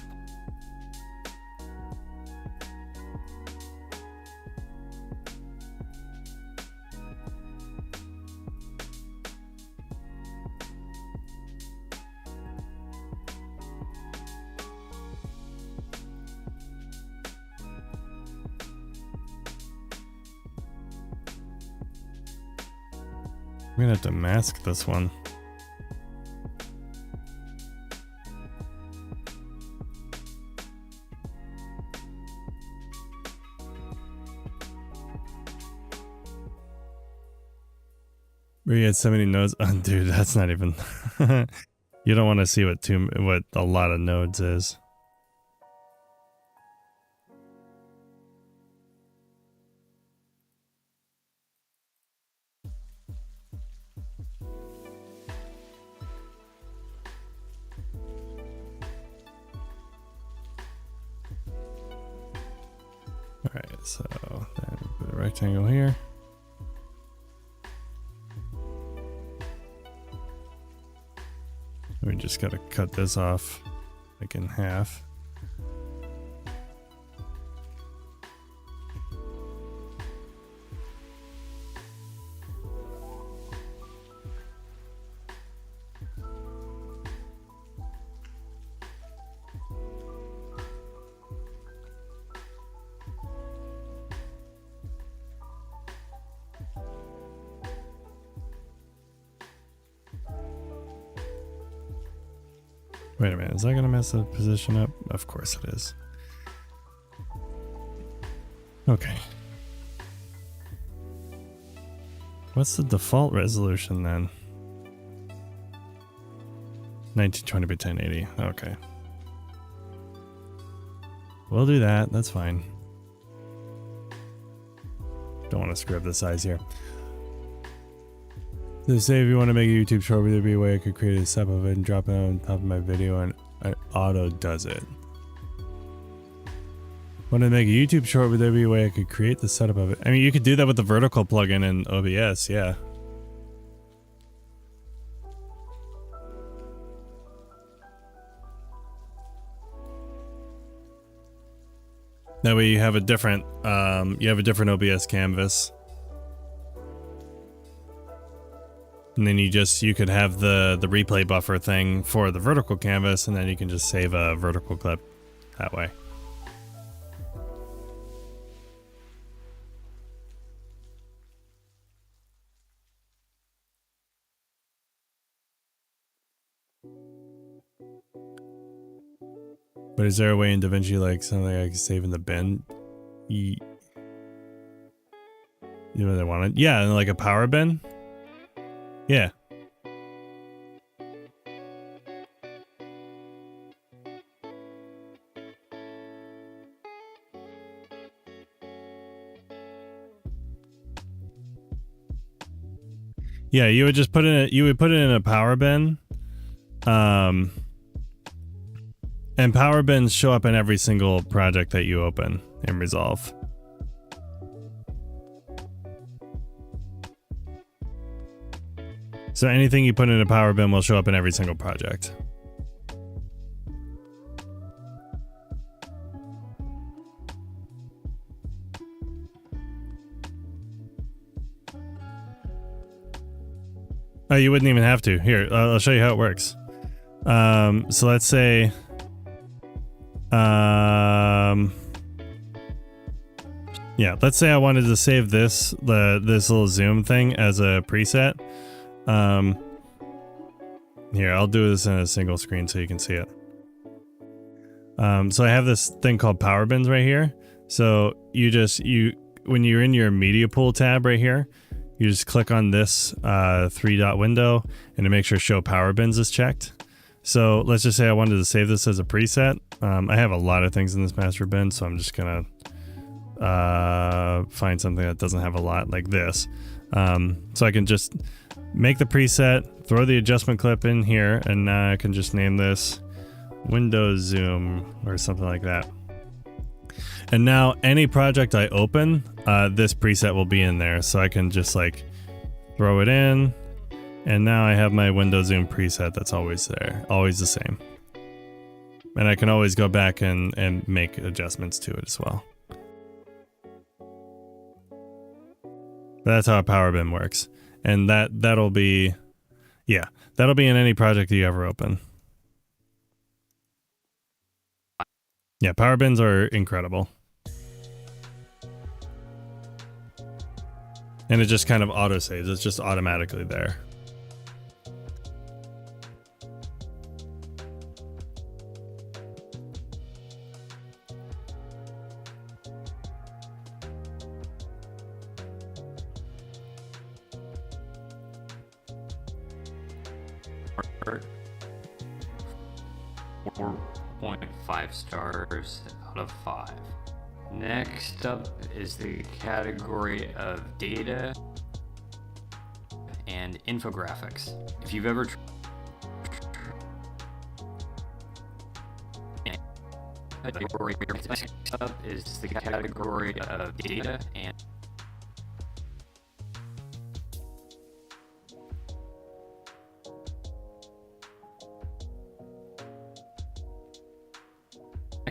I'm gonna have to mask this one. We had so many nodes. Oh, dude, that's not even. You don't want to see what a lot of nodes is. Alright, so then put a rectangle here. We just gotta cut this off like in half. Wait a minute, is that gonna mess the position up? Of course it is. Okay. What's the default resolution then? 1920 by 1080. Okay. We'll do that, that's fine. Don't want to screw up the size here. So say if you want to make a YouTube short, would there be a way I could create a sub of it and drop it on top of my video and it auto does it? Want to make a YouTube short, would there be a way I could create the setup of it? I mean, you could do that with the vertical plugin in OBS, yeah. That way you have a different OBS canvas. And then you could have the replay buffer thing for the vertical canvas, and then you can just save a vertical clip that way. But is there a way in DaVinci, like something I can save in the bin? You know what I wanted? Yeah, like a power bin? Yeah. Yeah, you would just put it in a power bin. And power bins show up in every single project that you open in Resolve. So anything you put in a power bin will show up in every single project. Oh, you wouldn't even have to. Here, I'll show you how it works. So let's say, yeah, let's say I wanted to save this little zoom thing as a preset. Here, I'll do this in a single screen so you can see it. So I have this thing called power bins right here. So when you're in your media pool tab right here, you just click on this 3-dot window and to make sure show power bins is checked. So let's just say I wanted to save this as a preset. I have a lot of things in this master bin, so I'm just gonna find something that doesn't have a lot like this. So I can just make the preset, throw the adjustment clip in here, and now I can just name this Windows Zoom or something like that. And now any project I open, this preset will be in there. So I can just like throw it in, and now I have my Windows Zoom preset that's always there, always the same. And I can always go back and make adjustments to it as well. That's how a power bin works. And that'll be, yeah, that'll be in any project you ever open. Yeah, power bins are incredible. And it just kind of auto saves. It's just automatically there. Art, 4.5 stars out of 5. Next up is the category of data and infographics. If you've ever next up is the category of data and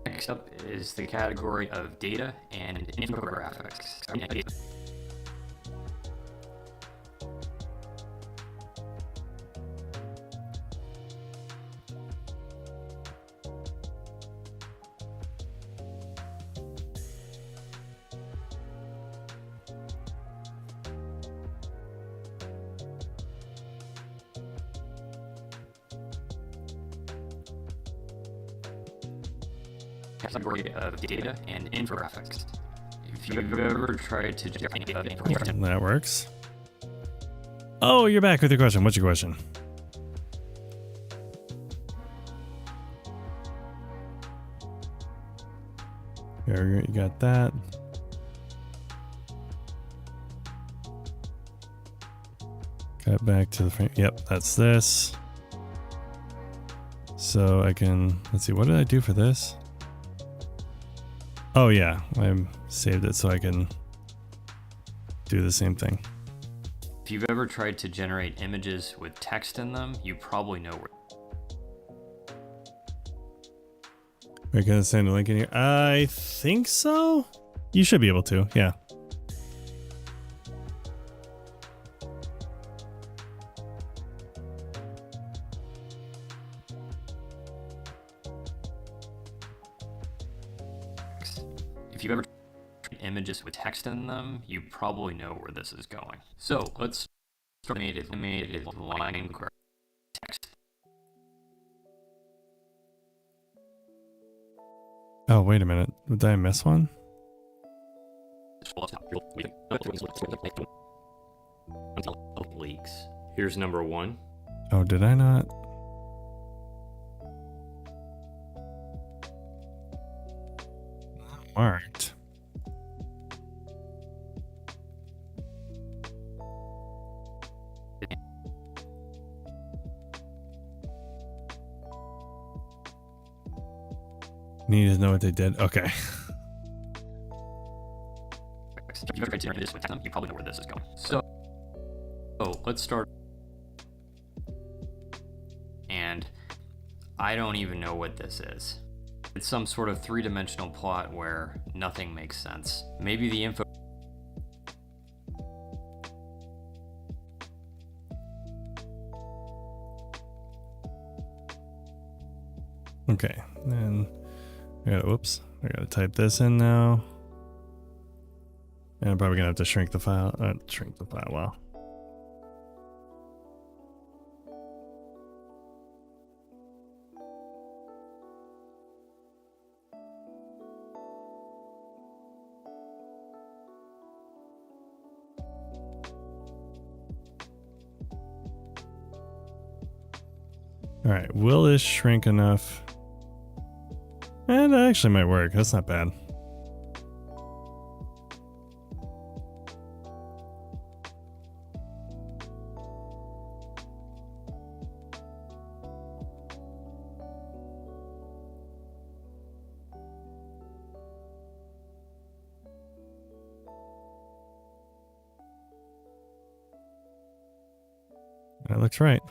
Next up is the category of data and infographics. Category of data and infographics. If you've ever tried to generate infographics, That works. Oh, you're back with your question. What's your question? There, you got that. Cut back to the frame. Yep, that's this. So I can, let's see, what did I do for this? Oh yeah, I saved it so I can do the same thing. if you've ever tried to generate images with text in them, you probably know where. We're gonna send a link in here. I think so. You should be able to, yeah. If you've ever tried images with text in them, you probably know where this is going. So let's start animated line graph text. Oh, wait a minute. Did I miss one? Leaks. Here's number 1. Oh, did I not? Marked. Need to know what they did. Okay. If you've ever tried to generate this with them, you probably know where this is going. So let's start. And I don't even know what this is. It's some sort of 3-dimensional plot where nothing makes sense. Maybe the info. Okay. And I gotta, whoops. I gotta type this in now. And I'm probably gonna have to shrink the file. Wow. Alright, will this shrink enough? And it actually might work. That's not bad. That looks right.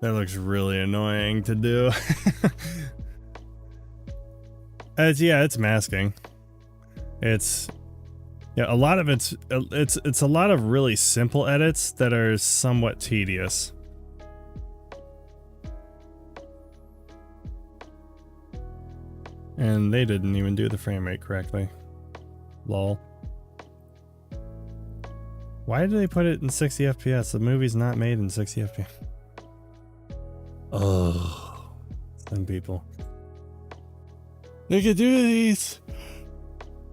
That looks really annoying to do. It's masking. It's a lot of it's a lot of really simple edits that are somewhat tedious. And they didn't even do the frame rate correctly. Lol. Why did they put it in 60 FPS? The movie's not made in 60 FPS. Oh, some people. They could do these.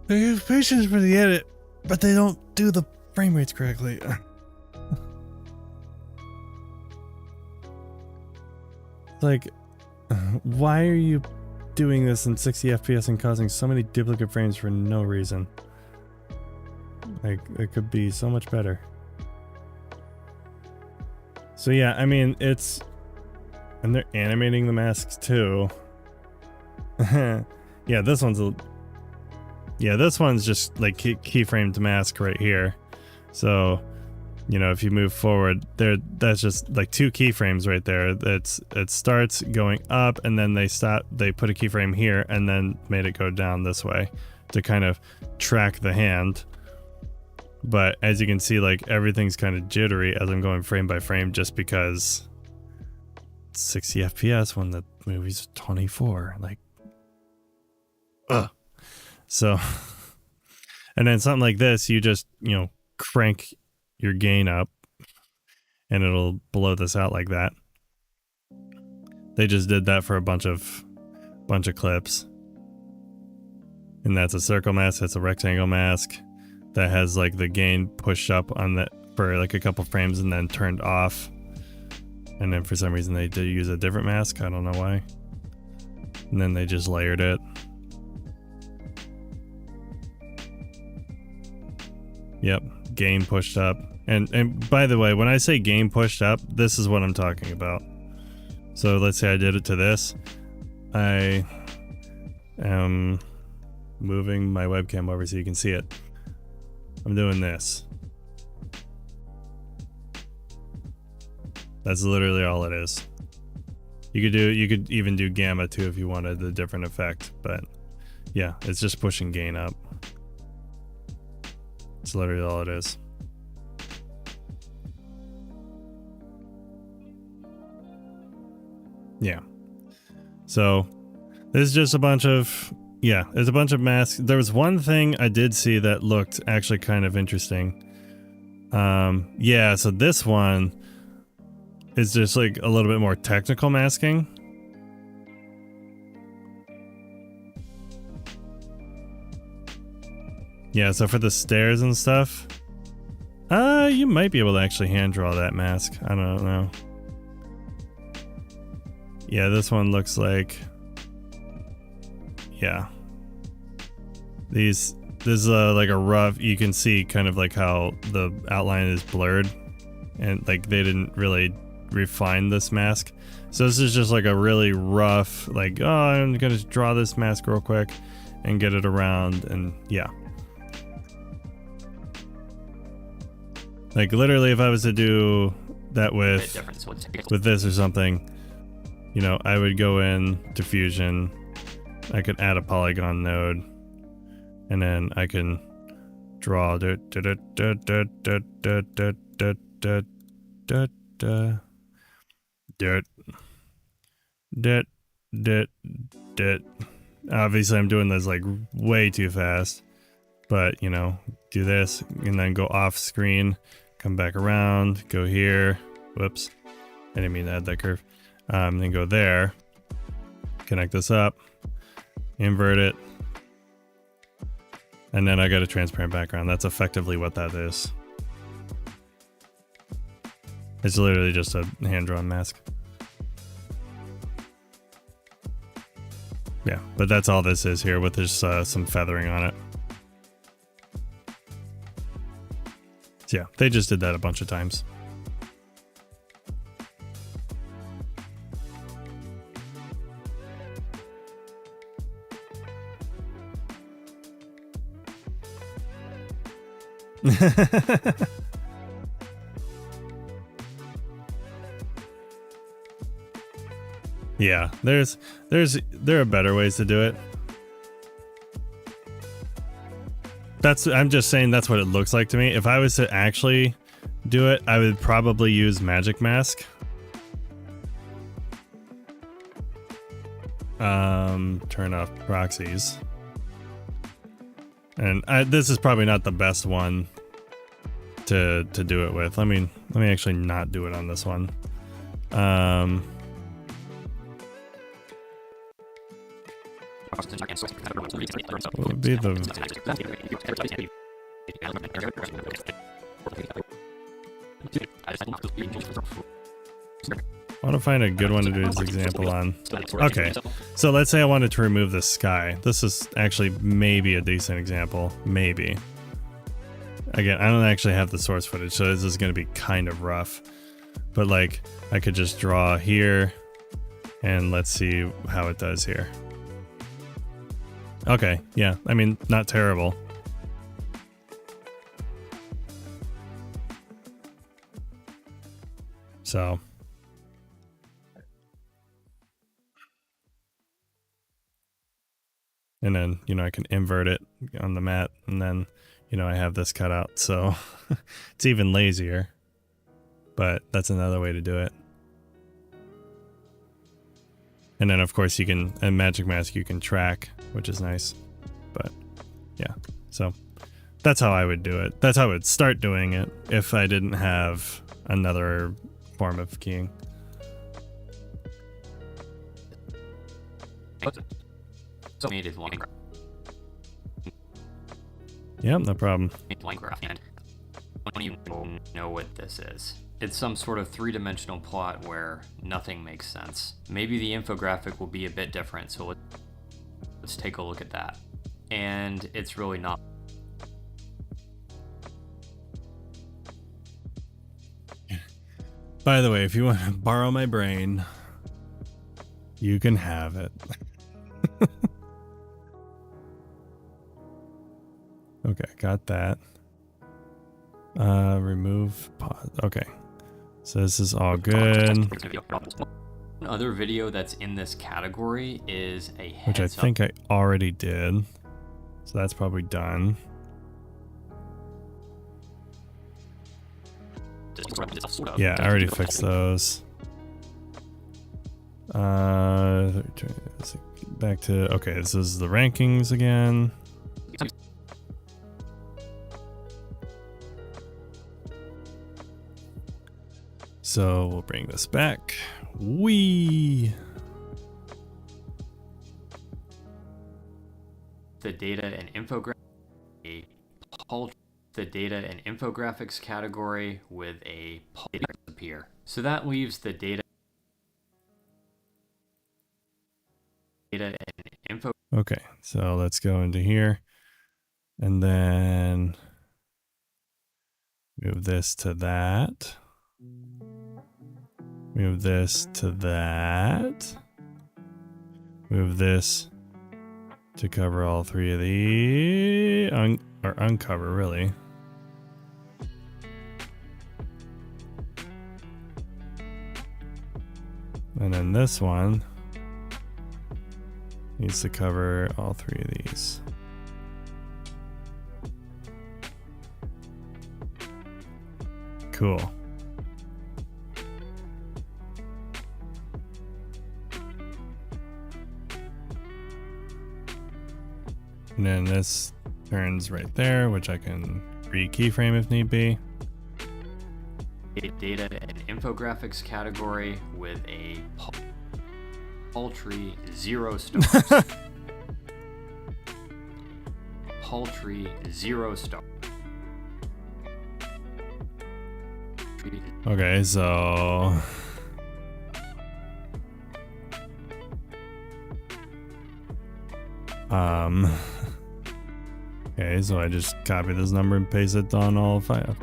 They have patience for the edit, but they don't do the frame rates correctly. Like, why are you doing this in 60 FPS and causing so many duplicate frames for no reason? Like, it could be so much better. So yeah, I mean, it's... And they're animating the masks too. Yeah, this one's just like keyframed mask right here. So, you know, if you move forward, that's just like 2 keyframes right there. It starts going up and then they put a keyframe here and then made it go down this way to kind of track the hand. But as you can see, like, everything's kind of jittery as I'm going frame by frame just because it's 60 FPS when the movie's 24. Like, ugh. So, and then something like this, you just, you know, crank your gain up and it'll blow this out like that. They just did that for a bunch of clips. And that's a circle mask, that's a rectangle mask. That has like the gain pushed up on that for like a couple frames and then turned off. And then for some reason they did use a different mask. I don't know why. And then they just layered it. Yep, gain pushed up. And by the way, when I say gain pushed up, this is what I'm talking about. So let's say I did it to this. I am moving my webcam over so you can see it. I'm doing this. That's literally all it is. You could even do gamma too if you wanted a different effect, but yeah, it's just pushing gain up. It's literally all it is. Yeah. So this is just a bunch of there's a bunch of masks. There was one thing I did see that looked actually kind of interesting. Yeah, so this one is just like a little bit more technical masking. Yeah, so for the stairs and stuff, you might be able to actually hand draw that mask. I don't know. Yeah, this one looks like... Yeah. This is like a rough, you can see kind of like how the outline is blurred and like they didn't really refine this mask. So this is just like a really rough, like, oh, I'm gonna draw this mask real quick and get it around, and yeah. Like literally if I was to do that with this or something, you know, I would go in to Fusion, I could add a polygon node, and then I can draw obviously I'm doing this like way too fast, but you know, do this and then go off screen come back around, go here. Whoops. I didn't mean to add that curve. Then go there. Connect this up. Invert it. And then I got a transparent background. That's effectively what that is. It's literally just a hand-drawn mask. Yeah, but that's all this is here with just some feathering on it. So yeah, they just did that a bunch of times. Yeah, there are better ways to do it. I'm just saying that's what it looks like to me. If I was to actually do it, I would probably use Magic Mask. Turn off proxies. And this is probably not the best one to do it with. Let me actually not do it on this one. What would be the... I want to find a good one to do this example on. Okay, so let's say I wanted to remove the sky. This is actually maybe a decent example. Maybe. Again, I don't actually have the source footage, so this is going to be kind of rough. But like, I could just draw here, and let's see how it does here. Okay, yeah, I mean, not terrible. So... and then, you know, I can invert it on the mat, and then, you know, I have this cut out, so it's even lazier. But that's another way to do it. And then, of course, you can, in Magic Mask, you can track, which is nice. But, yeah, so that's how I would do it. That's how I would start doing it if I didn't have another form of keying. Yep, no problem. And don't even know what this is. It's some sort of three-dimensional plot where nothing makes sense. Maybe the infographic will be a bit different, so let's take a look at that. And it's really not. By the way, if you want to borrow my brain, you can have it. Okay, got that. Remove pause. Okay. So this is all good. Another video that's in this category is a heads Which I think I already did. So that's probably done. Yeah, I already fixed those. Back to, okay, this is the rankings again. So we'll bring this back. Whee! The data and infographics category with a appear. So that leaves the data and info. Okay, so let's go into here and then move this to that. Move this to that. Move this to cover all three of the or uncover really. And then this one needs to cover all three of these. Cool. And then this turns right there, which I can re-keyframe if need be. data and infographics category with a paltry 0 stars. Paltry 0 stars. Okay, so okay, so I just copy this number and paste it on all 5.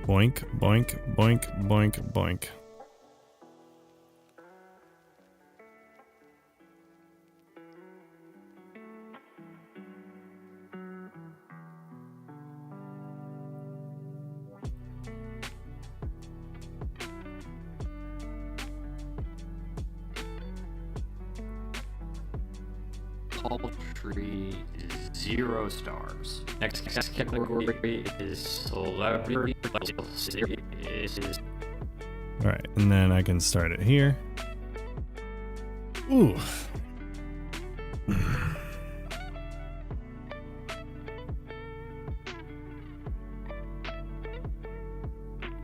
Boink, boink, boink, boink, boink. Paltry 0 stars. Next category is celebrity. Alright, and then I can start it here. Ooh.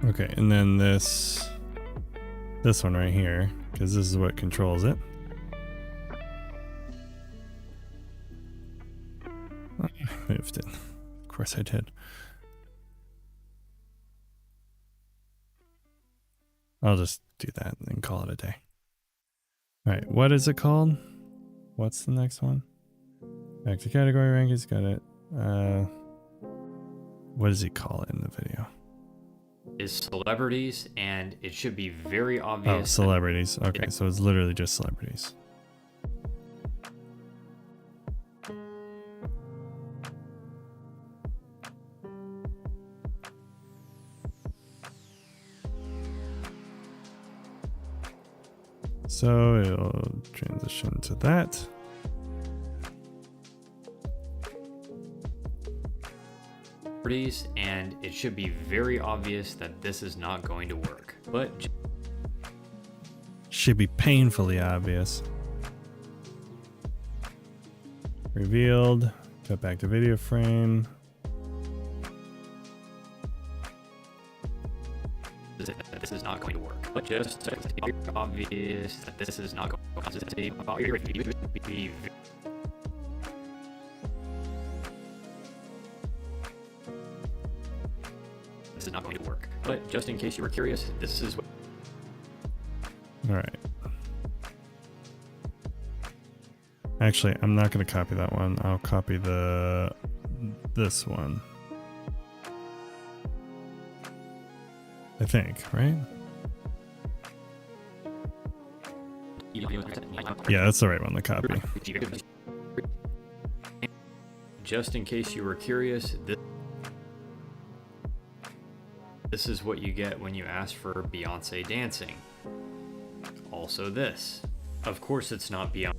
Okay, and then this one right here, because this is what controls it. I moved it. Of course I did. I'll just do that and call it a day. Alright, what is it called? What's the next one? Back to category rankings, got it. What does he call it in the video? Is celebrities, and it should be very Oh, obvious. celebrities. Okay, so it's literally just celebrities. So it'll transition to that. Celebrities, and it should be very obvious that this is not going to work. But Should be painfully obvious. Revealed. Cut back to video frame. this is not going to work. But just to be obvious that this is not going to be this is not going to work. But just in case you were curious, this is what. All right. Actually, I'm not going to copy that one. I'll copy this one. I think, right? Yeah, that's the right one to copy. Just in case you were curious, this is what you get when you ask for Beyonce dancing. Also this. Of course it's not Beyonce.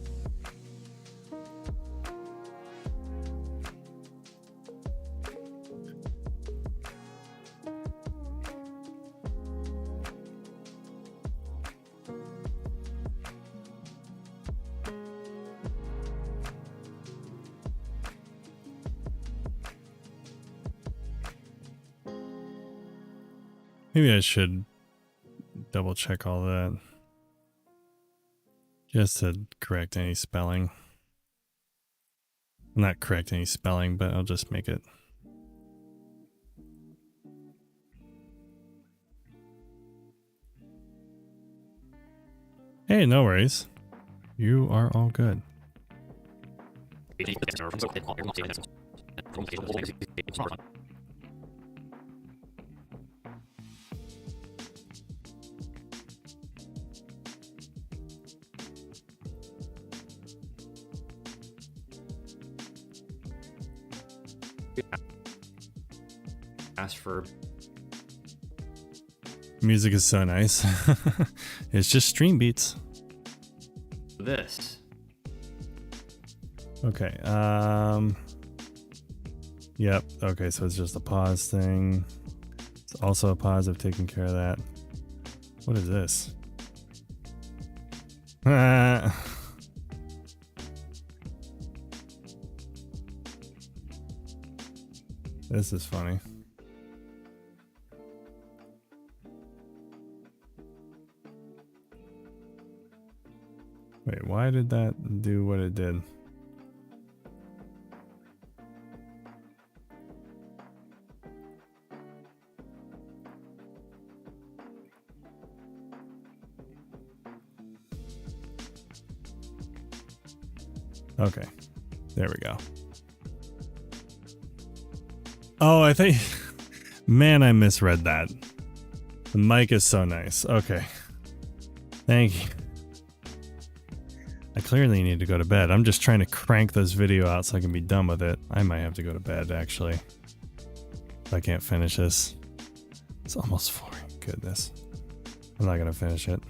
Maybe I should double check all that. Just to correct any spelling. Not correct any spelling, but I'll just make it. Hey, no worries. You are all good. Ask for Music is so nice. It's just stream beats. this. Okay, yep, okay, so it's just a pause thing. It's also a pause of taking care of that. What is this? This is funny. Wait, why did that do what it did? Okay, there we go. Oh, I think, man, I misread that. The mic is so nice. Okay, thank you. I clearly need to go to bed. I'm just trying to crank this video out so I can be done with it. I might have to go to bed, actually. If I can't finish this. It's almost 4. Goodness. I'm not gonna finish it.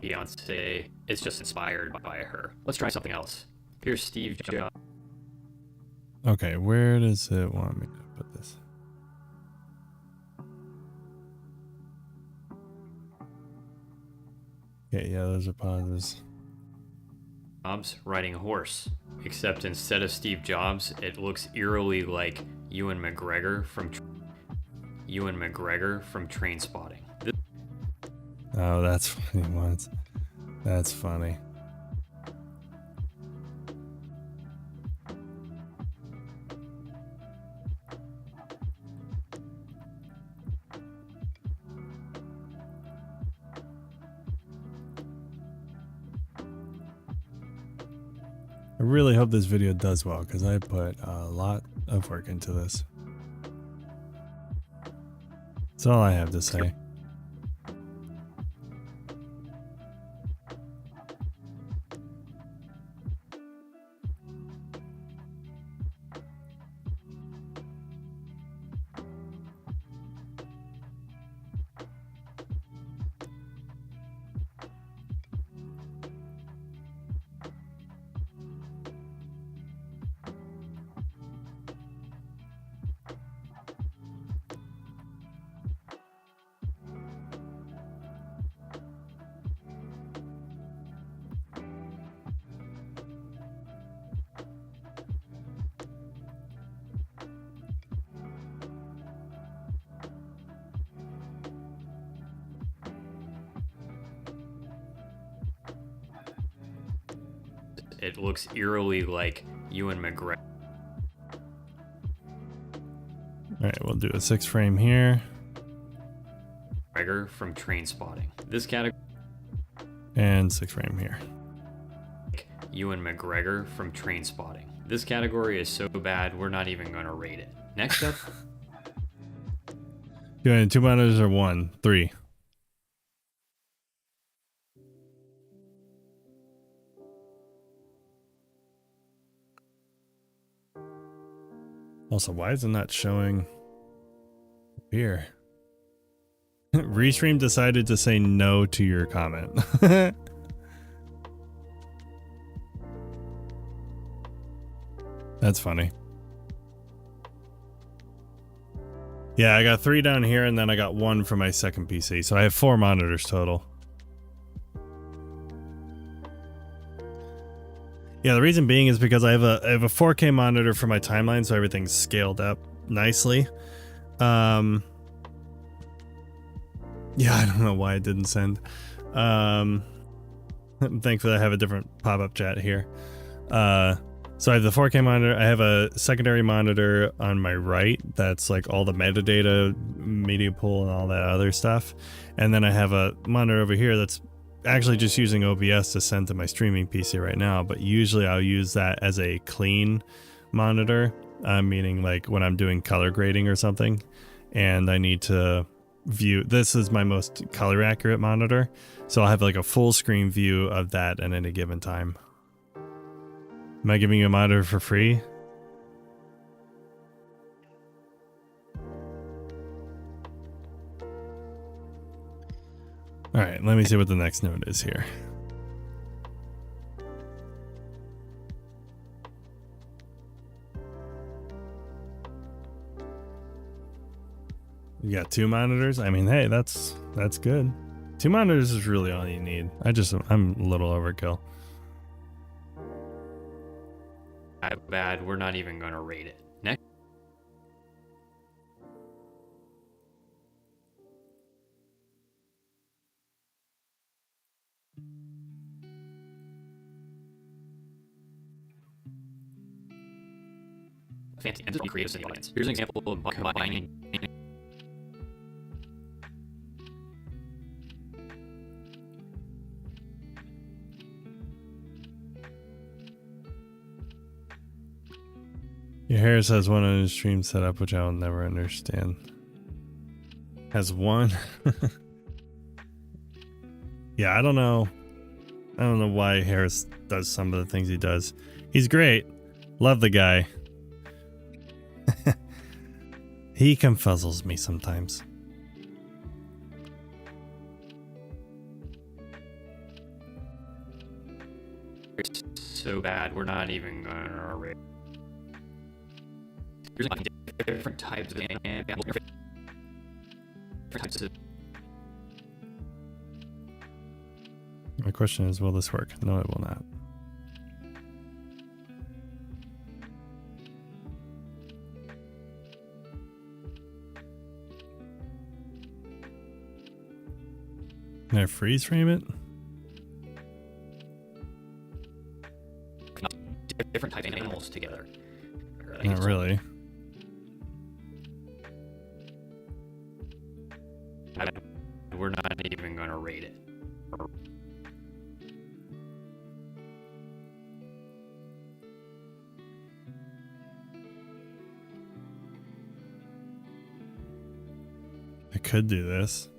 Beyonce is just inspired by her. Let's try something else. Here's Steve Jobs. Okay, where does it want me to put this? Okay, yeah, those are pauses. Riding a horse. Except instead of Steve Jobs, it looks eerily like Ewan McGregor from Train Spotting. Oh, that's funny once. That's funny. I really hope this video does well because I put a lot of work into this. That's all I have to say. It looks eerily like Ewan McGregor. Alright, we'll do a 6 frame here. From Train Spotting. This category. And 6 frame here. Ewan McGregor from Train Spotting. This category is so bad, we're not even going to rate it. Next up. You want 2 monitors or 1? 3. Also, why is it not showing here? Restream decided to say no to your comment. That's funny. Yeah, I got 3 down here and then I got 1 for my second PC. So I have 4 monitors total. Yeah, the reason being is because I have a 4K monitor for my timeline, so everything's scaled up nicely. Yeah, I don't know why it didn't send. Thankfully, I have a different pop-up chat here. So I have the 4K monitor. I have a secondary monitor on my right that's like all the metadata, media pool, and all that other stuff. And then I have a monitor over here that's actually just using OBS to send to my streaming PC right now. But usually I'll use that as a clean monitor, meaning like when I'm doing color grading or something, and I need to view. This is my most color accurate monitor, so I'll have like a full screen view of that at any given time. Am I giving you a monitor for free? All right, let me see what the next note is here. You got 2 monitors? I mean, hey, that's good. 2 monitors is really all you need. I'm a little overkill. Bad, we're not even gonna rate it. Next. Fancy and just creative in the audience. Here's an example of combining. Your Harris has one on his stream set up, which I'll never understand. Has one? Yeah, I don't know. I don't know why Harris does some of the things he does. He's great. Love the guy. He confuzzles me sometimes. It's so bad, we're not even gonna rate. Here's like different types of different types of. My question is, will this work? No, it will not. Can I freeze frame it? Different types of animals together. Not really. We're not even gonna rate it. I could do this.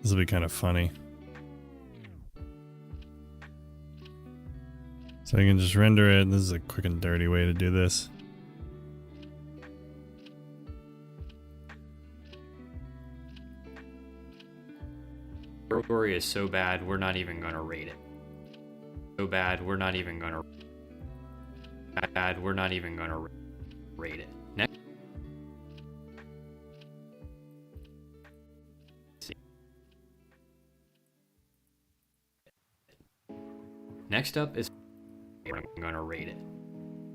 This will be kind of funny. So I can just render it. This is a quick and dirty way to do this. Story is so bad, we're not even gonna rate it. So bad, we're not even gonna. Bad, we're not even gonna rate it. Next. Next up is. We're gonna rate it.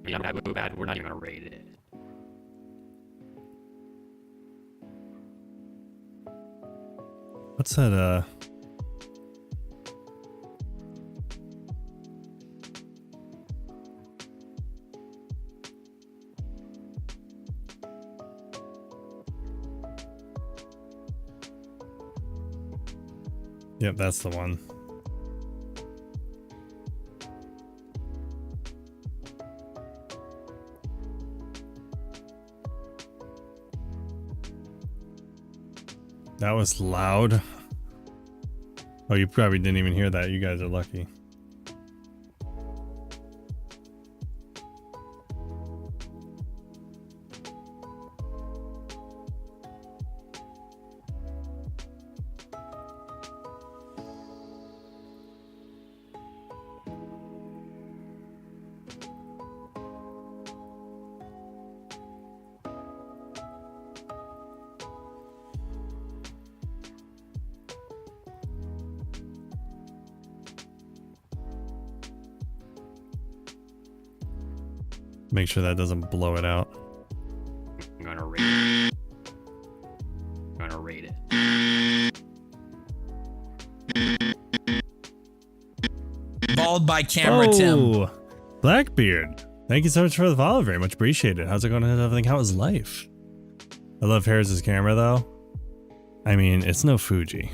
You know, so bad, we're not even gonna rate it. What's that, Yep, that's the one. That was loud. Oh, you probably didn't even hear that. You guys are lucky. Make sure that doesn't blow it out. I'm gonna rate it. I'm gonna rate it. Followed by camera Tim. Oh, Blackbeard. Thank you so much for the follow. Very much appreciated. How's it going? Everything? How is life? I love Harris's camera though. I mean, it's no Fuji.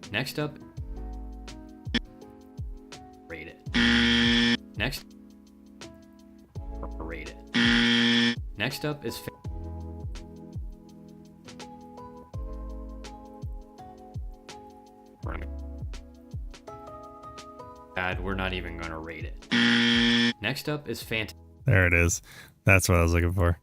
Next up, rate it. Next, rate it. Next up is bad. We're not even gonna rate it. Next up is fantasy. There it is. That's what I was looking for.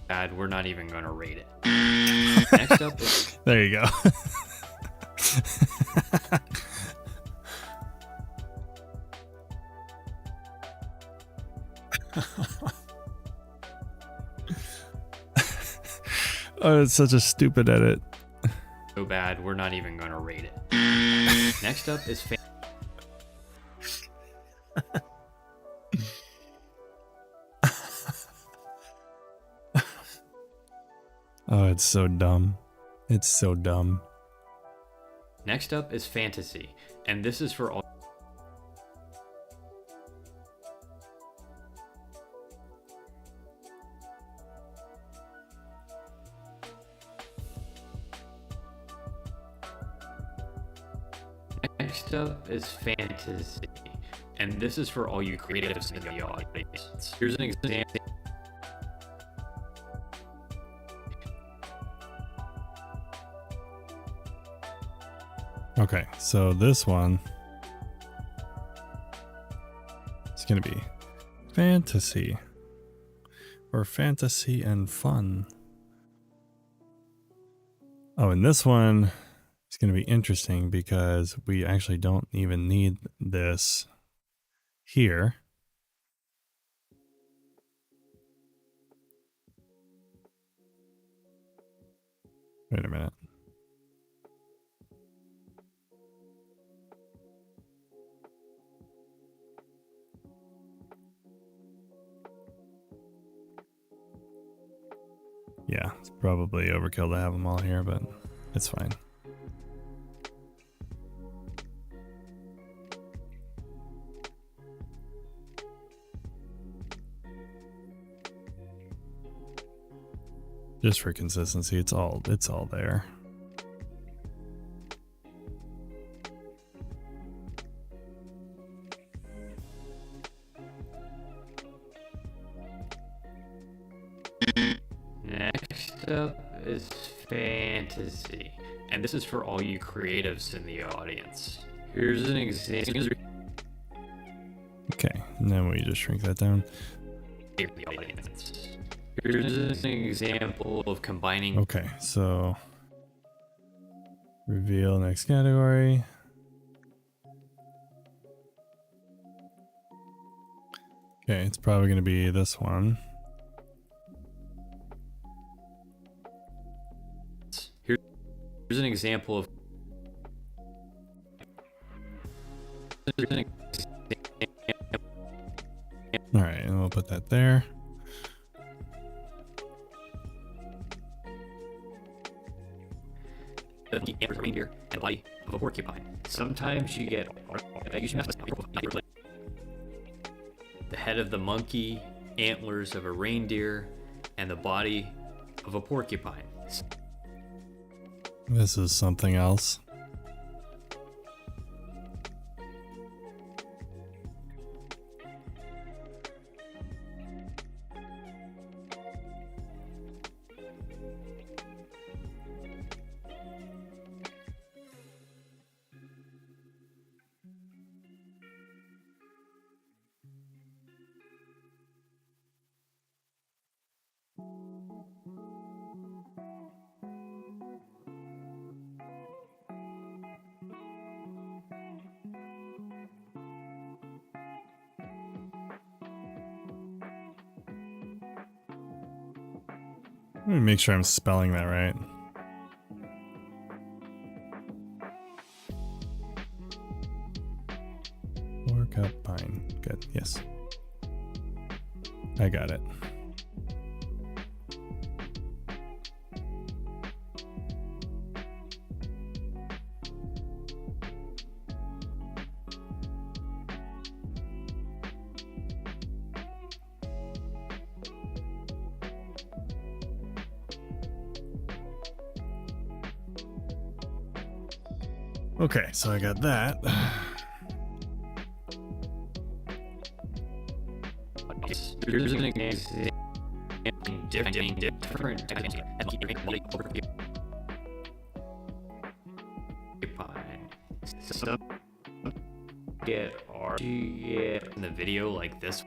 bad, we're not even gonna rate it. Next up is There you go. Oh, it's such a stupid edit. so bad, we're not even gonna rate it. Next up is Oh, it's so dumb. It's so dumb. Next up is fantasy, and this is for all. Next up is fantasy, and this is for all you creatives in the audience. Here's an example. Okay, so this one is going to be fantasy or fantasy and fun. Oh, and this one is going to be interesting because we actually don't even need this here. Wait a minute. Yeah, it's probably overkill to have them all here, but it's fine. Just for consistency, it's all there. Next up is fantasy, and this is for all you creatives in the audience. Here's an example. Okay, and then we just shrink that down. Here's an example of combining. Okay, so reveal next category. Okay, it's probably going to be this one. Here's an example of. All right, and we'll put that there. The reindeer and the body of a porcupine. Sometimes you get the head of the monkey, antlers of a reindeer, and the body of a porcupine. This is something else. Let me make sure I'm spelling that right. Porcupine. Good. Yes. I got it. Okay, so I got that. Here's an example. Different some get in the video like this.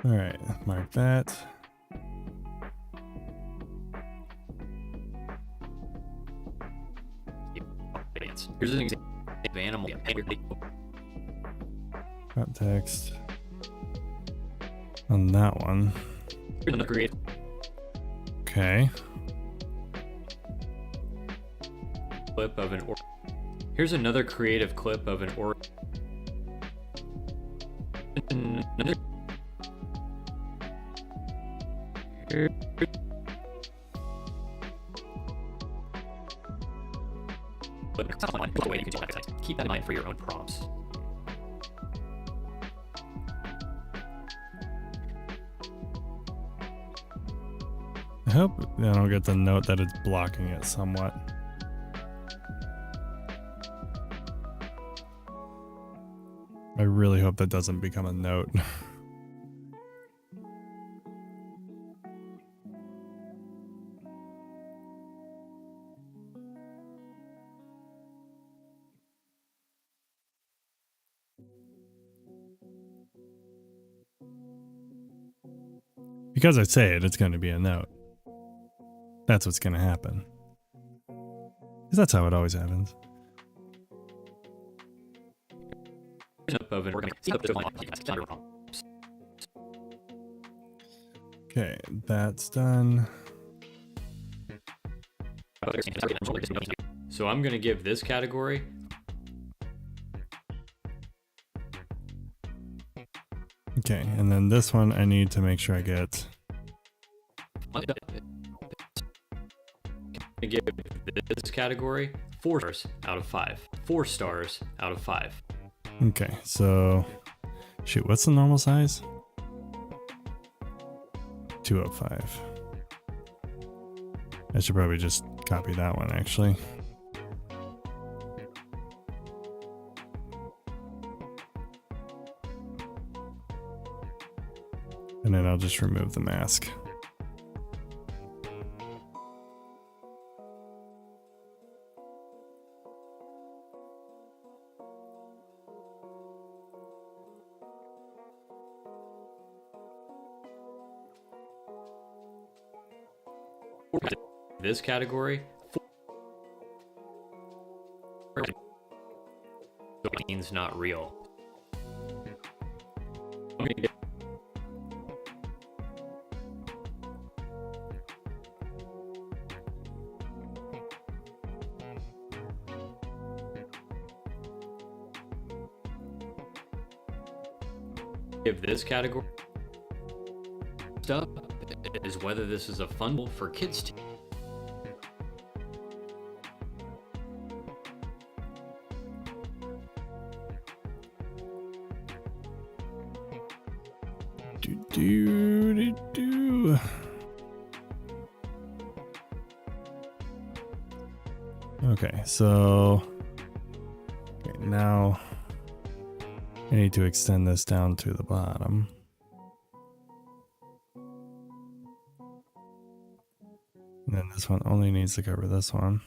All right, mark that. Here's an example of animal. Got text on that one. Here's another creative Okay. clip of an Here's another creative clip of an Keep that in mind for your own prompts. I hope I don't get the note that it's blocking it somewhat. I really hope that doesn't become a note. Because I say it, it's going to be a note. That's what's going to happen. Because that's how it always happens. Okay, that's done. So I'm going to give this category Okay, and then this one I need to make sure I get. give this category 4 stars out of 5. 4 stars out of 5. Okay, so shoot, what's the normal size? 205. I should probably just copy that one actually. And then I'll just remove the mask. This category means not real. Give this category stuff is whether this is a fun for kids to do. Okay, so okay, now I need to extend this down to the bottom. And then this one only needs to cover this one.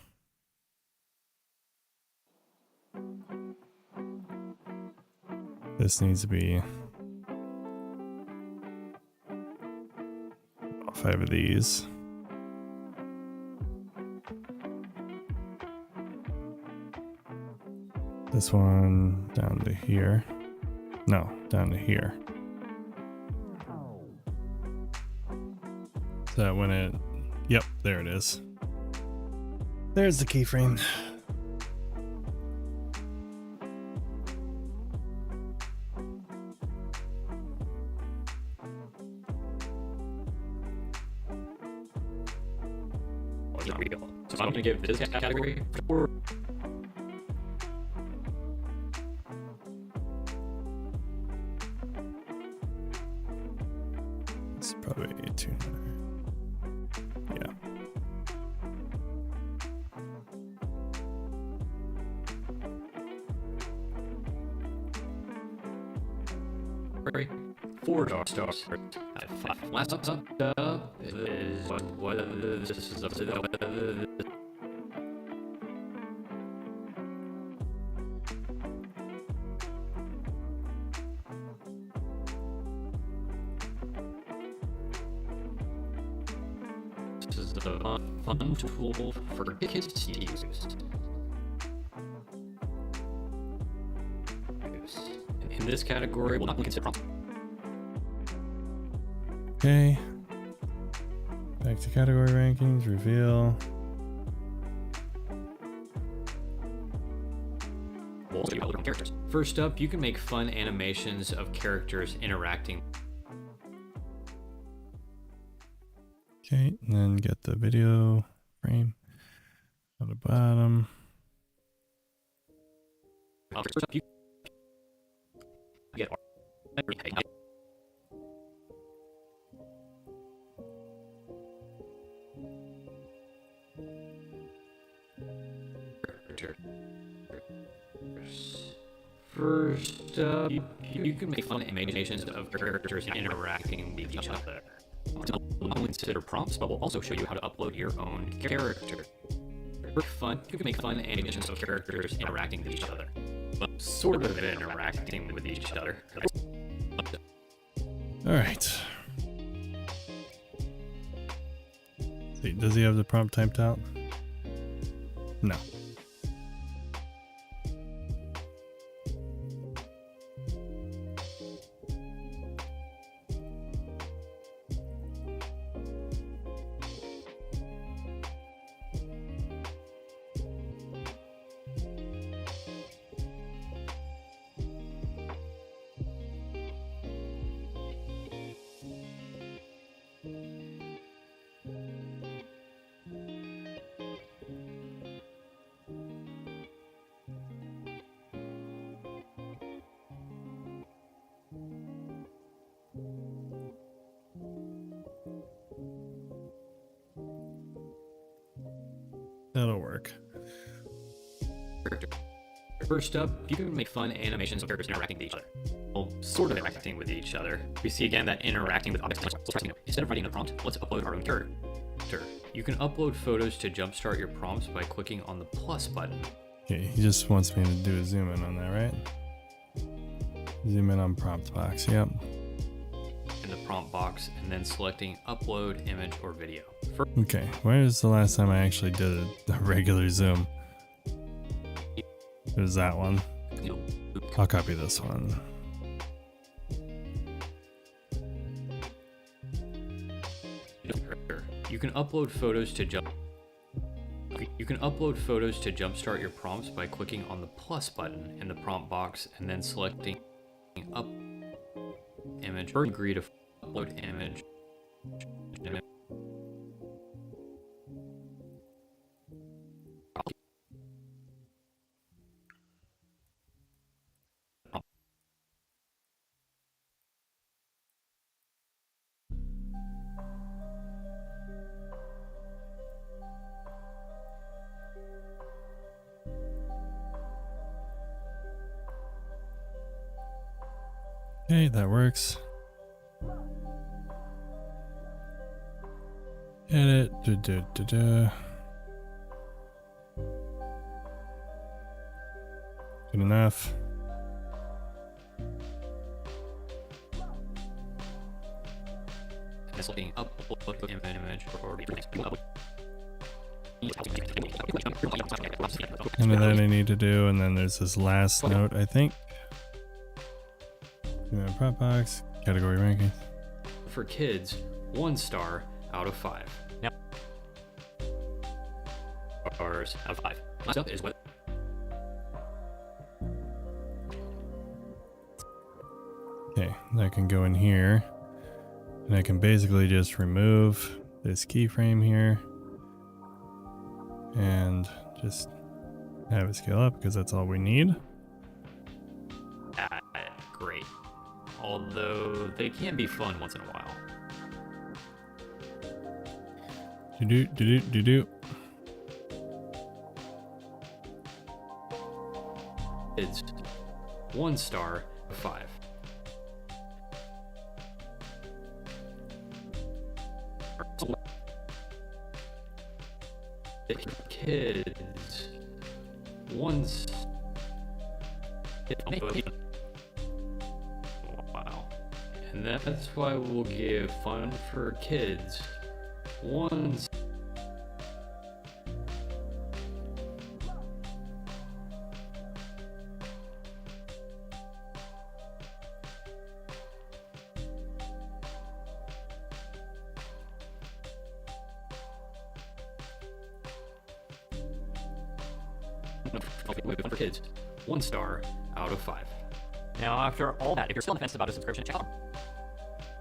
This needs to be all 5 of these. This one down to here. No, down to here. So that when it... Yep, there it is. There's the keyframe. So I'm going to give this category 4. It's probably 200. Yeah. Four stars out of 5. Last up is what this is up to. This is a fun tool for kids to use. this category will not be considered prompts. Okay. Back to category rankings, reveal. We'll also upload characters. First up, you can make fun animations of characters interacting. Okay, and then get the video frame at the bottom. First up, you get First up, you can make fun animations of characters interacting with each other. We'll consider prompts, but we'll also show you how to upload your own character. For fun, you can make fun animations of characters interacting with each other. Well, sort of interacting with each other. All right. See, does he have the prompt typed out? No. That'll work. First up, you can make fun animations of characters interacting with each other. Well, sort of interacting with each other. We see again that interacting with objects. Instead of writing a prompt, let's upload our own character. You can upload photos to jumpstart your prompts by clicking on the plus button. Okay, he just wants me to do a zoom in on that, right? Zoom in on prompt box, yep. In the prompt box, and then selecting upload image or video. Okay, where is the last time I actually did a regular zoom? It was that one. I'll copy this one. You can upload photos to jumpstart your prompts by clicking on the plus button in the prompt box and then selecting up image or agree to upload image. Okay, that works. Edit. Good enough. Selecting upload image or And then I need to do, and then there's this last note, I think. Prop box, category ranking. For kids, 1 star out of 5. Now, stars out of 5. Last up is what. Okay, that can go in here. And I can basically just remove this keyframe here. And just have it scale up because that's all we need. Great. Although they can be fun once in a while. Do. Kids, 1 star of 5. Kids, 1 Wow. And that's why we'll give Fun for Kids 1 Okay, wait, one for kids. 1 star out of 5. Now, after all that, if you're still on the fence about a subscription, check out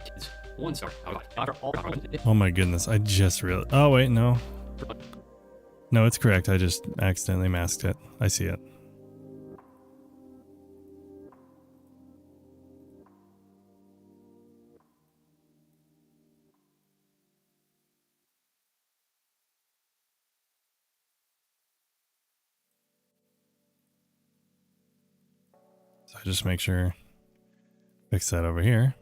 kids. 1 star out of 5. Now, after all that, Oh my goodness, I just realized. Oh wait, no. No, it's correct. I just accidentally masked it. I see it. So just make sure, fix that over here.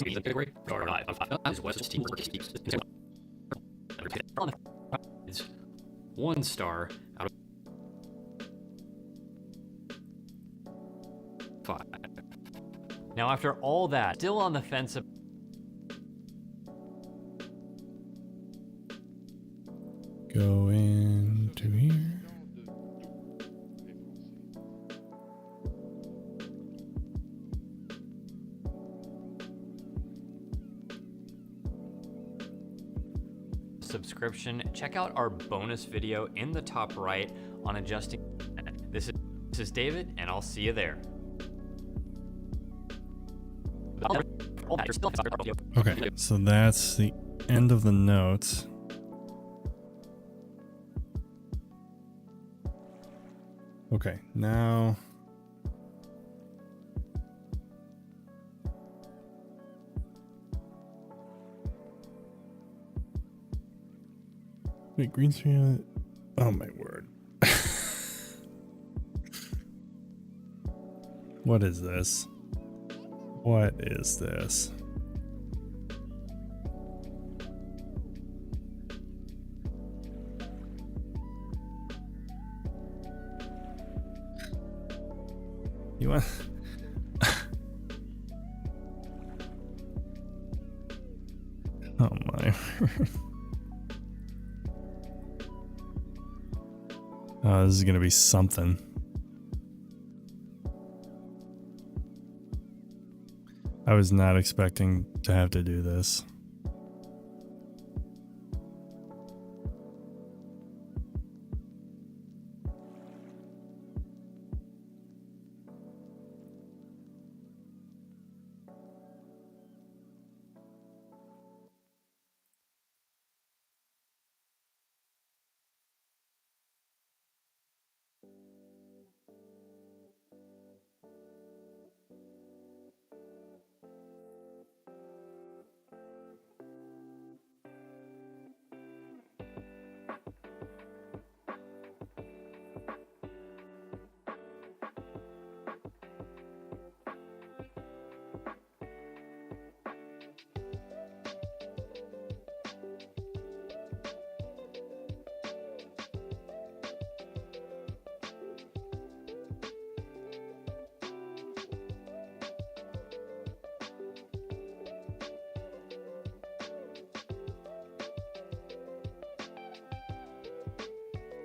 the category is West Team. It's 1 star out of 5. Now, after all that, still on the fence. Go into here. Subscription, check out our bonus video in the top right on adjusting. This is David, and I'll see you there. Okay, so that's the end of the notes. Okay, now wait, green screen. Oh my word. What is this? What is this? You want? Oh my. Oh, this is gonna be something. I was not expecting to have to do this.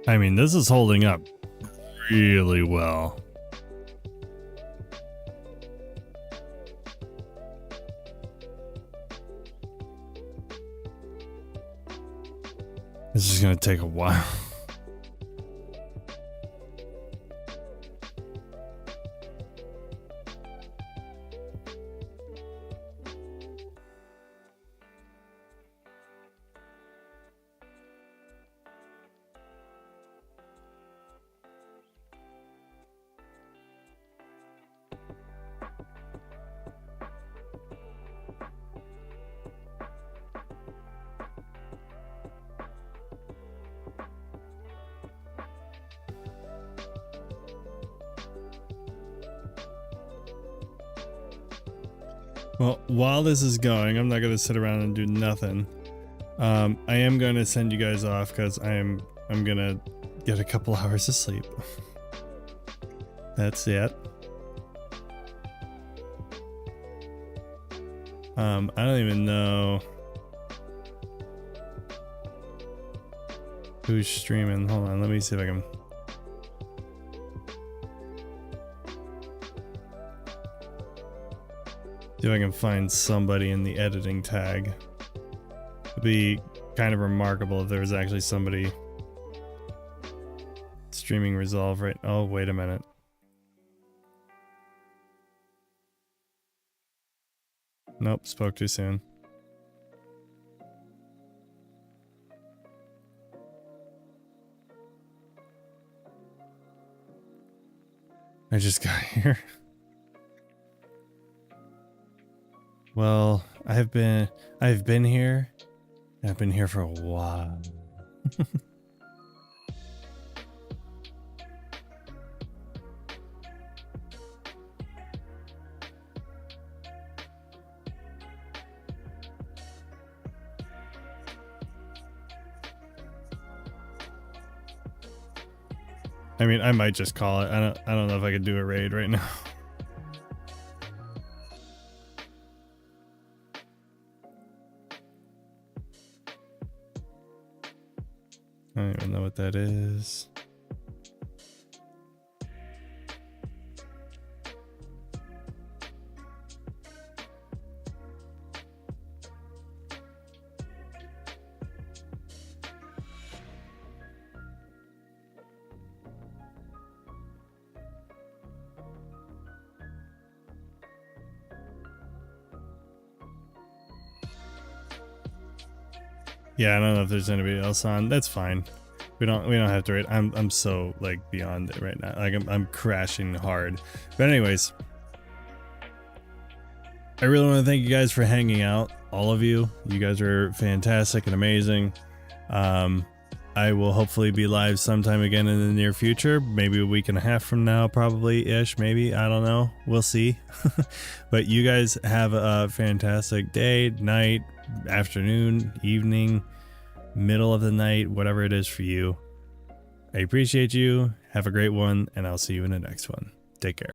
I mean, this is holding up really well. This is going to take a while. Well, while this is going, I'm not going to sit around and do nothing. I am going to send you guys off because I'm going to get a couple hours of sleep. That's it. I don't even know who's streaming. Hold on, let me see if I can. See if I can find somebody in the editing tag. It'd be kind of remarkable if there was actually somebody streaming Resolve right. Oh, wait a minute. Nope, spoke too soon. I just got here. Well, I've been here. I've been here for a while. I mean, I might just call it. I don't know if I could do a raid right now. I don't even know what that is. Yeah, I don't know if there's anybody else on. That's fine. We don't have to rate. I'm so like beyond it right now. Like I'm crashing hard. But anyways, I really want to thank you guys for hanging out. All of you. You guys are fantastic and amazing. I will hopefully be live sometime again in the near future. Maybe a week and a half from now, probably ish. Maybe, I don't know. We'll see. But you guys have a fantastic day, night, afternoon, evening, middle of the night, whatever it is for you. I appreciate you. Have a great one, and I'll see you in the next one. Take care.